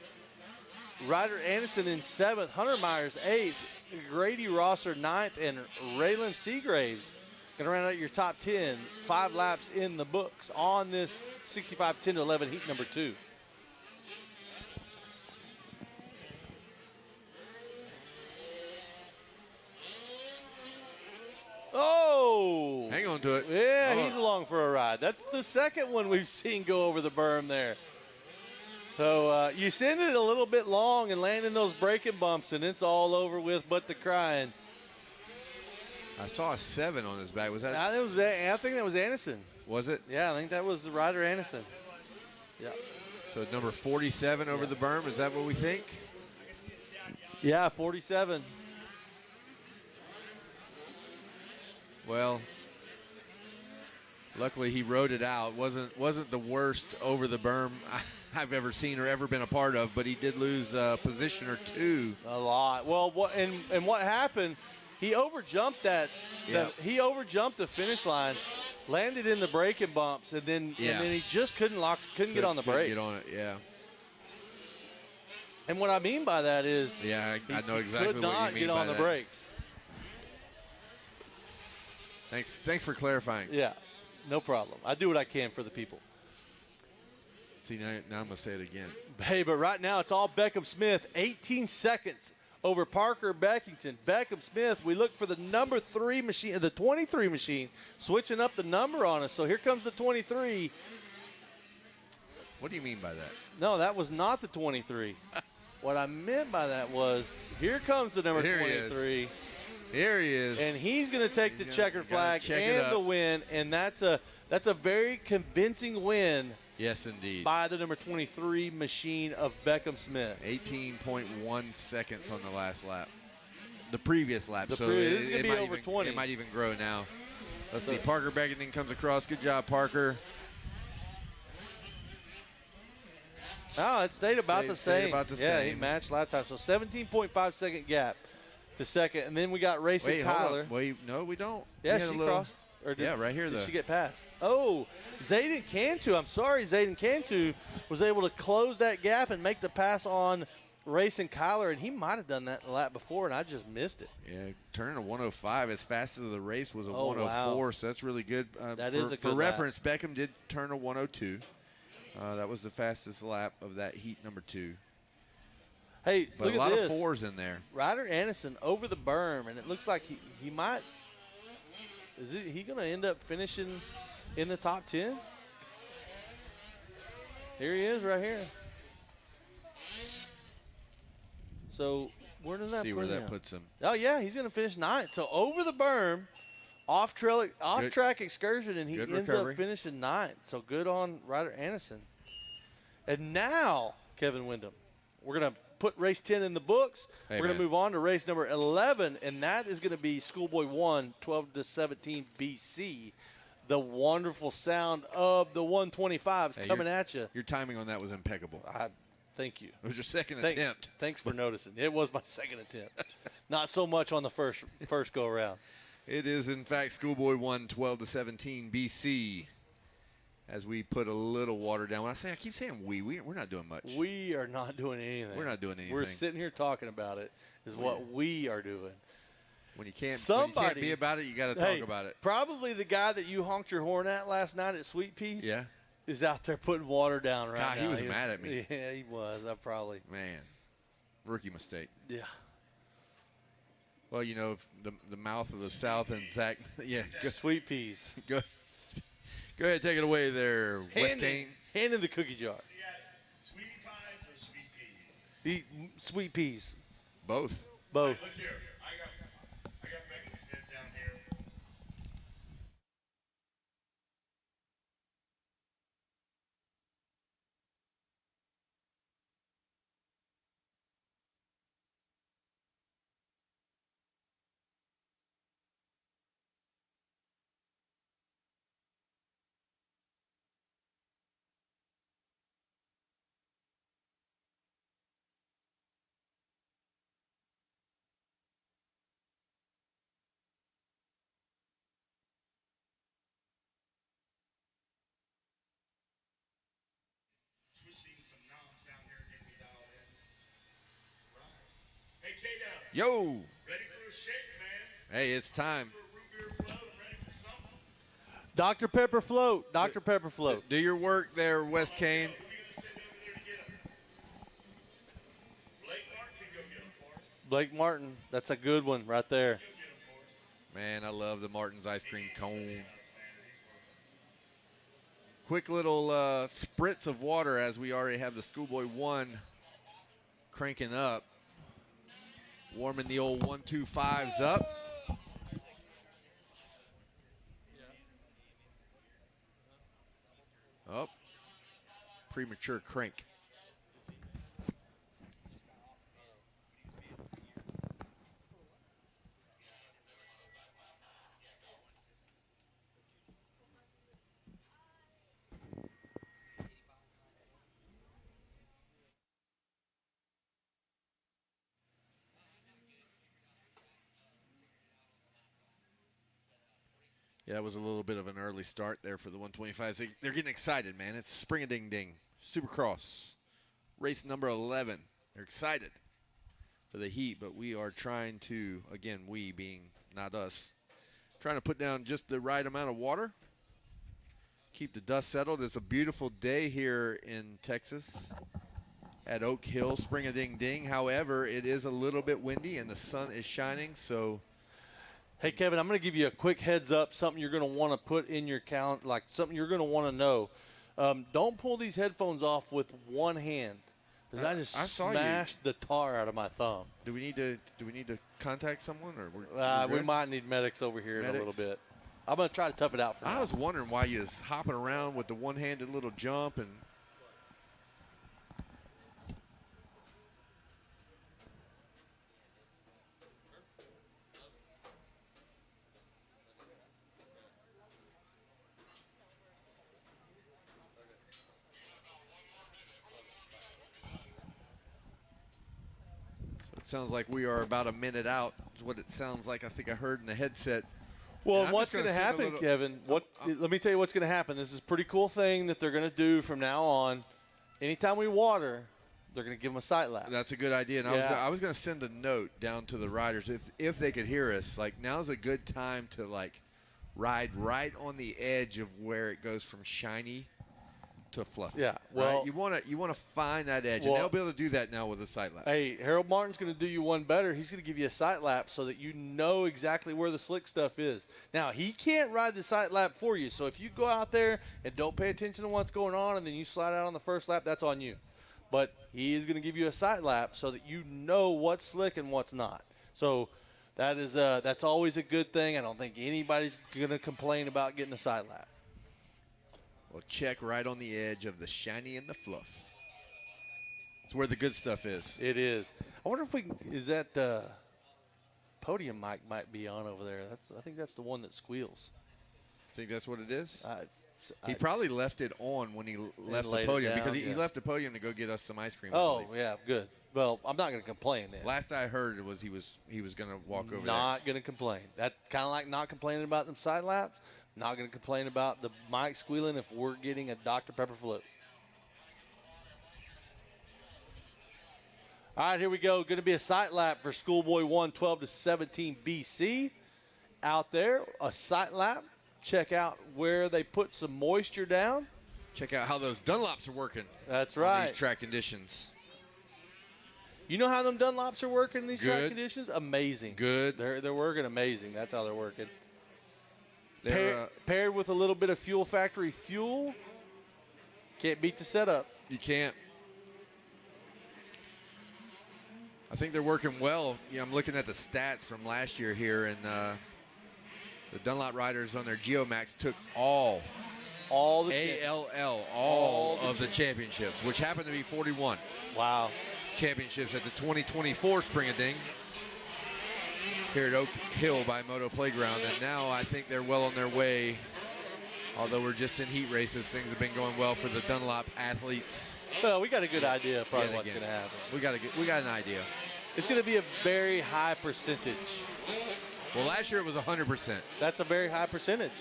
Ryder Anderson in 7th, Hunter Myers 8th, Grady Rosser 9th, and Raylan Seagraves going to round out your top 10. 5 laps in the books on this 65 10-11 heat number 2. Oh! Hang on to it. Yeah, he's along for a ride. That's the second one we've seen go over the berm there. So you send it a little bit long and land in those braking bumps, and it's all over with but the crying. I saw a 7 on his back. Was that? I think that was Anderson. Was it? Yeah, I think that was the Ryder Anderson. Yeah. So number 47 over the berm. Is that what we think? Yeah, 47. Well, luckily he rode it out. Wasn't the worst over the berm I've ever seen or ever been a part of, but he did lose a position or 2. A lot. Well, and what happened? He overjumped he overjumped the finish line, landed in the braking bumps, and then he just couldn't get on the brakes. Get on it, yeah. And what I mean by that is, I know exactly what you mean by that. Could not get on the brakes. Thanks for clarifying. Yeah, no problem. I do what I can for the people. See, now I'm going to say it again. Hey, but right now it's all Beckham Smith, 18 seconds over Parker Beckington. Beckham Smith, we look for the number 3 machine, the 23 machine, switching up the number on us. So here comes the 23. What do you mean by that? No, that was not the 23. What I meant by that was, here comes the number 23. Here he is. And he's going to take the checkered flag and the win, and that's a very convincing win. Yes, indeed. By the number 23 machine of Beckham Smith. 18.1 seconds on the last lap. The previous lap. This so is going to be over 20. It might even grow now. Let's see. Parker Beckington comes across. Good job, Parker. Oh, it stayed about the same. Yeah, he matched lap time. So 17.5 second gap to second. And then we got Racing Kyler. Wait, no, we don't. Yeah, she crossed. Yeah, right here, though. Did she get past? Oh, Zayden Cantu. I'm sorry, Zayden Cantu was able to close that gap and make the pass on Racing Kyler, and he might have done that in the lap before, and I just missed it. Yeah, turning a 105 as fast as the race was a 104, wow. So that's really good. That is a good For reference, lap. Beckham did turn a 102. That was the fastest lap of that heat number 2. Hey, but look a lot at of 4s in there. Ryder Anderson over the berm, and it looks like he might. Is he going to end up finishing in the top 10? Here he is right here. So where does that see put where him? that puts him? Oh, yeah, he's going to finish 9th. So over the berm, off-track excursion, and he ends up finishing 9th. So good on Ryder Anderson. And now, Kevin Windham, we're going to put race 10 in the books. We're going to move on to race number 11, and that is going to be Schoolboy 1, 12-17 BC. The wonderful sound of the 125s coming at you. Your timing on that was impeccable. Thank you. It was your second attempt. Thanks for noticing. It was my second attempt. Not so much on the first go around. It is, in fact, Schoolboy 1, 12-17 BC. As we put a little water down. When I keep saying we're not doing much. We are not doing anything. We're not doing anything. We're sitting here talking about it is what we are doing. When you can't be about it, you got to talk about it. Probably the guy that you honked your horn at last night at Sweet Peas. Yeah. Is out there putting water down right now. God, he was mad at me. Yeah, he was. Man, rookie mistake. Yeah. Well, you know, the mouth of the South and Zach. Yeah. Sweet Peas. Go ahead, take it away there, West Kane. Hand in the cookie jar. Sweetie pies or sweet peas? Sweet peas. Both. Right, look here. I got Beckham Smith down here. We're seeing some noms down here getting me dialed in. Right. Hey, K-Dub. Yo. Ready for a shake, man? Hey, it's time. For a root beer float, ready for something? Dr. Pepper float. Dr. Pepper float. Do your work there, West Kane. We're going to send over there to get him. Blake Martin can go get him for us. Blake Martin. That's a good one right there. Go get him for us. Man, I love the Martin's ice cream cone. Quick little spritz of water as we already have the Schoolboy 1 cranking up. Warming the old 125s up. Oh, premature crank. Yeah, that was a little bit of an early start there for the 125s. They're getting excited, man. It's spring-a-ding-ding. Supercross, race number 11. They're excited for the heat, but we are trying to, again, we being not us, trying to put down just the right amount of water, keep the dust settled. It's a beautiful day here in Texas at Oak Hill, spring-a-ding-ding. However, it is a little bit windy and the sun is shining, so... Hey, Kevin, I'm going to give you a quick heads up, something you're going to want to put in your calendar, like something you're going to want to know. Don't pull these headphones off with one hand. Because I just smashed the tar out of my thumb. Do we need to contact someone, or we might need medics over here in a little bit. I'm gonna try to tough it out for now. I was wondering why you was hopping around with the one-handed little jump and. Sounds like we are about a minute out is what it sounds like. I think I heard in the headset. Well, what's going to happen, Kevin, let me tell you what's going to happen. This is a pretty cool thing that they're going to do from now on. Anytime we water, they're going to give them a sight lap. That's a good idea. And I was going to send a note down to the riders if they could hear us. Like, now's a good time to, like, ride right on the edge of where it goes from shiny to fluffy. Yeah, well, right? you want to find that edge, and they'll be able to do that now with a sight lap. Hey, Harold Martin's going to do you one better. He's going to give you a sight lap so that you know exactly where the slick stuff is. Now, he can't ride the sight lap for you, so if you go out there and don't pay attention to what's going on and then you slide out on the first lap, that's on you. But he is going to give you a sight lap so that you know what's slick and what's not. So that's always a good thing. I don't think anybody's going to complain about getting a sight lap. Well, check right on the edge of the shiny and the fluff. It's where the good stuff is. It is. I wonder if is that podium mic might be on over there. I think that's the one that squeals. Think that's what it is? He probably left it on when he left the podium because he left the podium to go get us some ice cream. Oh, yeah, good. Well, I'm not going to complain then. Last I heard was he was going to walk over there. Not going to complain. That's kind of like not complaining about them side laps. Not going to complain about the mic squealing if we're getting a Dr. Pepper float. All right, here we go. Going to be a sight lap for Schoolboy 1, 12 to 17 BC. Out there, a sight lap. Check out where they put some moisture down. Check out how those Dunlops are working. That's right. On these track conditions. You know how them Dunlops are working in these track conditions? Amazing. Good. They're working amazing. That's how they're working. Paired with a little bit of Fuel Factory fuel, can't beat the setup. You can't. I think they're working well. I'm looking at the stats from last year here, and the Dunlop riders on their Geomax took all the ALL of the championships, which happened to be 41. Wow. Championships at the 2024 Spring-A-Ding here at Oak Hill by Motoplayground, and now I think they're well on their way. Although we're just in heat races, things have been going well for the Dunlop athletes. Well, we got a good idea of probably what's going to happen. We got an idea. It's going to be a very high percentage. Well, last year it was 100%. That's a very high percentage.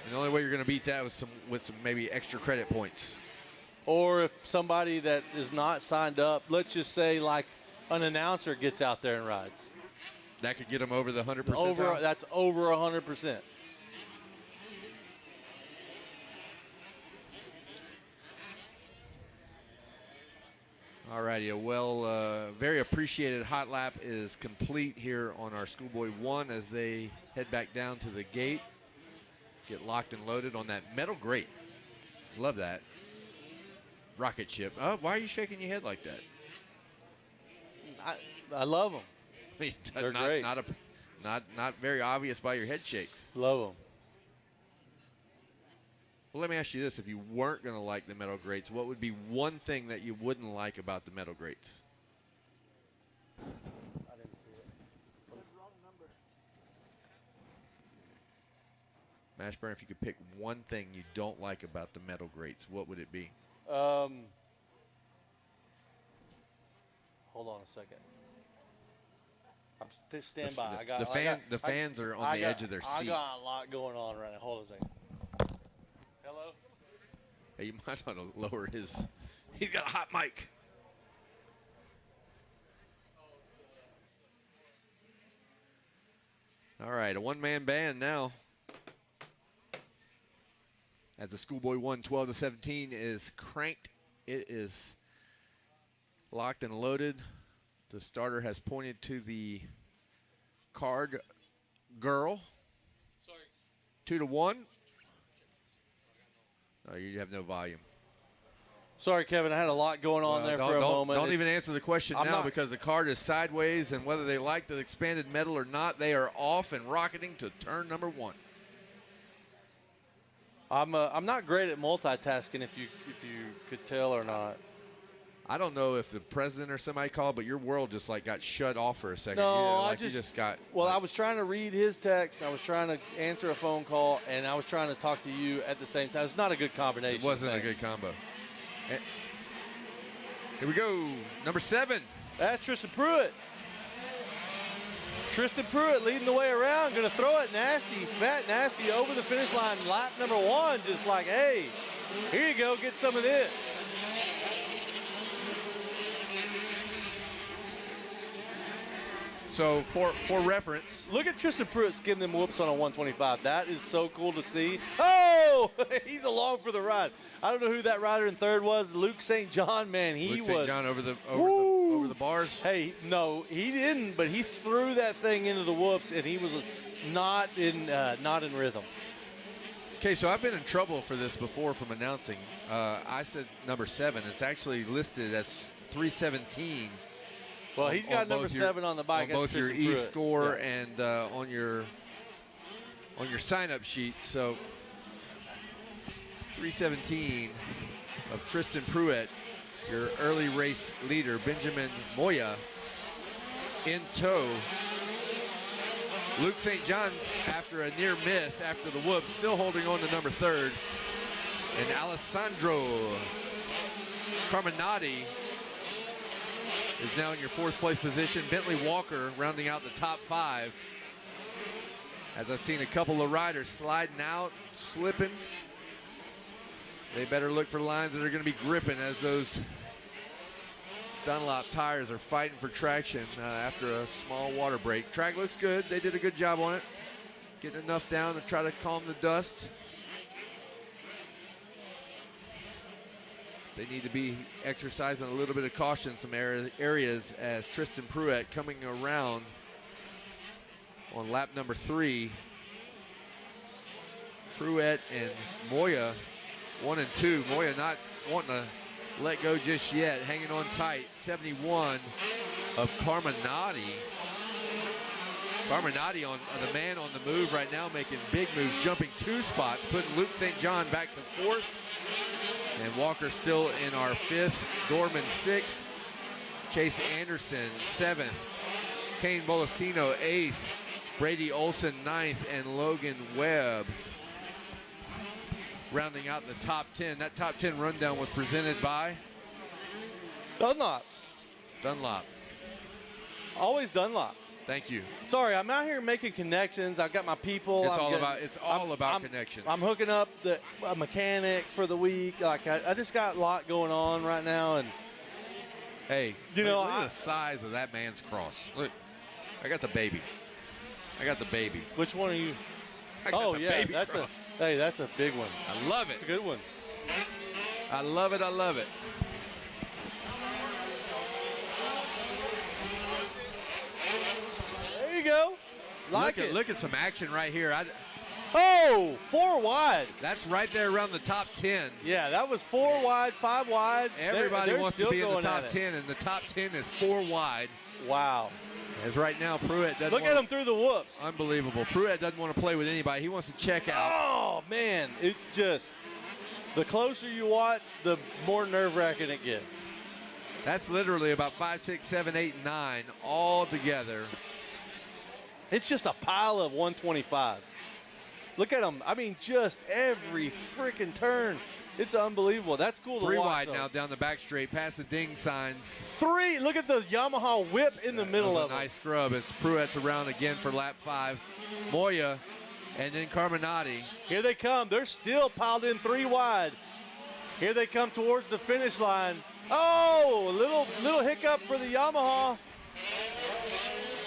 And the only way you're going to beat that was with some maybe extra credit points. Or if somebody that is not signed up, let's just say like an announcer gets out there and rides. That could get them over the 100%. That's over 100%. All righty, very appreciated hot lap is complete here on our Schoolboy 1 as they head back down to the gate, get locked and loaded on that metal grate. Love that. Rocket ship. Oh, why are you shaking your head like that? I love them. They're great. Not very obvious by your head shakes. Love them. Well, let me ask you this. If you weren't going to like the metal grates, what would be one thing that you wouldn't like about the metal grates? Mashburn, if you could pick one thing you don't like about the metal grates, what would it be? Hold on a second. Stand by. The fans are on the edge of their seat. I got a lot going on right now. Hold on a second. Hello? Hey, you might want to lower his. He's got a hot mic. All right, a one-man band now. As the Schoolboy 1, 12 to 17 is cranked. It is locked and loaded. The starter has pointed to the card girl. Sorry. 2 to 1. You have no volume. Sorry, Kevin. I had a lot going on there for a moment. Don't even answer the question now because the card is sideways, and whether they like the expanded metal or not, they are off and rocketing to turn number 1. I'm not great at multitasking, if you could tell or not. I don't know if the president or somebody called, but your world just like got shut off for a second. No, you just got. Well, I was trying to read his text. I was trying to answer a phone call, and I was trying to talk to you at the same time. It's not a good combination. It wasn't a good combo. Here we go. Number 7. That's Tristan Pruitt. Tristan Pruitt leading the way around. Going to throw it nasty, fat nasty over the finish line. Lap number 1, just like, hey, here you go, get some of this. So for reference, look at Tristan Pruitt skim them whoops on a 125. That is so cool to see. Oh, he's along for the ride. I don't know who that rider in third was. Luke St. John, man, Luke St. John over the bars. Hey, no, he didn't, but he threw that thing into the whoops, and he was not in rhythm. Okay, so I've been in trouble for this before from announcing. I said number 7. It's actually listed as 317. Well, he's got number 7 on the bike. On both your e-score and on your sign-up sheet. So 317 of Tristan Pruitt, your early race leader, Benjamin Moya, in tow. Luke St. John, after a near miss after the whoop, still holding on to number 3rd. And Alessandro Carminati is now in your 4th place position. Bentley Walker rounding out the top 5. As I've seen a couple of riders sliding out, slipping. They better look for lines that are going to be gripping as those Dunlop tires are fighting for traction after a small water break. Track looks good. They did a good job on it. Getting enough down to try to calm the dust. They need to be exercising a little bit of caution in some areas as Tristan Pruitt coming around on lap number 3. Pruitt and Moya 1 and 2. Moya not wanting to let go just yet, hanging on tight. 71 of Carminati. Carminati on the man on the move right now, making big moves, jumping 2 spots, putting Luke St. John back to 4th. And Walker still in our 5th, Dorman 6th, Chase Anderson 7th, Kane Bolasino 8th, Brady Olson 9th, and Logan Webb rounding out the top 10. That top 10 rundown was presented by Dunlop. Always Dunlop. Thank you. Sorry, I'm out here making connections. I've got my people. It's all about connections. I'm hooking up a mechanic for the week. Like I just got a lot going on right now, and hey, look at the size of that man's cross. Look, I got the baby. Which one are you? Baby that's cross. That's a big one. I love it. It's a good one. I love it. There you go. Look at some action right here. 4 wide. That's right there around the top 10. Yeah, that was 4 wide, 5 wide. Everybody wants to be in the top 10, and the top 10 is 4 wide. Wow. As right now, Pruitt doesn't look at him through the whoops. Unbelievable. Pruitt doesn't want to play with anybody. He wants to check out. Oh, man. It just, the closer you watch, the more nerve-wracking it gets. That's literally about 5, 6, 7, 8, 9 all together. It's just a pile of 125s. Look at them. I mean, just every freaking turn. It's unbelievable. That's cool to watch. 3 wide now down the back straight, past the ding signs. 3. Look at the Yamaha whip in the middle of it. Nice scrub as Pruitt's around again for lap 5. Moya and then Carminati. Here they come. They're still piled in 3 wide. Here they come towards the finish line. Oh, a little hiccup for the Yamaha.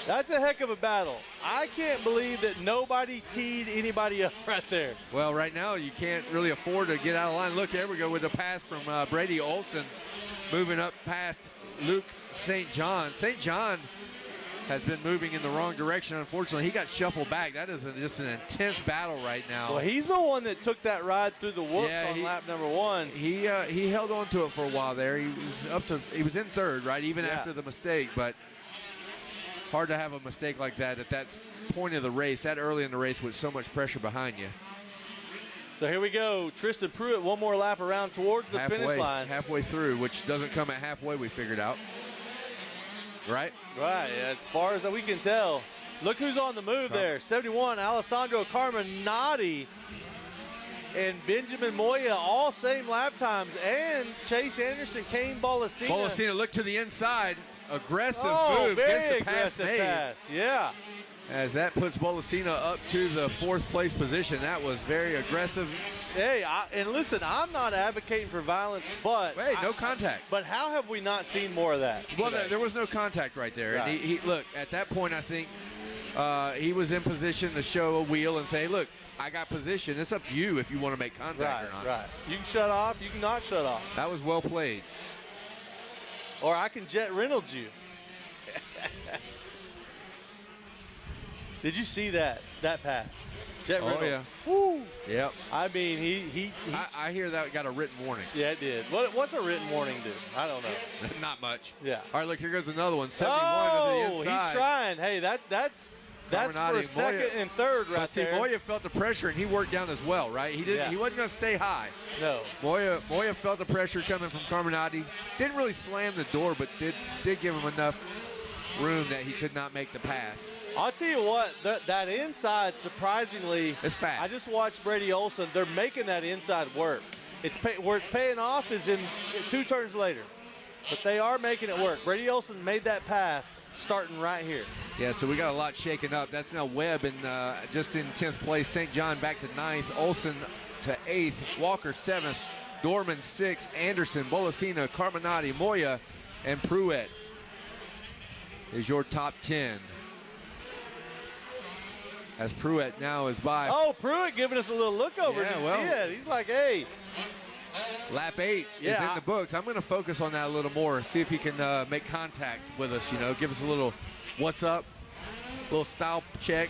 That's a heck of a battle. I can't believe that nobody teed anybody up right there. Well, right now you can't really afford to get out of line. Look, there we go with a pass from Brady Olson, moving up past Luke St. John. St. John has been moving in the wrong direction. Unfortunately, he got shuffled back. That is just an intense battle right now. Well, he's the one that took that ride through the whoops on lap number 1. He held on to it for a while there. He was in third, right, even after the mistake. But hard to have a mistake like that at that point of the race, that early in the race with so much pressure behind you. So here we go. Tristan Pruitt, one more lap around towards the finish line. Halfway through, which doesn't come at halfway, we figured out. Right? Right, as far as we can tell. Look who's on the move there. 71, Alessandro Carminati and Benjamin Moya, all same lap times. And Chase Anderson, Kane Bolasina. Bolasina, look to the inside. Aggressive move. Very gets the aggressive pass. Yeah. As that puts Bolasina up to the 4th place position. That was very aggressive. Hey, and listen, I'm not advocating for violence, but hey, no contact. But how have we not seen more of that? Well, there was no contact right there. Right. And he look, at that point, I think he was in position to show a wheel and say, look, I got position. It's up to you if you want to make contact or not. Right. You can shut off. You can not shut off. That was well played. Or I can Jet Reynolds you. Did you see that pass? Jet Reynolds. Yeah. Woo. Yep. I mean, he I hear that got a written warning. Yeah, it did. What's a written warning do? I don't know. Not much. Yeah. All right, look, here goes another one. 71 to the inside. He's trying. Hey, that's for second and third right there. Moya felt the pressure, and he worked down as well, right? He didn't. Yeah. He wasn't going to stay high. No. Moya felt the pressure coming from Carminati. Didn't really slam the door, but did give him enough room that he could not make the pass. I'll tell you what, that inside, surprisingly, it's fast. I just watched Brady Olson. They're making that inside work. Where it's paying off is in 2 turns later. But they are making it work. Brady Olson made that pass starting right here. Yeah, so we got a lot shaken up. That's now Webb just in 10th place. St. John back to 9th. Olson to 8th. Walker 7th. Dorman 6th. Anderson, Bolasina, Carminati, Moya, and Pruitt is your top 10. As Pruitt now is by. Oh, Pruitt giving us a little look over. Yeah, Did you well, see it? He's like, hey. Lap 8 is in the books. I'm going to focus on that a little more. See if he can make contact with us. Give us a little what's up, little style check.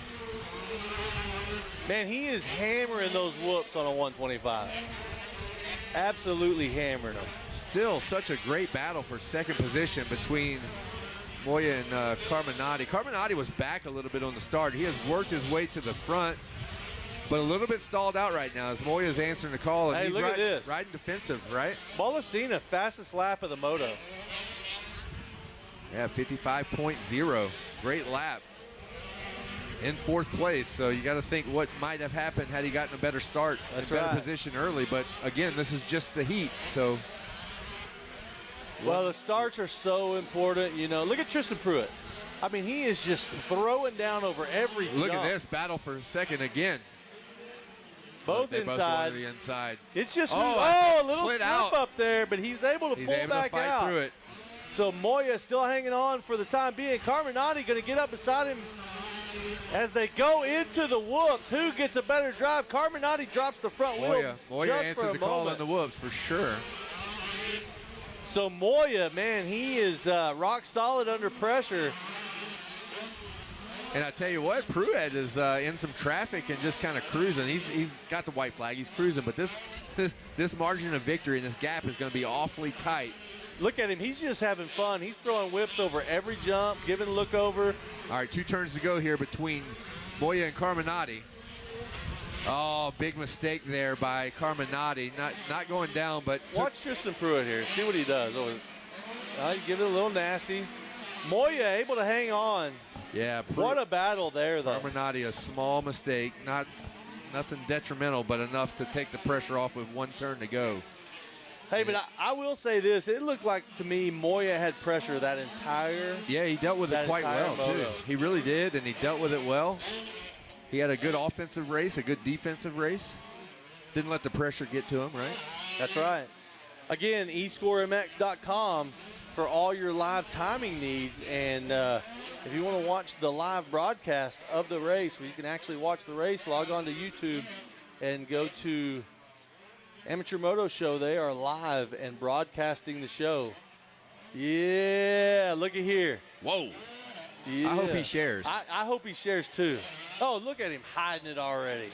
Man, he is hammering those whoops on a 125. Absolutely hammering them. Still such a great battle for second position between Moya and Carminati. Carminati was back a little bit on the start. He has worked his way to the front, but a little bit stalled out right now as Moya is answering the call. And hey, he's look at this. Riding defensive, right? Bolasina, fastest lap of the moto. Yeah, 55.0. Great lap. In 4th place, so you got to think what might have happened had he gotten a better start, That's in better right. position early. But again, this is just the heat, so. Well, the starts are so important. Look at Tristan Pruitt. I mean, he is just throwing down over every Look jump. at this battle for second again. Both they inside. Both going to the inside. It's just a little slid slip out. up there, but he's able to pull back fight out. through it. So Moya still hanging on for the time being. Carminati going to get up beside him as they go into the whoops. Who gets a better drive? Carminati drops the front wheel. Moya answered the call on the whoops for sure. So Moya, man, he is rock solid under pressure. And I tell you what, Pruitt is in some traffic and just kind of cruising. He's got the white flag. He's cruising, but this margin of victory and this gap is going to be awfully tight. Look at him. He's just having fun. He's throwing whips over every jump, giving a look over. All right, 2 turns to go here between Moya and Carminati. Oh, big mistake there by Carminati. Not going down, but watch Tristan Pruitt here. See what he does. You give it a little nasty. Moya able to hang on. Yeah. What a battle there, though. Carminati, a small mistake. Nothing detrimental, but enough to take the pressure off with 1 turn to go. Hey, but I will say this. It looked like, to me, Moya had pressure that entire Yeah, he dealt with it quite well, moto. too. He really did, and he dealt with it well. He had a good offensive race, a good defensive race. Didn't let the pressure get to him, right? That's right. Again, escoremx.com for all your live timing needs. And if you want to watch the live broadcast of the race, where you can actually watch the race, log on to YouTube and go to Amateur Moto Show. They are live and broadcasting the show. Yeah, look at here. Whoa. Yeah. I hope he shares. I hope he shares too. Oh, look at him hiding it already.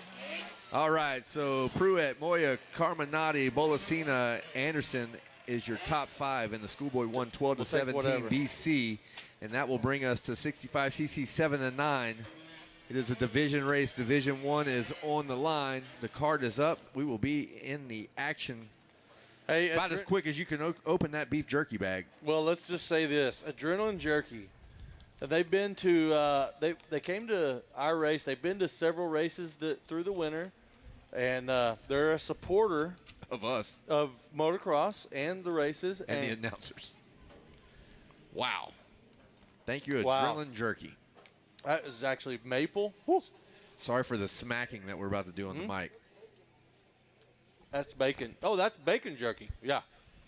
All right, so Pruitt, Moya, Carminati, Bolasina, Anderson is your top 5 in the Schoolboy 1, 12 to 17 BC, and that will bring us to 65cc 7 to 9. It is a division race. Division 1 is on the line. The card is up. We will be in the action about as quick as you can open that beef jerky bag. Well, let's just say this: Adrenaline Jerky. They've been to they came to our race. They've been to several races through the winter, and they're a supporter of us, of motocross and the races and the announcers. Wow! Thank you, Adrenaline Jerky. That is actually maple. Woo. Sorry for the smacking that we're about to do on the mic. That's bacon. Oh, that's bacon jerky. Yeah.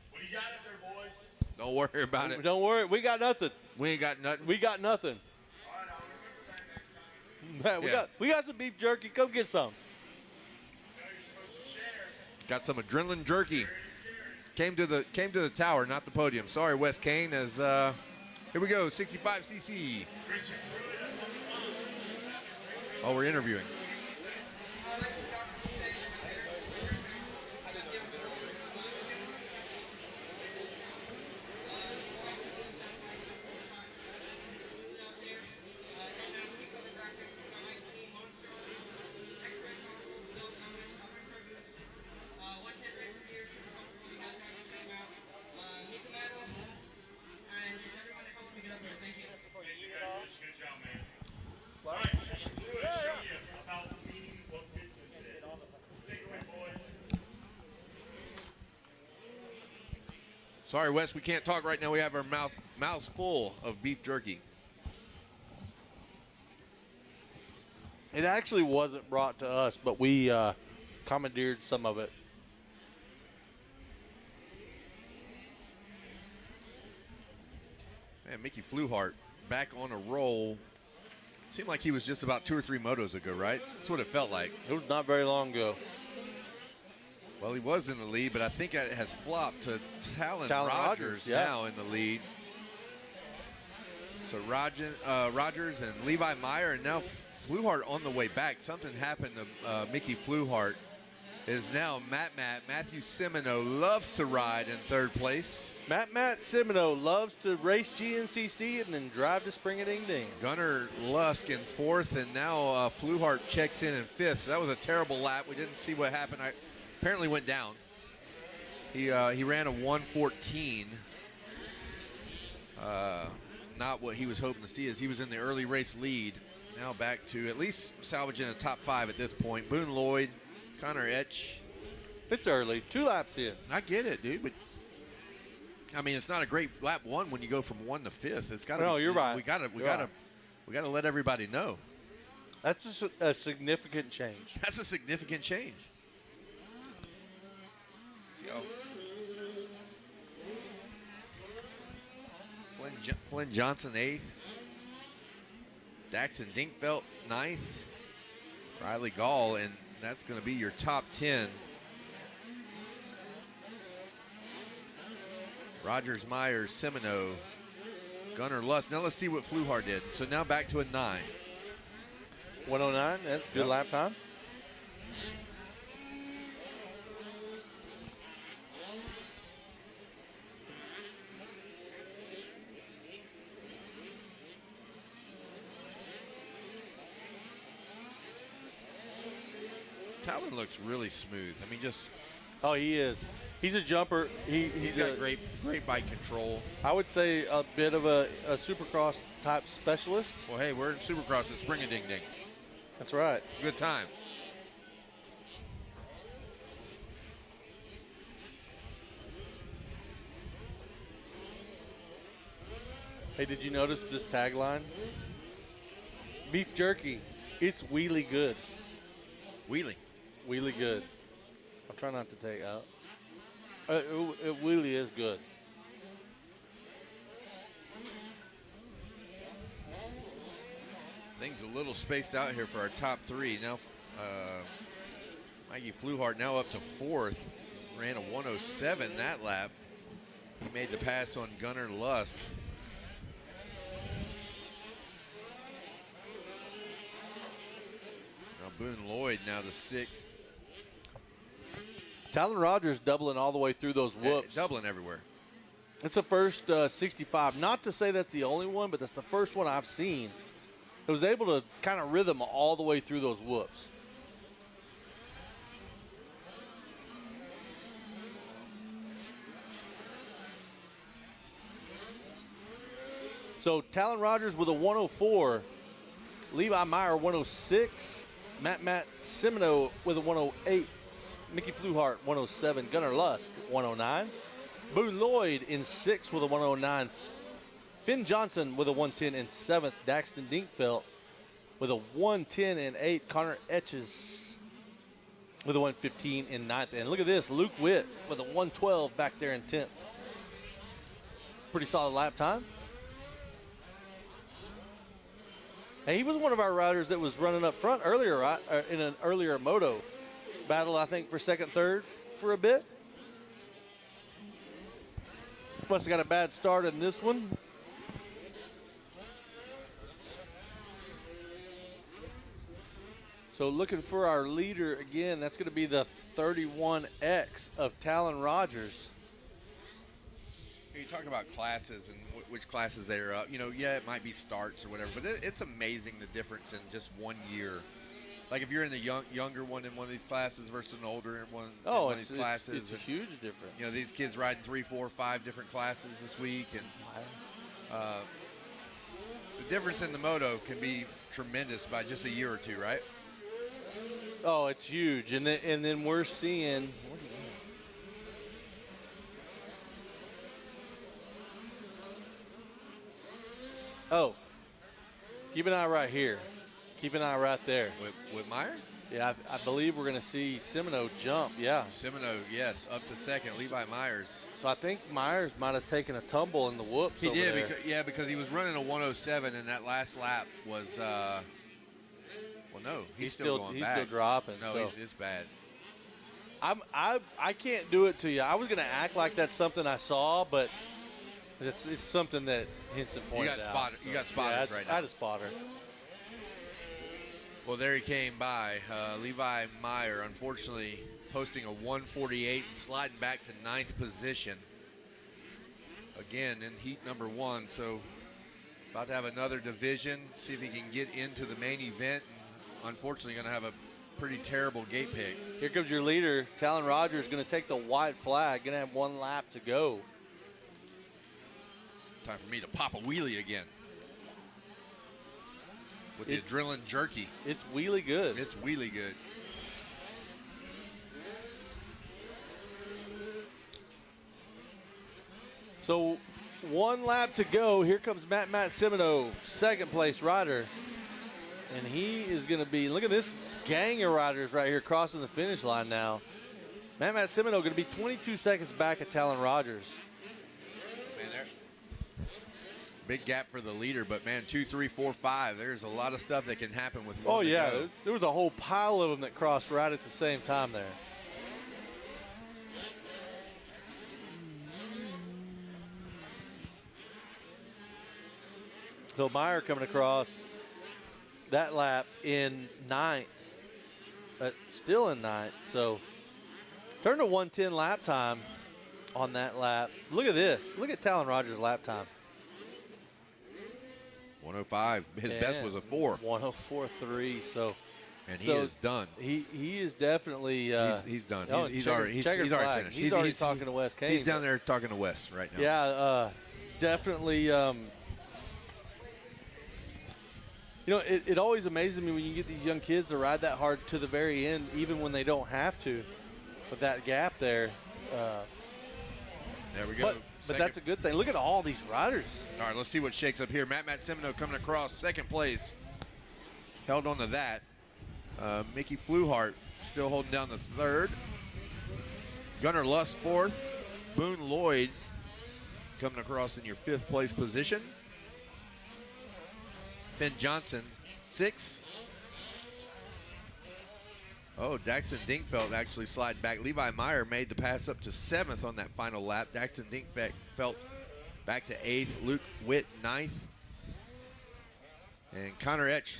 What do you got up there, boys? Don't worry about it. Don't worry. We got nothing. We ain't got nothing. We got nothing. All right, I'll remember that next time. We got some beef jerky. Come get some. No, you're supposed to share. Got some Adrenaline Jerky. Came to the tower, not the podium. Sorry, Wes Kane. As here we go, 65cc. Oh, we're interviewing. Good job, man. All right, show you about meaning what business is. Take it away, boys. Sorry, Wes, we can't talk right now. We have our mouths full of beef jerky. It actually wasn't brought to us, but we commandeered some of it. Man, Mickey Fluhart back on a roll. Seemed like he was just about 2 or 3 motos ago, right? That's what it felt like. It was not very long ago. Well, he was in the lead, but I think it has flopped to Talon Rogers yeah. now in the lead. So Rogers and Levi Meyer, and now Fluhart on the way back. Something happened to Mickey Fluhart. Is now Matthew Semino loves to ride in 3rd place. Matt Semino loves to race GNCC and then drive to Spring-a-Ding-Ding. Gunnar Lusk in 4th, and now Fluhart checks in 5th. So that was a terrible lap. We didn't see what happened. Apparently went down. He ran a 1:14. Not what he was hoping to see, as he was in the early race lead. Now back to at least salvaging a top 5 at this point. Boone Lloyd, Connor Etch. It's early. 2 laps in. I get it, dude, but I mean, it's not a great lap 1 when you go from 1 to 5th. It's got to. No, you're right. We got to let everybody know. That's a significant change. That's a significant change. Flynn Johnson 8th. Daxton Dinkfeld 9th. Riley Gall, and that's going to be your top 10. Rogers, Myers, Semino, Gunnar Lusk. Now let's see what Fluhart did. So now back to a 9. 109, that's good lap time. Talon looks really smooth. I mean, just. Oh, he is. He's a jumper. He's got great bike control. I would say a bit of a Supercross type specialist. Well, hey, we're in Supercross at Spring-a-Ding-Ding. That's right. Good time. Hey, did you notice this tagline? Beef jerky. It's wheelie good. Wheelie. Wheelie good. I'll try not to take out. It really is good. Things a little spaced out here for our top 3. Now, Mikey Fluhart now up to 4th. Ran a 107 that lap. He made the pass on Gunnar Lusk. Boone Lloyd now the 6th. Talon Rogers doubling all the way through those whoops. Doubling everywhere. It's the first 65. Not to say that's the only one, but that's the first one I've seen. It was able to kind of rhythm all the way through those whoops. So Talon Rogers with a 104. Levi Meyer 106. Matt Semino with a 108. Mickey Fluhart 107. Gunnar Lusk 109. Boone Lloyd in 6th with a 109. Finn Johnson with a 110 in 7th. Daxton Dinkfeld with a 110 in 8th. Connor Etches with a 115 in 9th. And look at this, Luke Witt with a 112 back there in 10th. Pretty solid lap time. Hey, he was one of our riders that was running up front earlier, right? In an earlier moto battle, I think, for second, third for a bit. Must have got a bad start in this one. So looking for our leader again, that's going to be the 31X of Talon Rogers. You talk about classes and which classes they're up. You know, yeah, it might be starts or whatever, but it's amazing the difference in just 1 year. Like if you're in the younger one in one of these classes versus an older one in one of these classes. It's a huge difference. You know, these kids riding 3, 4, 5 different classes this week, and the difference in the moto can be tremendous by just a year or two, right? Oh, it's huge, and then we're seeing. Oh, keep an eye right here. Keep an eye right there. With Meyer? Yeah, I believe we're going to see Semino jump, yeah. Semino, yes, up to second. Levi Myers. So I think Myers might have taken a tumble in the whoops. He did, because he was running a 107, and that last lap was, well, no, he's still going back. He's still dropping. No, so. it's bad. I can't do it to you. I was going to act like that's something I saw, but it's something that Henson pointed out. You got spotters right now. I had a spotter. Well, there he came by. Levi Meyer, unfortunately, posting a 148 and sliding back to 9th position. Again, in heat number 1. So, about to have another division. See if he can get into the main event. And unfortunately, going to have a pretty terrible gate pick. Here comes your leader. Talon Rogers going to take the white flag. Going to have 1 lap to go. Time for me to pop a wheelie again. With the adrenaline jerky. It's wheelie good. It's wheelie good. So 1 lap to go. Here comes Matt Semino, second place rider. And he is going to be, look at this gang of riders right here crossing the finish line now. Matt Semino going to be 22 seconds back at Talon Rogers. Man, there. Big gap for the leader, but man, 2, 3, 4, 5. There's a lot of stuff that can happen with one. Oh yeah, there was a whole pile of them that crossed right at the same time there. So Meyer coming across that lap in 9th, but still in 9th. So turned to 110 lap time on that lap. Look at this. Look at Talon Rogers' lap time. 105. His best was a 4. 104.3. So, and he is done. He is definitely he's done. Oh, he's already finished. He's already talking to Wes Kane. He's down there talking to Wes right now. Yeah, definitely. You know, it always amazes me when you get these young kids to ride that hard to the very end, even when they don't have to. With that gap there. There we go. But that's a good thing. Look at all these riders. All right, let's see what shakes up here. Matt Semino coming across second place. Held on to that. Mickey Fluhart still holding down the third. Gunnar Lusk fourth. Boone Lloyd coming across in your 5th place position. Finn Johnson, 6th. Oh, Daxton Dinkfeld actually sliding back. Levi Meyer made the pass up to 7th on that final lap. Daxton Dinkfeld back to 8th. Luke Witt, 9th. And Connor Etch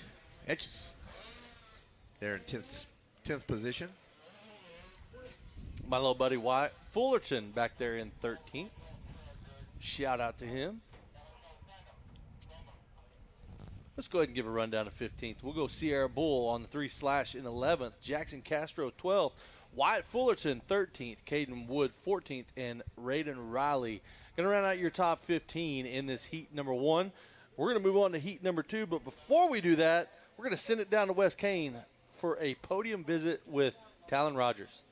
They're in 10th position. My little buddy Wyatt Fullerton back there in 13th. Shout out to him. Let's go ahead and give a rundown to 15th. We'll go Sierra Bull on the 3/ in 11th. Jackson Castro 12th. Wyatt Fullerton 13th. Caden Wood 14th. And Raiden Riley. Going to round out your top 15 in this heat number 1. We're going to move on to heat number 2. But before we do that, we're going to send it down to West Kane for a podium visit with Talon Rogers.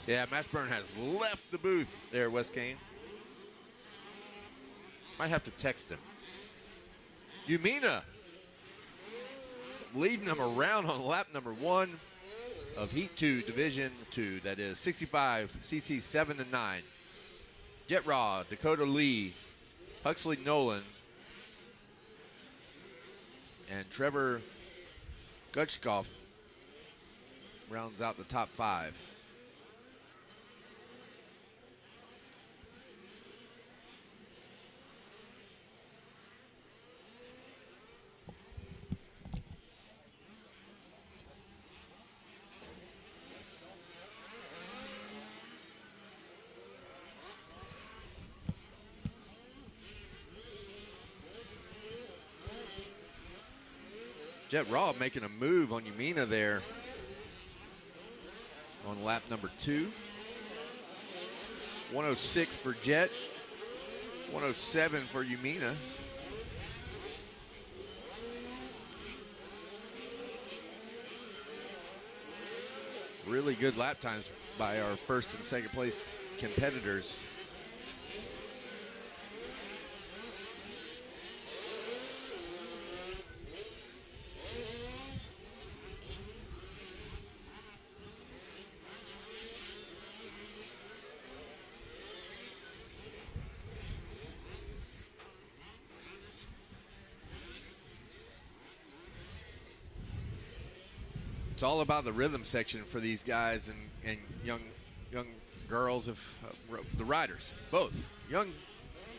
Yeah, Mashburn has left the booth there, West Kane. Might have to text him. Umina leading them around on lap number 1 of Heat 2, Division 2. That is 65, CC 7 and 9. Jet Raw, Dakota Lee, Huxley Nolan, and Trevor Gutschkoff rounds out the top 5. Jet Raw making a move on Umina there on lap number 2. 106 for Jet, 107 for Umina. Really good lap times by our first and second place competitors. It's all about the rhythm section for these guys and young girls of the riders, both young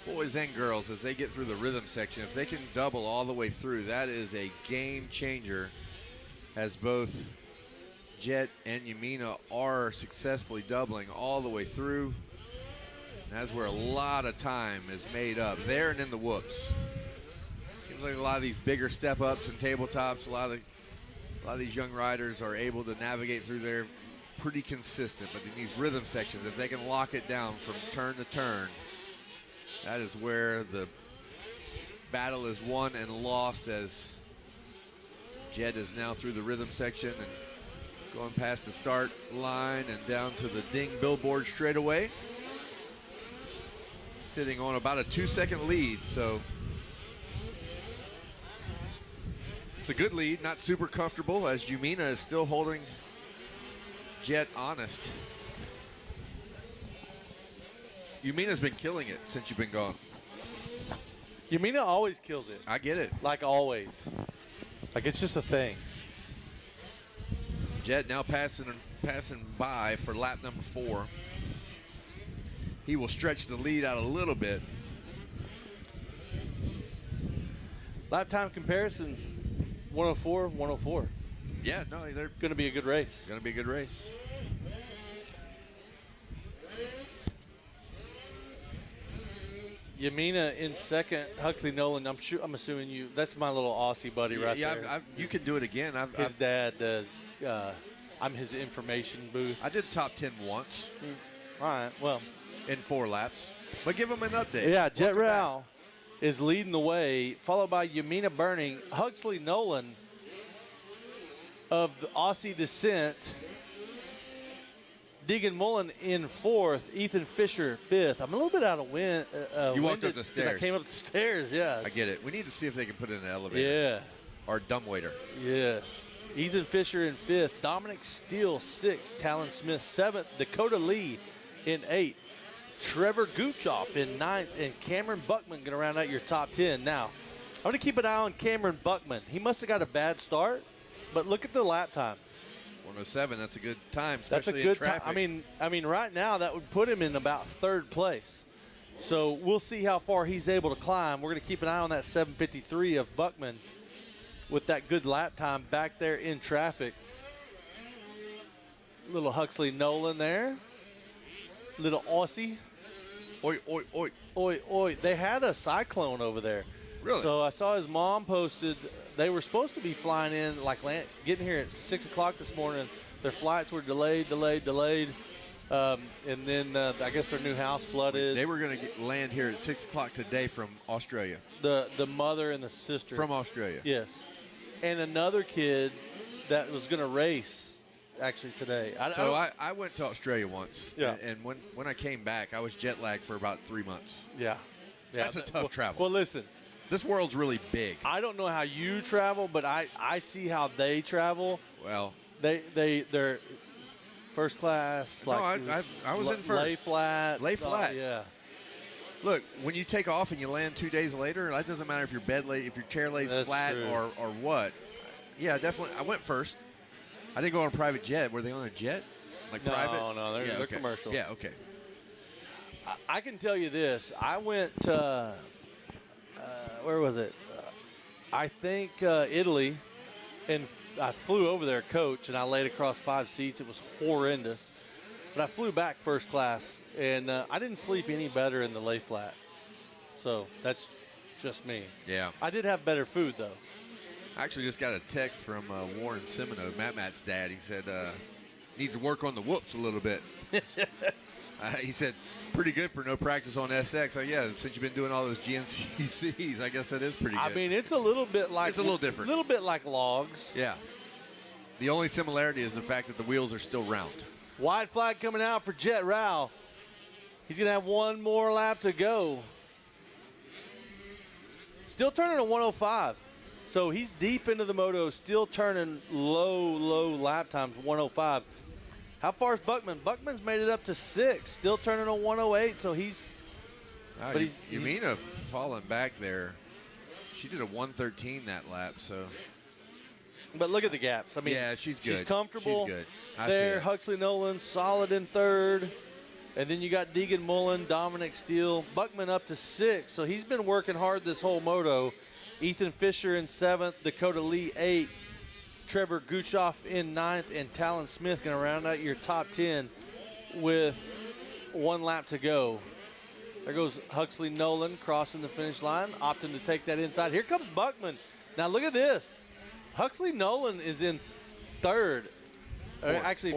boys and girls, as they get through the rhythm section. If they can double all the way through, that is a game changer, as both Jet and Umina are successfully doubling all the way through. And that's where a lot of time is made up there and in the whoops. Seems like a lot of these bigger step ups and tabletops, a lot of these young riders are able to navigate through there pretty consistent. But in these rhythm sections, if they can lock it down from turn to turn, that is where the battle is won and lost, as Jet is now through the rhythm section and going past the start line and down to the ding billboard straightaway. Sitting on about a 2-second lead, so it's a good lead, not super comfortable, as Umina is still holding Jet honest. Umina's been killing it since you've been gone. Umina always kills it. I get it. Like always. Like it's just a thing. Jet now passing by for lap number 4. He will stretch the lead out a little bit. Lap time comparison, 104, 104. Yeah, no, they're going to be a good race. Going to be a good race. Yamina in second. Huxley Nolan. I'm assuming you. That's my little Aussie buddy right there. You can do it again. His dad does. I'm his information booth. I did top 10 once. All right. Well, in 4 laps. But give him an update. Yeah, Jet Rao is leading the way, followed by Yamina Burning. Huxley Nolan of the Aussie descent. Deegan Mullen in fourth. Ethan Fisher fifth. I'm a little bit out of wind. You walked up the stairs. I came up the stairs, yeah. I get it. We need to see if they can put in an elevator. Yeah. Or dumbwaiter. Yes. Ethan Fisher in fifth. Dominic Steele sixth. Talon Smith seventh. Dakota Lee in eighth. Trevor Guchoff in ninth. And Cameron Buckman going to round out your top 10. Now, I'm going to keep an eye on Cameron Buckman. He must have got a bad start, but look at the lap time. 107, that's a good time, That's a especially good in traffic. time. I mean, right now that would put him in about third place. So we'll see how far he's able to climb. We're going to keep an eye on that 7:53 of Buckman with that good lap time back there in traffic. Little Huxley Nolan there. Little Aussie. Oi, oi, oi. Oi, oi. They had a cyclone over there. Really? So I saw his mom posted. They were supposed to be flying in, getting here at 6 o'clock this morning. Their flights were delayed. And then I guess their new house flooded. They were going to land here at 6 o'clock today from Australia. The mother and the sister. From Australia. Yes. And another kid that was going to race actually today. I went to Australia once. Yeah. And when I came back, I was jet lagged for about 3 months. Yeah. That's a tough travel. Well, listen. This world's really big. I don't know how you travel, but I see how they travel. Well, they're first class. No, I was in first. Lay flat. Lay flat. Yeah. Look, when you take off and you land 2 days later, that doesn't matter if your if your chair lays flat true. or what. Yeah, definitely. I went first. I didn't go on a private jet. Were they on a jet? Private? No, they're okay. commercial. Yeah, okay. I can tell you this. I went to, where was it? I think Italy, and I flew over there coach, and I laid across 5 seats. It was horrendous. But I flew back first class, and I didn't sleep any better in the lay flat. So that's just me. Yeah. I did have better food, though. I actually just got a text from Warren Semino, Matt's dad. He said, needs to work on the whoops a little bit. He said, pretty good for no practice on SX. So, yeah, since you've been doing all those GNCCs, I guess that is pretty good. I mean, it's a little bit like... It's a little different. A little bit like logs. Yeah. The only similarity is the fact that the wheels are still round. Wide flag coming out for Jet Rao. He's going to have one more lap to go. Still turning a 105. So he's deep into the moto, still turning low lap times, 105. How far is Buckman? Buckman's made it up to 6, still turning a 108. So he's. But Yamina falling back there. She did a 113 that lap. So. But look at the gaps. I mean, yeah, she's good. She's comfortable. She's good. I there, see Huxley Nolan solid in third. And then you got Deegan Mullen, Dominic Steele, Buckman up to 6. So he's been working hard this whole moto. Ethan Fisher in 7th, Dakota Lee 8th, Trevor Guchoff in 9th, and Talon Smith going to round out your top 10 with 1 lap to go. There goes Huxley Nolan crossing the finish line, opting to take that inside. Here comes Buckman. Now look at this. Huxley Nolan is in third,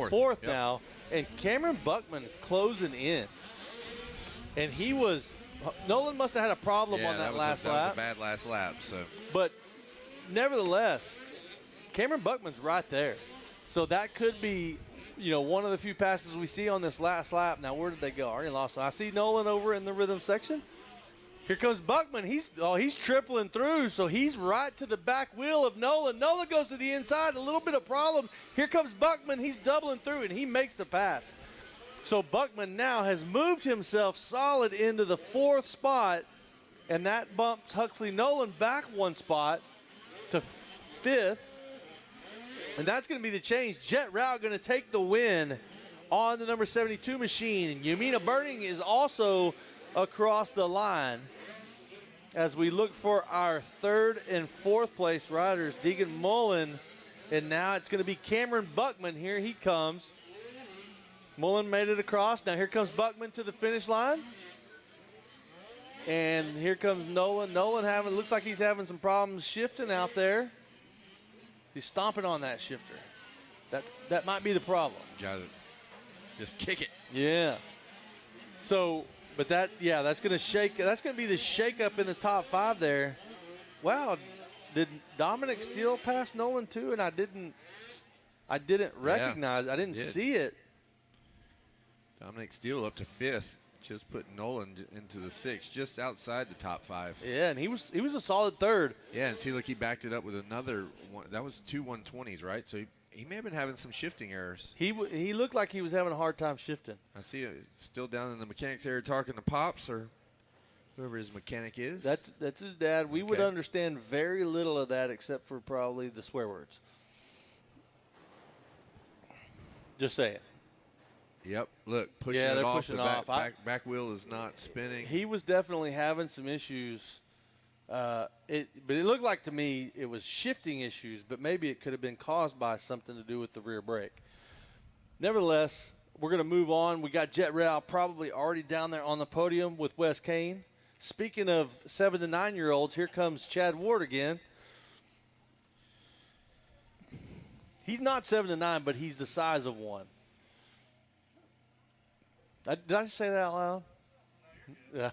fourth yep. now, and Cameron Buckman is closing in. And Nolan must have had a problem on that last lap. That was a bad last lap. So, but nevertheless, Cameron Buckman's right there. So that could be, one of the few passes we see on this last lap. Now, where did they go? Already lost. I see Nolan over in the rhythm section. Here comes Buckman. He's tripling through, so he's right to the back wheel of Nolan. Nolan goes to the inside, a little bit of problem. Here comes Buckman. He's doubling through, and he makes the pass. So Buckman now has moved himself solid into the 4th spot, and that bumps Huxley Nolan back 1 spot to 5th. And that's going to be the change. Jet Rao going to take the win on the number 72 machine. Yamina Burning is also across the line as we look for our 3rd and 4th place riders, Deegan Mullen, and now it's going to be Cameron Buckman. Here he comes. Mullen made it across. Now here comes Buckman to the finish line. And here comes Nolan. Nolan looks like he's having some problems shifting out there. He's stomping on that shifter. That might be the problem. Got it. Just kick it. Yeah. So, but that's going to shake. That's going to be the shakeup in the top 5 there. Wow, did Dominic Steele pass Nolan too? And I didn't recognize. I didn't see it. Dominic Steele up to 5th. Just put Nolan into the 6th, just outside the top 5. Yeah, and he was a solid 3rd. Yeah, and see, look, he backed it up with another one. That was 2 120s, right? So he may have been having some shifting errors. He looked like he was having a hard time shifting. I see it still down in the mechanics area talking to Pops or whoever his mechanic is. That's his dad. We would understand very little of that except for probably the swear words. Just saying. Yep. Look, pushing it off. Pushing the back wheel is not spinning. He was definitely having some issues. But it looked like to me it was shifting issues, but maybe it could have been caused by something to do with the rear brake. Nevertheless, we're going to move on. We got Jet Rao probably already down there on the podium with Wes Kane. Speaking of 7 to 9-year-olds, here comes Chad Ward again. He's not 7 to 9, but he's the size of one. Did I say that out loud? Yeah.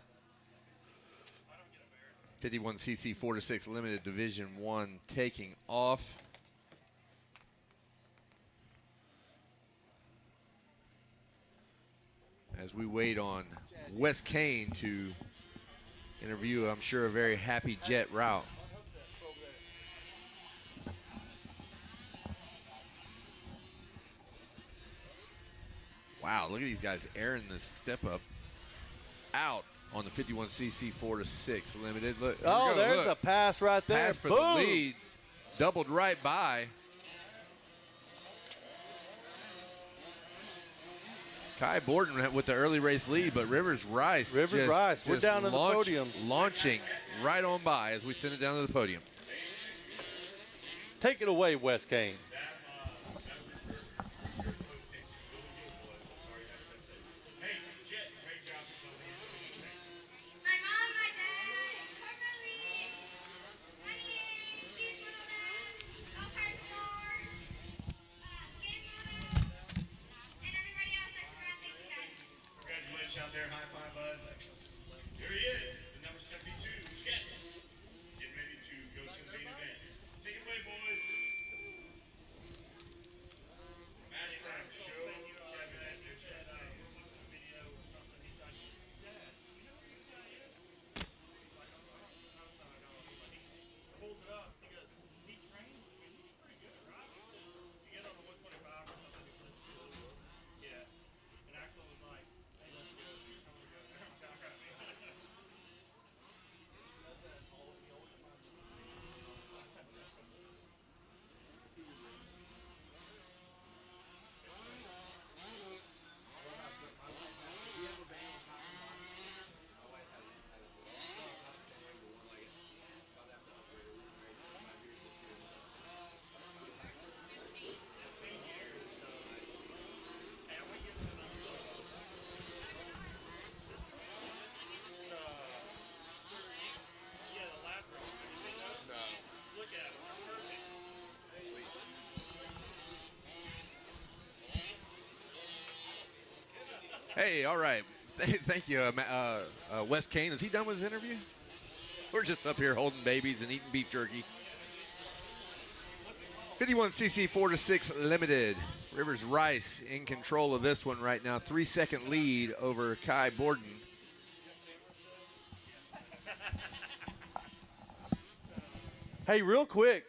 51cc 4 to 6 limited division 1 taking off. As we wait on Wes Kane to interview, I'm sure, a very happy Jet Rao. Wow, look at these guys airing this step up out on the 51cc 4 to 6 limited. Look, there's a pass right there. Pass for Boom. the lead. Doubled right by. Kai Borden with the early race lead, but Rivers Rice. We're down on the podium. Launching right on by as we send it down to the podium. Take it away, Wes Kane. Out there, high five, bud. Here he is, the number 72, Jet. Getting ready to go to the main event. Take it away, boys. Mash Brown show. Kevin and Jet. Pulls it up. He goes, he trains. He's pretty good, right? To get on the 125 or something. Yeah. And Axel was like, hey, let's go. Hey, all right. Thank you, Wes Kane. Is he done with his interview? We're just up here holding babies and eating beef jerky. 51cc 4 to 6 limited. Rivers Rice in control of this one right now. 3-second lead over Kai Borden. Hey, real quick,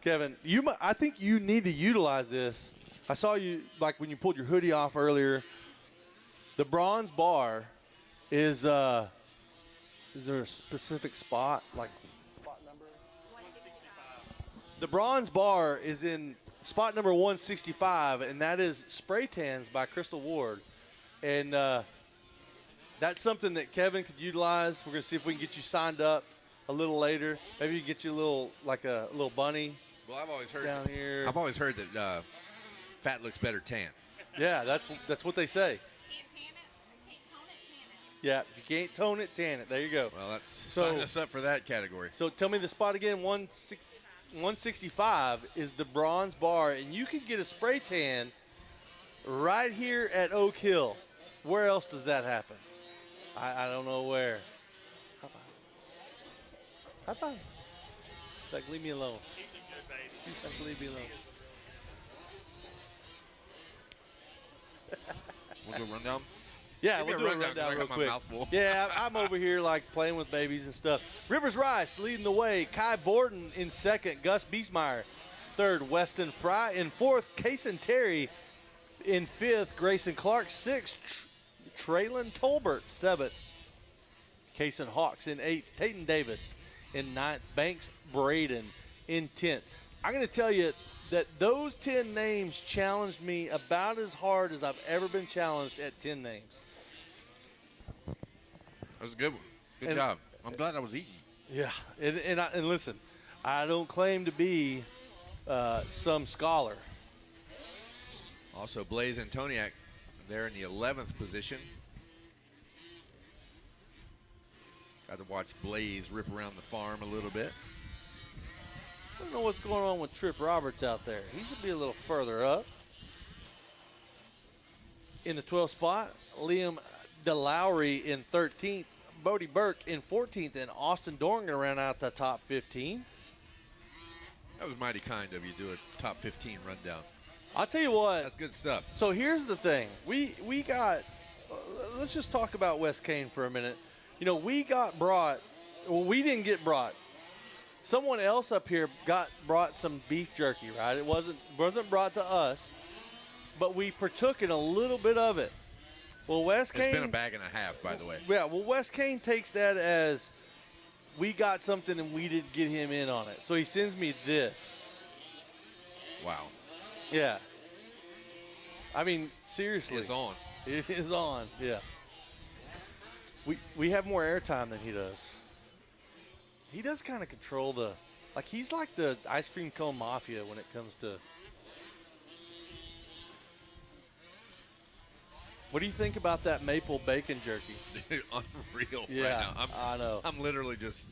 Kevin, I think you need to utilize this. I saw you, like when you pulled your hoodie off earlier. The bronze bar is there a specific spot? Like Spot number? the bronze bar is in spot number 165, and that is Spray Tans by Crystal Ward. And that's something that Kevin could utilize. We're going to see if we can get you signed up a little later. Maybe you can get you a little bunny. Well, I've always heard down here. I've always heard that fat looks better tan. Yeah, that's what they say. Can't tan it, can't tone it, tan it. Yeah, if you can't tone it, tan it. There you go. Well, sign us up for that category. So tell me the spot again. 165 is the bronze bar, and you can get a spray tan right here at Oak Hill. Where else does that happen? I don't know where. High five. It's like, leave me alone. It's like, leave me alone. We'll go run down. Yeah, Give we'll me do a rundown I real got my quick. mouth full. Yeah, I'm over here like playing with babies and stuff. Rivers Rice leading the way. Kai Borden in second. Gus Biesmeyer third. Weston Fry in fourth. Kason Terry in fifth. Grayson Clark sixth. Traylon Tolbert seventh. Kason Hawks in eighth. Tayton Davis in ninth. Banks Braden in 10th. I'm going to tell you that those 10 names challenged me about as hard as I've ever been challenged at 10 names. That was a good one. Good job. I'm glad I was eating. Yeah, and listen, I don't claim to be some scholar. Also, Blaze Antoniak there in the 11th position. Got to watch Blaze rip around the farm a little bit. I don't know what's going on with Trip Roberts out there. He should be a little further up. In the 12th spot, Liam DeLowry in 13th, Bodie Burke in 14th, and Austin Dorn going to round out the top 15. That was mighty kind of you to do a top 15 rundown. I'll tell you what. That's good stuff. So here's the thing. We got, let's just talk about West Kane for a minute. You know, we got brought, well, we didn't get brought. Someone else up here brought some beef jerky, right? It wasn't brought to us, but we partook in a little bit of it. Well, West Kane. It's been a bag and a half, by the way. Yeah, well, West Kane takes that as we got something and we didn't get him in on it. So he sends me this. Wow. Yeah. I mean, seriously. It's on. It is on, yeah. We have more airtime than he does. He does kind of control he's like the ice cream cone mafia when it comes to. What do you think about that maple bacon jerky? Unreal Yeah, right now. I know. I'm literally just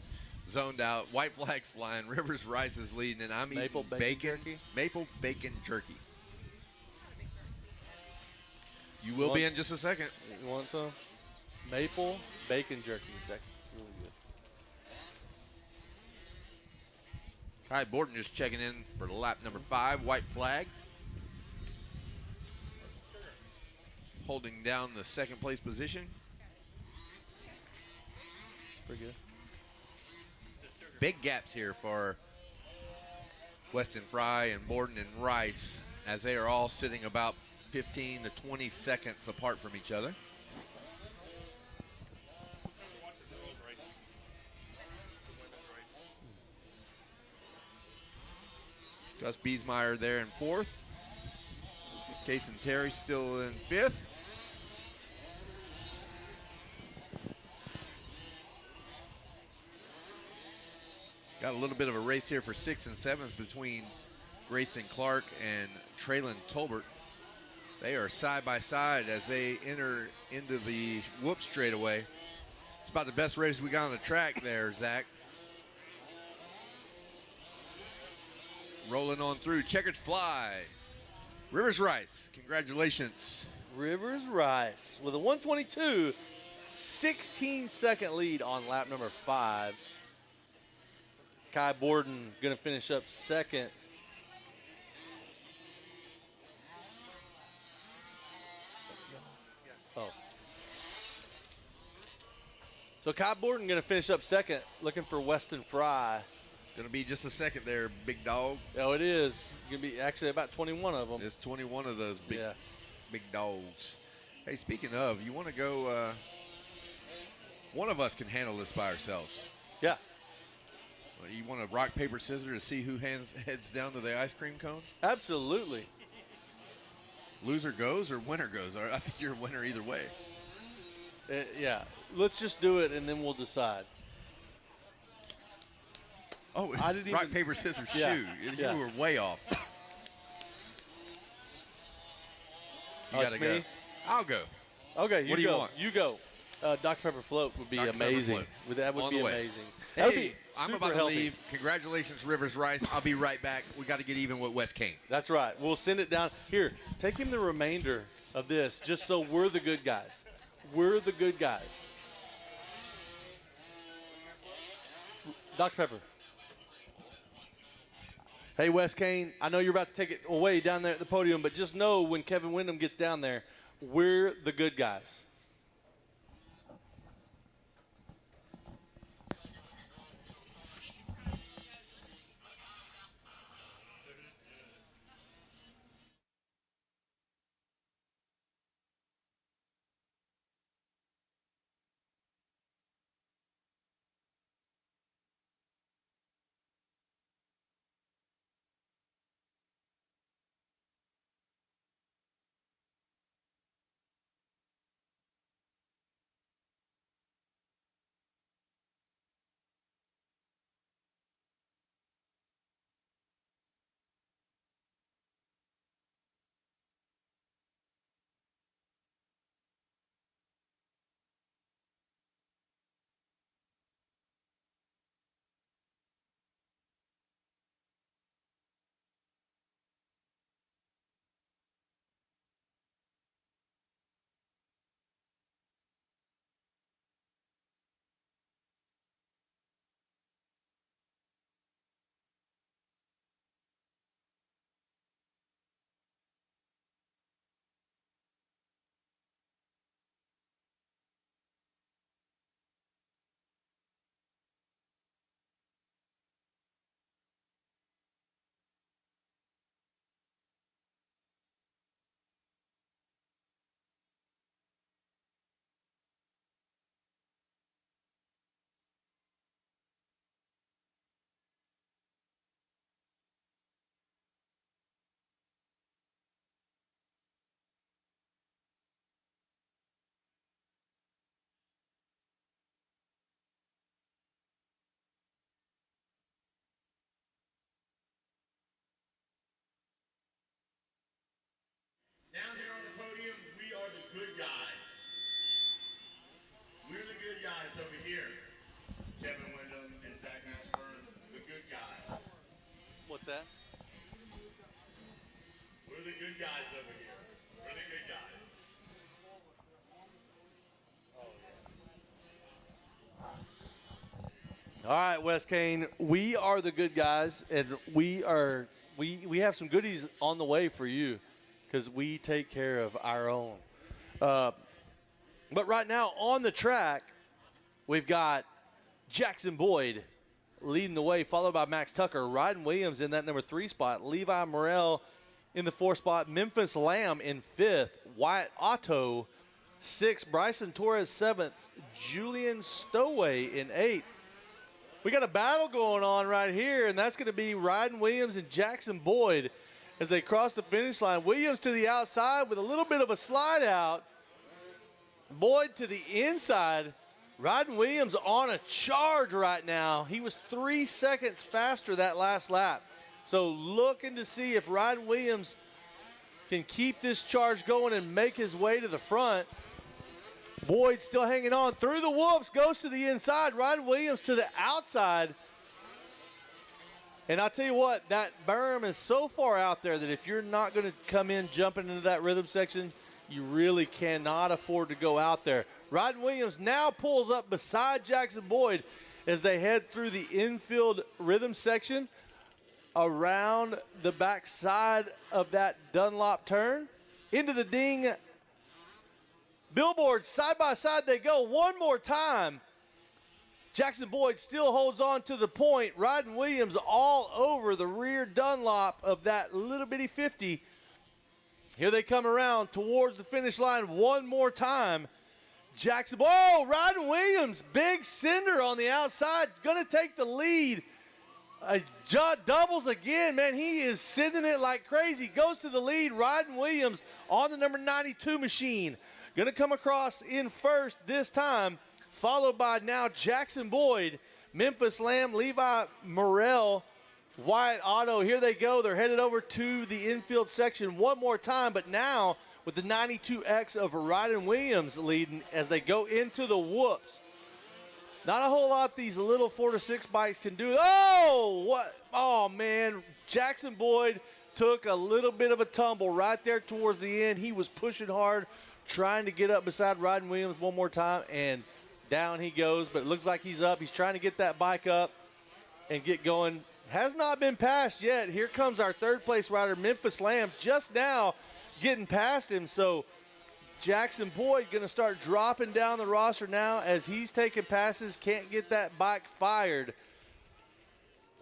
zoned out. White flags flying. Rivers Rice is leading, and I'm Maple eating bacon jerky? Maple bacon jerky. You will be in just a second. You want some? Maple bacon jerky. That's really good. Kai Borden just checking in for lap number 5, white flag. Holding down the second place position. Pretty good. Big gaps here for Weston Fry and Borden and Rice, as they are all sitting about 15 to 20 seconds apart from each other. Gus Biesmeyer there in 4th. Kason Terry still in 5th. Got a little bit of a race here for 6th and 7th between Grayson Clark and Traylon Tolbert. They are side by side as they enter into the whoop straightaway. It's about the best race we got on the track there, Zach. Rolling on through. Checkered fly. Rivers Rice, congratulations. Rivers Rice with a 122, 16-second lead on lap number 5. Kai Borden going to finish up second. Oh. So Kai Borden going to finish up second, looking for Weston Fry. Going to be just a second there, big dog. Oh, it is. Going to be actually about 21 of them. There's 21 of those big dogs. Hey, speaking of, you want to go, one of us can handle this by ourselves. Yeah. You want to rock, paper, scissors to see who heads down to the ice cream cone? Absolutely. Loser goes or winner goes? I think you're a winner either way. Yeah. Let's just do it, and then we'll decide. Oh, it's rock, paper, scissors, shoot. You were way off. You got to go. Me? I'll go. Okay, what do you want? You go. Dr. Pepper float would be Dr. Pepper amazing. float. That would On be the way. amazing. Hey, That would be I'm super about to healthy. leave. Congratulations, Rivers Rice. I'll be right back. We got to get even with Wes Kane. That's right. We'll send it down. Here, take him the remainder of this just so we're the good guys. We're the good guys. Dr. Pepper. Hey, Wes Kane, I know you're about to take it away down there at the podium, but just know when Kevin Windham gets down there, we're the good guys. Down here on the podium, we are the good guys. We're the good guys over here. Kevin Windham and Zach Ashburn, the good guys. What's that? We're the good guys over here. We're the good guys. All right, Wes Kane, we are the good guys, and we have some goodies on the way for you because we take care of our own. But right now on the track, we've got Jackson Boyd leading the way, followed by Max Tucker. Ryden Williams in that number 3 spot. Levi Morrell in the 4th spot. Memphis Lamb in 5th. Wyatt Otto 6th. Bryson Torres 7th. Julian Stowaway in 8th. We got a battle going on right here, and that's going to be Ryden Williams and Jackson Boyd as they cross the finish line. Williams to the outside with a little bit of a slide out. Boyd to the inside. Ryden Williams on a charge right now. He was 3 seconds faster that last lap. So looking to see if Ryden Williams can keep this charge going and make his way to the front. Boyd still hanging on through the whoops, goes to the inside. Ryden Williams to the outside. And I'll tell you what, that berm is so far out there that if you're not going to come in jumping into that rhythm section, you really cannot afford to go out there. Ryden Williams now pulls up beside Jackson Boyd as they head through the infield rhythm section around the backside of that Dunlop turn into the ding. Billboard, side by side they go one more time. Jackson Boyd still holds on to the point. Ryden Williams all over the rear Dunlop of that little bitty 50. Here they come around towards the finish line one more time. Jackson, oh, Ryden Williams, big cinder on the outside, going to take the lead. Doubles again, man. He is sending it like crazy. Goes to the lead. Ryden Williams on the number 92 machine. Going to come across in first this time, followed by now Jackson Boyd, Memphis Lamb, Levi Morrell, Wyatt Otto. Here they go. They're headed over to the infield section one more time, but now with with the 92X of Ryden Williams leading as they go into the whoops. Not a whole lot these little 4 to 6 bikes can do. Oh, what? Oh, man. Jackson Boyd took a little bit of a tumble right there towards the end. He was pushing hard, trying to get up beside Ryden Williams one more time, and down he goes. But it looks like he's up. He's trying to get that bike up and get going. Has not been passed yet. Here comes our third place rider, Memphis Lamb, just now getting past him. So Jackson Boyd going to start dropping down the roster now as he's taking passes, can't get that bike fired.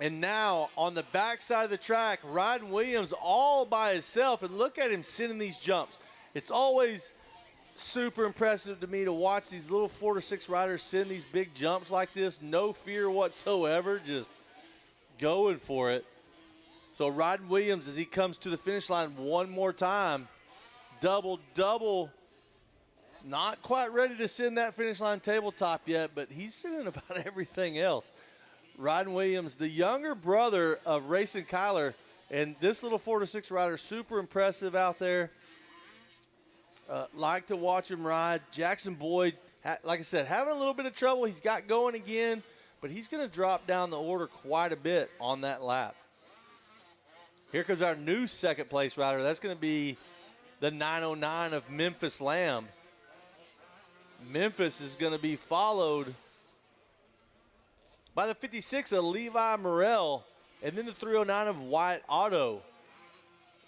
And now on the backside of the track, Ryden Williams all by himself, and look at him sending these jumps. It's always super impressive to me to watch these little 4 to 6 riders send these big jumps like this. No fear whatsoever, just going for it. So Ryden Williams, as he comes to the finish line one more time, double, not quite ready to send that finish line tabletop yet, but he's sending about everything else. Ryden Williams, the younger brother of Racing Kyler, and this little 4 to 6 rider, super impressive out there. Like to watch him ride. Jackson Boyd, like I said, having a little bit of trouble. He's got going again, but he's going to drop down the order quite a bit on that lap. Here comes our new second place rider. That's going to be the 909 of Memphis Lamb. Memphis is going to be followed by the 56 of Levi Morrell, and then the 309 of Wyatt Otto.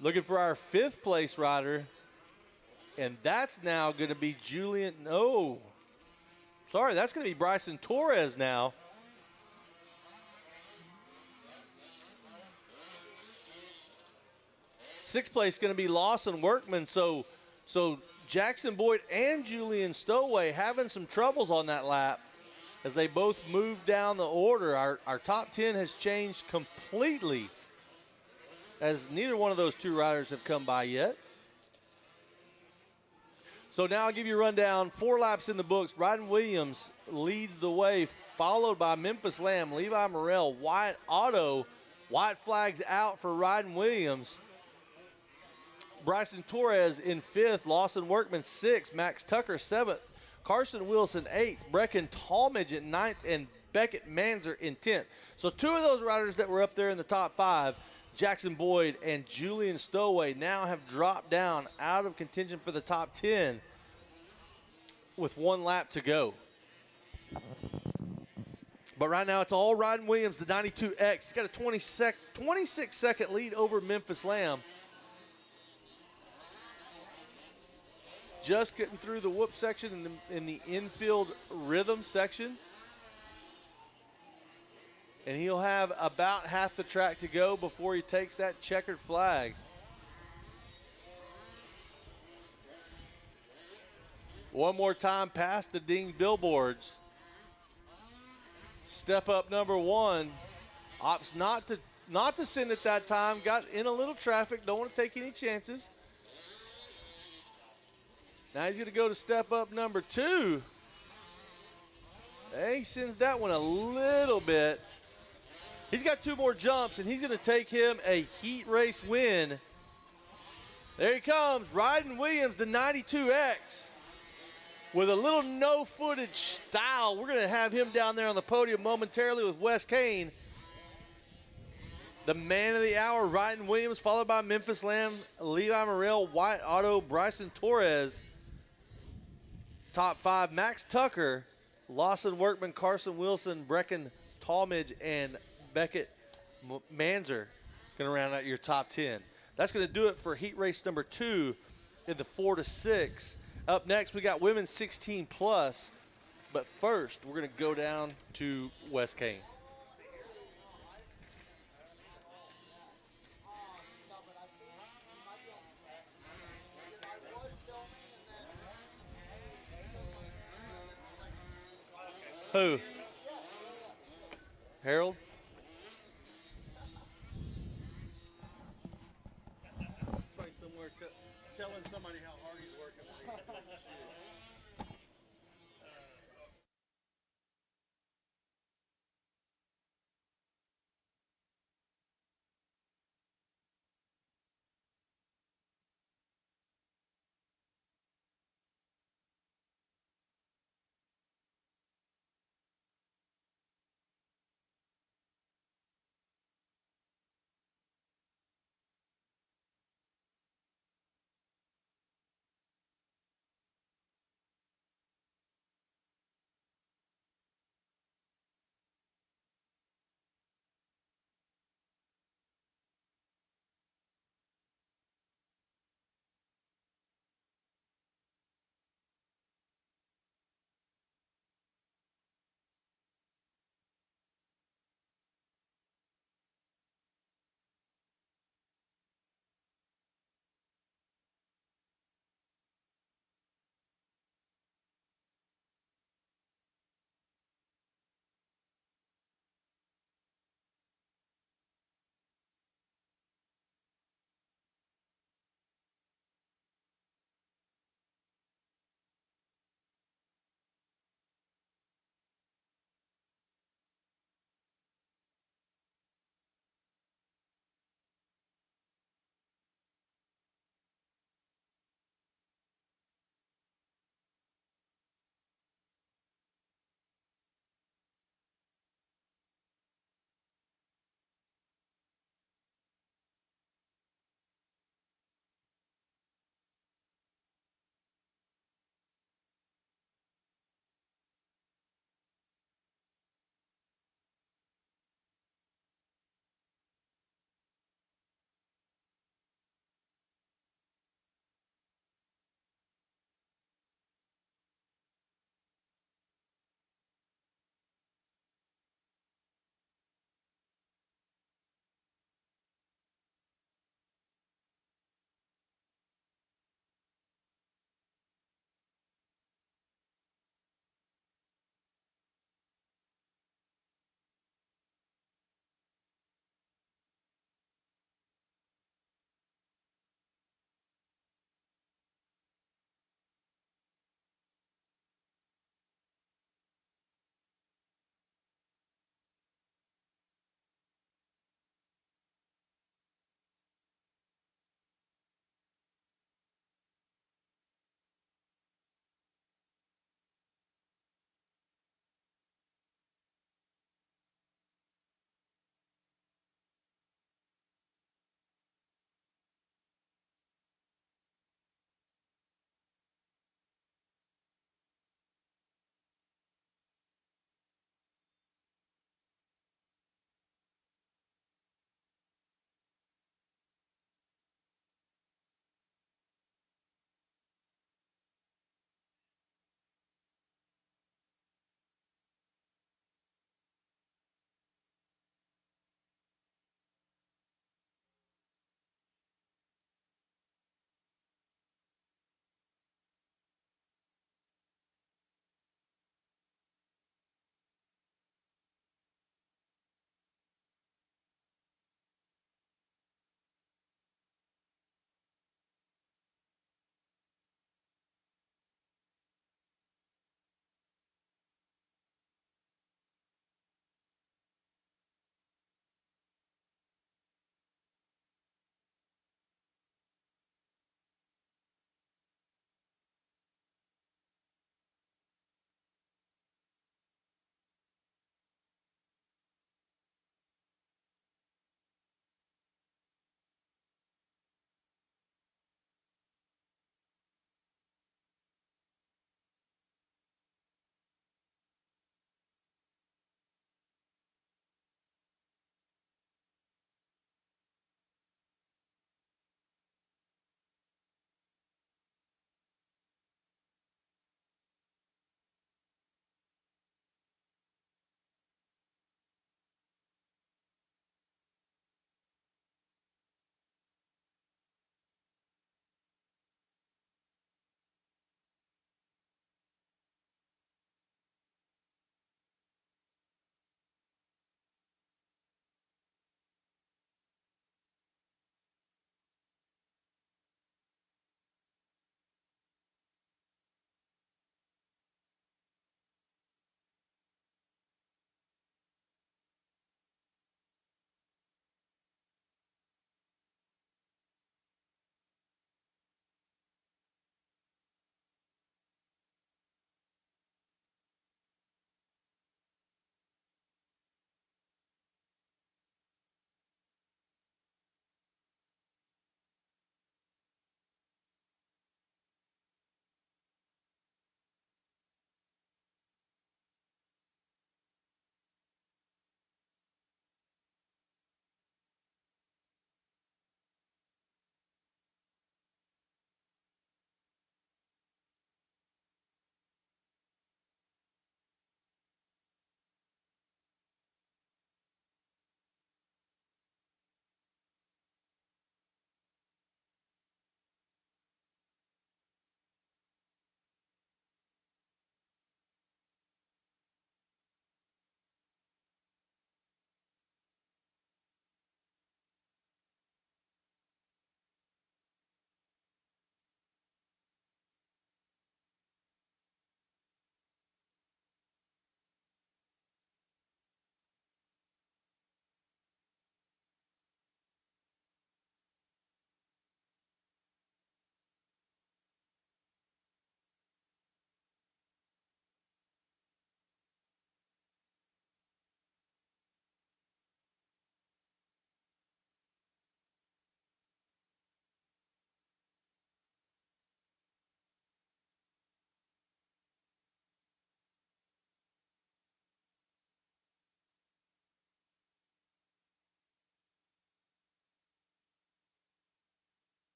Looking for our fifth place rider, and that's now going to be Julian. No, sorry, that's going to be Bryson Torres now. Sixth place going to be Lawson Workman. So Jackson Boyd and Julian Stowaway having some troubles on that lap as they both move down the order. Our top 10 has changed completely as neither one of those two riders have come by yet. So now I'll give you a rundown. 4 laps in the books. Ryden Williams leads the way, followed by Memphis Lamb, Levi Morrell, Wyatt Otto. White flags out for Ryden Williams. Bryson Torres in 5th, Lawson Workman 6th, Max Tucker 7th, Carson Wilson 8th, Brecken Talmadge at 9th, and Beckett Manzer in 10th. So 2 of those riders that were up there in the top 5, Jackson Boyd and Julian Stowaway, now have dropped down out of contention for the top 10 with 1 lap to go. But right now it's all Ryden Williams, the 92X. He's got a 26-second lead over Memphis Lamb. Just getting through the whoop section in the infield rhythm section. And he'll have about half the track to go before he takes that checkered flag. One more time past the ding billboards. Step up number 1. Opts not to send it that time. Got in a little traffic. Don't want to take any chances. Now he's going to go to step up number 2. He sends that one a little bit. He's got 2 more jumps, and he's going to take him a heat race win. There he comes, Ryden Williams, the 92X. With a little no footage style. We're going to have him down there on the podium momentarily with Wes Kane. The man of the hour, Ryden Williams, followed by Memphis Lamb, Levi Morrell, Wyatt Otto, Bryson Torres. Top 5, Max Tucker, Lawson Workman, Carson Wilson, Brecken Talmadge, and Beckett Manzer going to round out your top 10. That's going to do it for heat race number 2 in the 4 to 6. Up next, we got women's 16 plus. But first, we're going to go down to Wes Kane. Who? Harold? Probably somewhere telling somebody how hard he's working.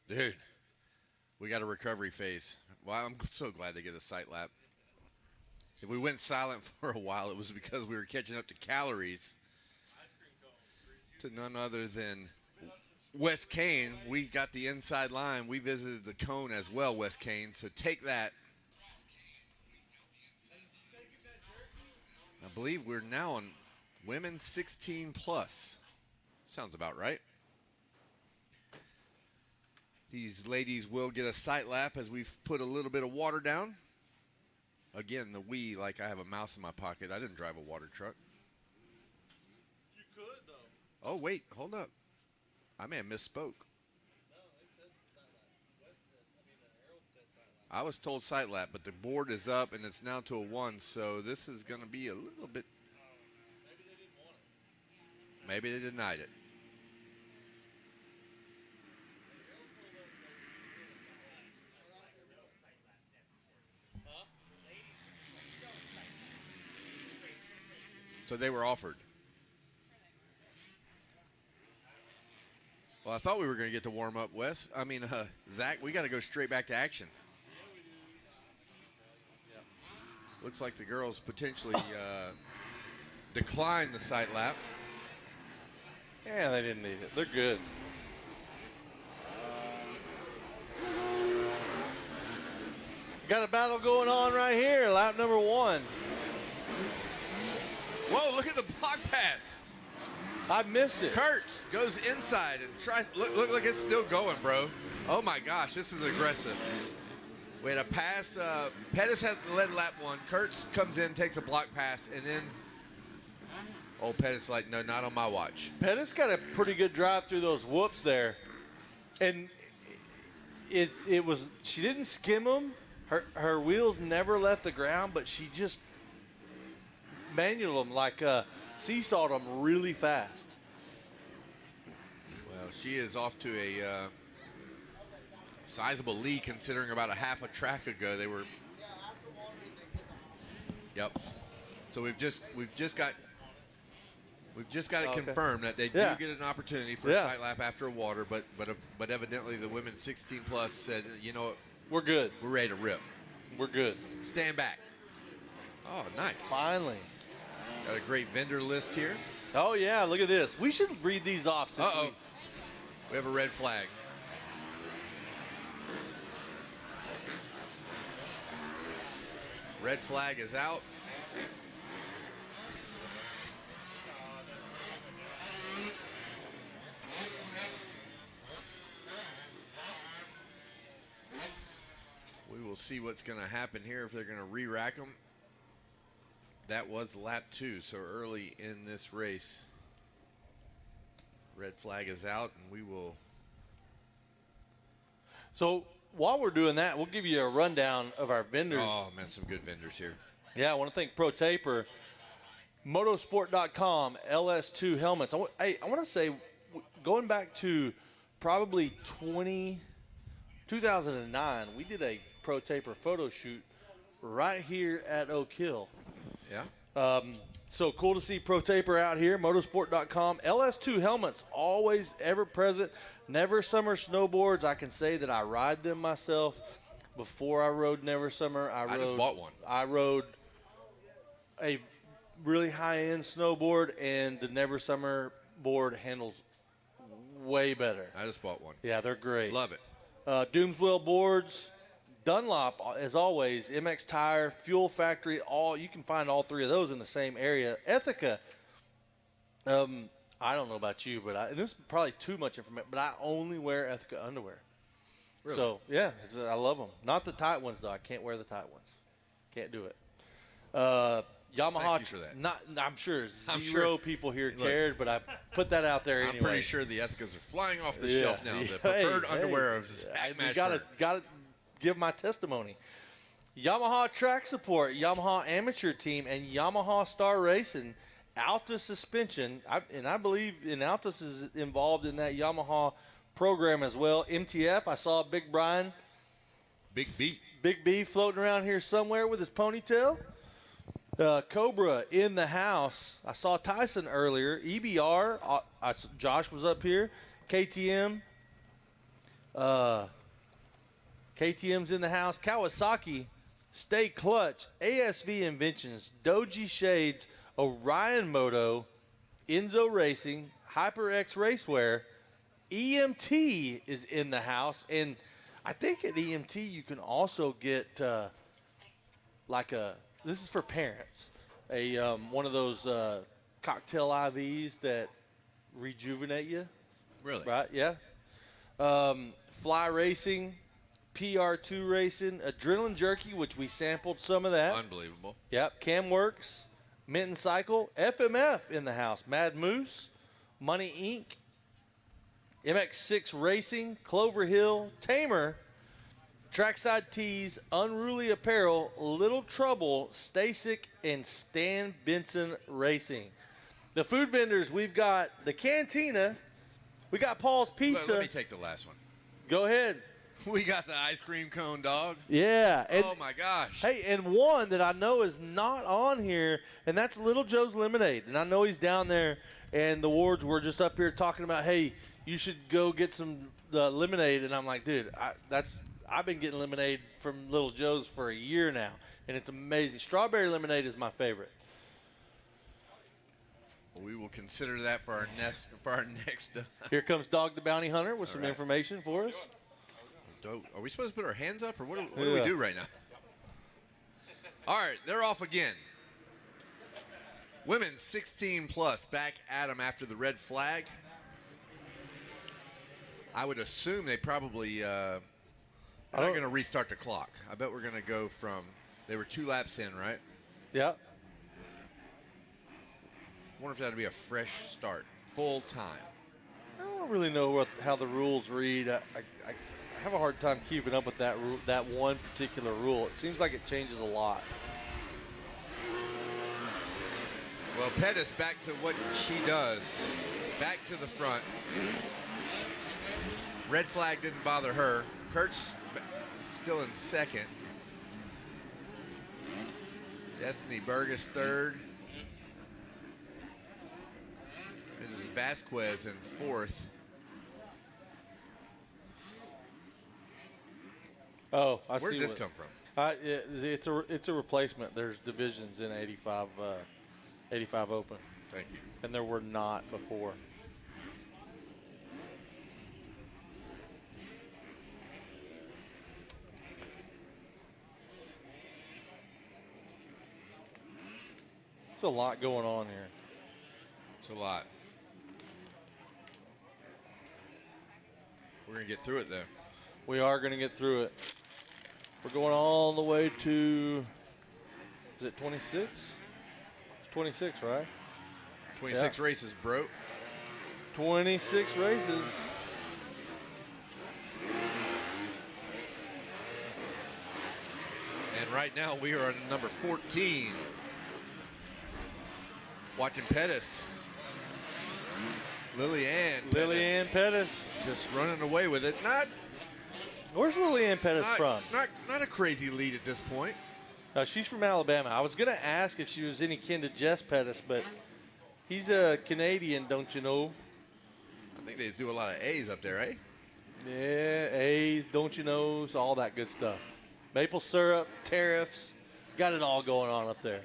Dude, we got a recovery phase. Well, I'm so glad they get a sight lap. If we went silent for a while, it was because we were catching up to calories to none other than Wes Kane. We got the inside line. We visited the cone as well, Wes Kane. So take that. I believe we're now on women's 16 plus. Sounds about right. These ladies will get a sight lap as we've put a little bit of water down. Again, the we, like I have a mouse in my pocket. I didn't drive a water truck. You could, though. Oh, wait, hold up. I may have misspoke. No, they said sight lap. Harold said sight lap. I was told sight lap, but the board is up and it's now to a 1, so this is going to be a little bit. Maybe they didn't want it. Maybe they denied it. So they were offered. Well, I thought we were going to get to warm up, Wes. Zach, we got to go straight back to action. Looks like the girls potentially declined the sight lap. Yeah, they didn't need it. They're good. Got a battle going on right here. Lap number 1. Whoa, look at the block pass. I missed it. Kurtz goes inside and tries. Look, it's still going, bro. Oh my gosh, this is aggressive. We had a pass. Pettis had led lap 1. Kurtz comes in, takes a block pass, and then Pettis like, no, not on my watch. Pettis got a pretty good drive through those whoops there, and it was, she didn't skim them. Her wheels never left the ground, but she just manual them, like seesawed them really fast. Well, she is off to a sizable lead, considering about a half a track ago they were. Yep. So we've just got it confirmed that they do get an opportunity for a sight lap after a water, but evidently the women's 16 plus said, you know what, we're good. We're ready to rip. We're good. Stand back. Oh, nice. Finally. Got a great vendor list here. Oh, yeah, look at this. We should read these off. Since we have a red flag. Red flag is out. We will see what's going to happen here if they're going to re-rack them. That was lap 2, so early in this race. Red flag is out, and we will. So while we're doing that, we'll give you a rundown of our vendors. Oh, man, some good vendors here. Yeah, I want to thank Pro Taper, Motosport.com, LS2 helmets. I want to say, going back to probably 2009, we did a Pro Taper photo shoot right here at Oak Hill. Yeah. So cool to see Pro Taper out here, Motosport.com. LS2 helmets, always ever present. Never Summer snowboards. I can say that I ride them myself. Before I rode Never Summer, I just bought one. I rode a really high-end snowboard, and the Never Summer board handles way better. I just bought one. Yeah, they're great. Love it. Doomswell boards, Dunlop, as always, MX Tire, Fuel Factory, you can find all 3 of those in the same area. Ethica, I don't know about you, but this is probably too much information, but I only wear Ethica underwear. Really? So, yeah, I love them. Not the tight ones, though. I can't wear the tight ones. Can't do it. Yamaha. Thank you for that. I'm sure zero people here cared, but I put that out there anyway. I'm pretty sure the Ethicas are flying off the shelf now. The preferred underwear of Zach Mashburn. Got to give my testimony. Yamaha Track Support, Yamaha Amateur Team, and Yamaha Star Racing. Alta Suspension, I believe Altus is involved in that Yamaha program as well. MTF, I saw Big Brian. Big B floating around here somewhere with his ponytail. Cobra in the house. I saw Tyson earlier. EBR, Josh was up here. KTM. KTM's in the house. Kawasaki, Stay Clutch, ASV Inventions, Doji Shades, Orion Moto, Enzo Racing, HyperX Racewear. EMT is in the house. And I think at EMT you can also get this is for parents, one of those cocktail IVs that rejuvenate you. Really? Right, yeah. Fly Racing, PR2 Racing, Adrenaline Jerky, which we sampled some of that. Unbelievable. Yep. Camworks, Minton Cycle, FMF in the house, Mad Moose, Money Inc., MX6 Racing, Clover Hill, Tamer, Trackside Tees, Unruly Apparel, Little Trouble, Stasic, and Stan Benson Racing. The food vendors, we've got the Cantina, we got Paul's Pizza. Let me take the last one. Go ahead. We got the ice cream cone dog. Yeah. And, oh, my gosh. Hey, and one that I know is not on here, and that's Little Joe's Lemonade. And I know he's down there, and the Wards were just up here talking about, hey, you should go get some lemonade. And I'm like, dude, I've been getting lemonade from Little Joe's for a year now, and it's amazing. Strawberry lemonade is my favorite. We will consider that for our next. Here comes Dog the Bounty Hunter with some information for us. Are we supposed to put our hands up, or what do we do right now? All right, they're off again. Women 16 plus back at them after the red flag. I would assume they probably are not going to restart the clock. I bet we're going to go from, they were 2 laps in, right? Yeah. I wonder if that'd be a fresh start, full time. I don't really know how the rules read. I have a hard time keeping up with that one particular rule. It seems like it changes a lot. Well, Pettis back to what she does. Back to the front. Red flag didn't bother her. Kurt's still in second. Destiny Burgess third. This is Vasquez in fourth. Oh, I see. Where'd this come from? It's a replacement. There's divisions in 85 Open. Thank you. And there were not before. There's a lot going on here. It's a lot. We're going to get through it, though. We are going to get through it. We're going all the way to, is it 26? It's 26, right? 26 races, bro. 26 races. And right now we are on number 14. Watching Pettis. Lillian Pettis. Just running away with it. Where's Lillian Pettis from? Not a crazy lead at this point. No, she's from Alabama. I was going to ask if she was any kin to Jess Pettis, but he's a Canadian, don't you know? I think they do a lot of A's up there, eh? Yeah, A's, don't you know, all that good stuff. Maple syrup, tariffs, got it all going on up there.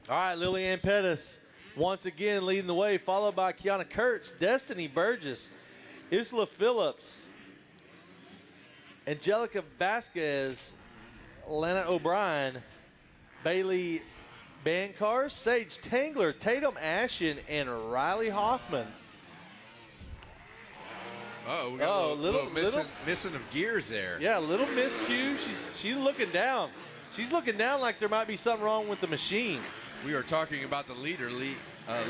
All right, Lillian Pettis once again leading the way, followed by Kiana Kurtz, Destiny Burgess, Isla Phillips, Angelica Vasquez, Lana O'Brien, Bailey Bancars, Sage Tangler, Tatum Ashen, and Riley Hoffman. We got a little missing of gears there. Yeah, a little miscue. She's looking down. She's looking down like there might be something wrong with the machine. We are talking about the leader,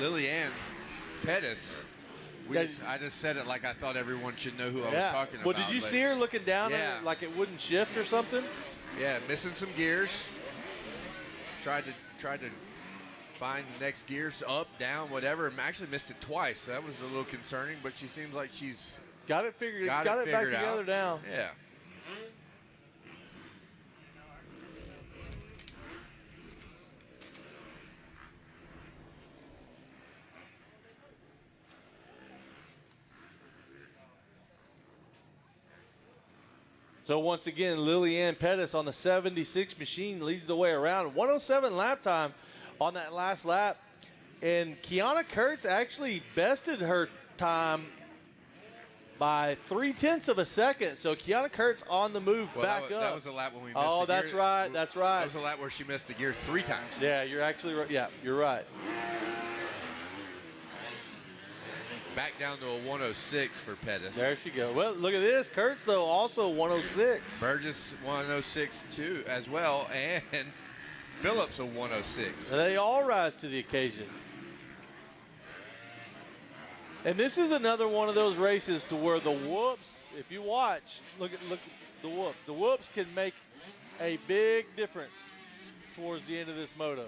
Lillian Pettis. I just said it like I thought everyone should know who I was talking about. Well, did you see her looking down like it wouldn't shift or something? Yeah, missing some gears. Tried to find the next gears, up, down, whatever. And actually missed it twice. So that was a little concerning, but she seems like she's got it figured. Got it back together now. Yeah. So once again, Lillian Pettis on the 76 machine leads the way around. 107 lap time on that last lap. And Kiana Kurtz actually bested her time by 0.3 of a second. So Kiana Kurtz on the move back up. That was a lap when we missed Oh, a gear. that's right. That's right. That was a lap where she missed a gear 3 times. Yeah, you're actually right. Yeah, you're right. Back down to a 106 for Pettis. There she goes. Well, look at this. Kurtz, though, also 106. Burgess 106 too as well, and Phillips a 106. They all rise to the occasion. And this is another one of those races to where the whoops, if you watch, look at the whoops. The whoops can make a big difference towards the end of this moto.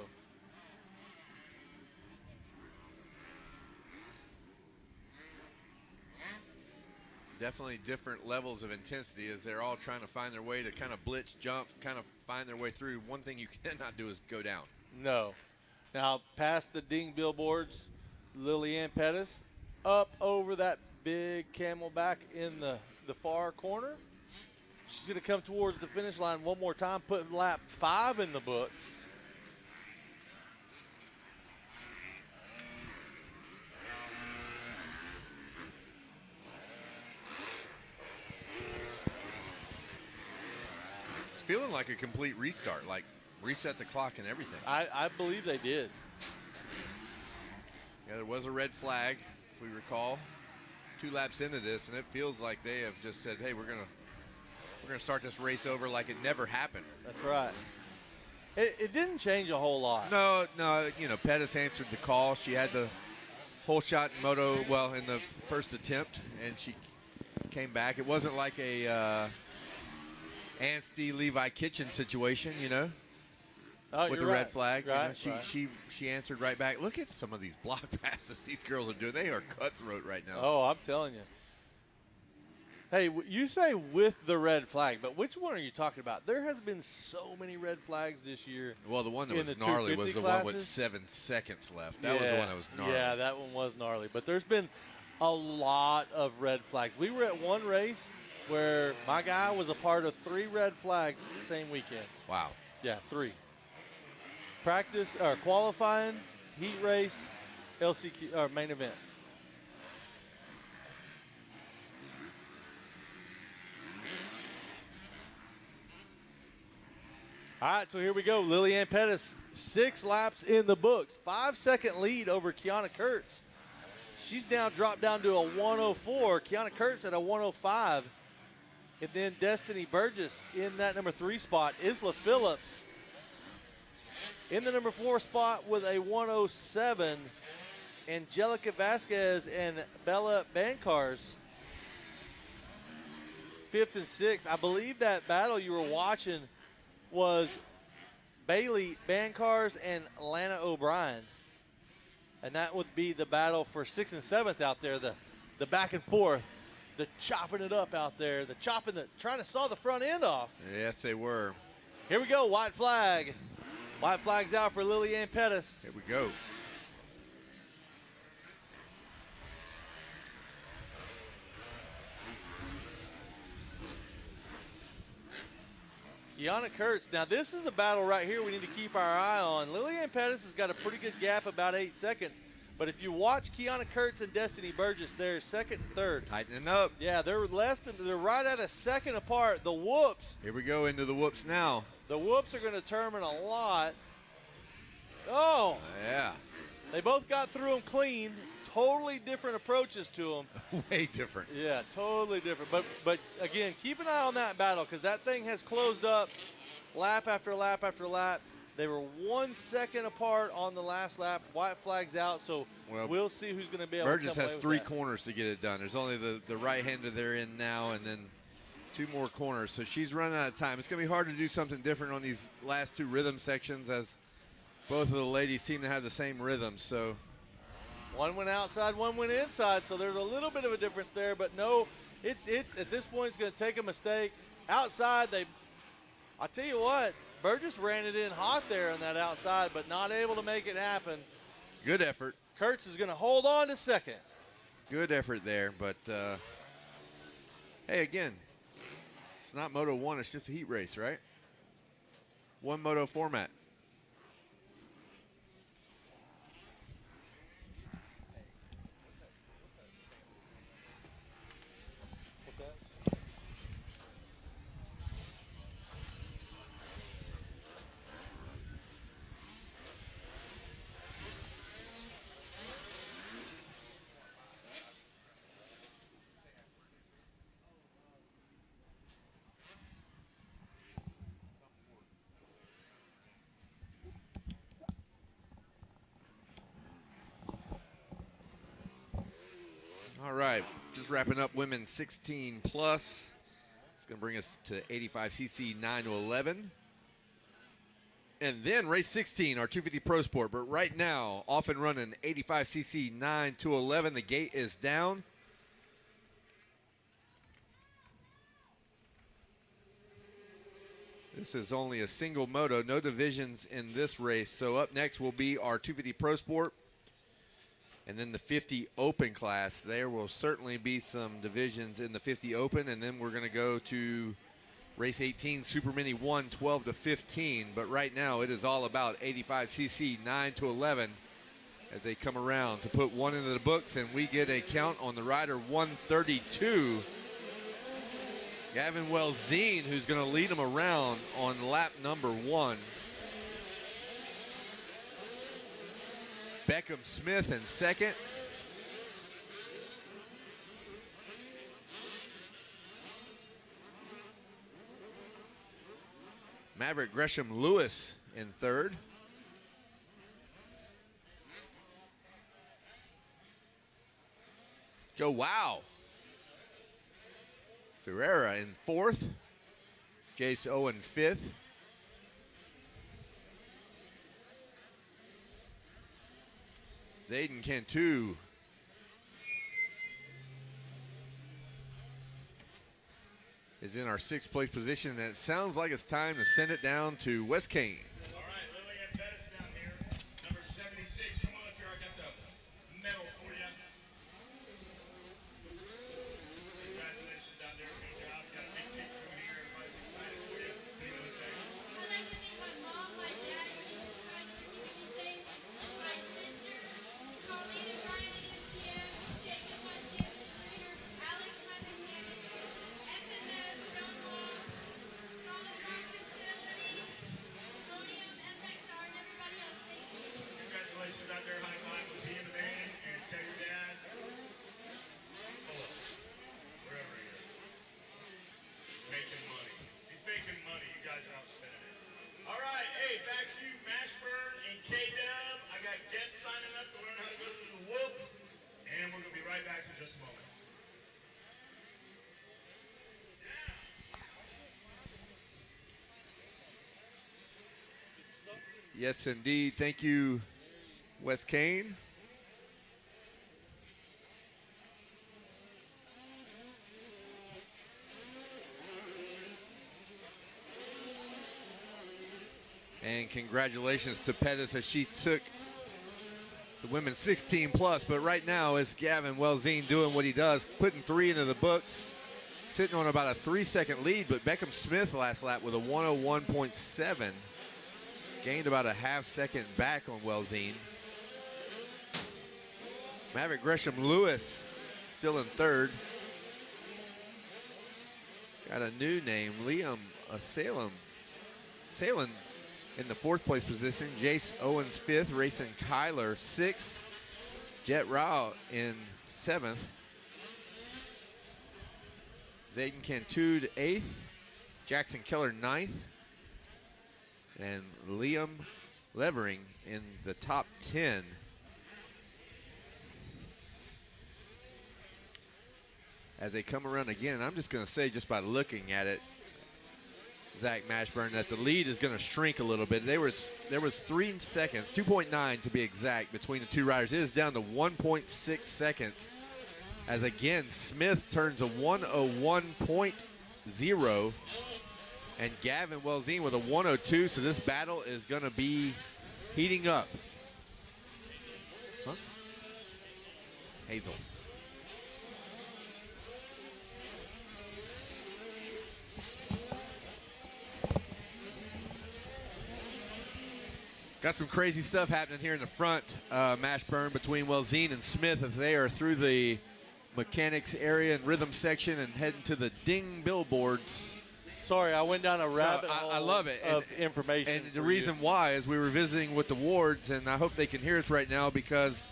Definitely different levels of intensity as they're all trying to find their way to kind of blitz, jump, kind of find their way through. One thing you cannot do is go down. No. Now, past the ding billboards, Lillian Pettis up over that big camelback in the far corner. She's going to come towards the finish line one more time, put lap 5 in the books. It's feeling like a complete restart, like reset the clock and everything. I believe they did. Yeah, there was a red flag, if we recall, 2 laps into this, and it feels like they have just said, hey, we're gonna start this race over like it never happened. That's right. It didn't change a whole lot. No, you know, Pettis answered the call. She had the whole shot in moto, well, in the first attempt, and she came back. It wasn't like a Anstey Levi Kitchen situation, you know. Oh, with the right. red flag. Right, you know, she answered right back. Look at some of these block passes these girls are doing. They are cutthroat right now. Oh, I'm telling you. Hey, you say with the red flag, but which one are you talking about? There has been so many red flags this year. Well, the one that was the gnarly was the classes. one with 7 seconds left. That was the one that was gnarly. Yeah, that one was gnarly. But there's been a lot of red flags. We were at one race where my guy was a part of 3 red flags the same weekend. Wow. Yeah, 3. Practice or qualifying, heat race, LCQ or main event. All right, so here we go. Lillian Pettis, 6 laps in the books. 5-second lead over Kiana Kurtz. She's now dropped down to a 104. Kiana Kurtz at a 105. And then Destiny Burgess in that number 3 spot. Isla Phillips in the number 4 spot with a 107. Angelica Vasquez and Bella Bancars 5th and 6th. I believe that battle you were watching was Bailey Bancars and Lana O'Brien. And that would be the battle for 6th and 7th out there, the back and forth, the chopping it up out there, trying to saw the front end off. Yes, they were. Here we go, white flag. White flag's out for Lillian Pettis. Here we go. Kiana Kurtz. Now, this is a battle right here we need to keep our eye on. Lillian Pettis has got a pretty good gap, about 8 seconds. But if you watch Kiana Kurtz and Destiny Burgess, they're 2nd and 3rd. Tightening up. Yeah, they're right at a second apart. The whoops. Here we go into the whoops now. The whoops are going to determine a lot. Oh. Yeah. They both got through them clean. Totally different approaches to them. Way different. Yeah, totally different. But again, keep an eye on that battle because that thing has closed up lap after lap after lap. They were 1 second apart on the last lap. White flag's out, so we'll see who's going to be able Burgess to come has away 3 with that. corners to get it done. There's only the right-hander they're in now and then 2 more corners. So she's running out of time. It's going to be hard to do something different on these last 2 rhythm sections as both of the ladies seem to have the same rhythm. So one went outside, one went inside, so there's a little bit of a difference there. But no, it at this point it's going to take a mistake. Outside, I'll tell you what, Burgess ran it in hot there on that outside, but not able to make it happen. good effort. Kurtz is going to hold on to 2nd. Good effort there. But, hey, again, It's not Moto 1, it's just a heat race, right? One moto format. All right, just wrapping up women's 16 plus. It's going to bring us to 85cc 9 to 11. And then race 16, our 250 Pro Sport. But right now, off and running 85cc 9 to 11. The gate is down. This is only a single moto, no divisions in this race. So up next will be our 250 Pro Sport. And then the 50 Open class. There will certainly be some divisions in the 50 Open. And then we're going to go to race 18, Super Mini 1, 12 to 15. But right now it is all about 85cc 9 to 11 as they come around to put one into the books. And we get a count on the rider 132. Gavin Welzine, who's going to lead them around on lap number 1. Beckham Smith in second. Maverick Gresham Lewis in third. Joe Wow Ferreira in fourth. Jace Owen fifth. Zayden Cantu is in our sixth place position, and it sounds like it's time to send it down to Wes Kane. All right, Lillian Pettis down here, number 76. Come on up here, I got the medal for you. Congratulations out there, good job. Got a big kick from here. Everybody's excited for you. What do you want to think? I'd like to thank my mom, my dad, and Jesus Christ for keeping me safe. My sister, Colleen and Brian and MTM, Jacob, my gym trainer, Alex, my mechanic, FMF, John Law, Solid Rocket Centuries, Podium, FXR, and everybody else. Thank you. Congratulations out there, high five. We'll see you in the van. And tell your dad, hello, wherever he is. Making money. He's making money. You guys are outspending it. All right, hey, back to Mashburn and K-Dub. I got Get signing up to learn how to go through the woods. And we're going to be right back in just a moment. Yes, indeed. Thank you, Wes Kane. And congratulations to Pettis as she took the women's 16 plus. But right now it's Gavin Welzine doing what he does, putting 3 into the books, sitting on about a 3-second lead. But Beckham Smith last lap with a 101.7. Gained about a half-second back on Welzine. Maverick Gresham Lewis still in third. Got a new name, Liam Salem in the fourth place position. Jace Owens fifth, racing Kyler sixth. Jet Rao in seventh. Zayden Cantu eighth. Jackson Keller ninth. And Liam Levering in the top 10. As they come around again, I'm just going to say, just by looking at it, Zach Mashburn, that the lead is going to shrink a little bit. There was 3 seconds, 2.9 to be exact, between the two riders. It is down to 1.6 seconds. As again, Smith turns a 101.0. And Gavin Welzine with a 102, so this battle is going to be heating up. Huh? Hazel. Got some crazy stuff happening here in the front. Mash burn between Welzine and Smith as they are through the mechanics area and rhythm section and heading to the ding billboards. Sorry, I went down a rabbit hole I love it. of information. And the reason why is we were visiting with the wards, and I hope they can hear us right now because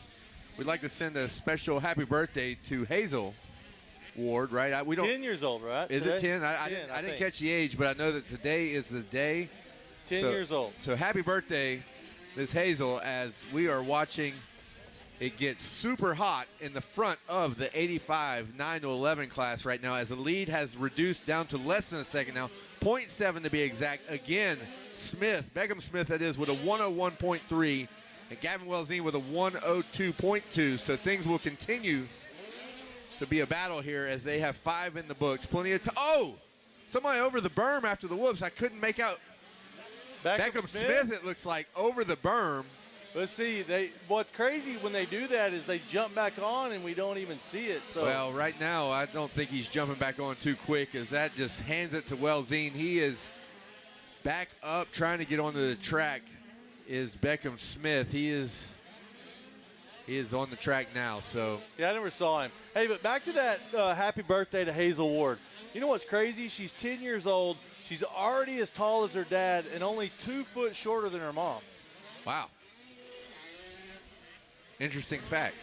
we'd like to send a special happy birthday to Hazel Ward, right? We don't. 10 years old, right? Is today? it 10? I didn't catch the age, but I know that today is the day. 10 years old. So happy birthday, Miss Hazel, as we are watching it get super hot in the front of the 85 9-11 class right now as the lead has reduced down to less than a second now, 0.7 to be exact. Again, Beckham Smith, that is, with a 101.3, and Gavin Welzine with a 102.2. So things will continue to be a battle here as they have 5 in the books. Plenty of time. Oh, somebody over the berm after the whoops. I couldn't make out Beckham Smith, it looks like, over the berm. But see, what's crazy when they do that is they jump back on and we don't even see it. So. Well, right now, I don't think he's jumping back on too quick as that just hands it to Welzine. He is back up trying to get onto the track is Beckham Smith. He is on the track now. So yeah, I never saw him. Hey, but back to that happy birthday to Hazel Ward. You know what's crazy? She's 10 years old. She's already as tall as her dad and only 2 foot shorter than her mom. Wow. Interesting fact.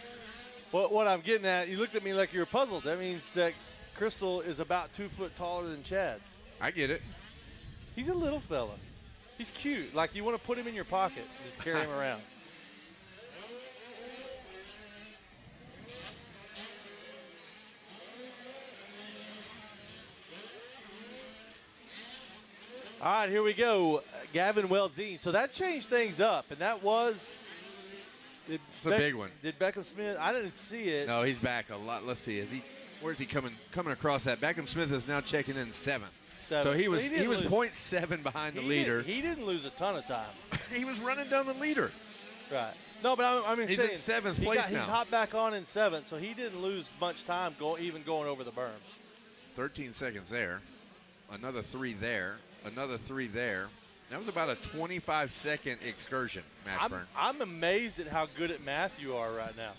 Well, what I'm getting at, you looked at me like you were puzzled. That means that Crystal is about 2 foot taller than Chad. I get it. He's a little fella. He's cute. Like you want to put him in your pocket and just carry him around. All right, here we go. Gavin Welzine. So that changed things up, and that was... It's a big one. Did Beckham Smith? I didn't see it. No, he's back a lot. Let's see. Where's he coming across that? Beckham Smith is now checking in 7th. So he was 0.7 behind the leader. He didn't lose a ton of time. He was running down the leader. Right. No, but I mean, he's in 7th place now. He's hopped back on in 7th, so he didn't lose much time even going over the berms. 13 seconds there. Another 3 there. Another 3 there. That was about a 25-second excursion, Mashburn. I'm amazed at how good at math you are right now.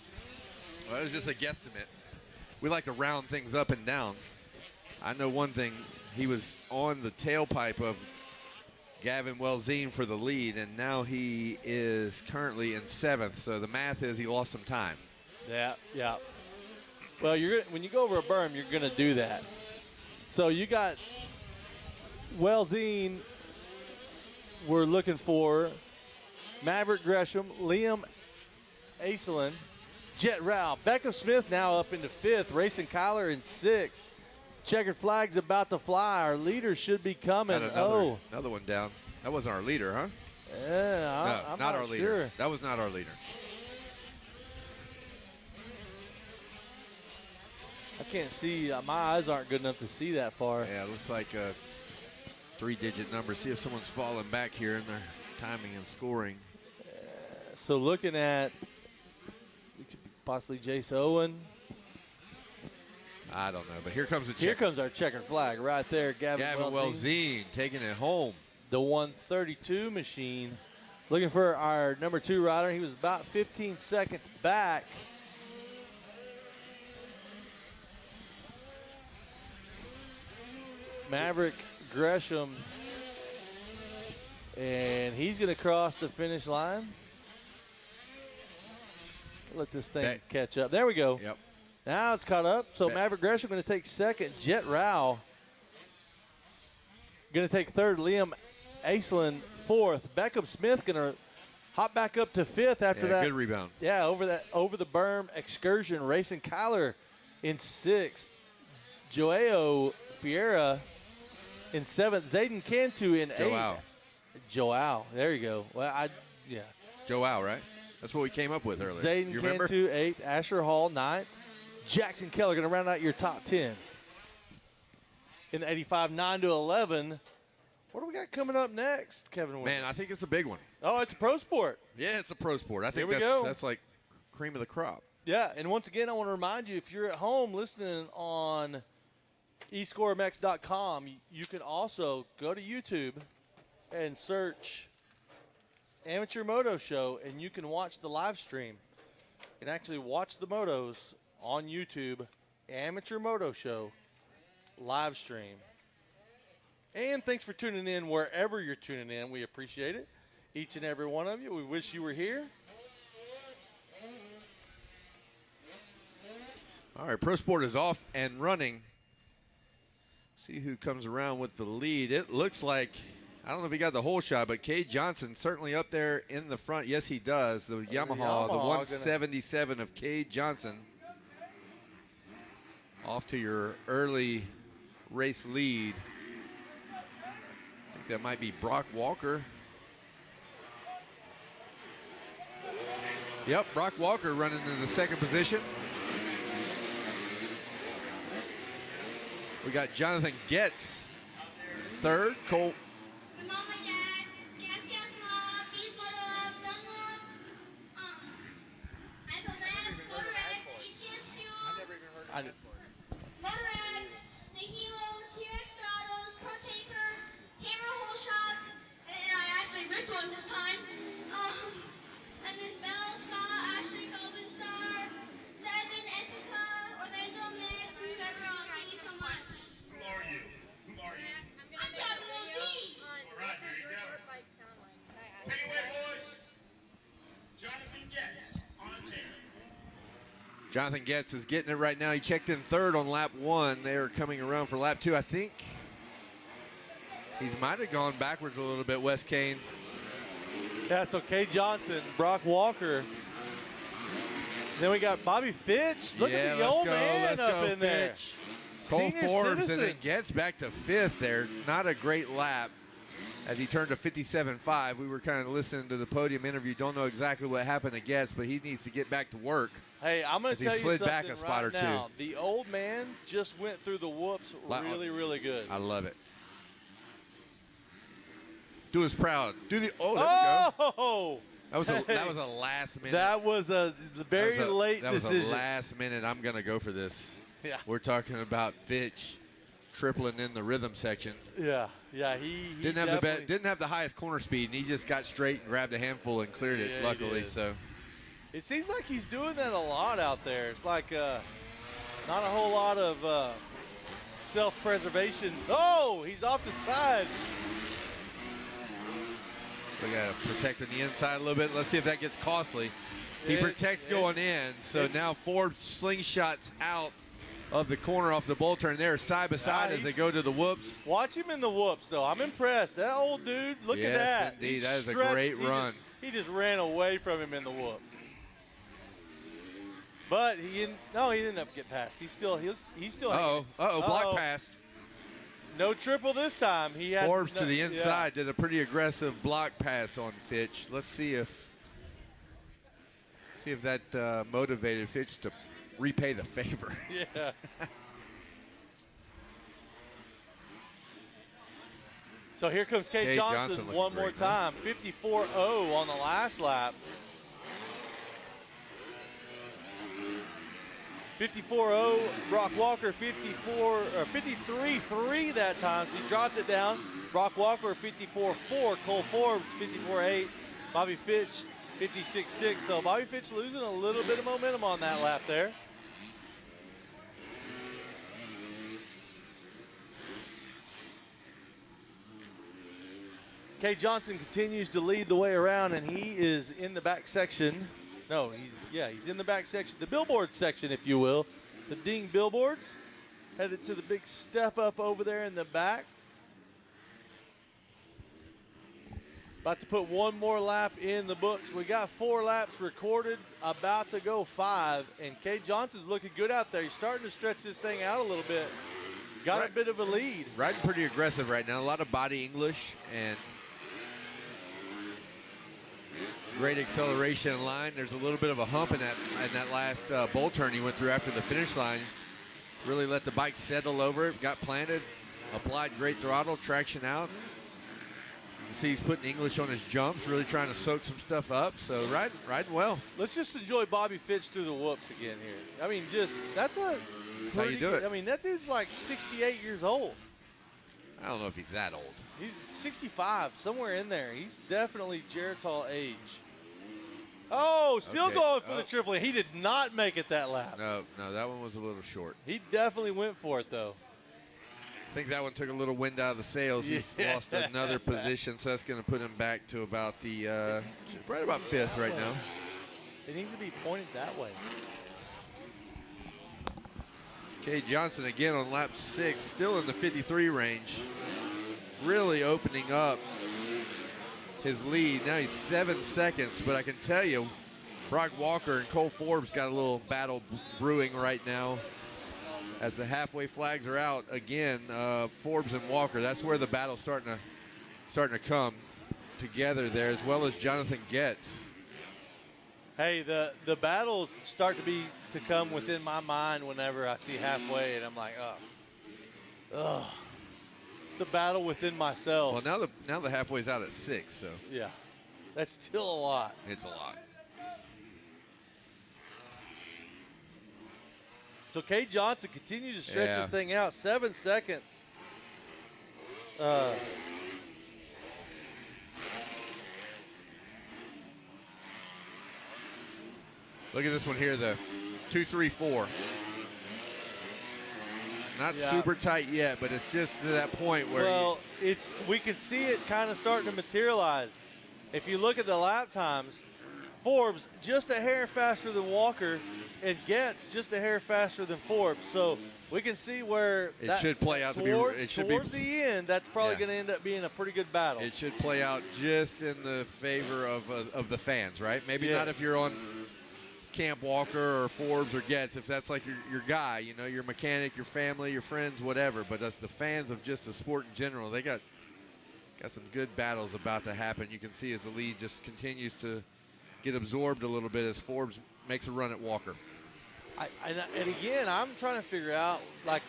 Well, it was just a guesstimate. We like to round things up and down. I know one thing. He was on the tailpipe of Gavin Welzine for the lead, and now he is currently in 7th. So the math is he lost some time. Yeah. Well, when you go over a berm, you're going to do that. So you got Welzine. We're looking for Maverick Gresham, Liam Aislinn, Jet Rao. Beckham Smith now up into 5th. Racing Kyler in 6th. Checkered flag's about to fly. Our leader should be coming. Another one down. That wasn't our leader, huh? Yeah, I'm not our leader. Sure. That was not our leader. I can't see. My eyes aren't good enough to see that far. Yeah, it looks like a 3-digit number. See if someone's falling back here in their timing and scoring. So looking at possibly Jace Owen. I don't know, but here comes the check. Here comes our checkered flag right there. Gavin Welzine taking it home. The 132 machine. Looking for our number 2 rider. He was about 15 seconds back. Maverick Gresham. And he's going to cross the finish line. Let this thing catch up. There we go. Yep. Now it's caught up. So Maverick Gresham going to take 2nd. Jet Rao going to take 3rd. Liam Aislinn 4th. Beckham Smith going to hop back up to 5th after that. Good rebound. Yeah, over the berm excursion. Racing Kyler in 6th. Joao Fiera in 7th. Zayden Cantu in 8th. Joao. There you go. Well, Joao, right? That's what we came up with earlier. Zayden Cantu 8th. Asher Hall 9th. Jackson Keller going to round out your top 10. In the 85 9-11. What do we got coming up next, Kevin Wilson? Man, I think it's a big one. Oh, it's a pro sport. Yeah, it's a pro sport. I think that's like cream of the crop. Yeah, and once again, I want to remind you, if you're at home listening on escoremx.com, you can also go to YouTube and search Amateur Moto Show, and you can watch the live stream. You can actually watch the motos on YouTube. Amateur Moto Show live stream. And thanks for tuning in wherever you're tuning in. We appreciate it. Each and every one of you. We wish you were here. All right, Pro Sport is off and running. See who comes around with the lead. It looks like, I don't know if he got the whole shot, but Cade Johnson certainly up there in the front. Yes, he does. The Yamaha, the 177 of Cade Johnson. Off to your early race lead. I think that might be Brock Walker. Yep, Brock Walker running in the second position. We got Jonathan Getz, third. Cole. My mom, my dad, gas, mom, bees, FLF, Motorex, ECS Fuels, Motorex, Nihilo, T-Rex Throttles, Pro Taper, Tamara Hole Shots, and I actually ripped one this time. And then Mel, Scott, Ashley, Colvin, Sar, Seven, Ethica, Orlando, Mick, and everyone. Thank you so much. Who are you? Who are you? I'm Gavin Rosine. All right, there you go. Take it away, boys. Jonathan Getz on a tear. Jonathan Getz is getting it right now. He checked in third on lap 1. They are coming around for lap 2. I think he's might have gone backwards a little bit, Wes Kane. Yeah, so Cade Johnson, Brock Walker. Then we got Bobby Fitch. Look at the old man up in there. Fitch. Cole Senior Forbes citizen. and then Getz back to 5th there. Not a great lap as he turned to 57.5. We were kind of listening to the podium interview. Don't know exactly what happened to Getz, but he needs to get back to work. Hey, I'm going to tell you slid something back a spot right or two. now. The old man just went through the whoops really, really good. I love it. Do us proud. Do the there we go. That was a last minute. That was a very late That decision. was a last minute. I'm gonna go for this. Yeah. We're talking about Fitch tripling in the rhythm section. Yeah. He didn't have the highest corner speed, and he just got straight and grabbed a handful and cleared it. Yeah, Luckily, so. It seems like he's doing that a lot out there. It's like not a whole lot of self-preservation. Oh, he's off the side. We got to protect on the inside a little bit. Let's see if that gets costly. He protects going in, so now Forbes slingshots out of the corner off the bull turn there, side by side as they go to the whoops. Watch him in the whoops, though. I'm impressed. That old dude, look at that. Yes, indeed. He's that is stretched. a great run. He just ran away from him in the whoops. But he didn't end up getting past. He's still block pass. No triple this time. He had Forbes to the inside did a pretty aggressive block pass on Fitch. Let's see if that motivated Fitch to repay the favor. Yeah. So here comes Cade Johnson one more time. 54.0 on the last lap. 54.0, Brock Walker 53.3 that time, so he dropped it down. Brock Walker 54.4, Cole Forbes 54.8, Bobby Fitch 56.6. So Bobby Fitch losing a little bit of momentum on that lap there. Cade Johnson continues to lead the way around, and he is in the back section. No, he's in the back section, the billboard section, if you will. The ding billboards. Headed to the big step up over there in the back. About to put one more lap in the books. We got 4 laps recorded, about to go 5, and Cade Johnson's looking good out there. He's starting to stretch this thing out a little bit. Got a bit of a lead. Riding pretty aggressive right now. A lot of body English and great acceleration in line. There's a little bit of a hump in that last bull turn he went through after the finish line. Really let the bike settle over it, got planted, applied great throttle, traction out. You can see he's putting English on his jumps, really trying to soak some stuff up. So riding well. Let's just enjoy Bobby Fitch through the whoops again here. I mean, that's how you do it. I mean, that dude's like 68 years old. I don't know if he's that old. He's 65, somewhere in there. He's definitely Geritol age. Oh, still going for the triple. He did not make it that lap. No, that one was a little short. He definitely went for it, though. I think that one took a little wind out of the sails. He's lost another position, so that's going to put him back to about the right about 5th right now. It needs to be pointed that way. Cade Johnson again on lap 6, still in the 53 range. Really opening up his lead. Now he's 7 seconds, but I can tell you, Brock Walker and Cole Forbes got a little battle brewing right now. As the halfway flags are out again, Forbes and Walker. That's where the battle's starting to come together there, as well as Jonathan Getz. Hey, the battles start to come within my mind whenever I see halfway, and I'm like, ugh. The battle within myself. Well, now the halfway's out at 6, so yeah, that's still a lot. It's a lot. So Cade Johnson continues to stretch this thing out. 7 seconds. Look at this one here, the 2-3-4. Not super tight yet, but it's just to that point where we can see it kind of starting to materialize. If you look at the lap times, Forbes just a hair faster than Walker, and Getz just a hair faster than Forbes. So we can see where it should play out towards the end. That's probably going to end up being a pretty good battle. It should play out just in the favor of the fans, right? Maybe not if you're on Camp Walker or Forbes or Getz, if that's like your guy, you know, your mechanic, your family, your friends, whatever. But the fans of just the sport in general, they got some good battles about to happen. You can see as the lead just continues to get absorbed a little bit as Forbes makes a run at Walker. And again, I'm trying to figure out, like,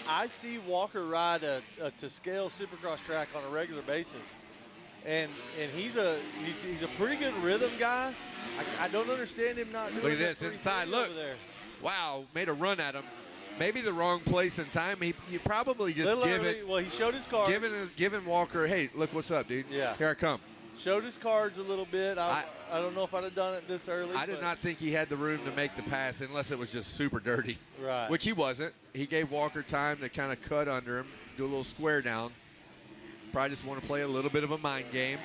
I see Walker ride a to-scale Supercross track on a regular basis. And he's a pretty good rhythm guy. I don't understand him not doing. Look at this inside. Look, wow, made a run at him. Maybe the wrong place and time. He probably just give it. Well, he showed his card. Giving Walker, hey, look what's up, dude. Yeah. Here I come. Showed his cards a little bit. I don't know if I'd have done it this early. I did not think he had the room to make the pass unless it was just super dirty. Right. Which he wasn't. He gave Walker time to kind of cut under him, do a little square down. Probably just want to play a little bit of a mind game.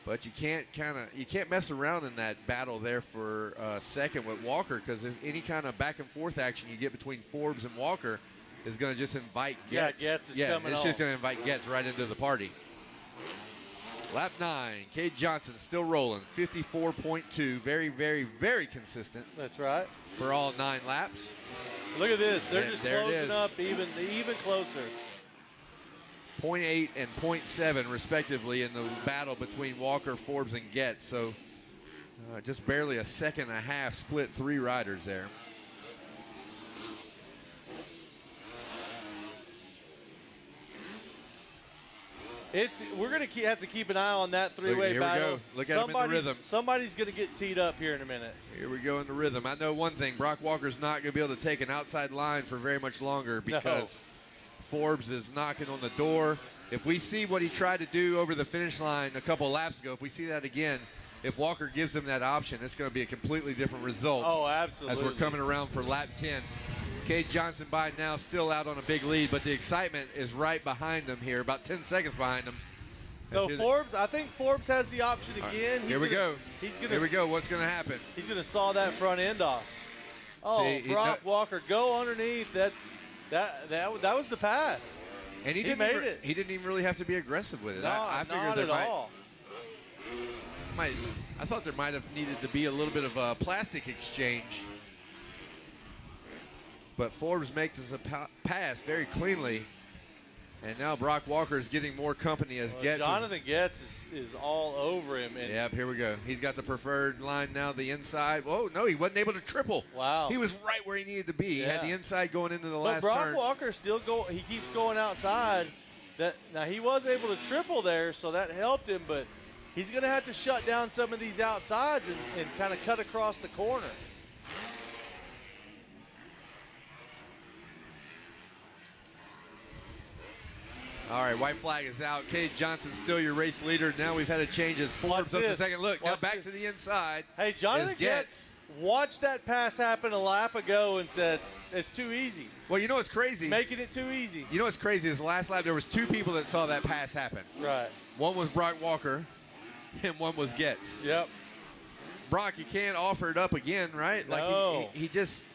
But you can't mess around in that battle there for a second with Walker, because any kind of back and forth action you get between Forbes and Walker is going to just invite Getz. Yeah, Getz is coming it's on. just going to invite Getz right into the party. Lap 9, Cade Johnson still rolling, 54.2, very, very, very consistent. That's right. For all 9 laps. Look at this. They're just there closing up even closer. 0.8 and 0.7 respectively in the battle between Walker, Forbes, and Getz. So just barely a second and a half split 3 riders there. We're going to have to keep an eye on that three-way battle. Here we go. Look at him in the rhythm. Somebody's going to get teed up here in a minute. Here we go in the rhythm. I know one thing. Brock Walker's not going to be able to take an outside line for very much longer because Forbes is knocking on the door. If we see what he tried to do over the finish line a couple laps ago, if we see that again, if Walker gives him that option, it's going to be a completely different result. Oh, absolutely. As we're coming around for lap 10. Cade Johnson by now still out on a big lead, but the excitement is right behind him here, about 10 seconds behind him. So Forbes, I think Forbes has the option again. Here we go. Here we go. What's going to happen? He's going to saw that front end off. Oh, Brock Walker, go underneath. That was the pass. And he made it. He didn't even really have to be aggressive with it. No, I figured not there at all. I thought there might have needed to be a little bit of a plastic exchange. But Forbes makes a pass very cleanly. And now Brock Walker is getting more company as Getz. Jonathan Getz is all over him. And yep, here we go. He's got the preferred line now, the inside. Oh, no, he wasn't able to triple. Wow. He was right where he needed to be. He had the inside going into the last turn. But turn. Brock Walker he keeps going outside. Now, he was able to triple there, so that helped him. But he's going to have to shut down some of these outsides and kind of cut across the corner. All right, white flag is out. Cade Johnson still your race leader. Now we've had a change as Forbes up to second. Look, now back to the inside. Hey, Jonathan Getz watched that pass happen a lap ago and said, it's too easy. Well, you know what's crazy? Making it too easy. You know what's crazy is last lap there was 2 people that saw that pass happen. Right. One was Brock Walker and one was Getz. Yep. Brock, you can't offer it up again, right? Like no. he just,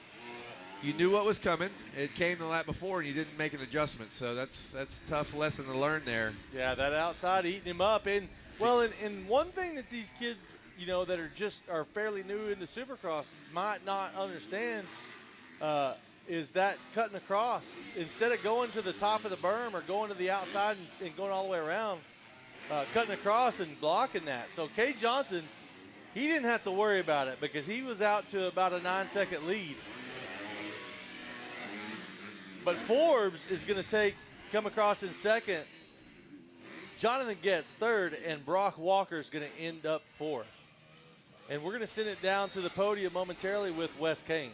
you knew what was coming. It came the lap before and you didn't make an adjustment. So that's a tough lesson to learn there. Yeah, that outside eating him up. And one thing that these kids, you know, that are fairly new into Supercross might not understand is that cutting across. Instead of going to the top of the berm or going to the outside and going all the way around, cutting across and blocking that. So Cade Johnson, he didn't have to worry about it because he was out to about a 9-second lead. But Forbes is going to come across in second. Jonathan Getz third, and Brock Walker is going to end up fourth. And we're going to send it down to the podium momentarily with Wes Kane.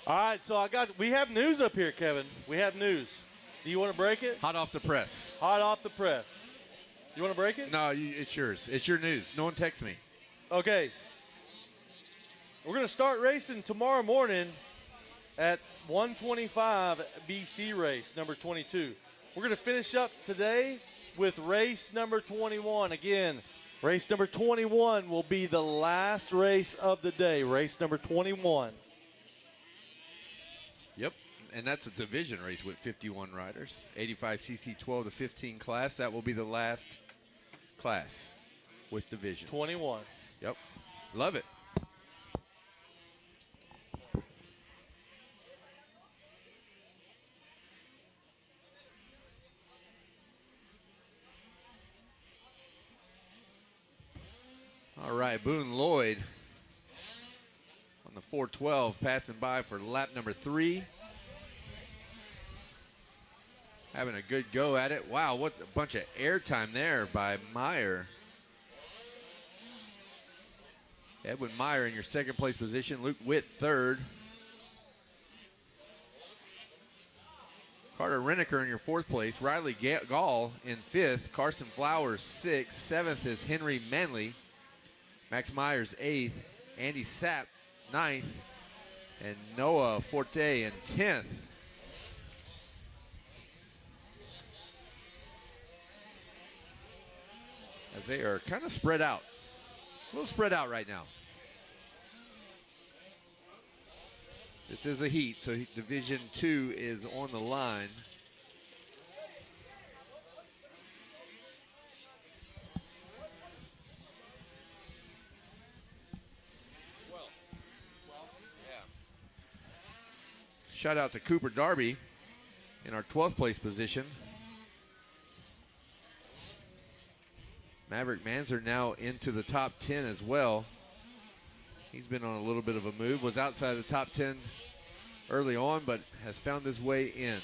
All right, so we have news up here, Kevin. We have news. Do you want to break it? Hot off the press. Hot off the press. You want to break it? No, it's yours. It's your news. No one text me. Okay. We're going to start racing tomorrow morning at 125 BC race, number 22. We're going to finish up today with race number 21. Again, race number 21 will be the last race of the day, race number 21. Yep, and that's a division race with 51 riders. 85cc 12 to 15 class. That will be the last class with division. 21. Yep, love it. All right, Boone Lloyd on the 412 passing by for lap number 3. Having a good go at it. Wow, what a bunch of airtime there by Meyer. Edwin Meyer in your second place position. Luke Witt third. Carter Reneker in your fourth place. Riley Gall in fifth. Carson Flowers sixth. Seventh is Henry Manley. Max Myers eighth. Andy Sapp ninth. And Noah Forte in 10th. As they are kind of spread out. A little spread out right now. This is a heat, so Division 2 is on the line. Shout out to Cooper Darby in our 12th place position. Maverick Manzer now into the top 10 as well. He's been on a little bit of a move. Was outside the top 10 early on, but has found his way in.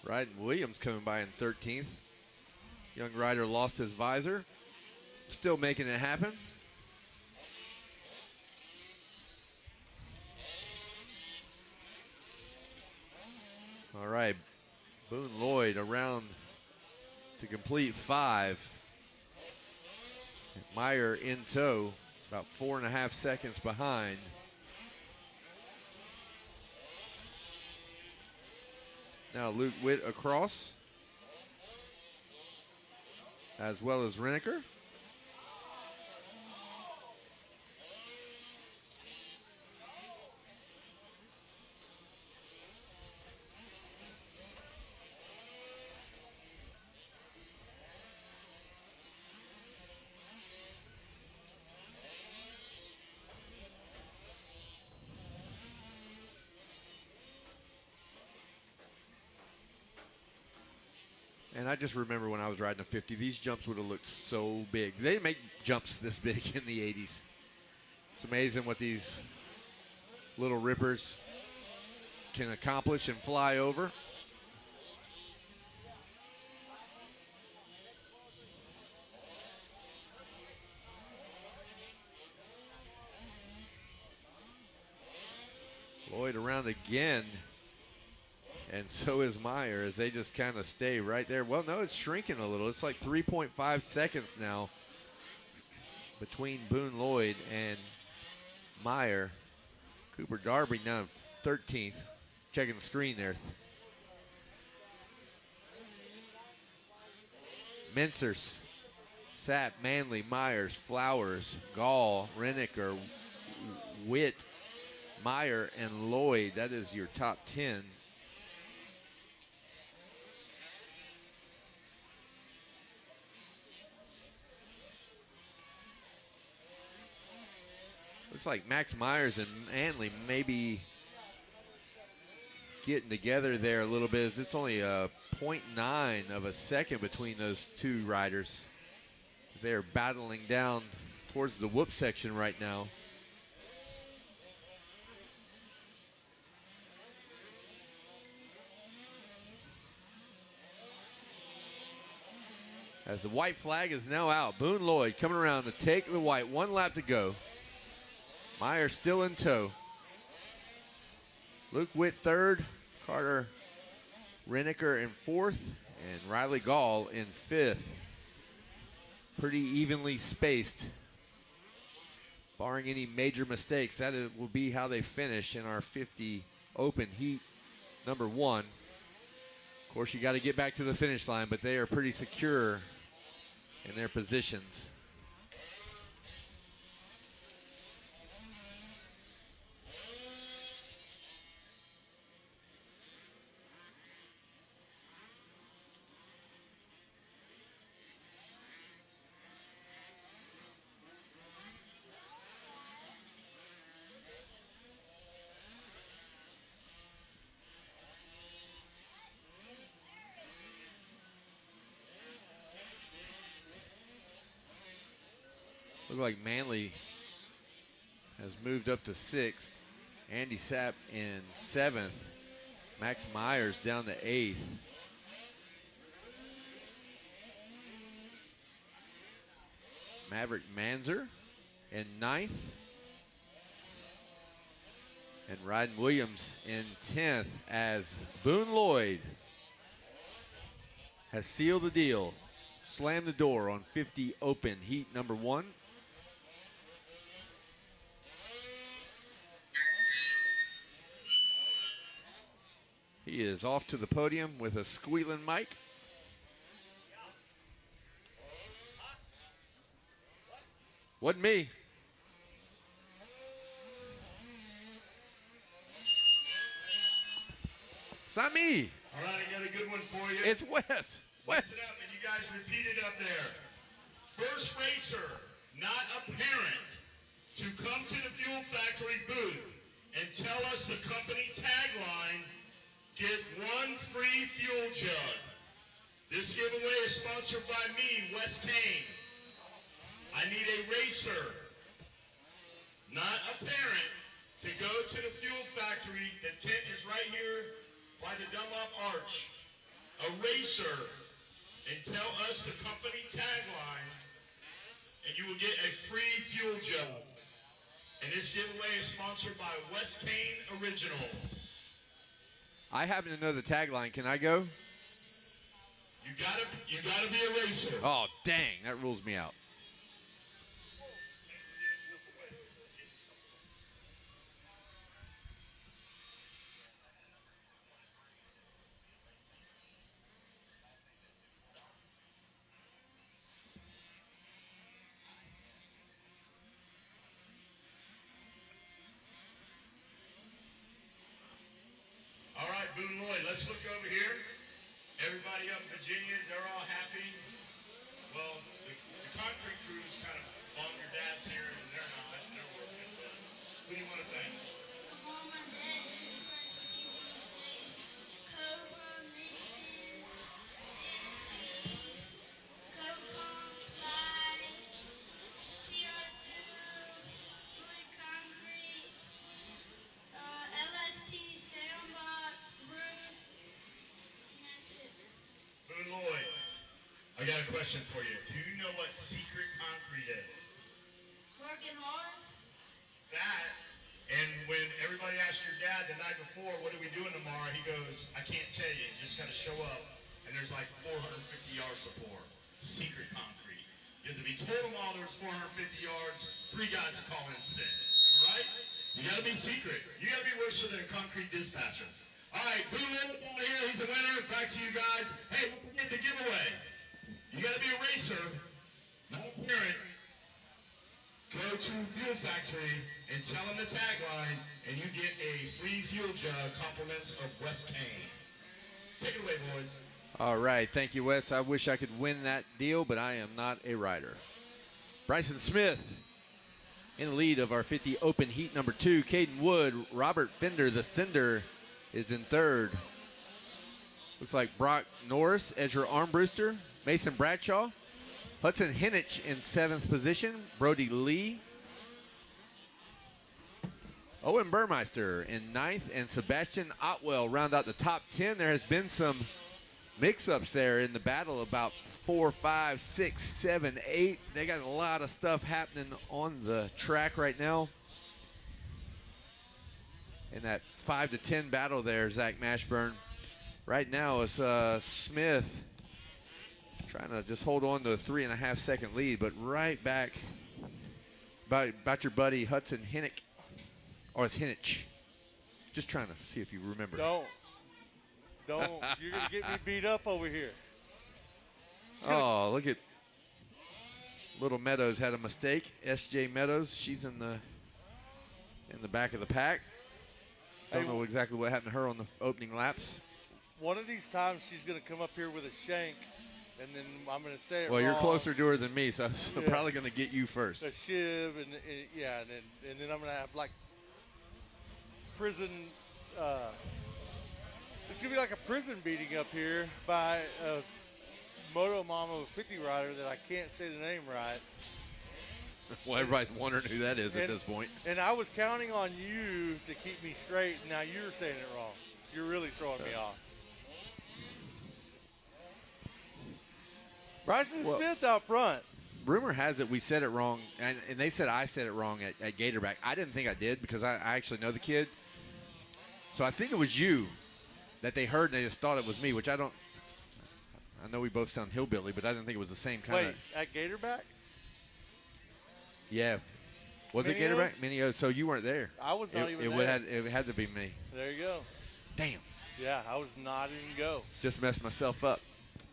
Ryden Williams coming by in 13th. Young rider lost his visor. Still making it happen. All right, Boone Lloyd around to complete 5. Meyer in tow, about 4.5 seconds behind. Now Luke Witt across, as well as Reneker. And I just remember when I was riding a 50, these jumps would have looked so big. They didn't make jumps this big in the 80s. It's amazing what these little rippers can accomplish and fly over. Lloyd around again. And so is Meyer as they just kind of stay right there. Well, no, it's shrinking a little. It's like 3.5 seconds now between Boone Lloyd and Meyer. Cooper Darby now 13th. Checking the screen there. Mincers, Sapp, Manley, Myers, Flowers, Gall, Reneker, Witt, Meyer, and Lloyd. That is your top 10. Looks like Max Myers and Manley maybe getting together there a little bit. It's only a 0.9 of a second between those two riders. They're battling down towards the whoop section right now. As the white flag is now out, Boone Lloyd coming around to take the white. 1 lap to go. Meyer still in tow. Luke Witt third, Carter Reneker in fourth, and Riley Gall in fifth. Pretty evenly spaced barring any major mistakes, will be how they finish in our 50 open heat number 1. Of course, you got to get back to the finish line, but they are pretty secure in their positions. Look like Manley has moved up to 6th. Andy Sapp in 7th. Max Myers down to 8th. Maverick Manzer in 9th. And Ryden Williams in 10th as Boone Lloyd has sealed the deal. Slammed the door on 50 open heat number 1. He is off to the podium with a squealing mic. Wasn't me. It's not me. All right, I got a good one for you. It's Wes. Listen up, and you guys repeat it up there. First racer, not a parent, to come to the Fuel Factory booth and tell us the company tagline, get 1 free fuel jug. This giveaway is sponsored by me, Wes Kane. I need a racer, not a parent, to go to the Fuel Factory. The tent is right here by the Dunlop Arch. A racer, and tell us the company tagline, and you will get a free fuel jug. And this giveaway is sponsored by Wes Kane Originals. I happen to know the tagline. Can I go? You gotta be a racer. Oh, dang. That rules me out. All right, Boone Lloyd, let's look over here. Everybody up in Virginia, they're all happy. Well, the concrete crew's kind of on your dad's here, and they're not. They're working. But who do you want to thank? Mom and Dad just for keeping me safe. Copa, Mickey, Copa, Fly, CO2, Fluid Concrete, LST, Sandbox, Bruce, and that's it. Boone Lloyd, I got a question for you. Do you know what secret concrete is? Working hard. That, and when everybody asked your dad the night before, what are we doing tomorrow? He goes, I can't tell you. You just got to show up. And there's like 450 yards of pour. Secret concrete. Because if he told them all there's 450 yards, 3 guys would call in sick. Am I right? You got to be secret. You got to be worse than a concrete dispatcher. All right, Boone Lloyd over here. He's a winner. Back to you guys. Hey, don't forget the giveaway. You got to be a racer, not a parent. Go to Fuel Factory and tell them the tagline, and you get a free fuel jug, compliments of Wes Kane. Take it away, boys. All right. Thank you, Wes. I wish I could win that deal, but I am not a rider. Bryson Smith in the lead of our 50 open heat number 2. Caden Wood, Robert Fender, the Cinder, is in 3rd. Looks like Brock Norris, Ezra Armbruster, Mason Bradshaw, Hudson Henich in 7th position, Brody Lee, Owen Burmeister in 9th, and Sebastian Otwell round out the top 10. There has been some mix-ups there in the battle about 4, 5, 6, 7, 8. They got a lot of stuff happening on the track right now. In that 5 to 10 battle there, Zach Mashburn. Right now is Smith trying to just hold on to a 3.5 second lead, but right back about your buddy Hudson Hinnick, or it's Hinnich. Just trying to see if you remember. Don't. You're gonna get me beat up over here. Oh, look at Little Meadows had a mistake. S.J. Meadows, she's in the back of the pack. Don't know exactly what happened to her on the opening laps. One of these times she's gonna come up here with a shank, and then I'm gonna say it Well, you're wrong. closer to her than me, so I'm probably gonna get you first. A shiv, and then I'm gonna have like prison. It's gonna be like a prison beating up here by a Moto Mama 50 rider that I can't say the name right. Well, everybody's wondering who that is at this point. And I was counting on you to keep me straight. Now you're saying it wrong. You're really throwing me off. Bryson Smith out front. Rumor has it we said it wrong, and they said I said it wrong at Gatorback. I didn't think I did because I actually know the kid. So I think it was you that they heard and they just thought it was me, which I don't. I know we both sound hillbilly, but I didn't think it was the same kind of. Wait, at Gatorback? Yeah. Was it Gatorback? Minio. So you weren't there. I was not even there. It had to be me. There you go. Damn. Yeah, I was not even go. Just messed myself up.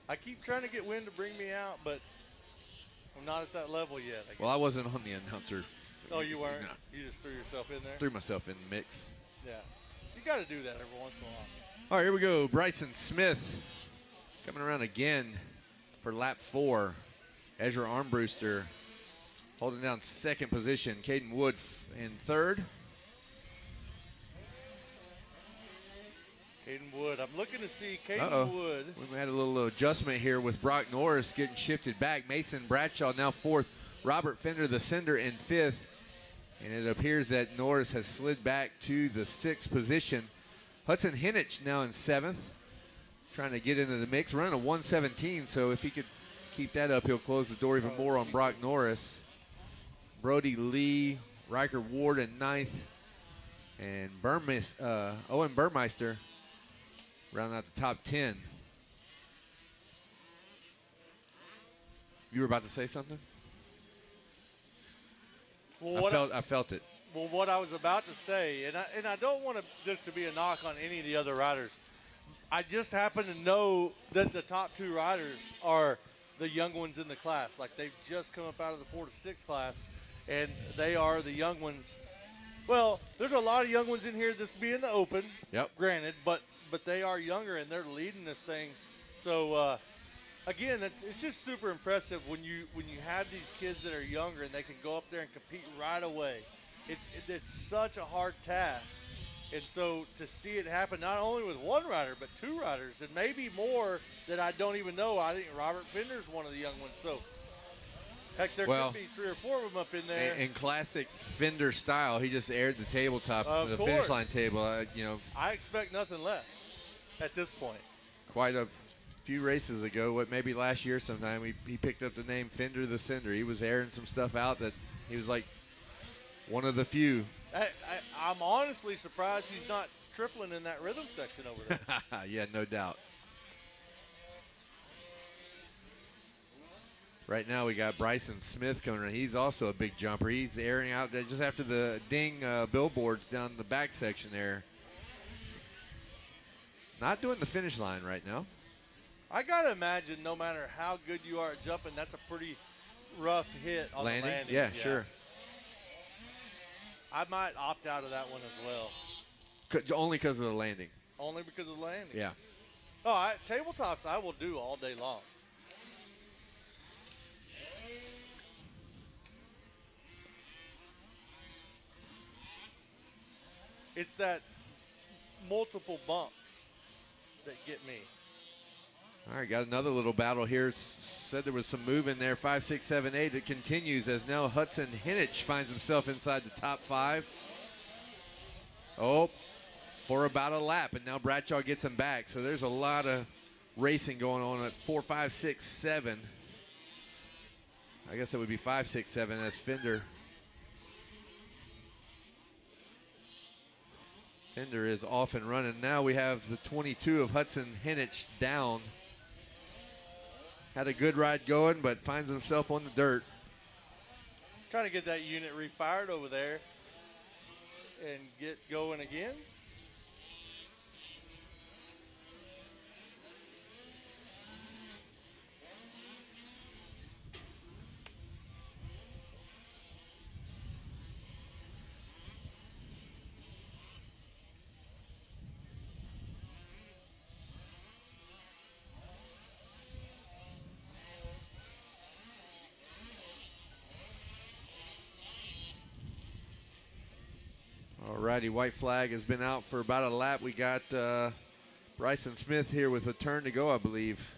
I keep trying to get Wynn to bring me out, but I'm not at that level yet. Well, I wasn't on the announcer. Oh, you weren't? No. You just threw yourself in there? Threw myself in the mix. Yeah. You got to do that every once in a while. All right, here we go. Bryson Smith coming around again for lap 4. Ezra Armbruster holding down second position. Caden Wood in third. Caden Wood. I'm looking to see Caden Wood. We had a little adjustment here with Brock Norris getting shifted back. Mason Bradshaw now fourth. Robert Fender, the sender, in fifth. And it appears that Norris has slid back to the sixth position. Hudson Hinnich now in seventh, trying to get into the mix. Running a 1:17, so if he could keep that up, he'll close the door even more on Brock Norris. Brody Lee, Riker Ward in ninth, and Owen Burmeister rounding out the top 10. You were about to say something? Well, I felt it. Well, what I was about to say, and I don't want this to be a knock on any of the other riders. I just happen to know that the top 2 riders are the young ones in the class. Like, they've just come up out of the 4 to 6 class, and they are the young ones. Well, there's a lot of young ones in here that's being the open. Yep. Granted, but they are younger and they're leading this thing. So again, it's just super impressive when you have these kids that are younger and they can go up there and compete right away. It's such a hard task. And so to see it happen not only with one rider, but 2 riders, and maybe more that I don't even know. I think Robert Fender's one of the young ones. So, heck, there could be 3 or 4 of them up in there. In classic Fender style, he just aired the tabletop, the finish line table. I expect nothing less at this point. Quite a few races ago, maybe last year sometime, he picked up the name Fender the Sender. He was airing some stuff out that he was like one of the few. I'm honestly surprised he's not tripling in that rhythm section over there. Yeah, no doubt. Right now we got Bryson Smith coming around. He's also a big jumper. He's airing out just after the ding billboards down the back section there. Not doing the finish line right now. I got to imagine no matter how good you are at jumping, that's a pretty rough hit on the landing. Yeah, sure. I might opt out of that one as well. Only because of the landing. Only because of the landing? Yeah. Oh, tabletops I will do all day long. It's that multiple bumps that get me. All right, got another little battle here. Said there was some move in there. 5, 6, 7, 8. It continues as now Hudson Hinnich finds himself inside the top 5. Oh, for about a lap, and now Bradshaw gets him back. So there's a lot of racing going on at 4, 5, 6, 7. I guess it would be 5, 6, 7 as Fender is off and running. Now we have the 22 of Hudson Hinnich down. Had a good ride going, but finds himself on the dirt. Trying to get that unit refired over there and get going again. Alrighty, white flag has been out for about a lap. We got Bryson Smith here with a turn to go, I believe.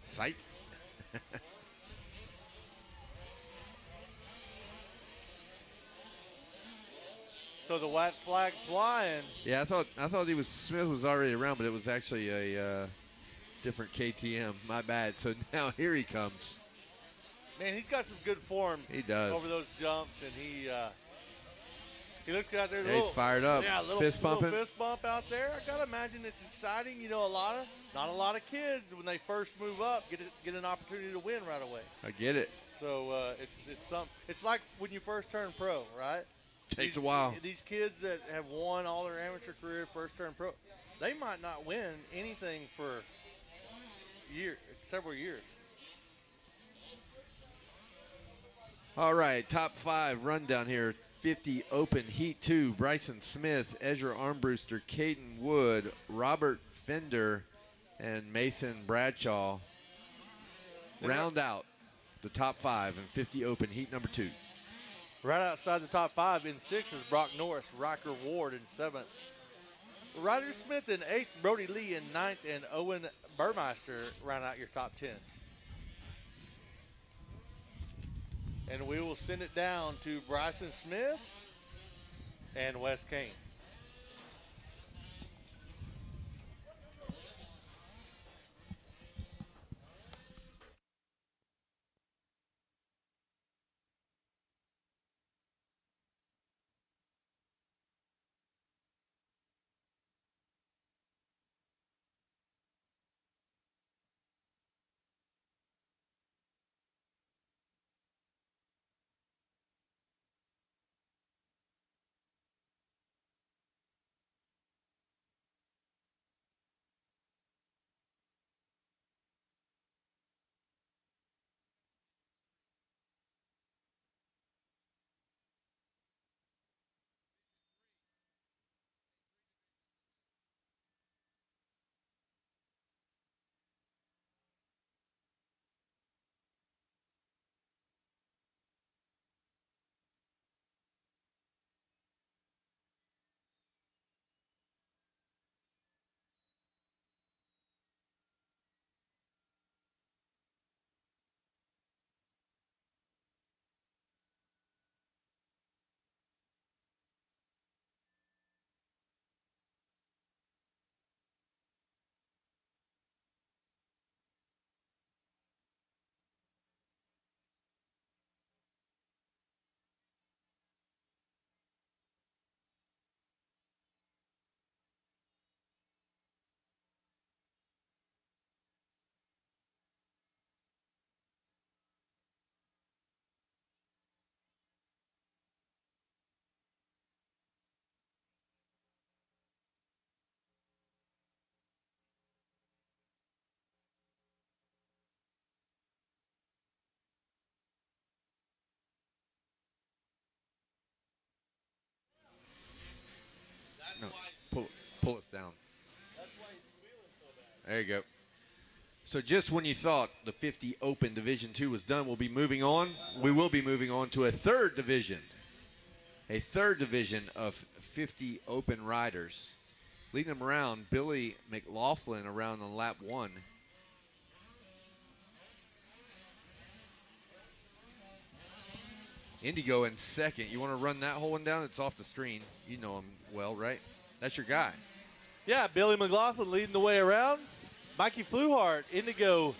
Sight. So the white flag flying. Yeah, I thought Smith was already around, but it was actually a different KTM. My bad. So now here he comes. Man, he's got some good form. He does. Over those jumps, and he looks out there. Yeah, he's fired up. Yeah, little fist pumping. Fist bump out there. I gotta imagine it's exciting. You know, not a lot of kids when they first move up get an opportunity to win right away. I get it. So it's like when you first turn pro, right? Takes a while. These kids that have won all their amateur career, first turn pro, they might not win anything for several years. All right, top 5 rundown here. 50 Open Heat 2. Bryson Smith, Ezra Armbruster, Caden Wood, Robert Fender, and Mason Bradshaw round out the top 5 in 50 Open Heat number 2. Right outside the top 5 in 6th is Brock Norris, Riker Ward in 7th. Ryder Smith in 8th, Brody Lee in 9th, and Owen Burmeister round out your top 10. And we will send it down to Bryson Smith and Wes Kane. No, pull us down. There you go. So just when you thought the 50 Open Division 2 was done, we'll be moving on. We will be moving on to a third division. A third division of 50 Open riders. Leading them around, Billy McLaughlin around on lap 1. Indigo in second. You want to run that whole one down? It's off the screen. You know him well, right? That's your guy. Yeah, Billy McLaughlin leading the way around. Mikey Fluhart, Indigo.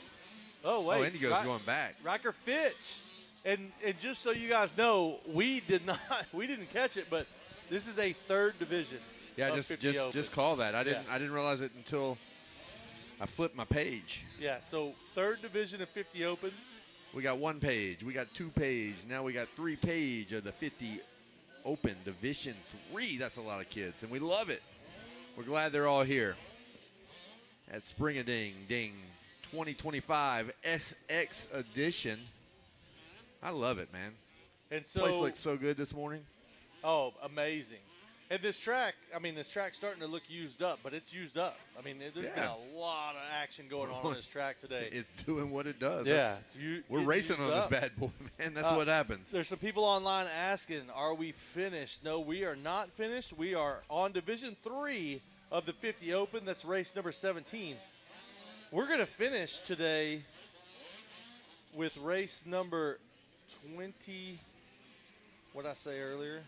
Oh, wait. Oh, Indigo's going back. Riker Fitch And just so you guys know, we didn't catch it, but this is a third division. Yeah, of 50 Open. just call that. I didn't realize it until I flipped my page. Yeah, so third division of 50 Open. We got 1 page. We got 2 page. Now we got 3 page of the 50 Open Division 3. That's a lot of kids, and we love it. We're glad they're all here at Spring-a-Ding 2025 SX Edition. I love it, man. And so, place looks so good this morning. Oh, amazing. And this track's starting to look used up, but it's used up. I mean, there's been a lot of action going on this track today. It's doing what it does. Yeah. We're racing on this bad boy, man. That's what happens. There's some people online asking, are we finished? No, we are not finished. We are on Division 3 of the 50 Open. That's race number 17. We're going to finish today with race number 20. What did I say earlier?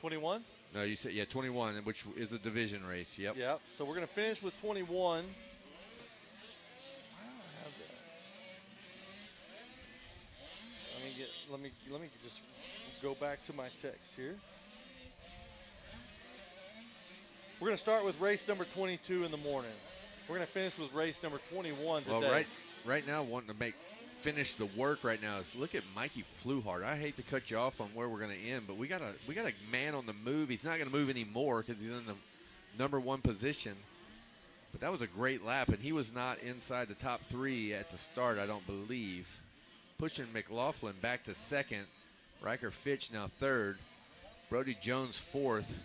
21? No, you said, 21, which is a division race. Yep. Yep. So we're going to finish with 21. Let me just go back to my text here. We're going to start with race number 22 in the morning. We're going to finish with race number 21 today. Well, right now, wanting to finish the work right now is look at Mikey Fluhart. I hate to cut you off on where we're going to end, but we got a man on the move. He's not going to move anymore because he's in the number 1 position. But that was a great lap, and he was not inside the top 3 at the start, I don't believe. Pushing McLaughlin back to 2nd. Riker Fitch now 3rd. Brody Jones 4th.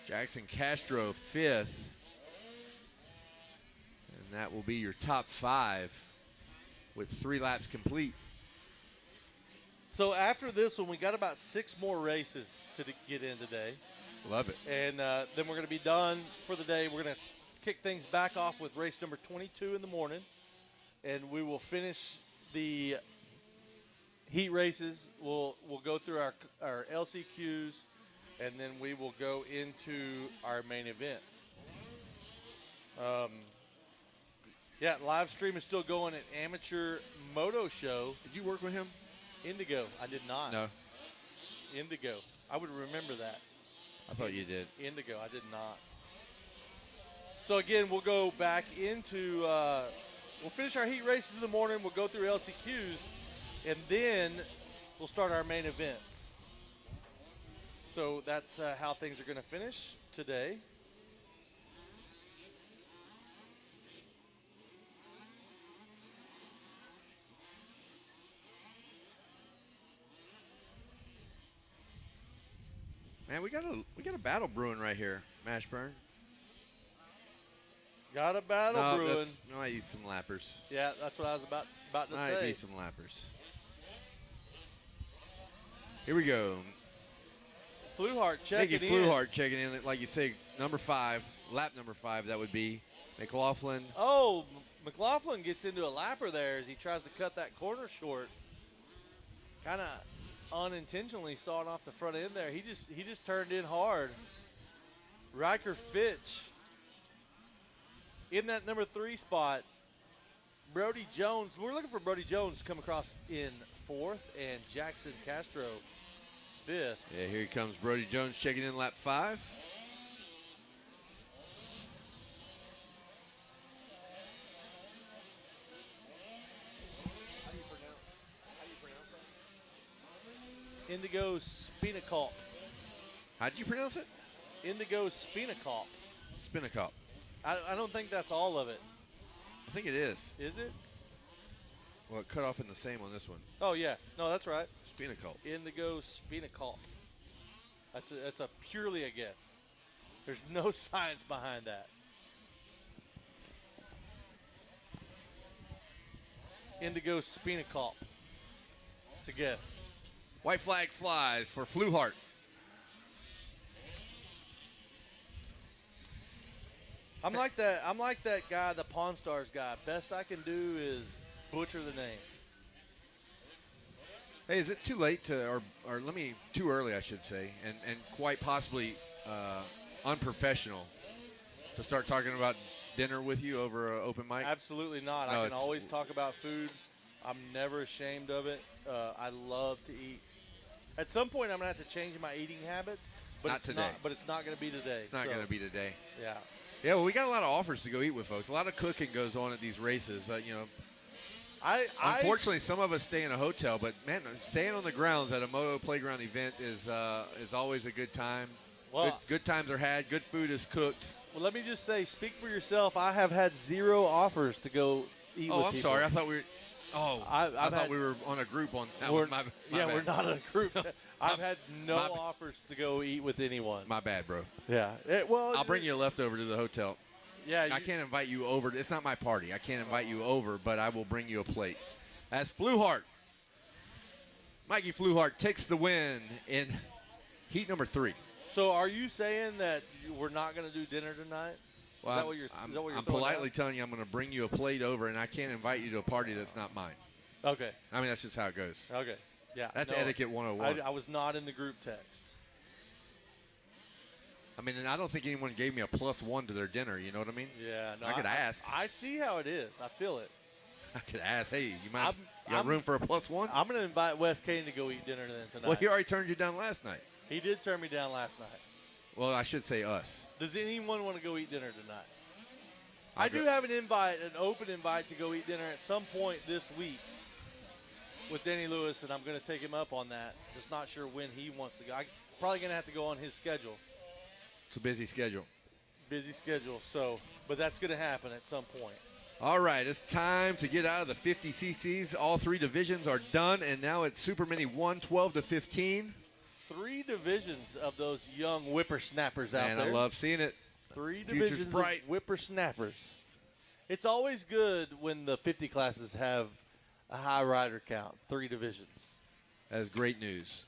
Jackson Castro 5th. And that will be your top 5 with 3 laps complete. So after this one, we got about 6 more races to get in today. Love it. And then we're going to be done for the day. We're going to kick things back off with race number 22 in the morning. And we will finish the heat races. We'll go through our LCQs, and then we will go into our main events. Live stream is still going at Amateur Moto Show. Did you work with him? Indigo. I did not. No. Indigo. I would remember that. I thought you did. Indigo. I did not. So, again, we'll go back into we'll finish our heat races in the morning. We'll go through LCQs, and then we'll start our main events. So that's how things are going to finish today. Man, we got a battle brewing right here, Mashburn. Got a battle brewing. No, I eat some lappers. Yeah, that's what I was about to say. I eat some lappers. Here we go. Fluhart checking in. Thank you, Fluhart checking in. Like you say, number 5, lap number 5, that would be McLaughlin. Oh, McLaughlin gets into a lapper there as he tries to cut that corner short. Kind of unintentionally sawing off the front end there. He just turned in hard. Riker Fitch in that number 3 spot. Brody Jones. We're looking for Brody Jones to come across in 4th, and Jackson Castro 5th. Yeah, here he comes. Brody Jones checking in lap 5. Indigo Spinaculp. How did you pronounce it? Indigo Spinaculp. Spinaculp. I don't think that's all of it. I think it is. Is it? Well, it cut off in the same on this one. Oh, yeah. No, that's right. Spinaculp. Indigo Spinaculp. That's a purely a guess. There's no science behind that. Indigo Spinaculp. It's a guess. White flag flies for Fluhart. I'm like that guy, the Pawn Stars guy. Best I can do is butcher the name. Hey, is it too late to, or too early, I should say, and quite possibly unprofessional to start talking about dinner with you over an open mic? Absolutely not. No, I can always talk about food. I'm never ashamed of it. I love to eat. At some point, I'm gonna have to change my eating habits, but Not it's today. But it's not gonna be today. It's not going to be today. Yeah. Yeah, well, we got a lot of offers to go eat with folks. A lot of cooking goes on at these races. Unfortunately, some of us stay in a hotel, but man, staying on the grounds at a Motoplayground event is always a good time. Well, good times are had. Good food is cooked. Well, let me just say, speak for yourself. I have had 0 offers to go eat with Oh, I'm people. sorry. I thought we were. Oh, I thought we were on a group on that one. My bad. We're not a group. I've had no offers to go eat with anyone. My bad, bro. Yeah. I'll bring you a leftover to the hotel. Yeah. I can't invite you over. It's not my party. I can't invite you over, but I will bring you a plate. As Fluhart, Mikey Fluhart takes the win in heat number 3. So are you saying that we're not going to do dinner tonight? Well, is that what you're I'm politely telling you I'm going to bring you a plate over, and I can't invite you to a party that's not mine. Okay. I mean, that's just how it goes. Okay. Yeah. That's etiquette 101. I was not in the group text. I mean, and I don't think anyone gave me a +1 to their dinner. You know what I mean? Yeah. No, I could ask. I see how it is. I feel it. I could ask, hey, you got room for a +1? I'm going to invite Wes Kane to go eat dinner then tonight. Well, he already turned you down last night. He did turn me down last night. Well, I should say us. Does anyone want to go eat dinner tonight? I do have an open invite to go eat dinner at some point this week with Danny Lewis, and I'm going to take him up on that. Just not sure when he wants to go. I'm probably going to have to go on his schedule. It's a busy schedule. Busy schedule, but that's going to happen at some point. All right, it's time to get out of the 50 cc's. All 3 divisions are done, and now it's Super Mini 1, 12 to 15. 3 divisions of those young whippersnappers out there. And I love seeing it. 3 Future's divisions bright. of whippersnappers. It's always good when the 50 classes have a high rider count. 3 divisions. That's great news.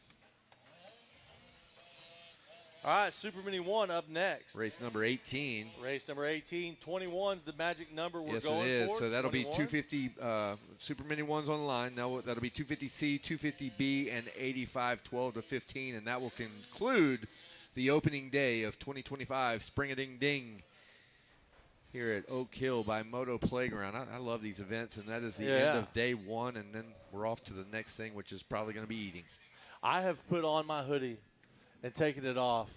All right, Super Mini 1 up next. Race number 18. Race number 18. 21's the magic number we're yes, going for. Yes, it is. So that'll 21. be 250 Super Mini 1s on the line. Now that'll be 250C, 250B, and 85 12 to 15. And that will conclude the opening day of 2025 Spring-a-Ding-Ding here at Oak Hill by Motoplayground. I love these events, and that is the end of day 1, and then we're off to the next thing, which is probably going to be eating. I have put on my hoodie and taken it off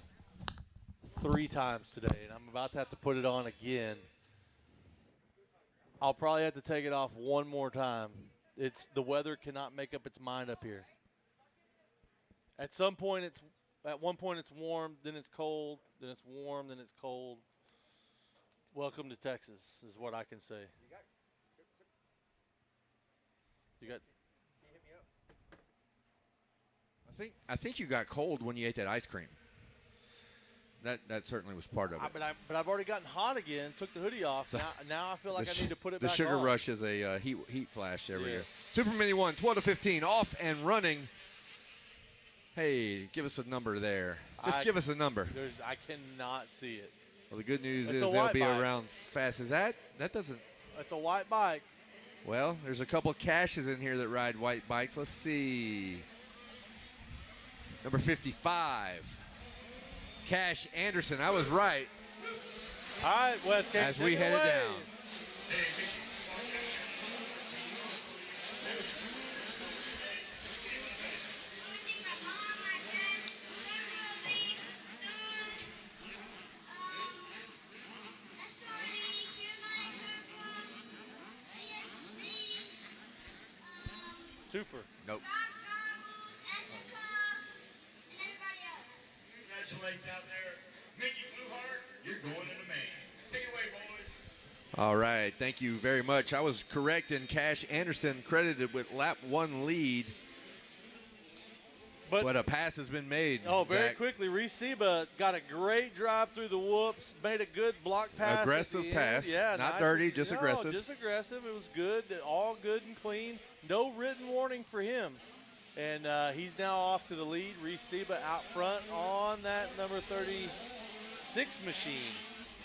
3 times today, and I'm about to have to put it on again. I'll probably have to take it off one more time. The weather cannot make up its mind up here. At one point it's warm, then it's cold, then it's warm, then it's cold. Welcome to Texas is what I can say. You got. I think you got cold when you ate that ice cream. That certainly was part of it. But I've already gotten hot again. Took the hoodie off. So now I feel like I need to put it back on. The sugar rush is a heat flash every year. Super Mini 1, 12 to 15, off and running. Hey, give us a number there. Give us a number. I cannot see it. Well, the good news is they'll be around fast as that. That doesn't. It's a white bike. Well, there's a couple Cashes in here that ride white bikes. Let's see. Number 55, Cash Anderson. I was right. All right, Wes. As we headed down. Twofer. Nope. Congratulations out there. Mickey Fluhart, you're going in the main. Take it away, boys. All right. Thank you very much. I was correct in Cash Anderson credited with lap 1 lead. But a pass has been made. Oh, very quickly. Reese Seba got a great drive through the whoops, made a good block pass. Aggressive pass. Yeah, not dirty, just aggressive. Just aggressive. It was good. All good and clean. No written warning for him. And he's now off to the lead. Reese Seba out front on that number 36 machine.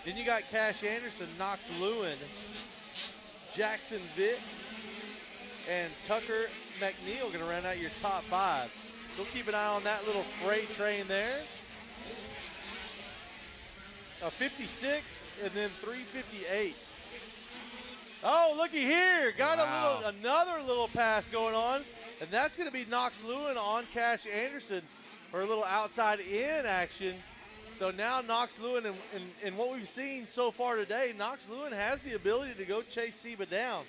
Then you got Cash Anderson, Knox Lewin, Jackson Vick, and Tucker McNeil going to round out your top 5. So keep an eye on that little freight train there. A 56 and then 358. Oh, looky here. Got Wow. another little pass going on. And that's going to be Knox Lewin on Cash Anderson for a little outside in action. So now Knox Lewin, and what we've seen so far today, Knox Lewin has the ability to go chase Seba down.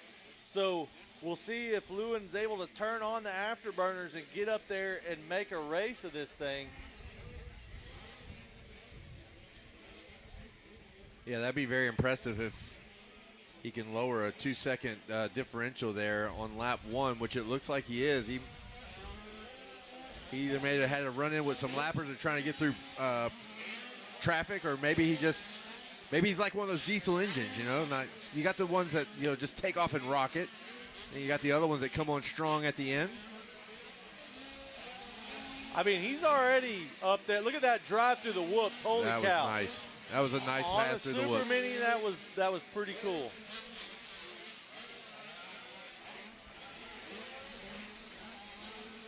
So we'll see if Lewin's able to turn on the afterburners and get up there and make a race of this thing. Yeah, that'd be very impressive if he can lower a 2-second differential there on lap 1, which it looks like he is. He either had a run in with some lappers that are trying to get through traffic, or maybe he's like one of those diesel engines, you know. You got the ones that, you know, just take off and rocket, and you got the other ones that come on strong at the end. I mean, he's already up there. Look at that drive through the whoops. Holy cow. That was nice. That was a nice pass through the whoops. On a Super Mini, that was pretty cool.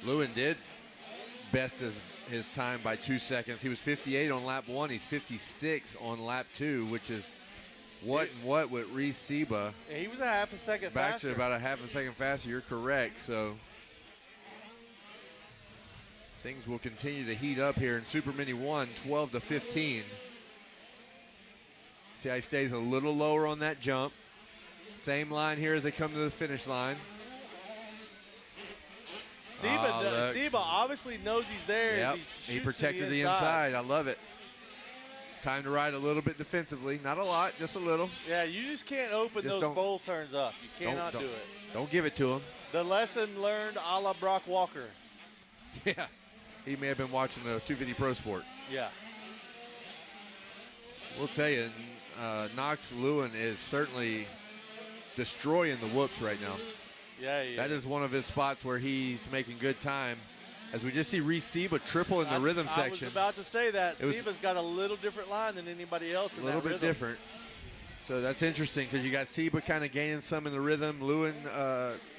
Lewin did best his time by 2 seconds. He was 58 on lap 1. He's 56 on lap 2, which is what with Reese Seba. Yeah, he was a half a second back faster. to about a half a second faster. You're correct. So things will continue to heat up here in Super Mini 1, 12-15. See how he stays a little lower on that jump. Same line here as they come to the finish line. Seba obviously knows he's there. Yep. He protected the inside. I love it. Time to ride a little bit defensively. Not a lot, just a little. Yeah, you just can't open those bowl turns up. You cannot do it. Don't give it to him. The lesson learned a la Brock Walker. Yeah. He may have been watching the 250 Pro Sport. Yeah. We'll tell you, Knox Lewin is certainly destroying the whoops right now. Yeah, he That is one of his spots where he's making good time. As we just see Reese Seba triple in the rhythm section. I was about to say that. Seba's got a little different line than anybody else in that rhythm. A little bit different. So that's interesting because you got Seba kind of gaining some in the rhythm. Lewin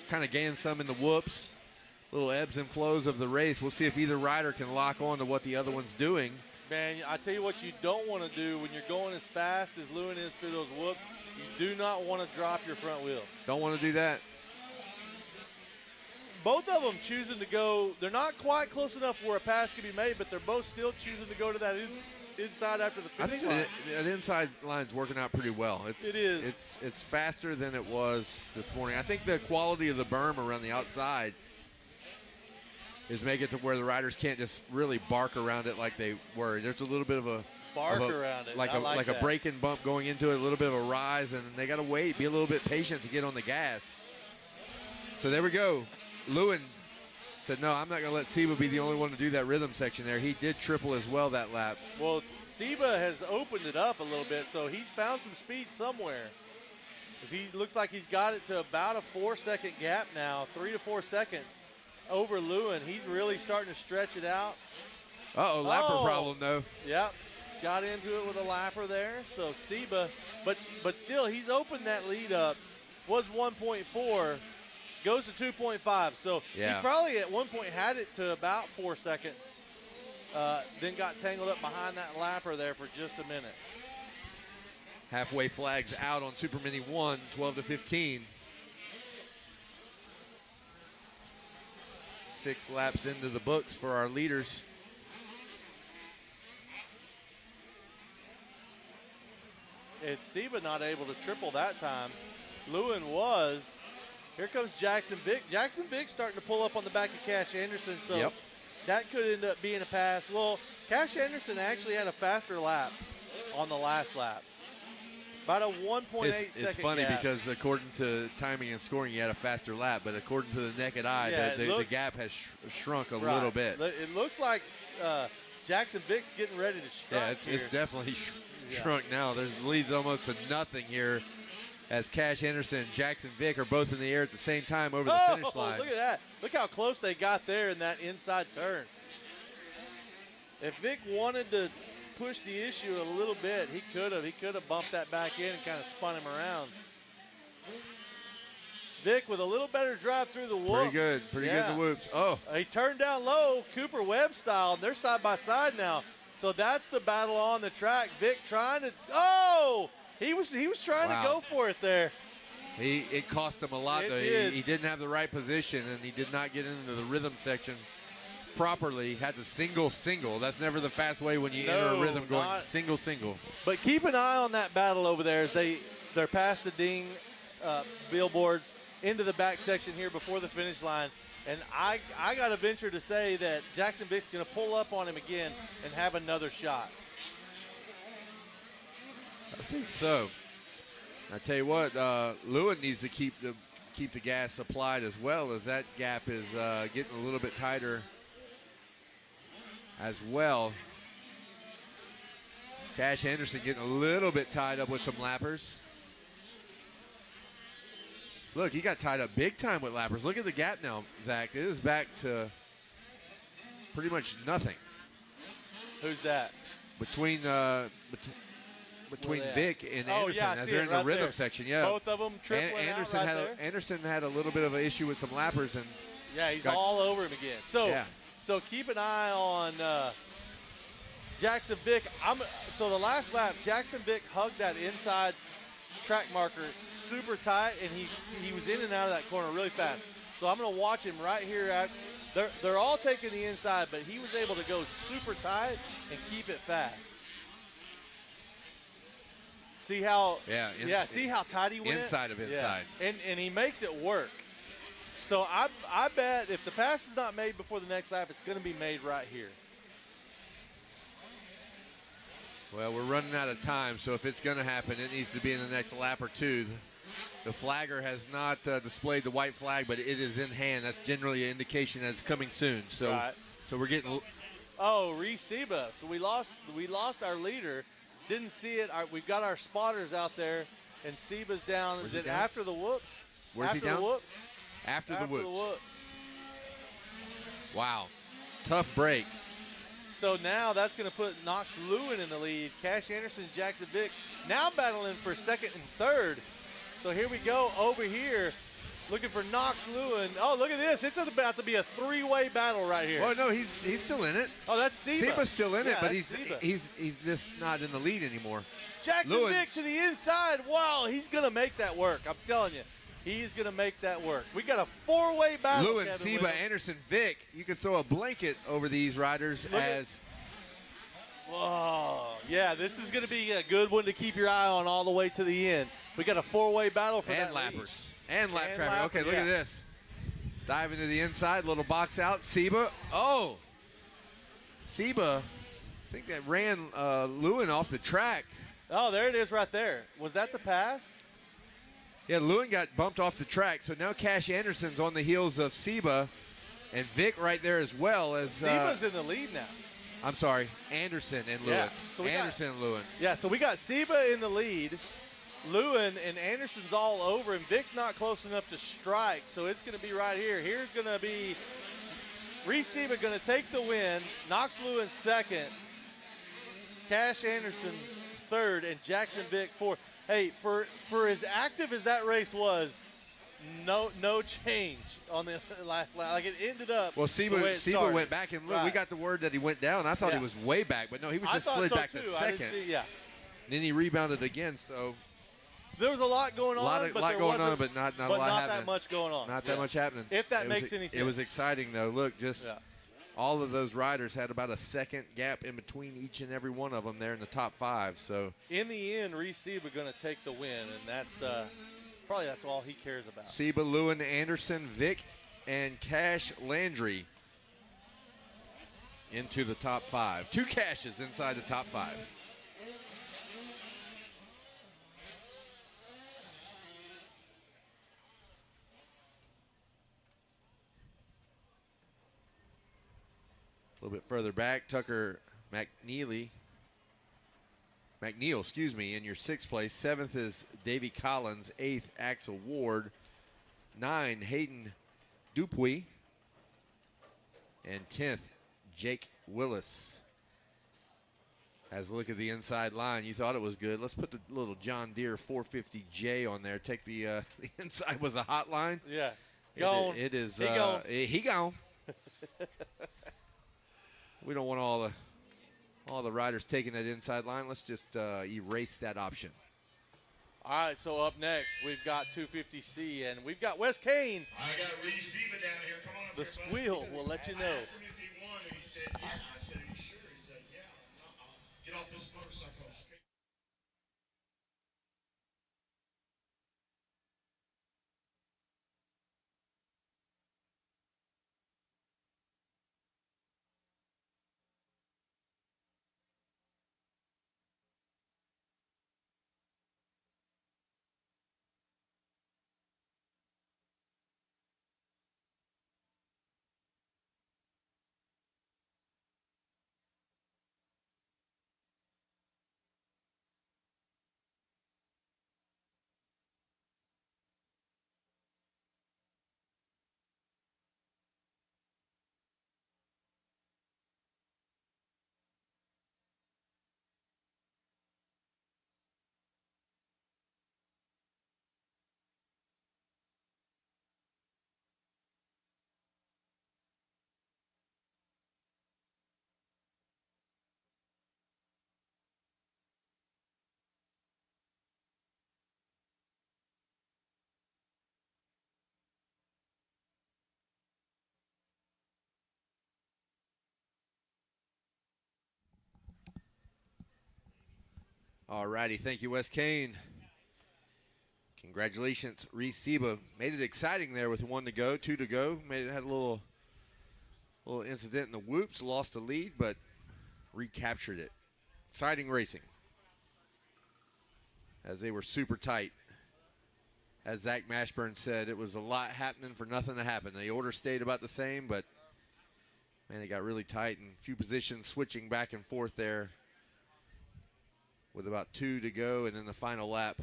kind of gaining some in the whoops. Little ebbs and flows of the race. We'll see if either rider can lock on to what the other one's doing. Man, I tell you what you don't want to do when you're going as fast as Lewin is through those whoops. You do not want to drop your front wheel. Don't want to do that. Both of them choosing to go. They're not quite close enough where a pass can be made, but they're both still choosing to go to that inside after the finish line. I think the inside line's working out pretty well. It is. It's faster than it was this morning. I think the quality of the berm around the outside is making it to where the riders can't just really bark around it like they were. There's a little bit of a around it. like a break-in bump going into it, a little bit of a rise, and they got to wait, be a little bit patient to get on the gas. So there we go. Lewin said, no, I'm not going to let Seba be the only one to do that rhythm section there. He did triple as well that lap. Well, Seba has opened it up a little bit, so he's found some speed somewhere. If he looks like he's got it to about a 4-second gap now, 3 to 4 seconds over Lewin. He's really starting to stretch it out. Lapper problem though. Yep, got into it with a lapper there. So Seba, but still he's opened that lead up. Was 1.4. Goes to 2.5, so he probably at one point had it to about 4 seconds, then got tangled up behind that lapper there for just a minute. Halfway flags out on Super Mini 1, 12-15. 6 laps into the books for our leaders. It's Seba not able to triple that time. Lewin was. Here comes Jackson Vick. Jackson Vick starting to pull up on the back of Cash Anderson, so that could end up being a pass. Well, Cash Anderson actually had a faster lap on the last lap. About a 1.8 second It's funny gap. because according to timing and scoring, he had a faster lap, but according to the naked eye, the gap has shrunk a little bit. It looks like Jackson Vick's getting ready to strike. Yeah, it's definitely shrunk now. There's leads almost to nothing here, as Cash Anderson and Jackson Vick are both in the air at the same time over the finish line. Look at that. Look how close they got there in that inside turn. If Vick wanted to push the issue a little bit, he could have. He could have bumped that back in and kind of spun him around. Vick with a little better drive through the whoops. Pretty good in the whoops. Oh. He turned down low, Cooper Webb style, and they're side by side now. So that's the battle on the track. Vick trying to, he was trying to go for it there. It cost him a lot, It though. did. He didn't have the right position, and he did not get into the rhythm section properly. Had to single. That's never the fast way when you enter a rhythm going not- single. But keep an eye on that battle over there as they're past the ding billboards into the back section here before the finish line. And I got to venture to say that Jackson Vick's going to pull up on him again and have another shot. I think so. I tell you what, Lewin needs to keep the gas supplied as well, as that gap is getting a little bit tighter as well. Cash Anderson getting a little bit tied up with some lappers. Look, he got tied up big time with lappers. Look at the gap now, Zach. It is back to pretty much nothing. Who's that? Between Where they Vic and Oh, Anderson yeah, I as see they're it in the right rhythm there. section. Yeah, Both of them tripling Anderson out right had there. Anderson had a little bit of an issue with some lappers, and Yeah, he's Got- all over him again. So, Yeah. so keep an eye on Jackson Vick. So the last lap, Jackson Vick hugged that inside track marker super tight, and he was in and out of that corner really fast. So I'm going to watch him right here. They're all taking the inside, but he was able to go super tight and keep it fast. See how? See how tight he went. inside of inside. Yeah. And he makes it work. So I bet if the pass is not made before the next lap, it's going to be made right here. Well, we're running out of time, so if it's going to happen, it needs to be in the next lap or two. The flagger has not displayed the white flag, but it is in hand. That's generally an indication that it's coming soon. So, Right. so we're getting. Oh, Reese Seba. So we lost our leader. Didn't see it. We've got our spotters out there, and Seba's down. Where's Is he it down? after the whoops? Where's he after down? The whoops? After the After whoops. the whoops. Wow, tough break. So now that's going to put Knox Lewin in the lead. Cash Anderson and Jackson Vick now battling for second and third. So here we go over here, looking for Knox Lewin. Oh, look at this. It's about to be a three-way battle right here. Well, no, he's still in it. Oh, that's Seba. Seba's still in it, but that's Seba. he's just not in the lead anymore. Jackson Lewin. Vick to the inside. Wow, he's going to make that work. I'm telling you. He's going to make that work. We got a four-way battle. Lewin, Kevin Seba, Williams. Anderson, Vick. You could throw a blanket over these riders Look at- as Oh, yeah, this is going to be a good one to keep your eye on all the way to the end. We got a four-way battle for and that lead. lappers and lap And traffic. lappers, Okay, look yeah. at this. Diving to the inside, little box out. Seba. Oh, Seba. I think that ran Lewin off the track. Oh, there it is right there. Was that the pass? Yeah, Lewin got bumped off the track, so now Cash Anderson's on the heels of Seba, and Vic right there as well as. Seba's in the lead now. I'm sorry, Anderson and Lewin. Yeah, so we got- Anderson and Lewin. Yeah, so we got Seba in the lead. Lewin and Anderson's all over him. Vic's not close enough to strike, so it's going to be right here. Here's going to be Reese Seba going to take the win. Knox Lewin second. Cash Anderson third, and Jackson Vick fourth. Hey, for as active as that race was, no change on the last lap. Like it ended up. Well, the way it Seba started. went back, and look, we Right. got the word that he went down. I thought Yeah. he was way back, but no, he was I just thought slid so back too. to I didn't second. see- yeah. Then he rebounded again, so There was a lot going on. a lot but there going on, wasn't- but not a but lot not happening. that much going on. Not that much happening. If that It makes was, any It was sense. exciting, though. Look, just Yeah. all of those riders had about a second gap in between each and every one of them there in the top five. So In the end, Reese Seba going to take the win, and that's probably that's all he cares about. Seba, Lewin, Anderson, Vic, and Cash Landry into the top five. Two Cashes inside the top five. A little bit further back, Tucker McNeil, in your sixth place. Seventh is Davey Collins. Eighth, Axel Ward. 9, Hayden Dupuy. And 10th, Jake Willis. As a look at the inside line, you thought it was good. Let's put the little John Deere 450J on there. Take the, the inside was a hotline. Yeah. Gone. It is. He gone. He gone. We don't want all the riders taking that inside line. Let's just erase that option. All right, so up next, we've got 250C, and we've got Wes Kane. I got Receiving down here. Come on up The here, squeal buddy. will let you I know. asked him if he won, and he said, yeah. I said, are you sure? He said, yeah. Get off this motorcycle. All righty. Thank you, Wes Kane. Congratulations, Reese Seba. Made it exciting there with 1 to go, 2 to go. Made it had a little incident in the whoops, lost the lead, but recaptured it. Exciting racing. As they were super tight. As Zach Mashburn said, it was a lot happening for nothing to happen. The order stayed about the same, but man, it got really tight and a few positions switching back and forth there with about 2 to go, and then the final lap,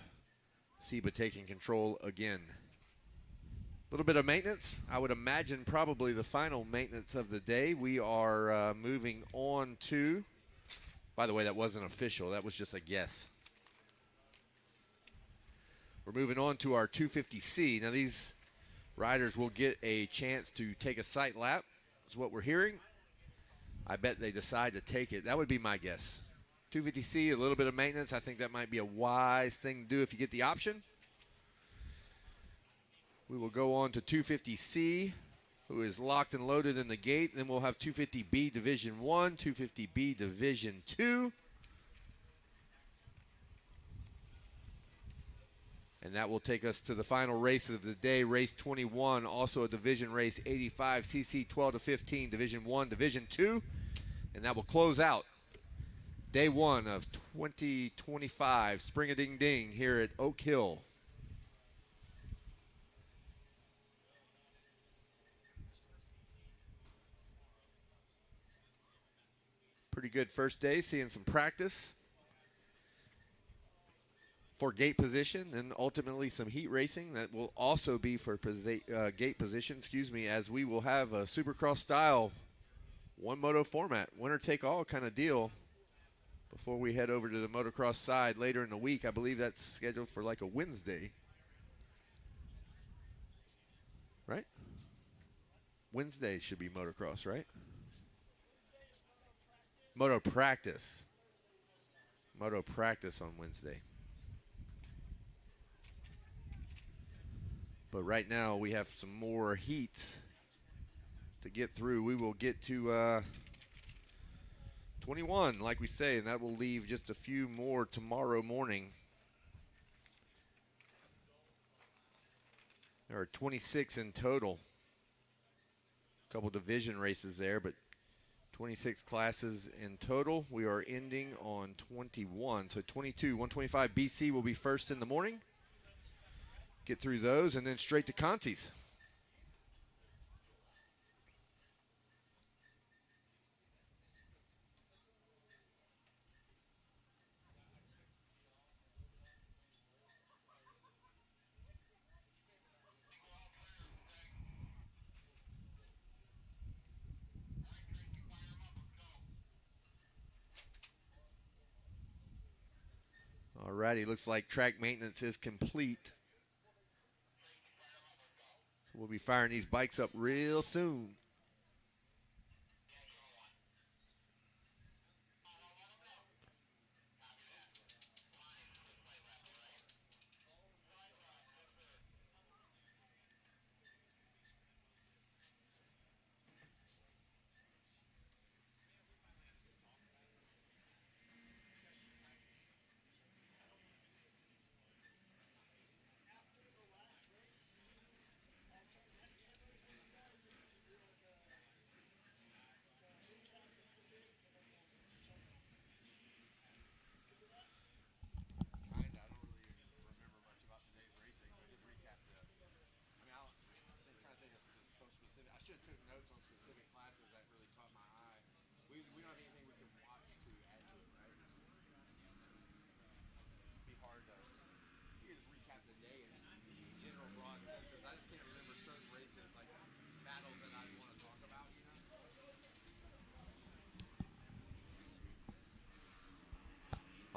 Seba taking control again. A little bit of maintenance. I would imagine probably the final maintenance of the day. We are moving on to, by the way, that wasn't official. That was just a guess. We're moving on to our 250C. Now these riders will get a chance to take a sight lap, is what we're hearing. I bet they decide to take it. That would be my guess. 250C, a little bit of maintenance. I think that might be a wise thing to do if you get the option. We will go on to 250C, who is locked and loaded in the gate. Then we'll have 250B Division 1, 250B Division 2. And that will take us to the final race of the day, race 21, also a division race, 85cc 12 to 15, Division 1, Division 2. And that will close out day 1 of 2025, Spring-a-Ding-Ding here at Oak Hill. Pretty good first day, seeing some practice for gate position and ultimately some heat racing that will also be for gate position, as we will have a Supercross style one moto format, winner take all kind of deal before we head over to the motocross side later in the week. I believe that's scheduled for like a Wednesday, right? Wednesday should be motocross, right? Moto practice. Moto practice on Wednesday. But right now we have some more heats to get through. We will get to 21, like we say, and that will leave just a few more tomorrow morning. There are 26 in total. A couple division races there, but 26 classes in total. We are ending on 21. So 22, 125 BC will be first in the morning. Get through those and then straight to Conti's. Alrighty, looks like track maintenance is complete. So we'll be firing these bikes up real soon.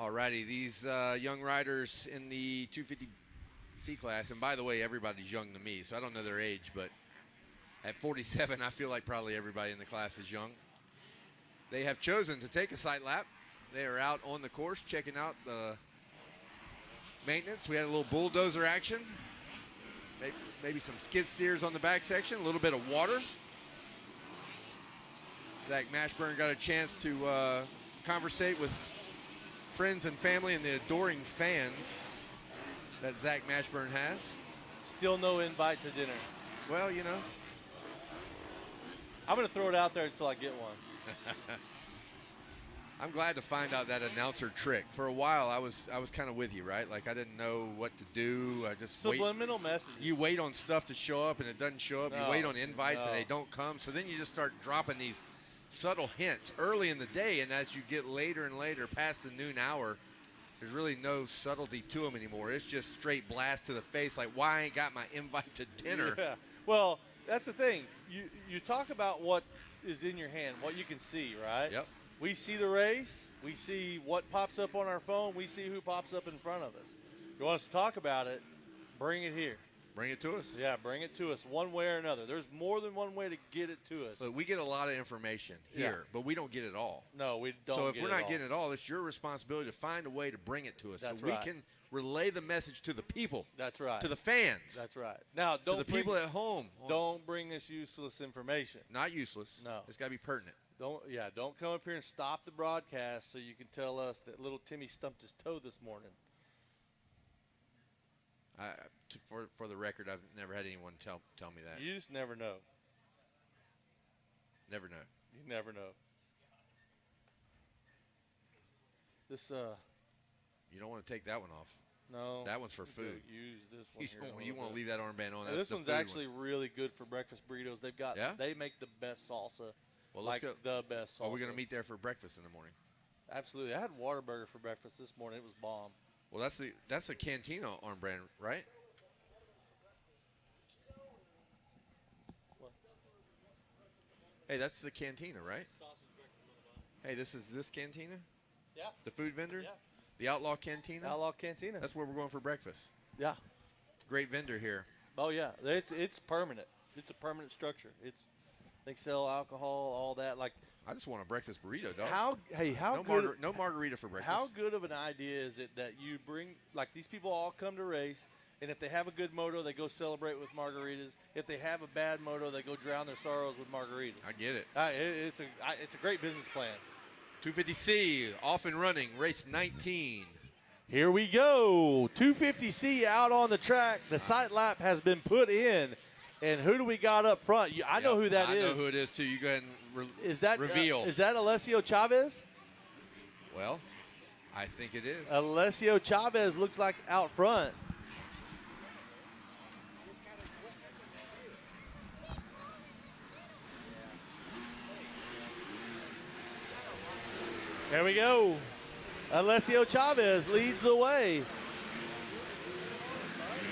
Alrighty, these young riders in the 250C class, and by the way, everybody's young to me, so I don't know their age, but at 47, I feel like probably everybody in the class is young. They have chosen to take a sight lap. They are out on the course checking out the maintenance. We had a little bulldozer action. Maybe some skid steers on the back section, a little bit of water. Zach Mashburn got a chance to conversate with friends and family and the adoring fans that Zach Mashburn has. Still no invite to dinner. Well, you know. I'm going to throw it out there until I get one. I'm glad to find out that announcer trick. For a while, I was kind of with you, right? Like I didn't know what to do. I just subliminal messages. You wait on stuff to show up and it doesn't show up. You wait on invites and they don't come. So then you just start dropping these subtle hints early in the day, and as you get later and later past the noon hour, there's really no subtlety to them anymore. It's just straight blast to the face, like, why I ain't got my invite to dinner? Yeah. Well, that's the thing. You talk about what is in your hand, what you can see, right? Yep. We see the race. We see what pops up on our phone. We see who pops up in front of us. You want us to talk about it, bring it here. Bring it to us. Yeah, bring it to us one way or another. There's more than one way to get it to us. Look, we get a lot of information here, but we don't get it all. No, we don't. So if we're not getting it all, it's your responsibility to find a way to bring it to us, That's so right. we can relay the message to the people. That's right. To the fans. That's right. Now, to the people at home. Don't bring us useless information. Not useless. No. It's got to be pertinent. Don't come up here and stop the broadcast so you can tell us that little Timmy stumped his toe this morning. For the record, I've never had anyone tell me that. You just never know. Never know. You never know. This You don't want to take that one off. No. That one's for food. Use this one. You want to leave that armband on. That's this the one's food actually really good for breakfast burritos. They make the best salsa. Well, let's go. The best salsa. Are we going to meet there for breakfast in the morning? Absolutely. I had Whataburger for breakfast this morning. It was bomb. Well, that's a Cantina armband, right? What? Hey, that's the Cantina, right? Hey, this Cantina? Yeah. The food vendor? Yeah. The Outlaw Cantina? Outlaw Cantina. That's where we're going for breakfast. Yeah. Great vendor here. Oh yeah, it's permanent. It's a permanent structure. They sell alcohol, all that. Like I just want a breakfast burrito, dog. No margarita for breakfast. How good of an idea is it that you bring, like, these people all come to race, and if they have a good moto, they go celebrate with margaritas. If they have a bad moto, they go drown their sorrows with margaritas. I get it. It's a great business plan. 250C off and running, race 19. Here we go. 250C out on the track. The sight lap has been put in. And who do we got up front? I know who that is. I know who it is, too. You go ahead and reveal. Is that Alessio Chavez? Well, I think it is. Alessio Chavez looks like out front. There we go. Alessio Chavez leads the way.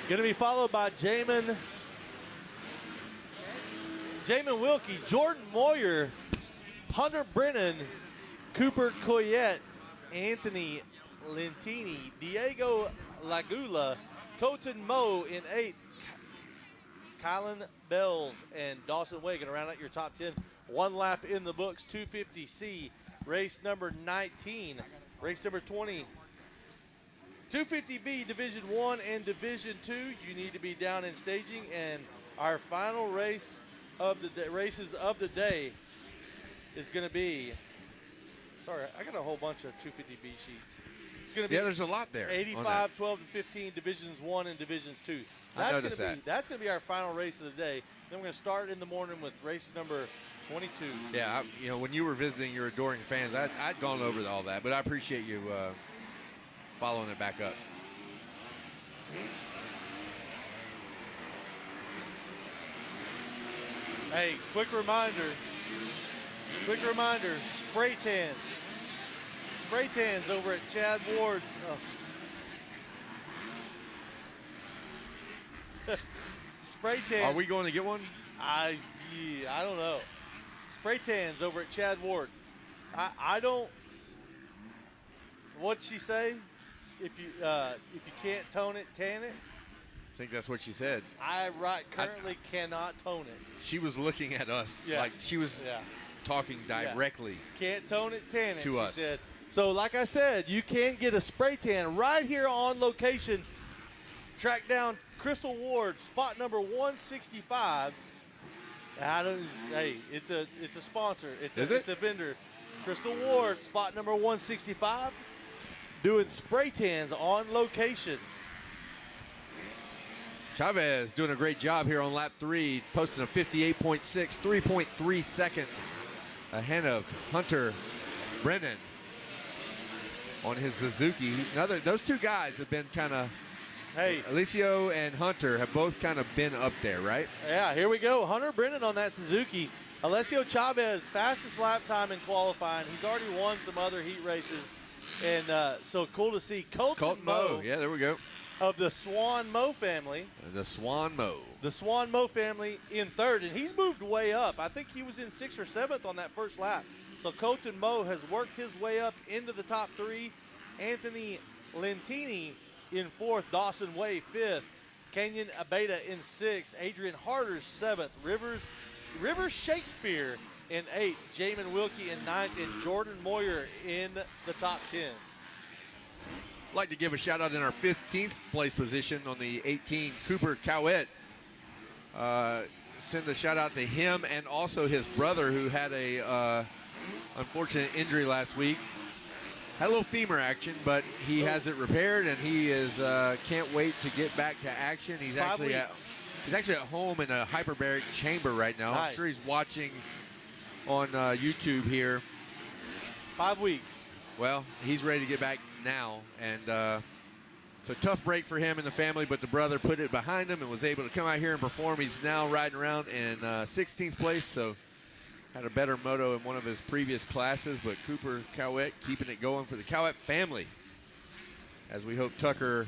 Going to be followed by Jamin Wilkie, Jordan Moyer, Hunter Brennan, Cooper Coyette, Anthony Lentini, Diego Lagula, Colton Moe in 8th, Kylan Bells, and Dawson Way. Going to round out your top 10. One lap in the books, 250C, race number 19. Race number 20. 250B Division 1 and Division 2. You need to be down in staging. And our final race of the races of the day is going to be, sorry, I got a whole bunch of 250B sheets. It's going to be there's a lot there. 85, 12, and 15, Divisions 1 and Divisions 2. I noticed that. That's going to be our final race of the day. Then we're going to start in the morning with race number 22. Yeah, when you were visiting your adoring fans, I'd gone over all that, but I appreciate you following it back up. Hey, quick reminder, spray tans. Spray tans over at Chad Ward's. Spray tans. Are we going to get one? I don't know. Spray tans over at Chad Ward's. I don't. what'd she say? If you can't tone it, tan it. I think that's what she said. I currently cannot tone it. She was looking at us like she was talking directly. Can't tone it, tan it, to she us. said. So like I said, you can get a spray tan right here on location. Track down Crystal Ward, spot number 165. Hey, it's a sponsor. It's a vendor. Crystal Ward, spot number 165, doing spray tans on location. Chavez doing a great job here on lap 3, posting a 58.6, 3.3 seconds ahead of Hunter Brennan on his Suzuki. Those two guys have been kind of, Alessio and Hunter have both kind of been up there, right? Yeah, here we go. Hunter Brennan on that Suzuki. Alessio Chavez, fastest lap time in qualifying. He's already won some other heat races. And so cool to see Colton Moe. Yeah, there we go. Of the Swan Moe family. The Swan Moe. The Swan Moe family in third. And he's moved way up. I think he was in 6th or 7th on that first lap. So Colton Moe has worked his way up into the top 3. Anthony Lentini in 4th. Dawson Way 5th. Kenyon Abeda in 6th. Adrian Harder's 7th. Rivers Shakespeare in 8th. Jamin Wilkie in 9th. And Jordan Moyer in the top 10. I'd like to give a shout out in our 15th place position on the 18, Cooper Cowett. Send a shout out to him and also his brother who had a unfortunate injury last week. Had a little femur action, but he has it repaired and he is can't wait to get back to action. He's actually at home in a hyperbaric chamber right now. Nice. I'm sure he's watching on YouTube here. 5 weeks. Well, he's ready to get back now, and it's a tough break for him and the family, but the brother put it behind him and was able to come out here and perform. He's now riding around in 16th place, so had a better moto in one of his previous classes, but Cooper Cowett keeping it going for the Cowett family as we hope Tucker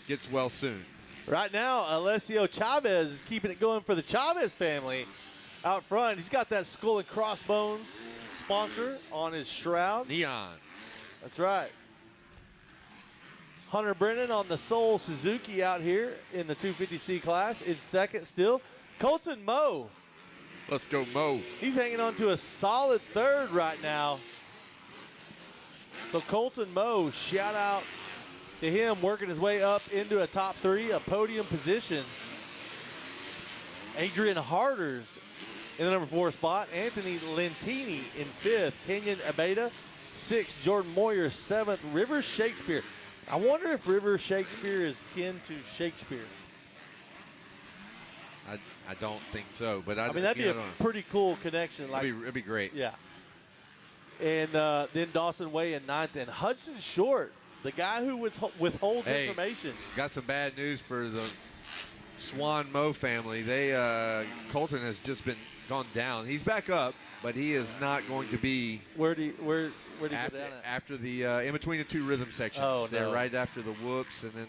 gets well soon. Right now, Alessio Chavez is keeping it going for the Chavez family out front. He's got that skull and crossbones sponsor on his shroud. Neon. That's right. Hunter Brennan on the Soul Suzuki out here in the 250C class in 2nd still. Colton Moe. Let's go, Moe. He's hanging on to a solid 3rd right now. So Colton Moe, shout out to him working his way up into a top 3, a podium position. Adrian Harders in the number 4 spot. Anthony Lentini in 5th. Kenyon Abeda 6th. Jordan Moyer 7th. Rivers Shakespeare. I wonder if Rivers Shakespeare is kin to Shakespeare. I don't think so, but I mean that'd be a pretty cool connection. Like it'd be great. Yeah. And then Dawson Way in 9th, and Hudson Short, the guy who withholds information. Got some bad news for the Swan Moe family. Colton has just gone down. He's back up, but he is not going to be. Where did he go down at? After the in between the 2 rhythm sections. Oh, no. They're right after the whoops, and then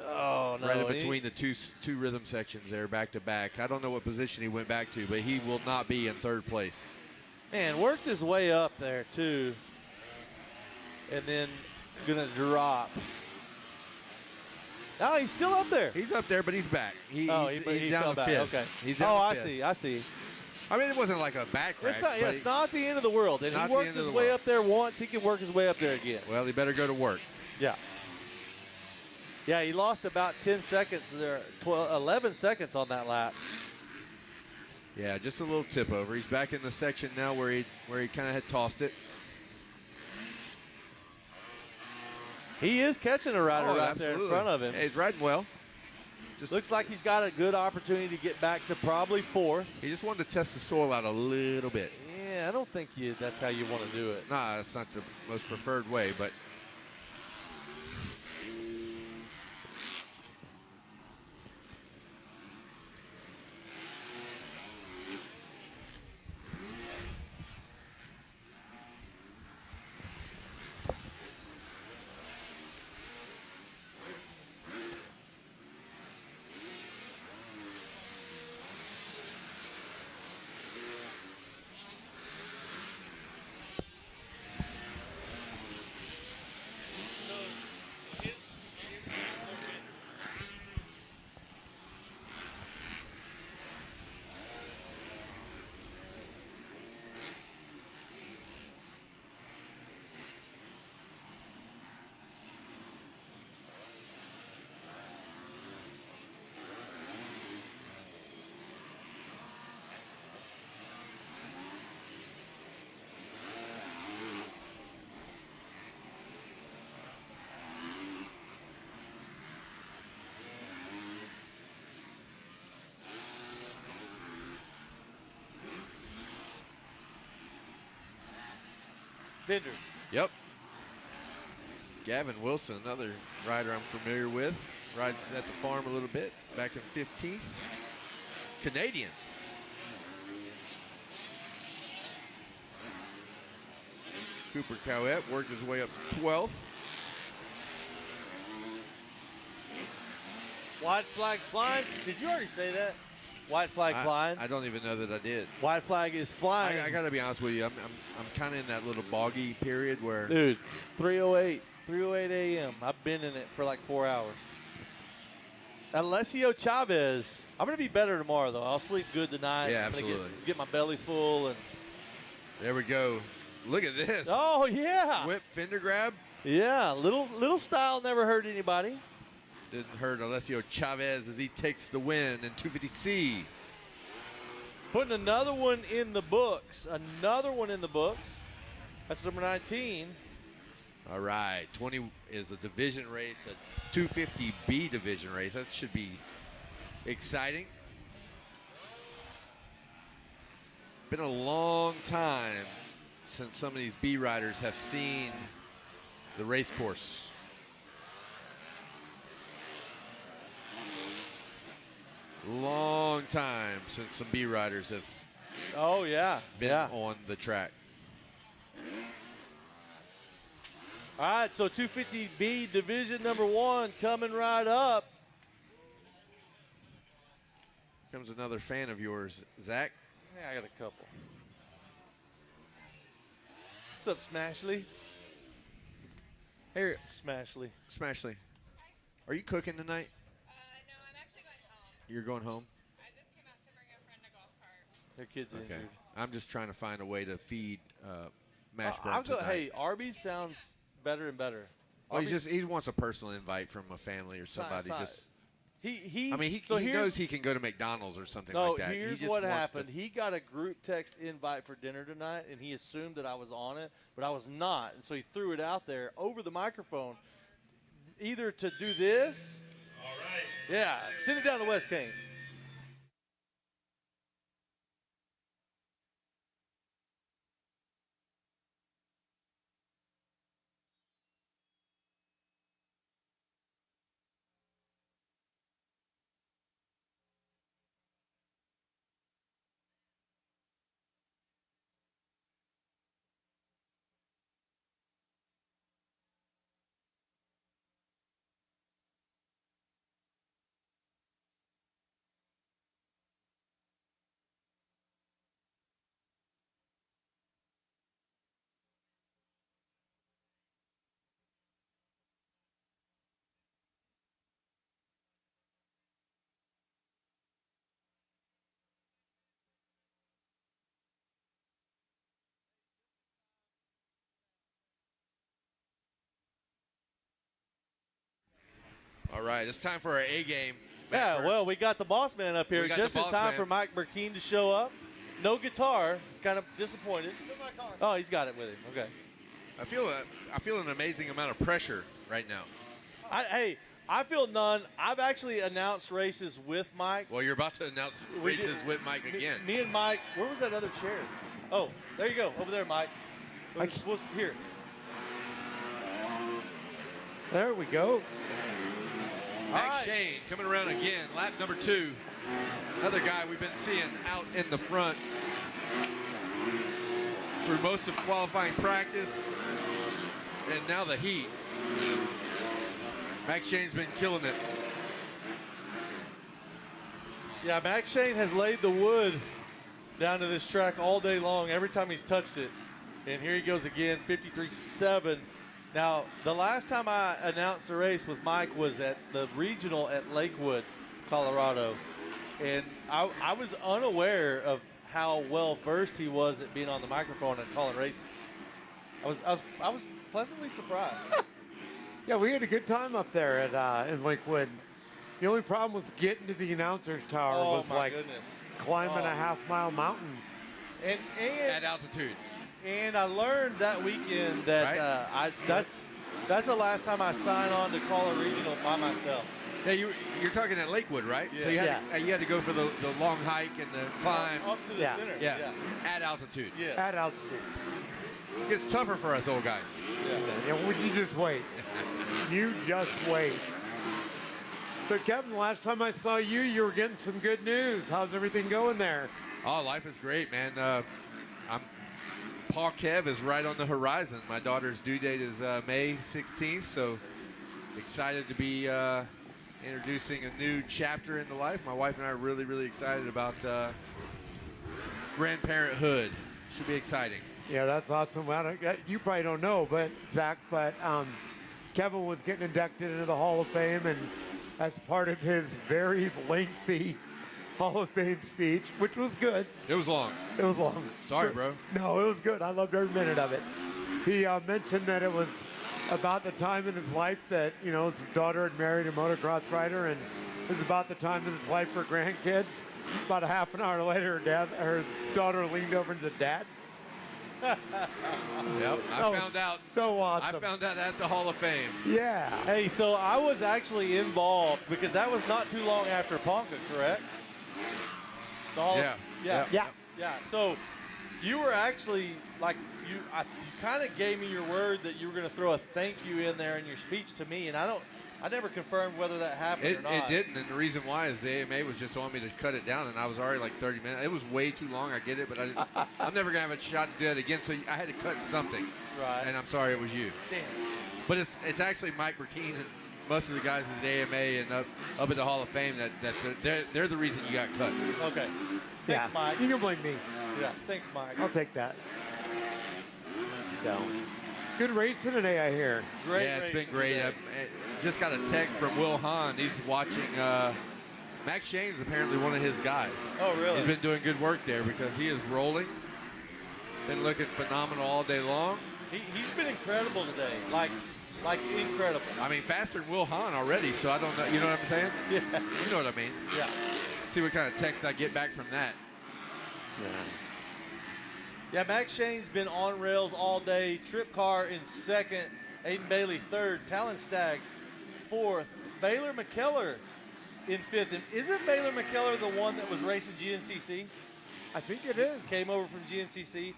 right in between the two rhythm sections there, back to back. I don't know what position he went back to, but he will not be in 3rd place. Man, worked his way up there too, and then gonna drop. Oh, he's still up there. He's up there, but he's back. He's he's down to 5th. Okay. He's down to 5th. I see. I mean, it wasn't like a back crash. It's not the end of the world. And he worked his way up there once. He can work his way up there again. Well, he better go to work. Yeah. Yeah, he lost about 10 seconds there, 11 seconds on that lap. Yeah, just a little tip over. He's back in the section now where he kind of had tossed it. He is catching a rider right there in front of him. Yeah, he's riding well. Just looks like he's got a good opportunity to get back to probably 4th. He just wanted to test the soil out a little bit. Yeah, I don't think that's how you want to do it. Nah, that's not the most preferred way, but Benders. Yep. Gavin Wilson, another rider I'm familiar with. Rides at the farm a little bit, back in 15th. Canadian. Cooper Cowett worked his way up to 12th. White flag flying. Did you already say that? White flag flying. I don't even know that I did. White flag is flying. I got to be honest with you. I'm kind of in that little boggy period where. Dude, 3:08 a.m. I've been in it for like 4 hours. Alessio Chavez. I'm gonna be better tomorrow though. I'll sleep good tonight. Yeah, I'm gonna absolutely. get my belly full and. There we go. Look at this. Oh yeah. Whip fender grab. Yeah, little style never hurt anybody. Didn't hurt Alessio Chavez as he takes the win in 250C. Putting another one in the books. Another one in the books. That's number 19. All right, 20 is a division race, a 250B division race. That should be exciting. Been a long time since some of these B riders have seen the race course. Long time since some B riders have been on the track. All right, so 250B division number 1 coming right up. Comes another fan of yours, Zach. Yeah, I got a couple. What's up, Smashley? Hey, Smashley. Smashley. Are you cooking tonight? No, I'm actually going home. You're going home? I just came out to bring a friend a golf cart. Their kid's Okay. injured. I'm just trying to find a way to feed Mash I'll Burn go, tonight. hey, Arby's sounds better and better. Well, Arby's, he wants a personal invite from a family or somebody. Just he I mean, he knows he can go to McDonald's or something like that. Here's he just what wants happened. to- He got a group text invite for dinner tonight, and he assumed that I was on it, but I was not. And so he threw it out there over the microphone, either to do this. All right. Yeah, send it down to West Kane. All right, it's time for our A game. Yeah, well, we got the boss man up here We got just the in boss time man. for Mike Burkeen to show up. No guitar, kind of disappointed. Oh, he's got it with him. Okay. I feel an amazing amount of pressure right now. I feel none. I've actually announced races with Mike. Well, you're about to announce We races did- with Mike again. Me and Mike. Where was that other chair? Oh, there you go. Over there, Mike. Here. There we go. Max Shane coming around again, lap number 2. Another guy we've been seeing out in the front through most of qualifying practice and now the heat. Max Shane's been killing it. Yeah, Max Shane has laid the wood down to this track all day long, every time he's touched it. And here he goes again, 53.7. Now, the last time I announced the race with Mike was at the regional at Lakewood, Colorado. And I was unaware of how well versed he was at being on the microphone and calling races. I was pleasantly surprised. Yeah, we had a good time up there at in Lakewood. The only problem was getting to the announcer's tower Oh, was my like goodness. climbing a half-mile mountain. And At altitude. And I learned that weekend that that's the last time I signed on to call a regional by myself. Yeah, you're talking at Lakewood, right? Yeah. So you had to go for the long hike and the climb. Up to the center. Yeah. At altitude. Yeah. At altitude. It gets tougher for us old guys. Yeah, would you just wait? You just wait. So, Kevin, the last time I saw you, you were getting some good news. How's everything going there? Oh, life is great, man. Paul Kev is right on the horizon. My daughter's due date is May 16th, so excited to be introducing a new chapter in the life. My wife and I are really, really excited about grandparenthood. Should be exciting. Yeah, that's awesome. Well, you probably don't know, but Zach, Kevin was getting inducted into the Hall of Fame, and as part of his very lengthy Hall of Fame speech, which was good. It was long. It was long. Sorry, bro. No, it was good. I loved every minute of it. He mentioned that it was about the time in his life that, his daughter had married a motocross rider, and it was about the time in his life for grandkids. About a half an hour later, her daughter leaned over and said, "Dad." Yep, I found out. So awesome. I found out at the Hall of Fame. Yeah. Hey, so I was actually involved because that was not too long after Ponca, correct? Yeah. So you were actually you kind of gave me your word that you were going to throw a thank you in there in your speech to me, and I never confirmed whether that happened or not. It didn't, and the reason why is the AMA was just wanting me to cut it down, and I was already like 30 minutes. It was way too long. I get it, but I'm never gonna have a shot to do that again. So I had to cut something. Right. And I'm sorry it was you. Damn. But it's actually Mike Burkeen and most of the guys at the AMA and up at the Hall of Fame that they're the reason you got cut. Okay. Thanks, Mike. You can blame me. Yeah. Thanks, Mike. I'll take that. So, good racing today, I hear. Great. Yeah, it's been great. I just got a text from Will Hahn. He's watching. Max Shane's apparently one of his guys. Oh, really? He's been doing good work there because he is rolling. Been looking phenomenal all day long. He's been incredible today. Like incredible. I mean, faster than Will Hahn already, so I don't know. You know what I'm saying? Yeah. You know what I mean? Yeah. See what kind of text I get back from that. Yeah, Max Shane's been on rails all day. Trip Car in second. Aiden Bailey third. Talon Staggs fourth. Baylor McKellar in fifth. And isn't Baylor McKellar the one that was racing GNCC? I think it is. Came over from GNCC.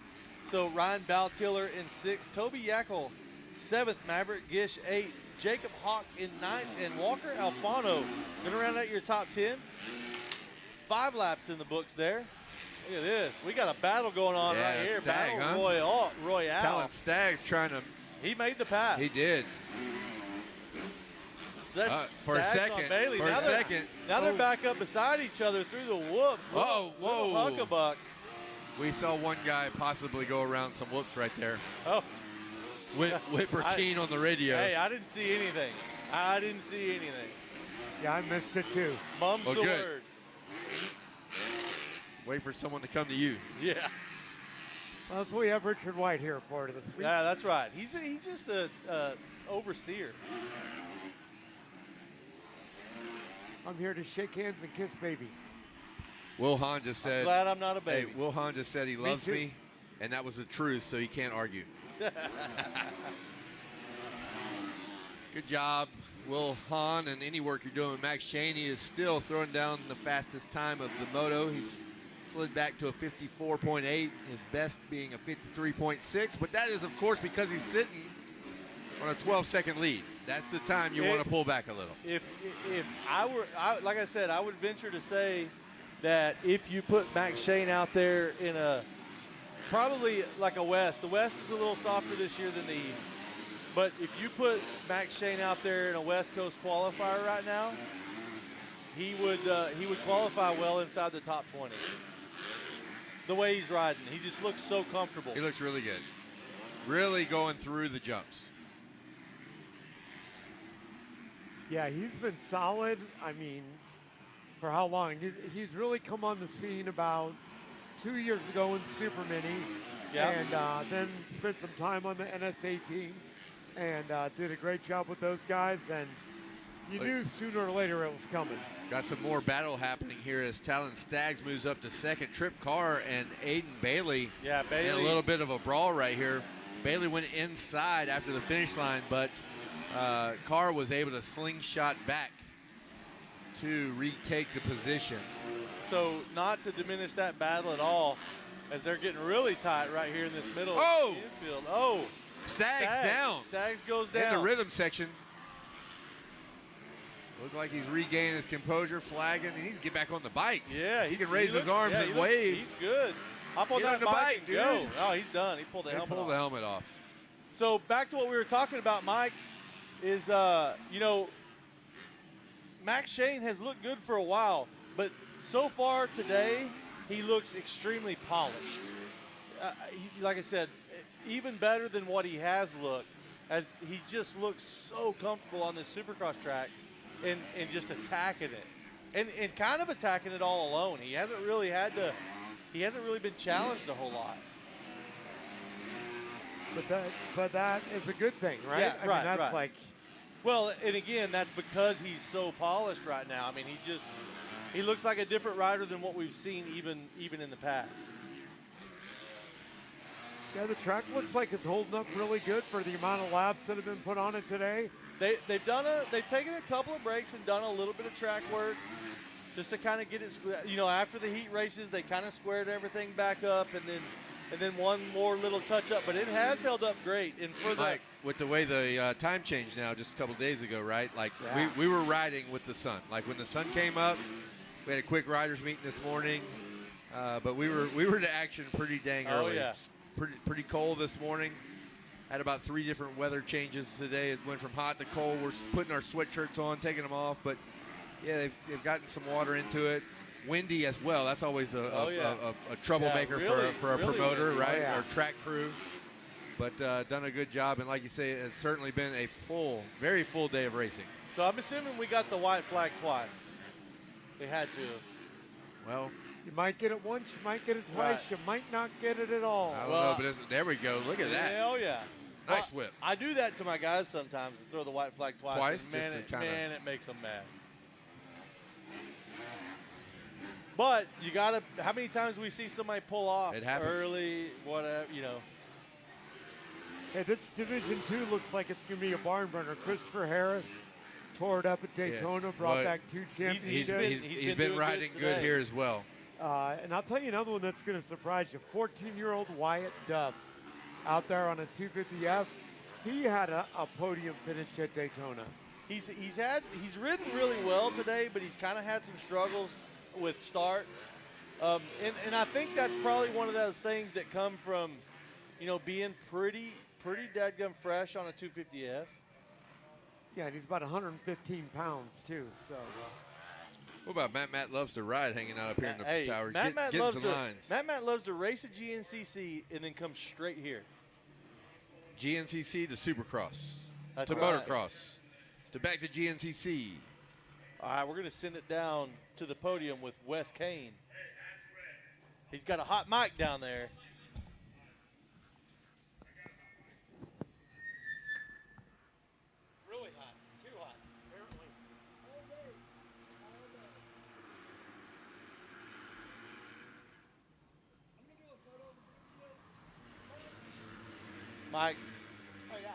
So Ryan Baltiller in sixth. Toby Yackel seventh. Maverick Gish eighth. Jacob Hawk in ninth. And Walker Alfano going to round out your top 10. 5 laps in the books there. Look at this. We got a battle going on right here. Stagg, Battle Royale. Talon Stagg's trying to. He made the pass. He did. So that's for a Staggs on second. Bailey. For now a second. Now they're back up beside each other through the whoops. Whoa. Little huckabuck. We saw one guy possibly go around some whoops right there. Oh. With Burkeen on the radio. Hey, I didn't see anything. Yeah, I missed it too. Mum's Well, the good. word. Wait for someone to come to you. Yeah. Well, that's what we have Richard White here for this week. Yeah, that's right. He's just a overseer. I'm here to shake hands and kiss babies. Will Hahn just said. I'm glad I'm not a baby. Hey, Will Hahn just said he loves too. me, and that was the truth, so he can't argue. Good job, Will Hahn, and any work you're doing with Max Shane. He is still throwing down the fastest time of the moto. He's slid back to a 54.8, his best being a 53.6, but that is, of course, because he's sitting on a 12-second lead. That's the time you want to pull back a little. If I were, like I said, I would venture to say that if you put Max Shane out there in probably like a West, the West is a little softer this year than the East. But if you put Max Shane out there in a West Coast qualifier right now, he would qualify well inside the top 20. The way he's riding, he just looks so comfortable. He looks really good. Really going through the jumps. Yeah, he's been solid. I mean, for how long? He's really come on the scene about 2 years ago in Super Mini. Yeah. And then spent some time on the NSA team and did a great job with those guys. And you knew sooner or later it was coming. Got some more battle happening here as Talon Staggs moves up to second. Trip Carr and Aiden Bailey. Yeah, Bailey. In a little bit of a brawl right here. Bailey went inside after the finish line, but Carr was able to slingshot back to retake the position. So not to diminish that battle at all, as they're getting really tight right here in this middle infield. Oh, Staggs down. Staggs goes down. In the rhythm section. Looked like he's regaining his composure, flagging. He needs to get back on the bike. Yeah, he can raise his arms and wave. He's good. Hop on that bike and go. Oh, he's done. He pulled the helmet off. So back to what we were talking about, Mike, is, Max Shane has looked good for a while, but so far today, he looks extremely polished. Like I said, even better than what he has looked, as he just looks so comfortable on this Supercross track and just attacking it. And kind of attacking it all alone. He hasn't really been challenged a whole lot. But that is a good thing, right? Yeah, I mean, that's like. Well, and again, that's because he's so polished right now. I mean, he looks like a different rider than what we've seen even in the past. Yeah, the track looks like it's holding up really good for the amount of laps that have been put on it today. They've taken a couple of breaks and done a little bit of track work just to kind of get it. After the heat races, they kind of squared everything back up, and then one more little touch up. But it has held up great. And for Mike, with the way the time changed now, just a couple days ago, right? Like we were riding with the sun. Like when the sun came up, we had a quick riders meeting this morning, but we were to action pretty dang early. Oh, yeah. Pretty cold this morning. Had about 3 different weather changes today. It went from hot to cold. We're putting our sweatshirts on, taking them off. But, yeah, they've gotten some water into it. Windy as well. That's always a troublemaker for a promoter, windy. right? Or track crew. But done a good job. And like you say, it's certainly been a very full day of racing. So I'm assuming we got the white flag twice. We had to. Well, you might get it once, you might get it twice, you might not get it at all. I don't know, but there we go. Look at that. Hell yeah. Nice whip. I do that to my guys sometimes, to throw the white flag twice. Man, it makes them mad. But you got to, how many times we see somebody pull off early, whatever, Hey, this Division 2 looks like it's going to be a barn burner. Christopher Harris tore it up at Daytona, brought back 2 championships. He's been riding good here as well. And I'll tell you another one that's going to surprise you. 14-year-old Wyatt Duff out there on a 250F. He had a podium finish at Daytona. He's ridden really well today, but he's kind of had some struggles with starts. And I think that's probably one of those things that come from, being pretty dadgum fresh on a 250F. Yeah, and he's about 115 pounds, too. So. What about Matt loves to ride hanging out up here in the tower, getting some lines. Matt loves to race at GNCC and then come straight here. GNCC to Supercross, to right. Motocross, to back to GNCC. All right, we're going to send it down to the podium with Wes Kane. He's got a hot mic down there. Really hot, too hot, apparently. Mike. Oh, yeah.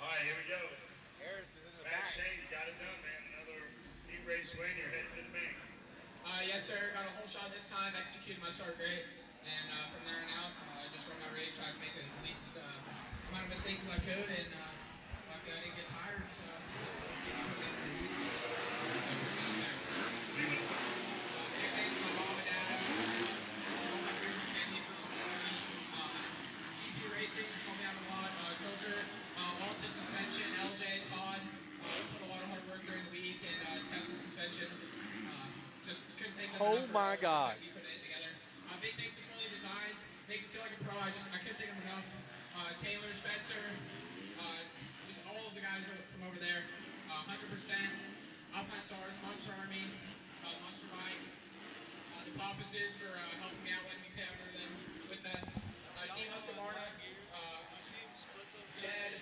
All right, here we go. Harris is in the Max back. Shane, you got it done, man. Another heat race win. You're heading to the main. Yes, sir. Got a whole shot this time. Executed my start great. And from there on out, I just run my racetrack, make as least amount of mistakes as I could, and I didn't get tired. So. Big thanks to my mom and dad. All my friends and family for supporting me. CP Racing helped me out a lot. Coacher, Alta Suspension, LJ, Todd, put a lot of hard work during the week and tested suspension. Just couldn't thank them enough Oh my God. We put it together. Big thanks to Trolley Designs. Make me feel like a pro. I couldn't thank them enough. Taylor, Spencer, just all of the guys from over there. 100%. Alpine Stars, Monster Army, Monster Bike, the Poppuses for helping me out, letting me pay over them with them. Team Husqvarna, Jed,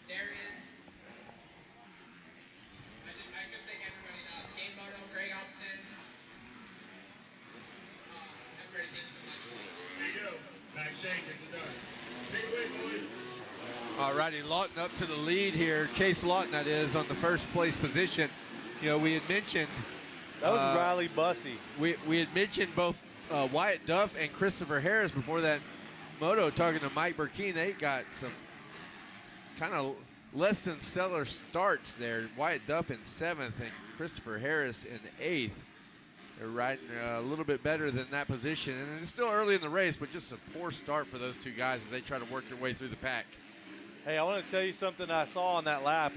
Darian. I couldn't thank everybody enough. Game Moto, Greg Alpson. Everybody, thank you so much. There you go. Max Shane gets it done. Take it away, boys. All righty, Lawton up to the lead here. Chase Lawton, that is, on the first place position. We had mentioned That was Riley Bussey. We had mentioned both Wyatt Duff and Christopher Harris before that moto, talking to Mike Burkeen. They got some kind of less than stellar starts there. Wyatt Duff in 7th and Christopher Harris in 8th. They're riding a little bit better than that position. And it's still early in the race, but just a poor start for those two guys as they try to work their way through the pack. Hey, I want to tell you something I saw on that lap.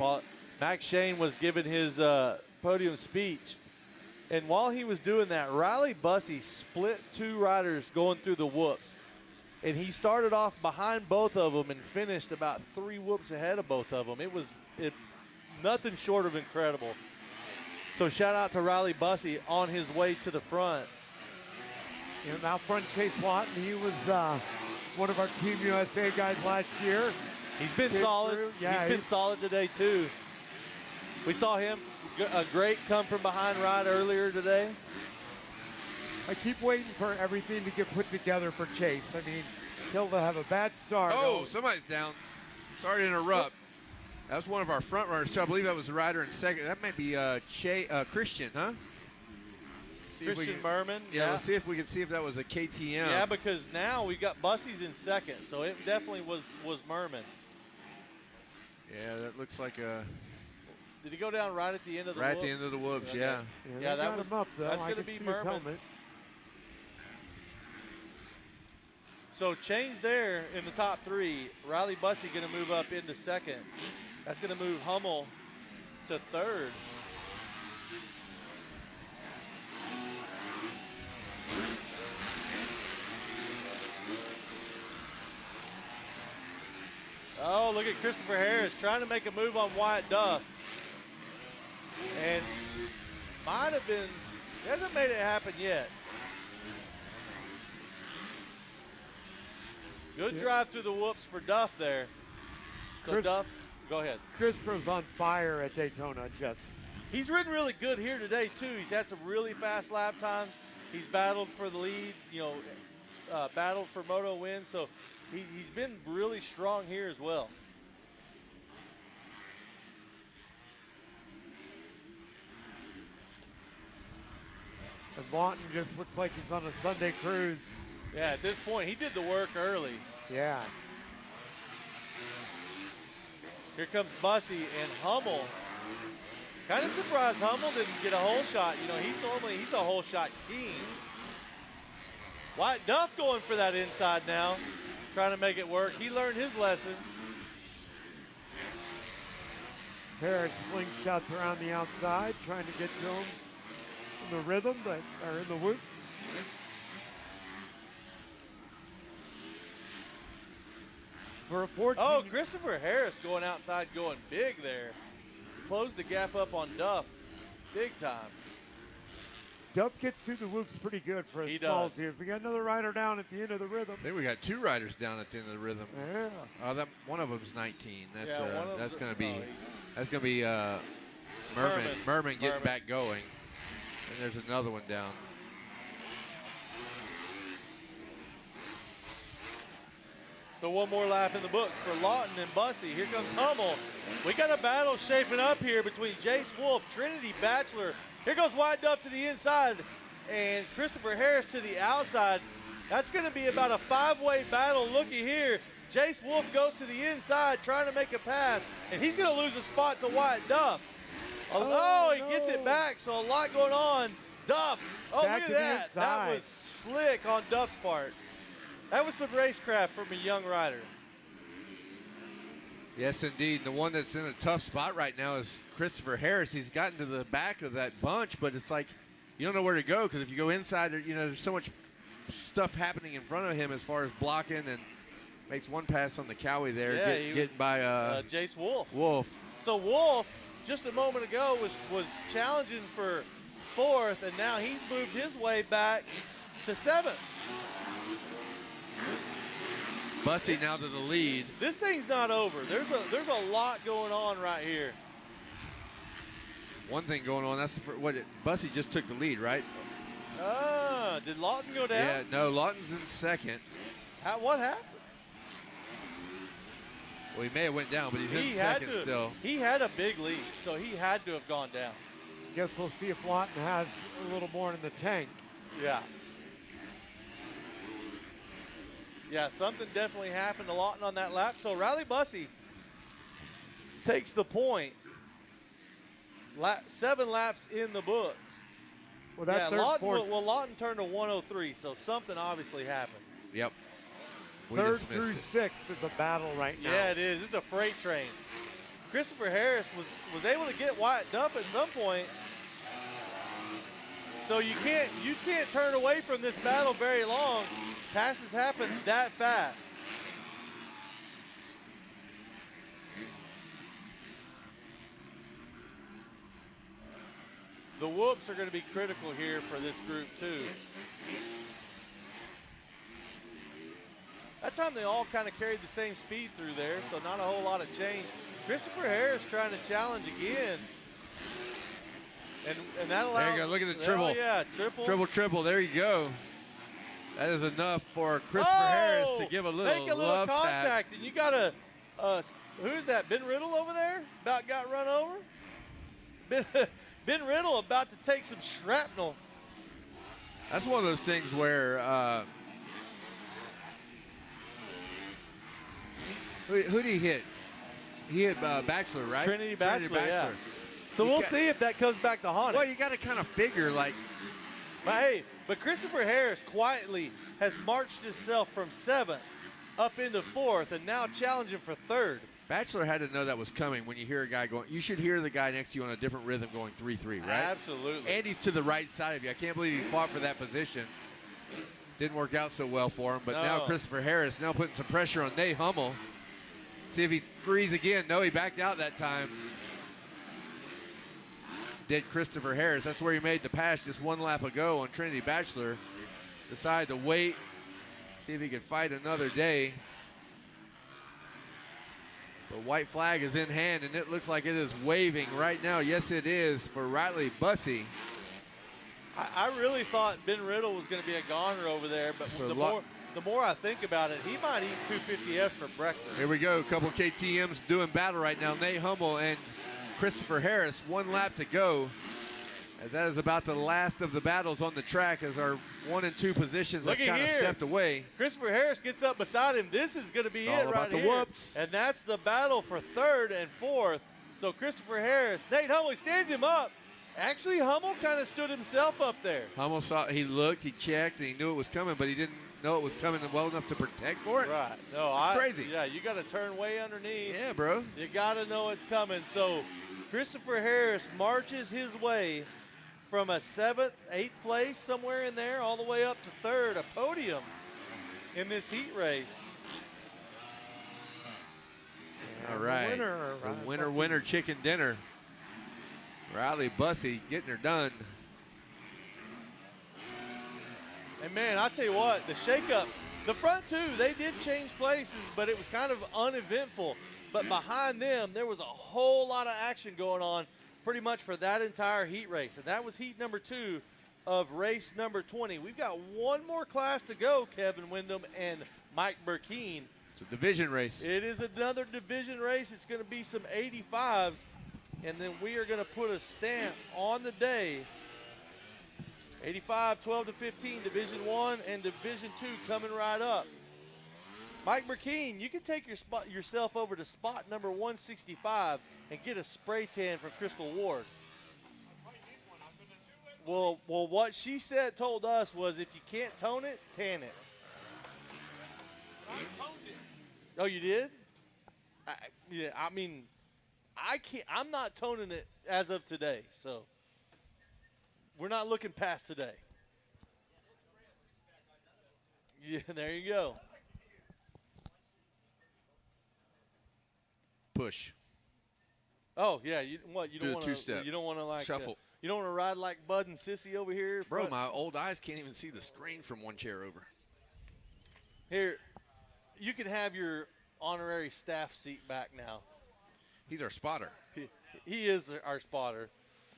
Max Shane was giving his podium speech. And while he was doing that, Riley Bussey split 2 riders going through the whoops. And he started off behind both of them and finished about 3 whoops ahead of both of them. It was nothing short of incredible. So shout out to Riley Bussey on his way to the front. And out front, Chase Lawton, he was one of our Team USA guys last year. He's been solid. Yeah, he's been solid today, too. We saw him, a great come from behind ride earlier today. I keep waiting for everything to get put together for Chase. I mean, he'll have a bad start. Oh, somebody's down. Sorry to interrupt. That was one of our front runners, too. I believe that was the rider in 2nd. That might be Christian, huh? Christian Berman. Yeah, let's see if we can see if that was a KTM. Yeah, because now we've got Bussey's in 2nd, so it definitely was Merman. Yeah, that looks like a... Did he go down right at the end of the Right whoops? at the end of the whoops, yeah. Yeah, that was, him up, though. that's I going to can be see his Merman. helmet. So change there in the top 3. Riley Bussey going to move up into 2nd. That's going to move Hummel to 3rd. Oh, look at Christopher Harris trying to make a move on Wyatt Duff. And might have been, he hasn't made it happen yet. Good drive through the whoops for Duff there. So Duff, go ahead. Christopher's on fire at Daytona, just. He's ridden really good here today, too. He's had some really fast lap times. He's battled for the lead, battled for moto wins. So he's been really strong here as well. And Lawton just looks like he's on a Sunday cruise. Yeah, at this point, he did the work early. Yeah. Here comes Bussey and Hummel. Kind of surprised Hummel didn't get a hole shot. He's a hole shot king. Wyatt Duff going for that inside now, trying to make it work. He learned his lesson. Harris slingshots around the outside, trying to get to him in the rhythm, or in the whoops. For a 14. Oh, Christopher Harris going outside, going big there. Closed the gap up on Duff, big time. Duff gets through the whoops pretty good for a small team. We got another rider down at the end of the rhythm. I think we got 2 riders down at the end of the rhythm. Yeah. One of them's 19. That's going to be Merman getting back going. And there's another one down. So one more lap in the books for Lawton and Bussey. Here comes Hummel. We got a battle shaping up here between Jace Wolf, Trinity Bachelor. Here goes Wyatt Duff to the inside and Christopher Harris to the outside. That's going to be about a 5-way battle. Looky here. Jace Wolf goes to the inside trying to make a pass, and he's going to lose a spot to Wyatt Duff. He gets it back, so a lot going on. Duff, look at that. That was slick on Duff's part. That was some racecraft from a young rider. Yes, indeed. The one that's in a tough spot right now is Christopher Harris. He's gotten to the back of that bunch, but it's like you don't know where to go because if you go inside, there's so much stuff happening in front of him as far as blocking, and makes one pass on the Cowie there, getting by Jace Wolf. Wolf. So Wolf, just a moment ago, was challenging for 4th, and now he's moved his way back to 7th. Bussey now to the lead. This thing's not over. There's a lot going on right here. One thing going on, Bussey just took the lead, right? Did Lawton go down? Yeah, no, Lawton's in 2nd. What happened? Well, he may have went down, but he's in 2nd still. He had a big lead, so he had to have gone down. guess we'll see if Lawton has a little more in the tank. Yeah. Yeah, something definitely happened to Lawton on that lap. So Riley Bussey takes the point. 7 laps in the books. Well, that Lawton turned to 103, so something obviously happened. Yep. Third through 6 is a battle right now. Yeah, it is. It's a freight train. Christopher Harris was able to get Wyatt Duff at some point. So you can't turn away from this battle very long. Passes happen that fast. The whoops are going to be critical here for this group too. That time they all kind of carried the same speed through there, so not a whole lot of change. Christopher Harris trying to challenge again. And that allows. There you go. Look at the triple. Oh, yeah, triple. Triple. There you go. That is enough for Christopher Harris to give a little love contact. And you got who is that? Ben Riddle over there? About got run over? Ben Riddle about to take some shrapnel. That's one of those things where who did he hit? He hit Bachelor, right? Trinity Bachelor. Yeah. So we'll see if that comes back to haunt him. Well, you got to kind of figure like. But Christopher Harris quietly has marched himself from 7th up into 4th and now challenging for 3rd. Bachelor had to know that was coming when you hear a guy going. You should hear the guy next to you on a different rhythm going 3-3, right? Absolutely. Andy's to the right side of you. I can't believe he fought for that position. Didn't work out so well for him. But now Christopher Harris now putting some pressure on Nate Hummel. See if he threes again. No, he backed out that time. Did Christopher Harris. That's where he made the pass just 1 lap ago on Trinity Bachelor. Decided to wait, see if he could fight another day. The white flag is in hand, and it looks like it is waving right now. Yes, it is for Riley Bussey. I really thought Ben Riddle was going to be a goner over there, but So the more I think about it, he might eat 250Fs for breakfast. Here we go. A couple of KTMs doing battle right now. Nate Hummel and Christopher Harris, 1 lap to go. As that is about the last of the battles on the track as our 1 and 2 positions have kind of stepped away. Christopher Harris gets up beside him. This is going to be It's it all right about the here. whoops. And that's the battle for 3rd and 4th. So Christopher Harris, Nate Hummel, he stands him up. Actually, Hummel kind of stood himself up there. Hummel saw, he looked, he checked, and he knew it was coming, but he didn't know it was coming well enough to protect for it. Right. No, it's crazy. Yeah, you got to turn way underneath. Yeah, bro. You got to know it's coming. So Christopher Harris marches his way from a 7th, 8th place, somewhere in there, all the way up to 3rd, a podium in this heat race. All right. The winner chicken dinner. Riley Bussey getting her done. And man, I'll tell you what, the shakeup, the front 2, they did change places, but it was kind of uneventful. But behind them, there was a whole lot of action going on pretty much for that entire heat race. And that was heat number 2 of race number 20. We've got 1 more class to go, Kevin Windham and Mike Burkeen. It's a division race. It is another division race. It's going to be some 85s. And then we are going to put a stamp on the day. 85, 12 to 15, Division 1 and Division 2 coming right up. Mike Burkeen, you can take yourself over to spot number 165 and get a spray tan from Crystal Ward. Well, what she told us was if you can't tone it, tan it. I toned it. Oh, you did? I mean, I can't. I'm not toning it as of today, so we're not looking past today. Yeah, there you go. Push. Oh yeah, you don't want to two-step. You don't want to like shuffle. You don't want to ride like Bud and Sissy over here, bro. My old eyes can't even see the screen from one chair over. Here, you can have your honorary staff seat back now. He's our spotter. He is our spotter.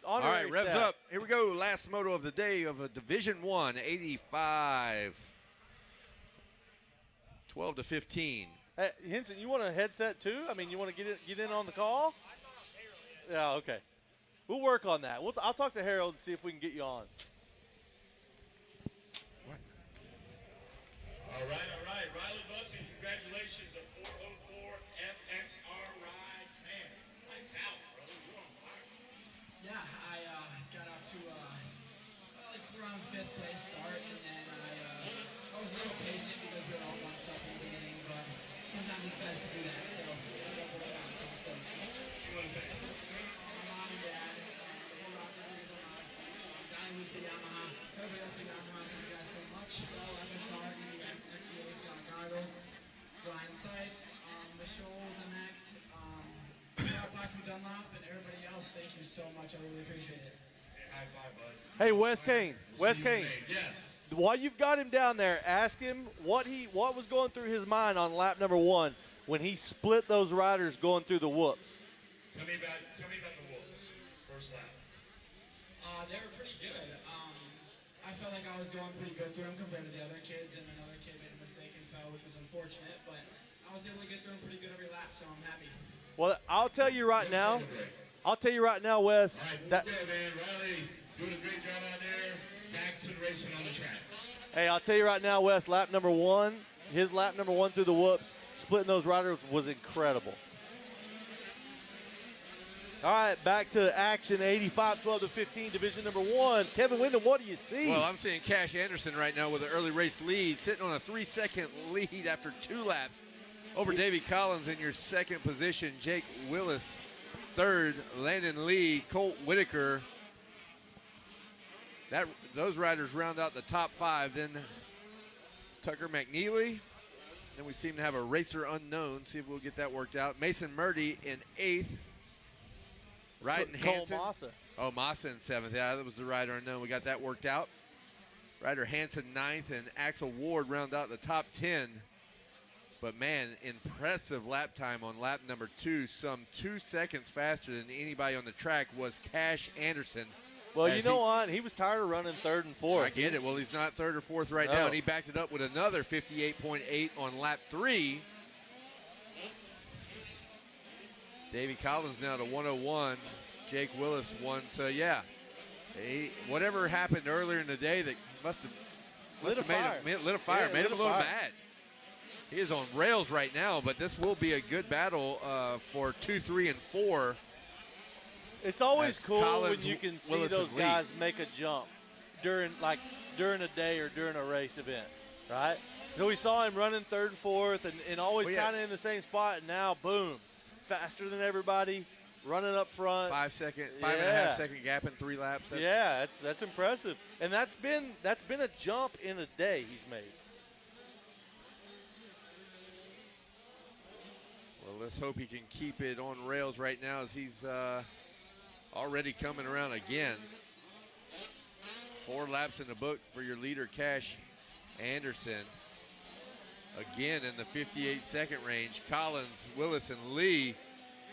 All right, revs up. Here we go. Last moto of the day of a Division 1, 85. 12 to 15. Hey, Henson, you want a headset too? I mean, you want to get in on the call? Yeah, okay. We'll work on that. I'll talk to Harold and see if we can get you on. All right. Riley Bussey, congratulations. The 404 FXR ride. Man, lights out, brother. You're on fire. Yeah, I got off to like around 5th place start, and then I was a little patient because we were all bunched up in the beginning, but sometimes it's best to do that. So I ended up with around 6 days. My mom and dad, the whole Rock Rivers on my team, Donnie Luce at Yamaha, everybody else at Yamaha. Thank you guys so much. Well, FSR, ES, FCA's, Don Goggles, Brian Sipes, Michelle's MX, Posse Dunlop, and everybody else. Thank you so much. I really appreciate it. High five, bud. Hey, Wes Kane. Wes Kane. Yes. While you've got him down there, ask him what was going through his mind on lap number 1 when he split those riders going through the whoops. Tell me about the Wolves. First lap. They were pretty good. I felt like I was going pretty good through them compared to the other kids, and another kid made a mistake and fell, which was unfortunate, but I was able to get through them pretty good every lap, so I'm happy. Well, I'll tell you right now, Wes, that man. Riley doing a great job out there. Back to the racing on the track. hey, I'll tell you right now, Wes, lap number 1, his lap number 1 through the whoops, splitting those riders was incredible. All right, back to action, 85-12-15, division number 1. Kevin Wyndham, what do you see? Well, I'm seeing Cash Anderson right now with an early race lead, sitting on a 3-second lead after 2 laps over Davey Collins in your second position. Jake Willis, third. Landon Lee, Colt Whitaker. Those riders round out the top 5. Then Tucker McNeely. Then we seem to have a racer unknown. See if we'll get that worked out. Mason Murdy in 8th. Ryden Hansen. Massa. Oh, Massa in 7th. Yeah, that was the rider unknown. We got that worked out. Ryder Hansen 9th and Axel Ward round out the top 10. But, man, impressive lap time on lap number 2. Some 2 seconds faster than anybody on the track was Cash Anderson. Well, you know what? He was tired of running 3rd and 4th. I get it. Well, he's not 3rd or 4th right now, and he backed it up with another 58.8 on lap 3. Davey Collins now to 101. Jake Willis 1. So, yeah, whatever happened earlier in the day that must have lit a fire, made him a little mad. He is on rails right now, but this will be a good battle for 2, 3, and 4. It's always cool Collins, when you can see Willis, those and Lee guys make a jump during a day or during a race event, right? So we saw him running 3rd and 4th and always kind of in the same spot, and now, boom, faster than everybody, running up front. 5.5 second gap in 3 laps. That's impressive, and that's been a jump in a day he's made. Well, let's hope he can keep it on rails right now as he's already coming around again. 4 laps in the book for your leader, Cash Anderson. Again in the 58-second range. Collins, Willis, and Lee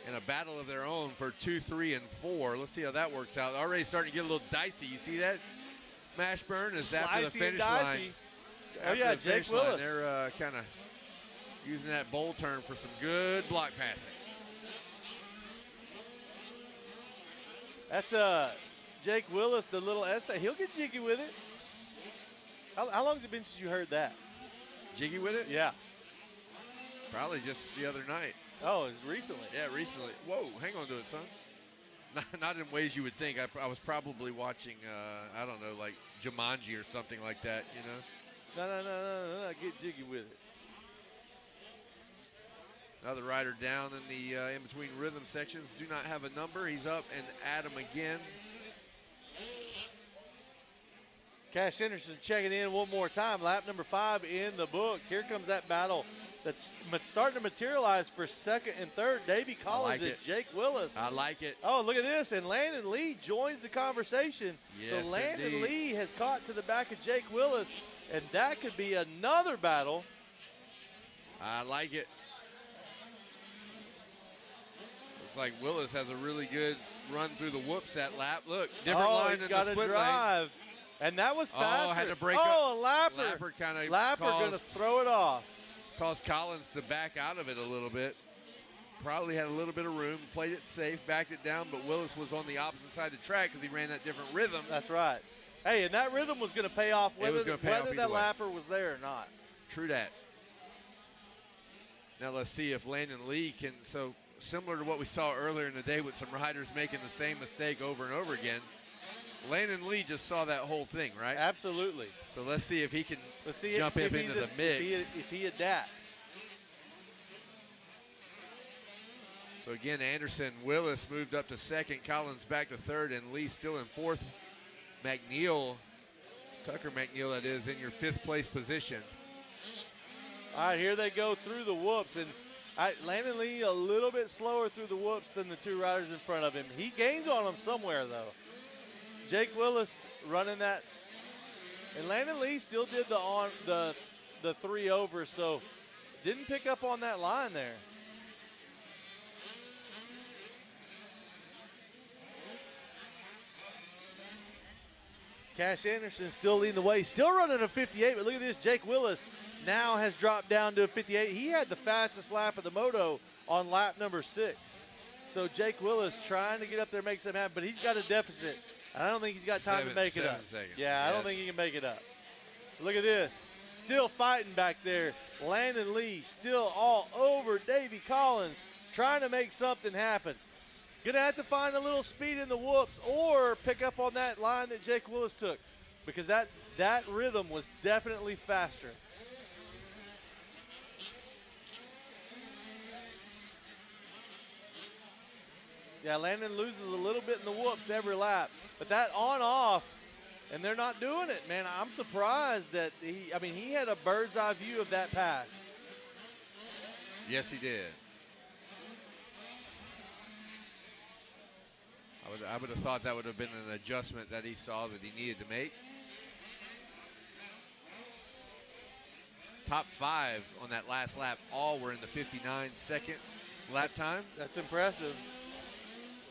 in a battle of their own for 2, 3, and 4. Let's see how that works out. Already starting to get a little dicey. You see that, Mashburn? Is after the finish line. Oh, yeah, Jake Willis. They're kind of using that bowl turn for some good block passing. That's Jake Willis, the little essay. He'll get jiggy with it. How long has it been since you heard that? Jiggy with it? Yeah. Probably just the other night. Oh, recently. Yeah, recently. Whoa, hang on to it, son. Not in ways you would think. I was probably watching, I don't know, like Jumanji or something like that, you know? No. Get jiggy with it. Another rider down in the in-between rhythm sections. Do not have a number. He's up and at him again. Cash Anderson checking in one more time. Lap number 5 in the books. Here comes that battle that's starting to materialize for 2nd and 3rd. Davey Collins and Jake Willis. I like it. Oh, look at this. And Landon Lee joins the conversation. Yes, so Landon indeed. Lee has caught to the back of Jake Willis, and that could be another battle. I like it. Looks like Willis has a really good run through the whoops that lap. Look, different line than the split drive. And that was faster. Oh, had to break up. Oh, Lapper going to throw it off. Caused Collins to back out of it a little bit. probably had a little bit of room, played it safe, backed it down, but Willis was on the opposite side of the track because he ran that different rhythm. That's right. Hey, and that rhythm was going to pay off whether that lapper was there or not. True that. Now let's see if Landon Lee can, so similar to what we saw earlier in the day with some riders making the same mistake over and over again, Landon Lee just saw that whole thing, right? Absolutely. So let's see if he can jump up into the mix. If he adapts. So again, Anderson, Willis moved up to second, Collins back to third, and Lee still in fourth. McNeil, Tucker McNeil, that is, in your fifth place position. All right, here they go through the whoops, and Landon Lee a little bit slower through the whoops than the two riders in front of him. He gains on them somewhere, though. Jake Willis running that, and Landon Lee still did the 3 over, so didn't pick up on that line there. Cash Anderson still leading the way, still running a 58, but look at this, Jake Willis now has dropped down to a 58. He had the fastest lap of the moto on lap number 6. So Jake Willis trying to get up there, make something happen, but he's got a deficit. I don't think he's got time to make it up. 7 seconds. Yeah, I don't think he can make it up. Look at this, still fighting back there. Landon Lee still all over Davey Collins, trying to make something happen. Gonna have to find a little speed in the whoops or pick up on that line that Jake Willis took, because that rhythm was definitely faster. Yeah, Landon loses a little bit in the whoops every lap, but that on-off, and they're not doing it, man. I'm surprised that he had a bird's eye view of that pass. Yes, he did. I would have thought that would have been an adjustment that he saw that he needed to make. Top 5 on that last lap, all were in the 59-second lap time. That's impressive.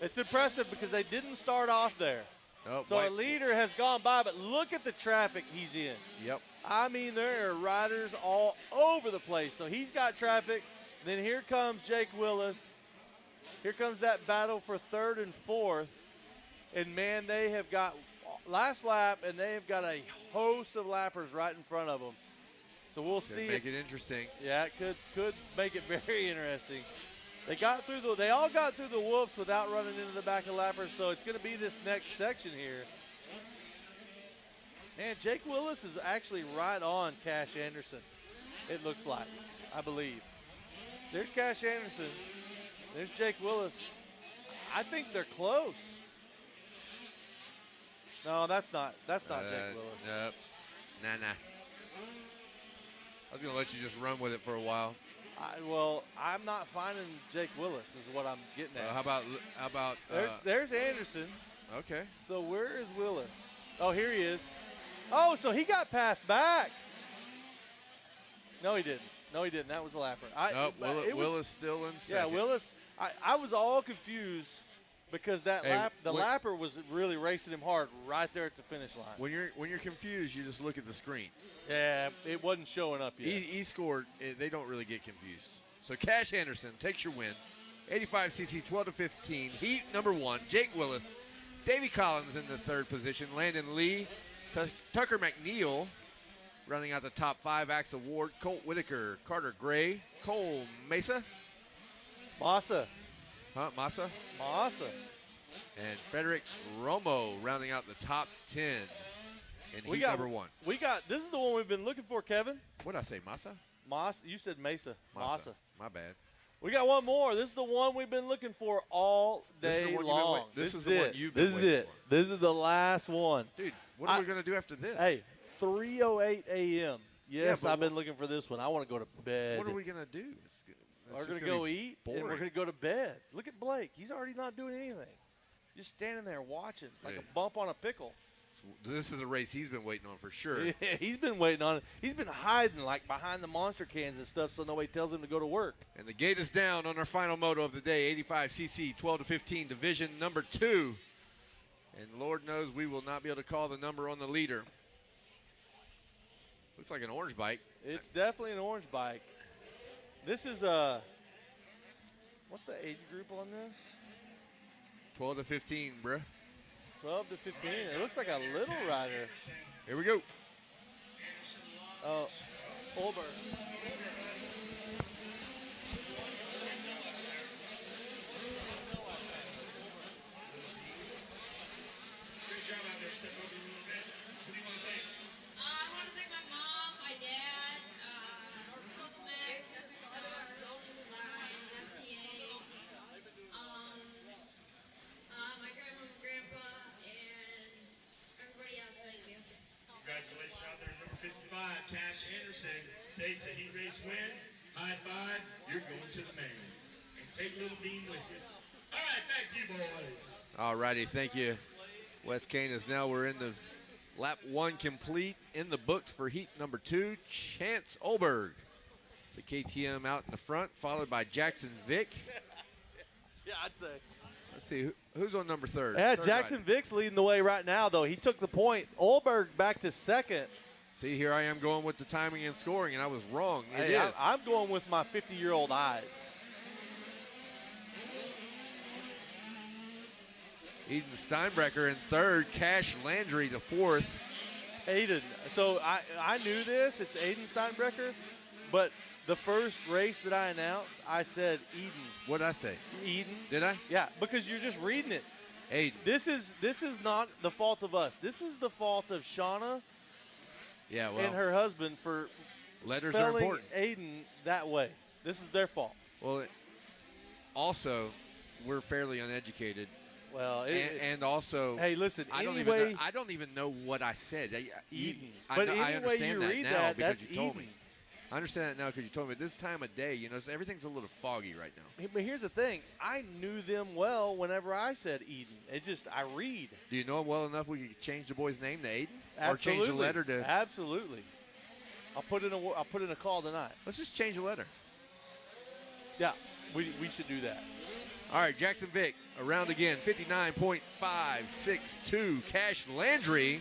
It's impressive because they didn't start off there. Oh, so a leader has gone by, but look at the traffic he's in. Yep. I mean, there are riders all over the place. So he's got traffic. Then here comes Jake Willis. Here comes that battle for third and fourth. And, man, they have got last lap, and they have got a host of lappers right in front of them. So we'll see. Make it interesting. Yeah, it could make it very interesting. They all got through the whoops without running into the back of lappers, so it's going to be this next section here. Man, Jake Willis is actually right on Cash Anderson, it looks like, I believe. There's Cash Anderson. There's Jake Willis. I think they're close. No, that's not Jake Willis. Nope. Nah. I was going to let you just run with it for a while. I'm not finding Jake Willis is what I'm getting at. How about there's Anderson. Okay. So where is Willis? Oh, here he is. Oh, so he got passed back. No, he didn't. That was a lapper. Willis still in second. Yeah, Willis. I was all confused because the lapper was really racing him hard right there at the finish line. When you're confused, you just look at the screen. Yeah, it wasn't showing up yet. He scored. They don't really get confused. So Cash Anderson takes your win. 85cc 12-15. Heat number 1. Jake Willis. Davey Collins in the third position. Landon Lee. Tucker McNeil running out the top 5. Axel Ward. Colt Whitaker. Carter Gray. Cole Massa. Massa. Massa? Massa. And Frederick Romo rounding out the top 10 in heat number 1. This is the one we've been looking for, Kevin. What did I say, Massa? Massa. You said Mesa. Massa. My bad. We got one more. This is the one we've been looking for all day long. This is the one you've been waiting for. This is the last one. Dude, what are we going to do after this? Hey, 3:08 a.m. Yes, I've been looking for this one. I want to go to bed. What are we going to do? We're going to go eat, and we're going to go to bed. Look at Blake. He's already not doing anything. Just standing there watching like a bump on a pickle. This is a race he's been waiting on for sure. Yeah, he's been waiting on it. He's been hiding like behind the monster cans and stuff so nobody tells him to go to work. And the gate is down on our final moto of the day, 85cc 12-15 division number 2. And Lord knows we will not be able to call the number on the leader. Looks like an orange bike. It's definitely an orange bike. This is What's the age group on this? 12 to 15, bruh. 12 to 15. It looks like a little rider. Here we go. Oh, Olberg. I want to thank my mom, my dad, Uncle Max, Golden Design, FTA, my grandma and grandpa, and everybody else. Thank you. Congratulations out there, number 55, Cash Anderson. Takes a heat race win. High five. You're going to the main. And take Little Bean with you. All right, back to you, boys. All righty, thank you, Wes Canis. Now we're in the lap 1 complete in the books for heat number 2. Chance Olberg, the KTM out in the front, followed by Jackson Vick. Yeah, I'd say. Let's see, who's on number 3rd? Yeah, Third Jackson rider. Vick's leading the way right now, though. He took the point. Olberg back to 2nd. See, here I am going with the timing and scoring, and I was wrong. It Hey, is. I'm going with my 50-year-old eyes. Eden Steinbrecher in 3rd, Cash Landry to 4th. Aiden. So I knew this. It's Aiden Steinbrecher. But the first race that I announced, I said Eden. What did I say? Eden. Did I? Yeah, because you're just reading it. Aiden. This is not the fault of us. This is the fault of Shauna Yeah, well, and her husband for letters are spelling important. Aiden that way. This is their fault. Well, also, we're fairly uneducated. Well, And also, hey, listen. I don't even know what I said. Eden. I But know- I any way understand you that read now that, because that's you told Eden. me. I understand that now because you told me. This time of day, so everything's a little foggy right now. But here's the thing. I knew them well whenever I said Eden. I read. Do you know him well enough we could change the boy's name to Aiden? Absolutely. Or change the letter to... Absolutely. I'll put in a call tonight. Let's just change the letter. Yeah, we should do that. All right, Jackson Vick, around again, 59.562. Cash Landry,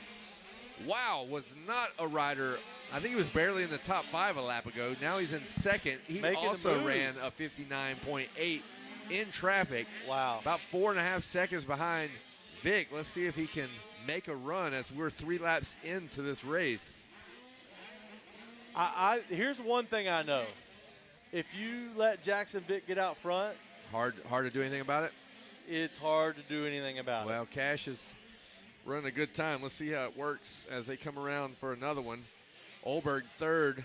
wow, was not a rider. I think he was barely in the top 5 a lap ago. Now he's in 2nd. He Making a also move. ran a 59.8 in traffic. Wow. About 4.5 seconds behind Vick. Let's see if he can make a run as we're 3 laps into this race. Here's one thing I know. If you let Jackson Vick get out front, Hard to do anything about it? it's hard to do anything about Well, Cash is running a good time. Let's see how it works as they come around for another one. Olberg 3rd.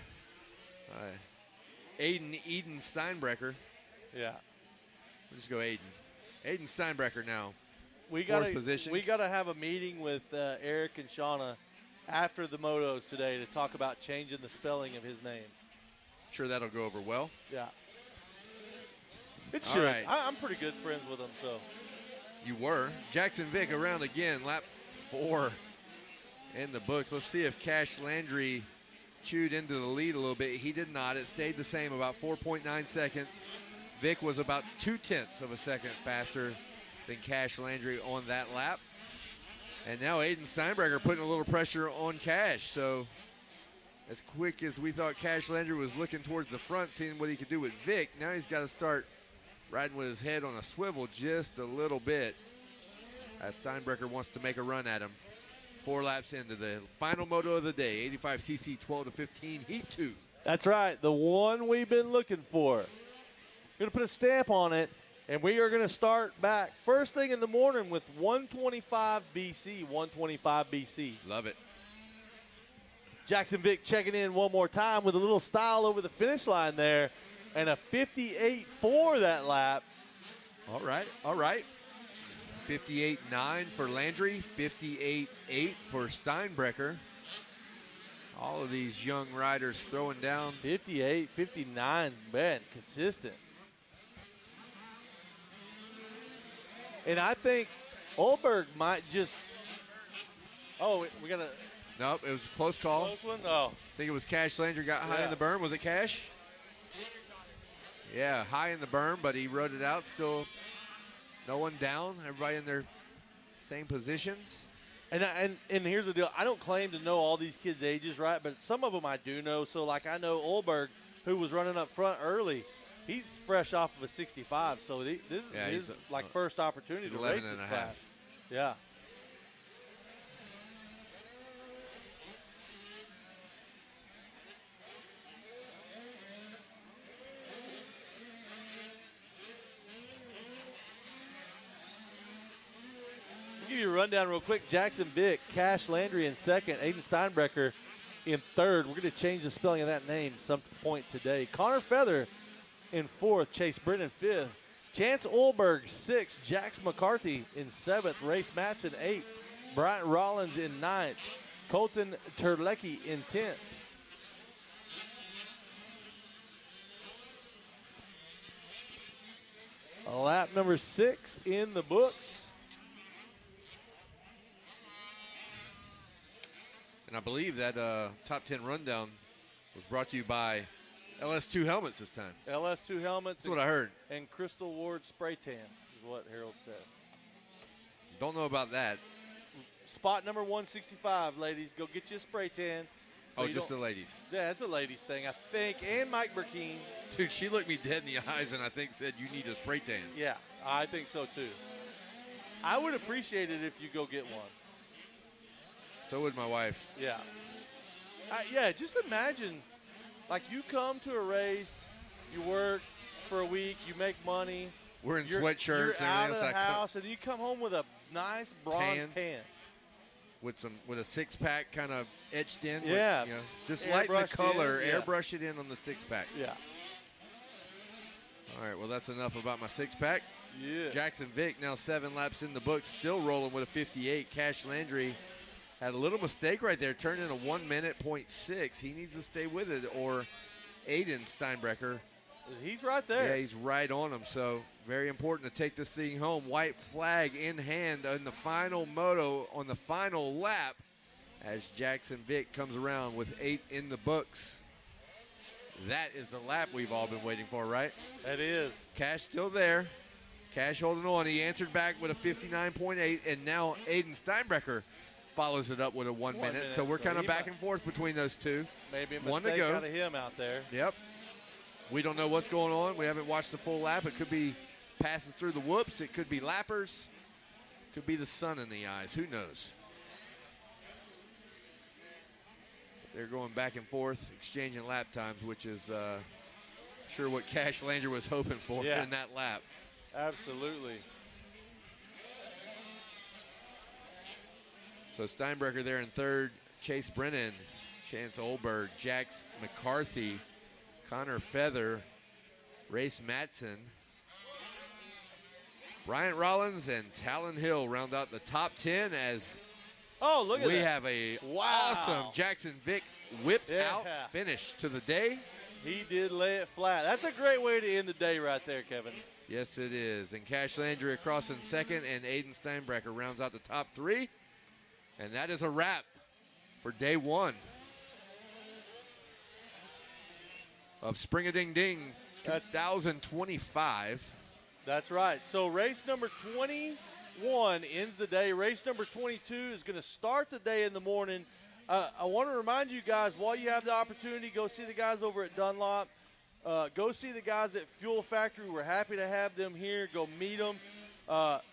Eden Steinbrecher. it. Yeah. We'll just go Aiden. Aiden Steinbrecher now. We Fourth position. gotta have a meeting with Eric and Shauna after the motos today to talk about changing the spelling of his name. Sure that'll go over well. Yeah. It All should. right. I'm pretty good friends with him, so. You were. Jackson Vick around again, lap 4 in the books. Let's see if Cash Landry chewed into the lead a little bit. He did not. It stayed the same, about 4.9 seconds. Vick was about 0.2 of a second faster than Cash Landry on that lap. And now Aiden Steinbrecher putting a little pressure on Cash. So as quick as we thought Cash Landry was looking towards the front, seeing what he could do with Vick, now he's got to start riding with his head on a swivel just a little bit as Steinbrecher wants to make a run at him. 4 laps into the final moto of the day, 85cc 12 to 15, Heat 2. That's right, the one we've been looking for. We're going to put a stamp on it, and we are going to start back first thing in the morning with 125 BC, 125 BC. Love it. Jackson Vick checking in one more time with a little style over the finish line there, and a 58.4 that lap. All right, all right. 58.9 for Landry, 58.8 for Steinbrecher. All of these young riders throwing down. 58, 59, man, consistent. And I think Olberg might just. Oh, we got a Nope, it was a close call. close one. Oh, I think it was Cash Landry got high in the berm. Was it Cash? Yeah, high in the berm, but he rode it out. Still no one down. Everybody in their same positions. and here's the deal. I don't claim to know all these kids' ages, right? But some of them I do know. So, like, I know Olberg, who was running up front early. he's fresh off of a 65, so this is his first opportunity to 11 race and this a class. half. Yeah. Give you a rundown real quick. Jackson Vick, Cash Landry in second, Aiden Steinbrecher in third. We're going to change the spelling of that name some point today. Connor Feather in fourth, Chase Brennan fifth, Chance Olberg sixth, Jax McCarthy in seventh, Race Matson eighth, Bryant Rollins in ninth, Colton Terlecki in 10th. Lap number 6 in the books. And I believe that top 10 rundown was brought to you by LS2 helmets this time. LS2 helmets. That's what I heard. And Crystal Ward spray tans is what Harold said. Don't know about that. Spot number 165, ladies. Go get you a spray tan. So just the ladies. Yeah, it's a ladies thing, I think. And Mike Burkeen. Dude, she looked me dead in the eyes and I think said you need a spray tan. Yeah, I think so too. I would appreciate it if you go get one. So would my wife. Yeah. Yeah, just imagine, like you come to a race, you work for a week, you make money. We're in sweatshirts you're and out everything. of the house, and you come home with a nice bronze tan. With a 6-pack kind of etched in. Yeah. With, just lighten the color, yeah. airbrush it in on the 6-pack. Yeah. All right, well, that's enough about my 6-pack. Yeah. Jackson Vick now 7 laps in the book, still rolling with a 58. Cash Landry had a little mistake right there, turned in a 1 minute .6. He needs to stay with it, or Aiden Steinbrecher. He's right there. Yeah, he's right on him. So very important to take this thing home. White flag in hand on the final moto on the final lap as Jackson Vick comes around with 8 in the books. That is the lap we've all been waiting for, right? That is. Cash still there. Cash holding on. He answered back with a 59.8, and now Aiden Steinbrecher follows it up with a 1 minute. So we're kind of back and forth between those two. Maybe a one to mistake go. out of him out there. Yep. We don't know what's going on. We haven't watched the full lap. It could be passes through the whoops. It could be lappers. It could be the sun in the eyes. Who knows? They're going back and forth, exchanging lap times, which is sure what Cash Landry was hoping for in that lap. Absolutely. So Steinbrecher there in third, Chase Brennan, Chance Olberg, Jax McCarthy, Connor Feather, Race Matson, Bryant Rollins, and Talon Hill round out the top 10 as look at we that. have a awesome Jackson Vick whipped out finish to the day. He did lay it flat. That's a great way to end the day right there, Kevin. Yes, it is. And Cash Landry across in second, and Aiden Steinbrecher rounds out the top 3. And that is a wrap for day 1 of Spring-a-Ding-Ding 2025. That's right. So race number 21 ends the day. Race number 22 is going to start the day in the morning. I want to remind you guys, while you have the opportunity, go see the guys over at Dunlop. Go see the guys at Fuel Factory. We're happy to have them here. Go meet them.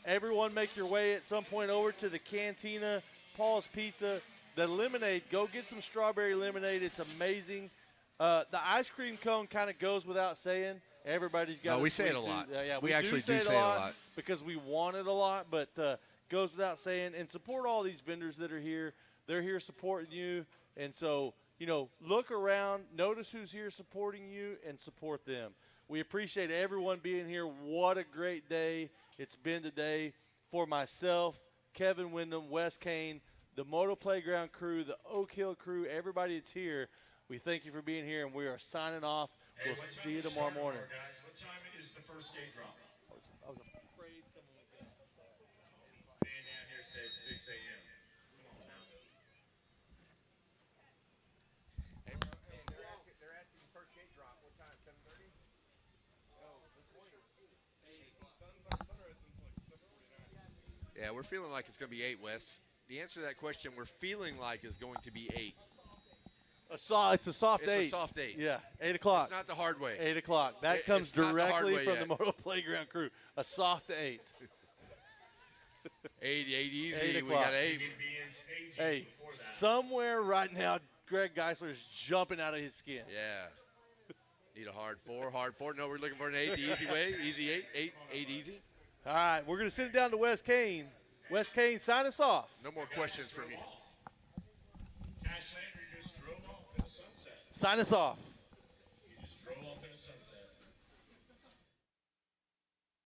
Everyone make your way at some point over to the Cantina, Paul's Pizza, the lemonade. Go get some strawberry lemonade. It's amazing. The ice cream cone kind of goes without saying. Everybody's got. No, we say it a lot. Yeah, we actually do say it a lot because we want it a lot, but goes without saying. And support all these vendors that are here. They're here supporting you, and so look around, notice who's here supporting you, and support them. We appreciate everyone being here. What a great day it's been today for myself, Kevin Wyndham, Wes Kane, the Motoplayground crew, the Oak Hill crew, everybody that's here. We thank you for being here, and we are signing off. We'll see you tomorrow morning. Guys, what time is the first gate drop? I was afraid someone was going to. Man down here said 6 a.m. Come on now. They're asking first gate drop. What time? 7:30? Yeah, we're feeling like it's going to be 8, Wes. The answer to that question we're feeling like is going to be 8. It's a soft 8. It's a soft 8. Yeah, 8 o'clock. It's not the hard way. 8 o'clock. That comes it's not the hard directly way from yet. the Motoplayground crew. A soft 8. 8 easy. 8 We got o'clock. 8. Hey, somewhere right now, Greg Geisler is jumping out of his skin. Yeah. Need a hard 4. Hard 4. No, we're looking for an 8 the easy way. Easy 8. 8 easy. All right, we're going to send it down to Wes Kane. Wes Kane, sign us off. No more questions from you. Cash Landry just drove off in the sunset. Sign us off.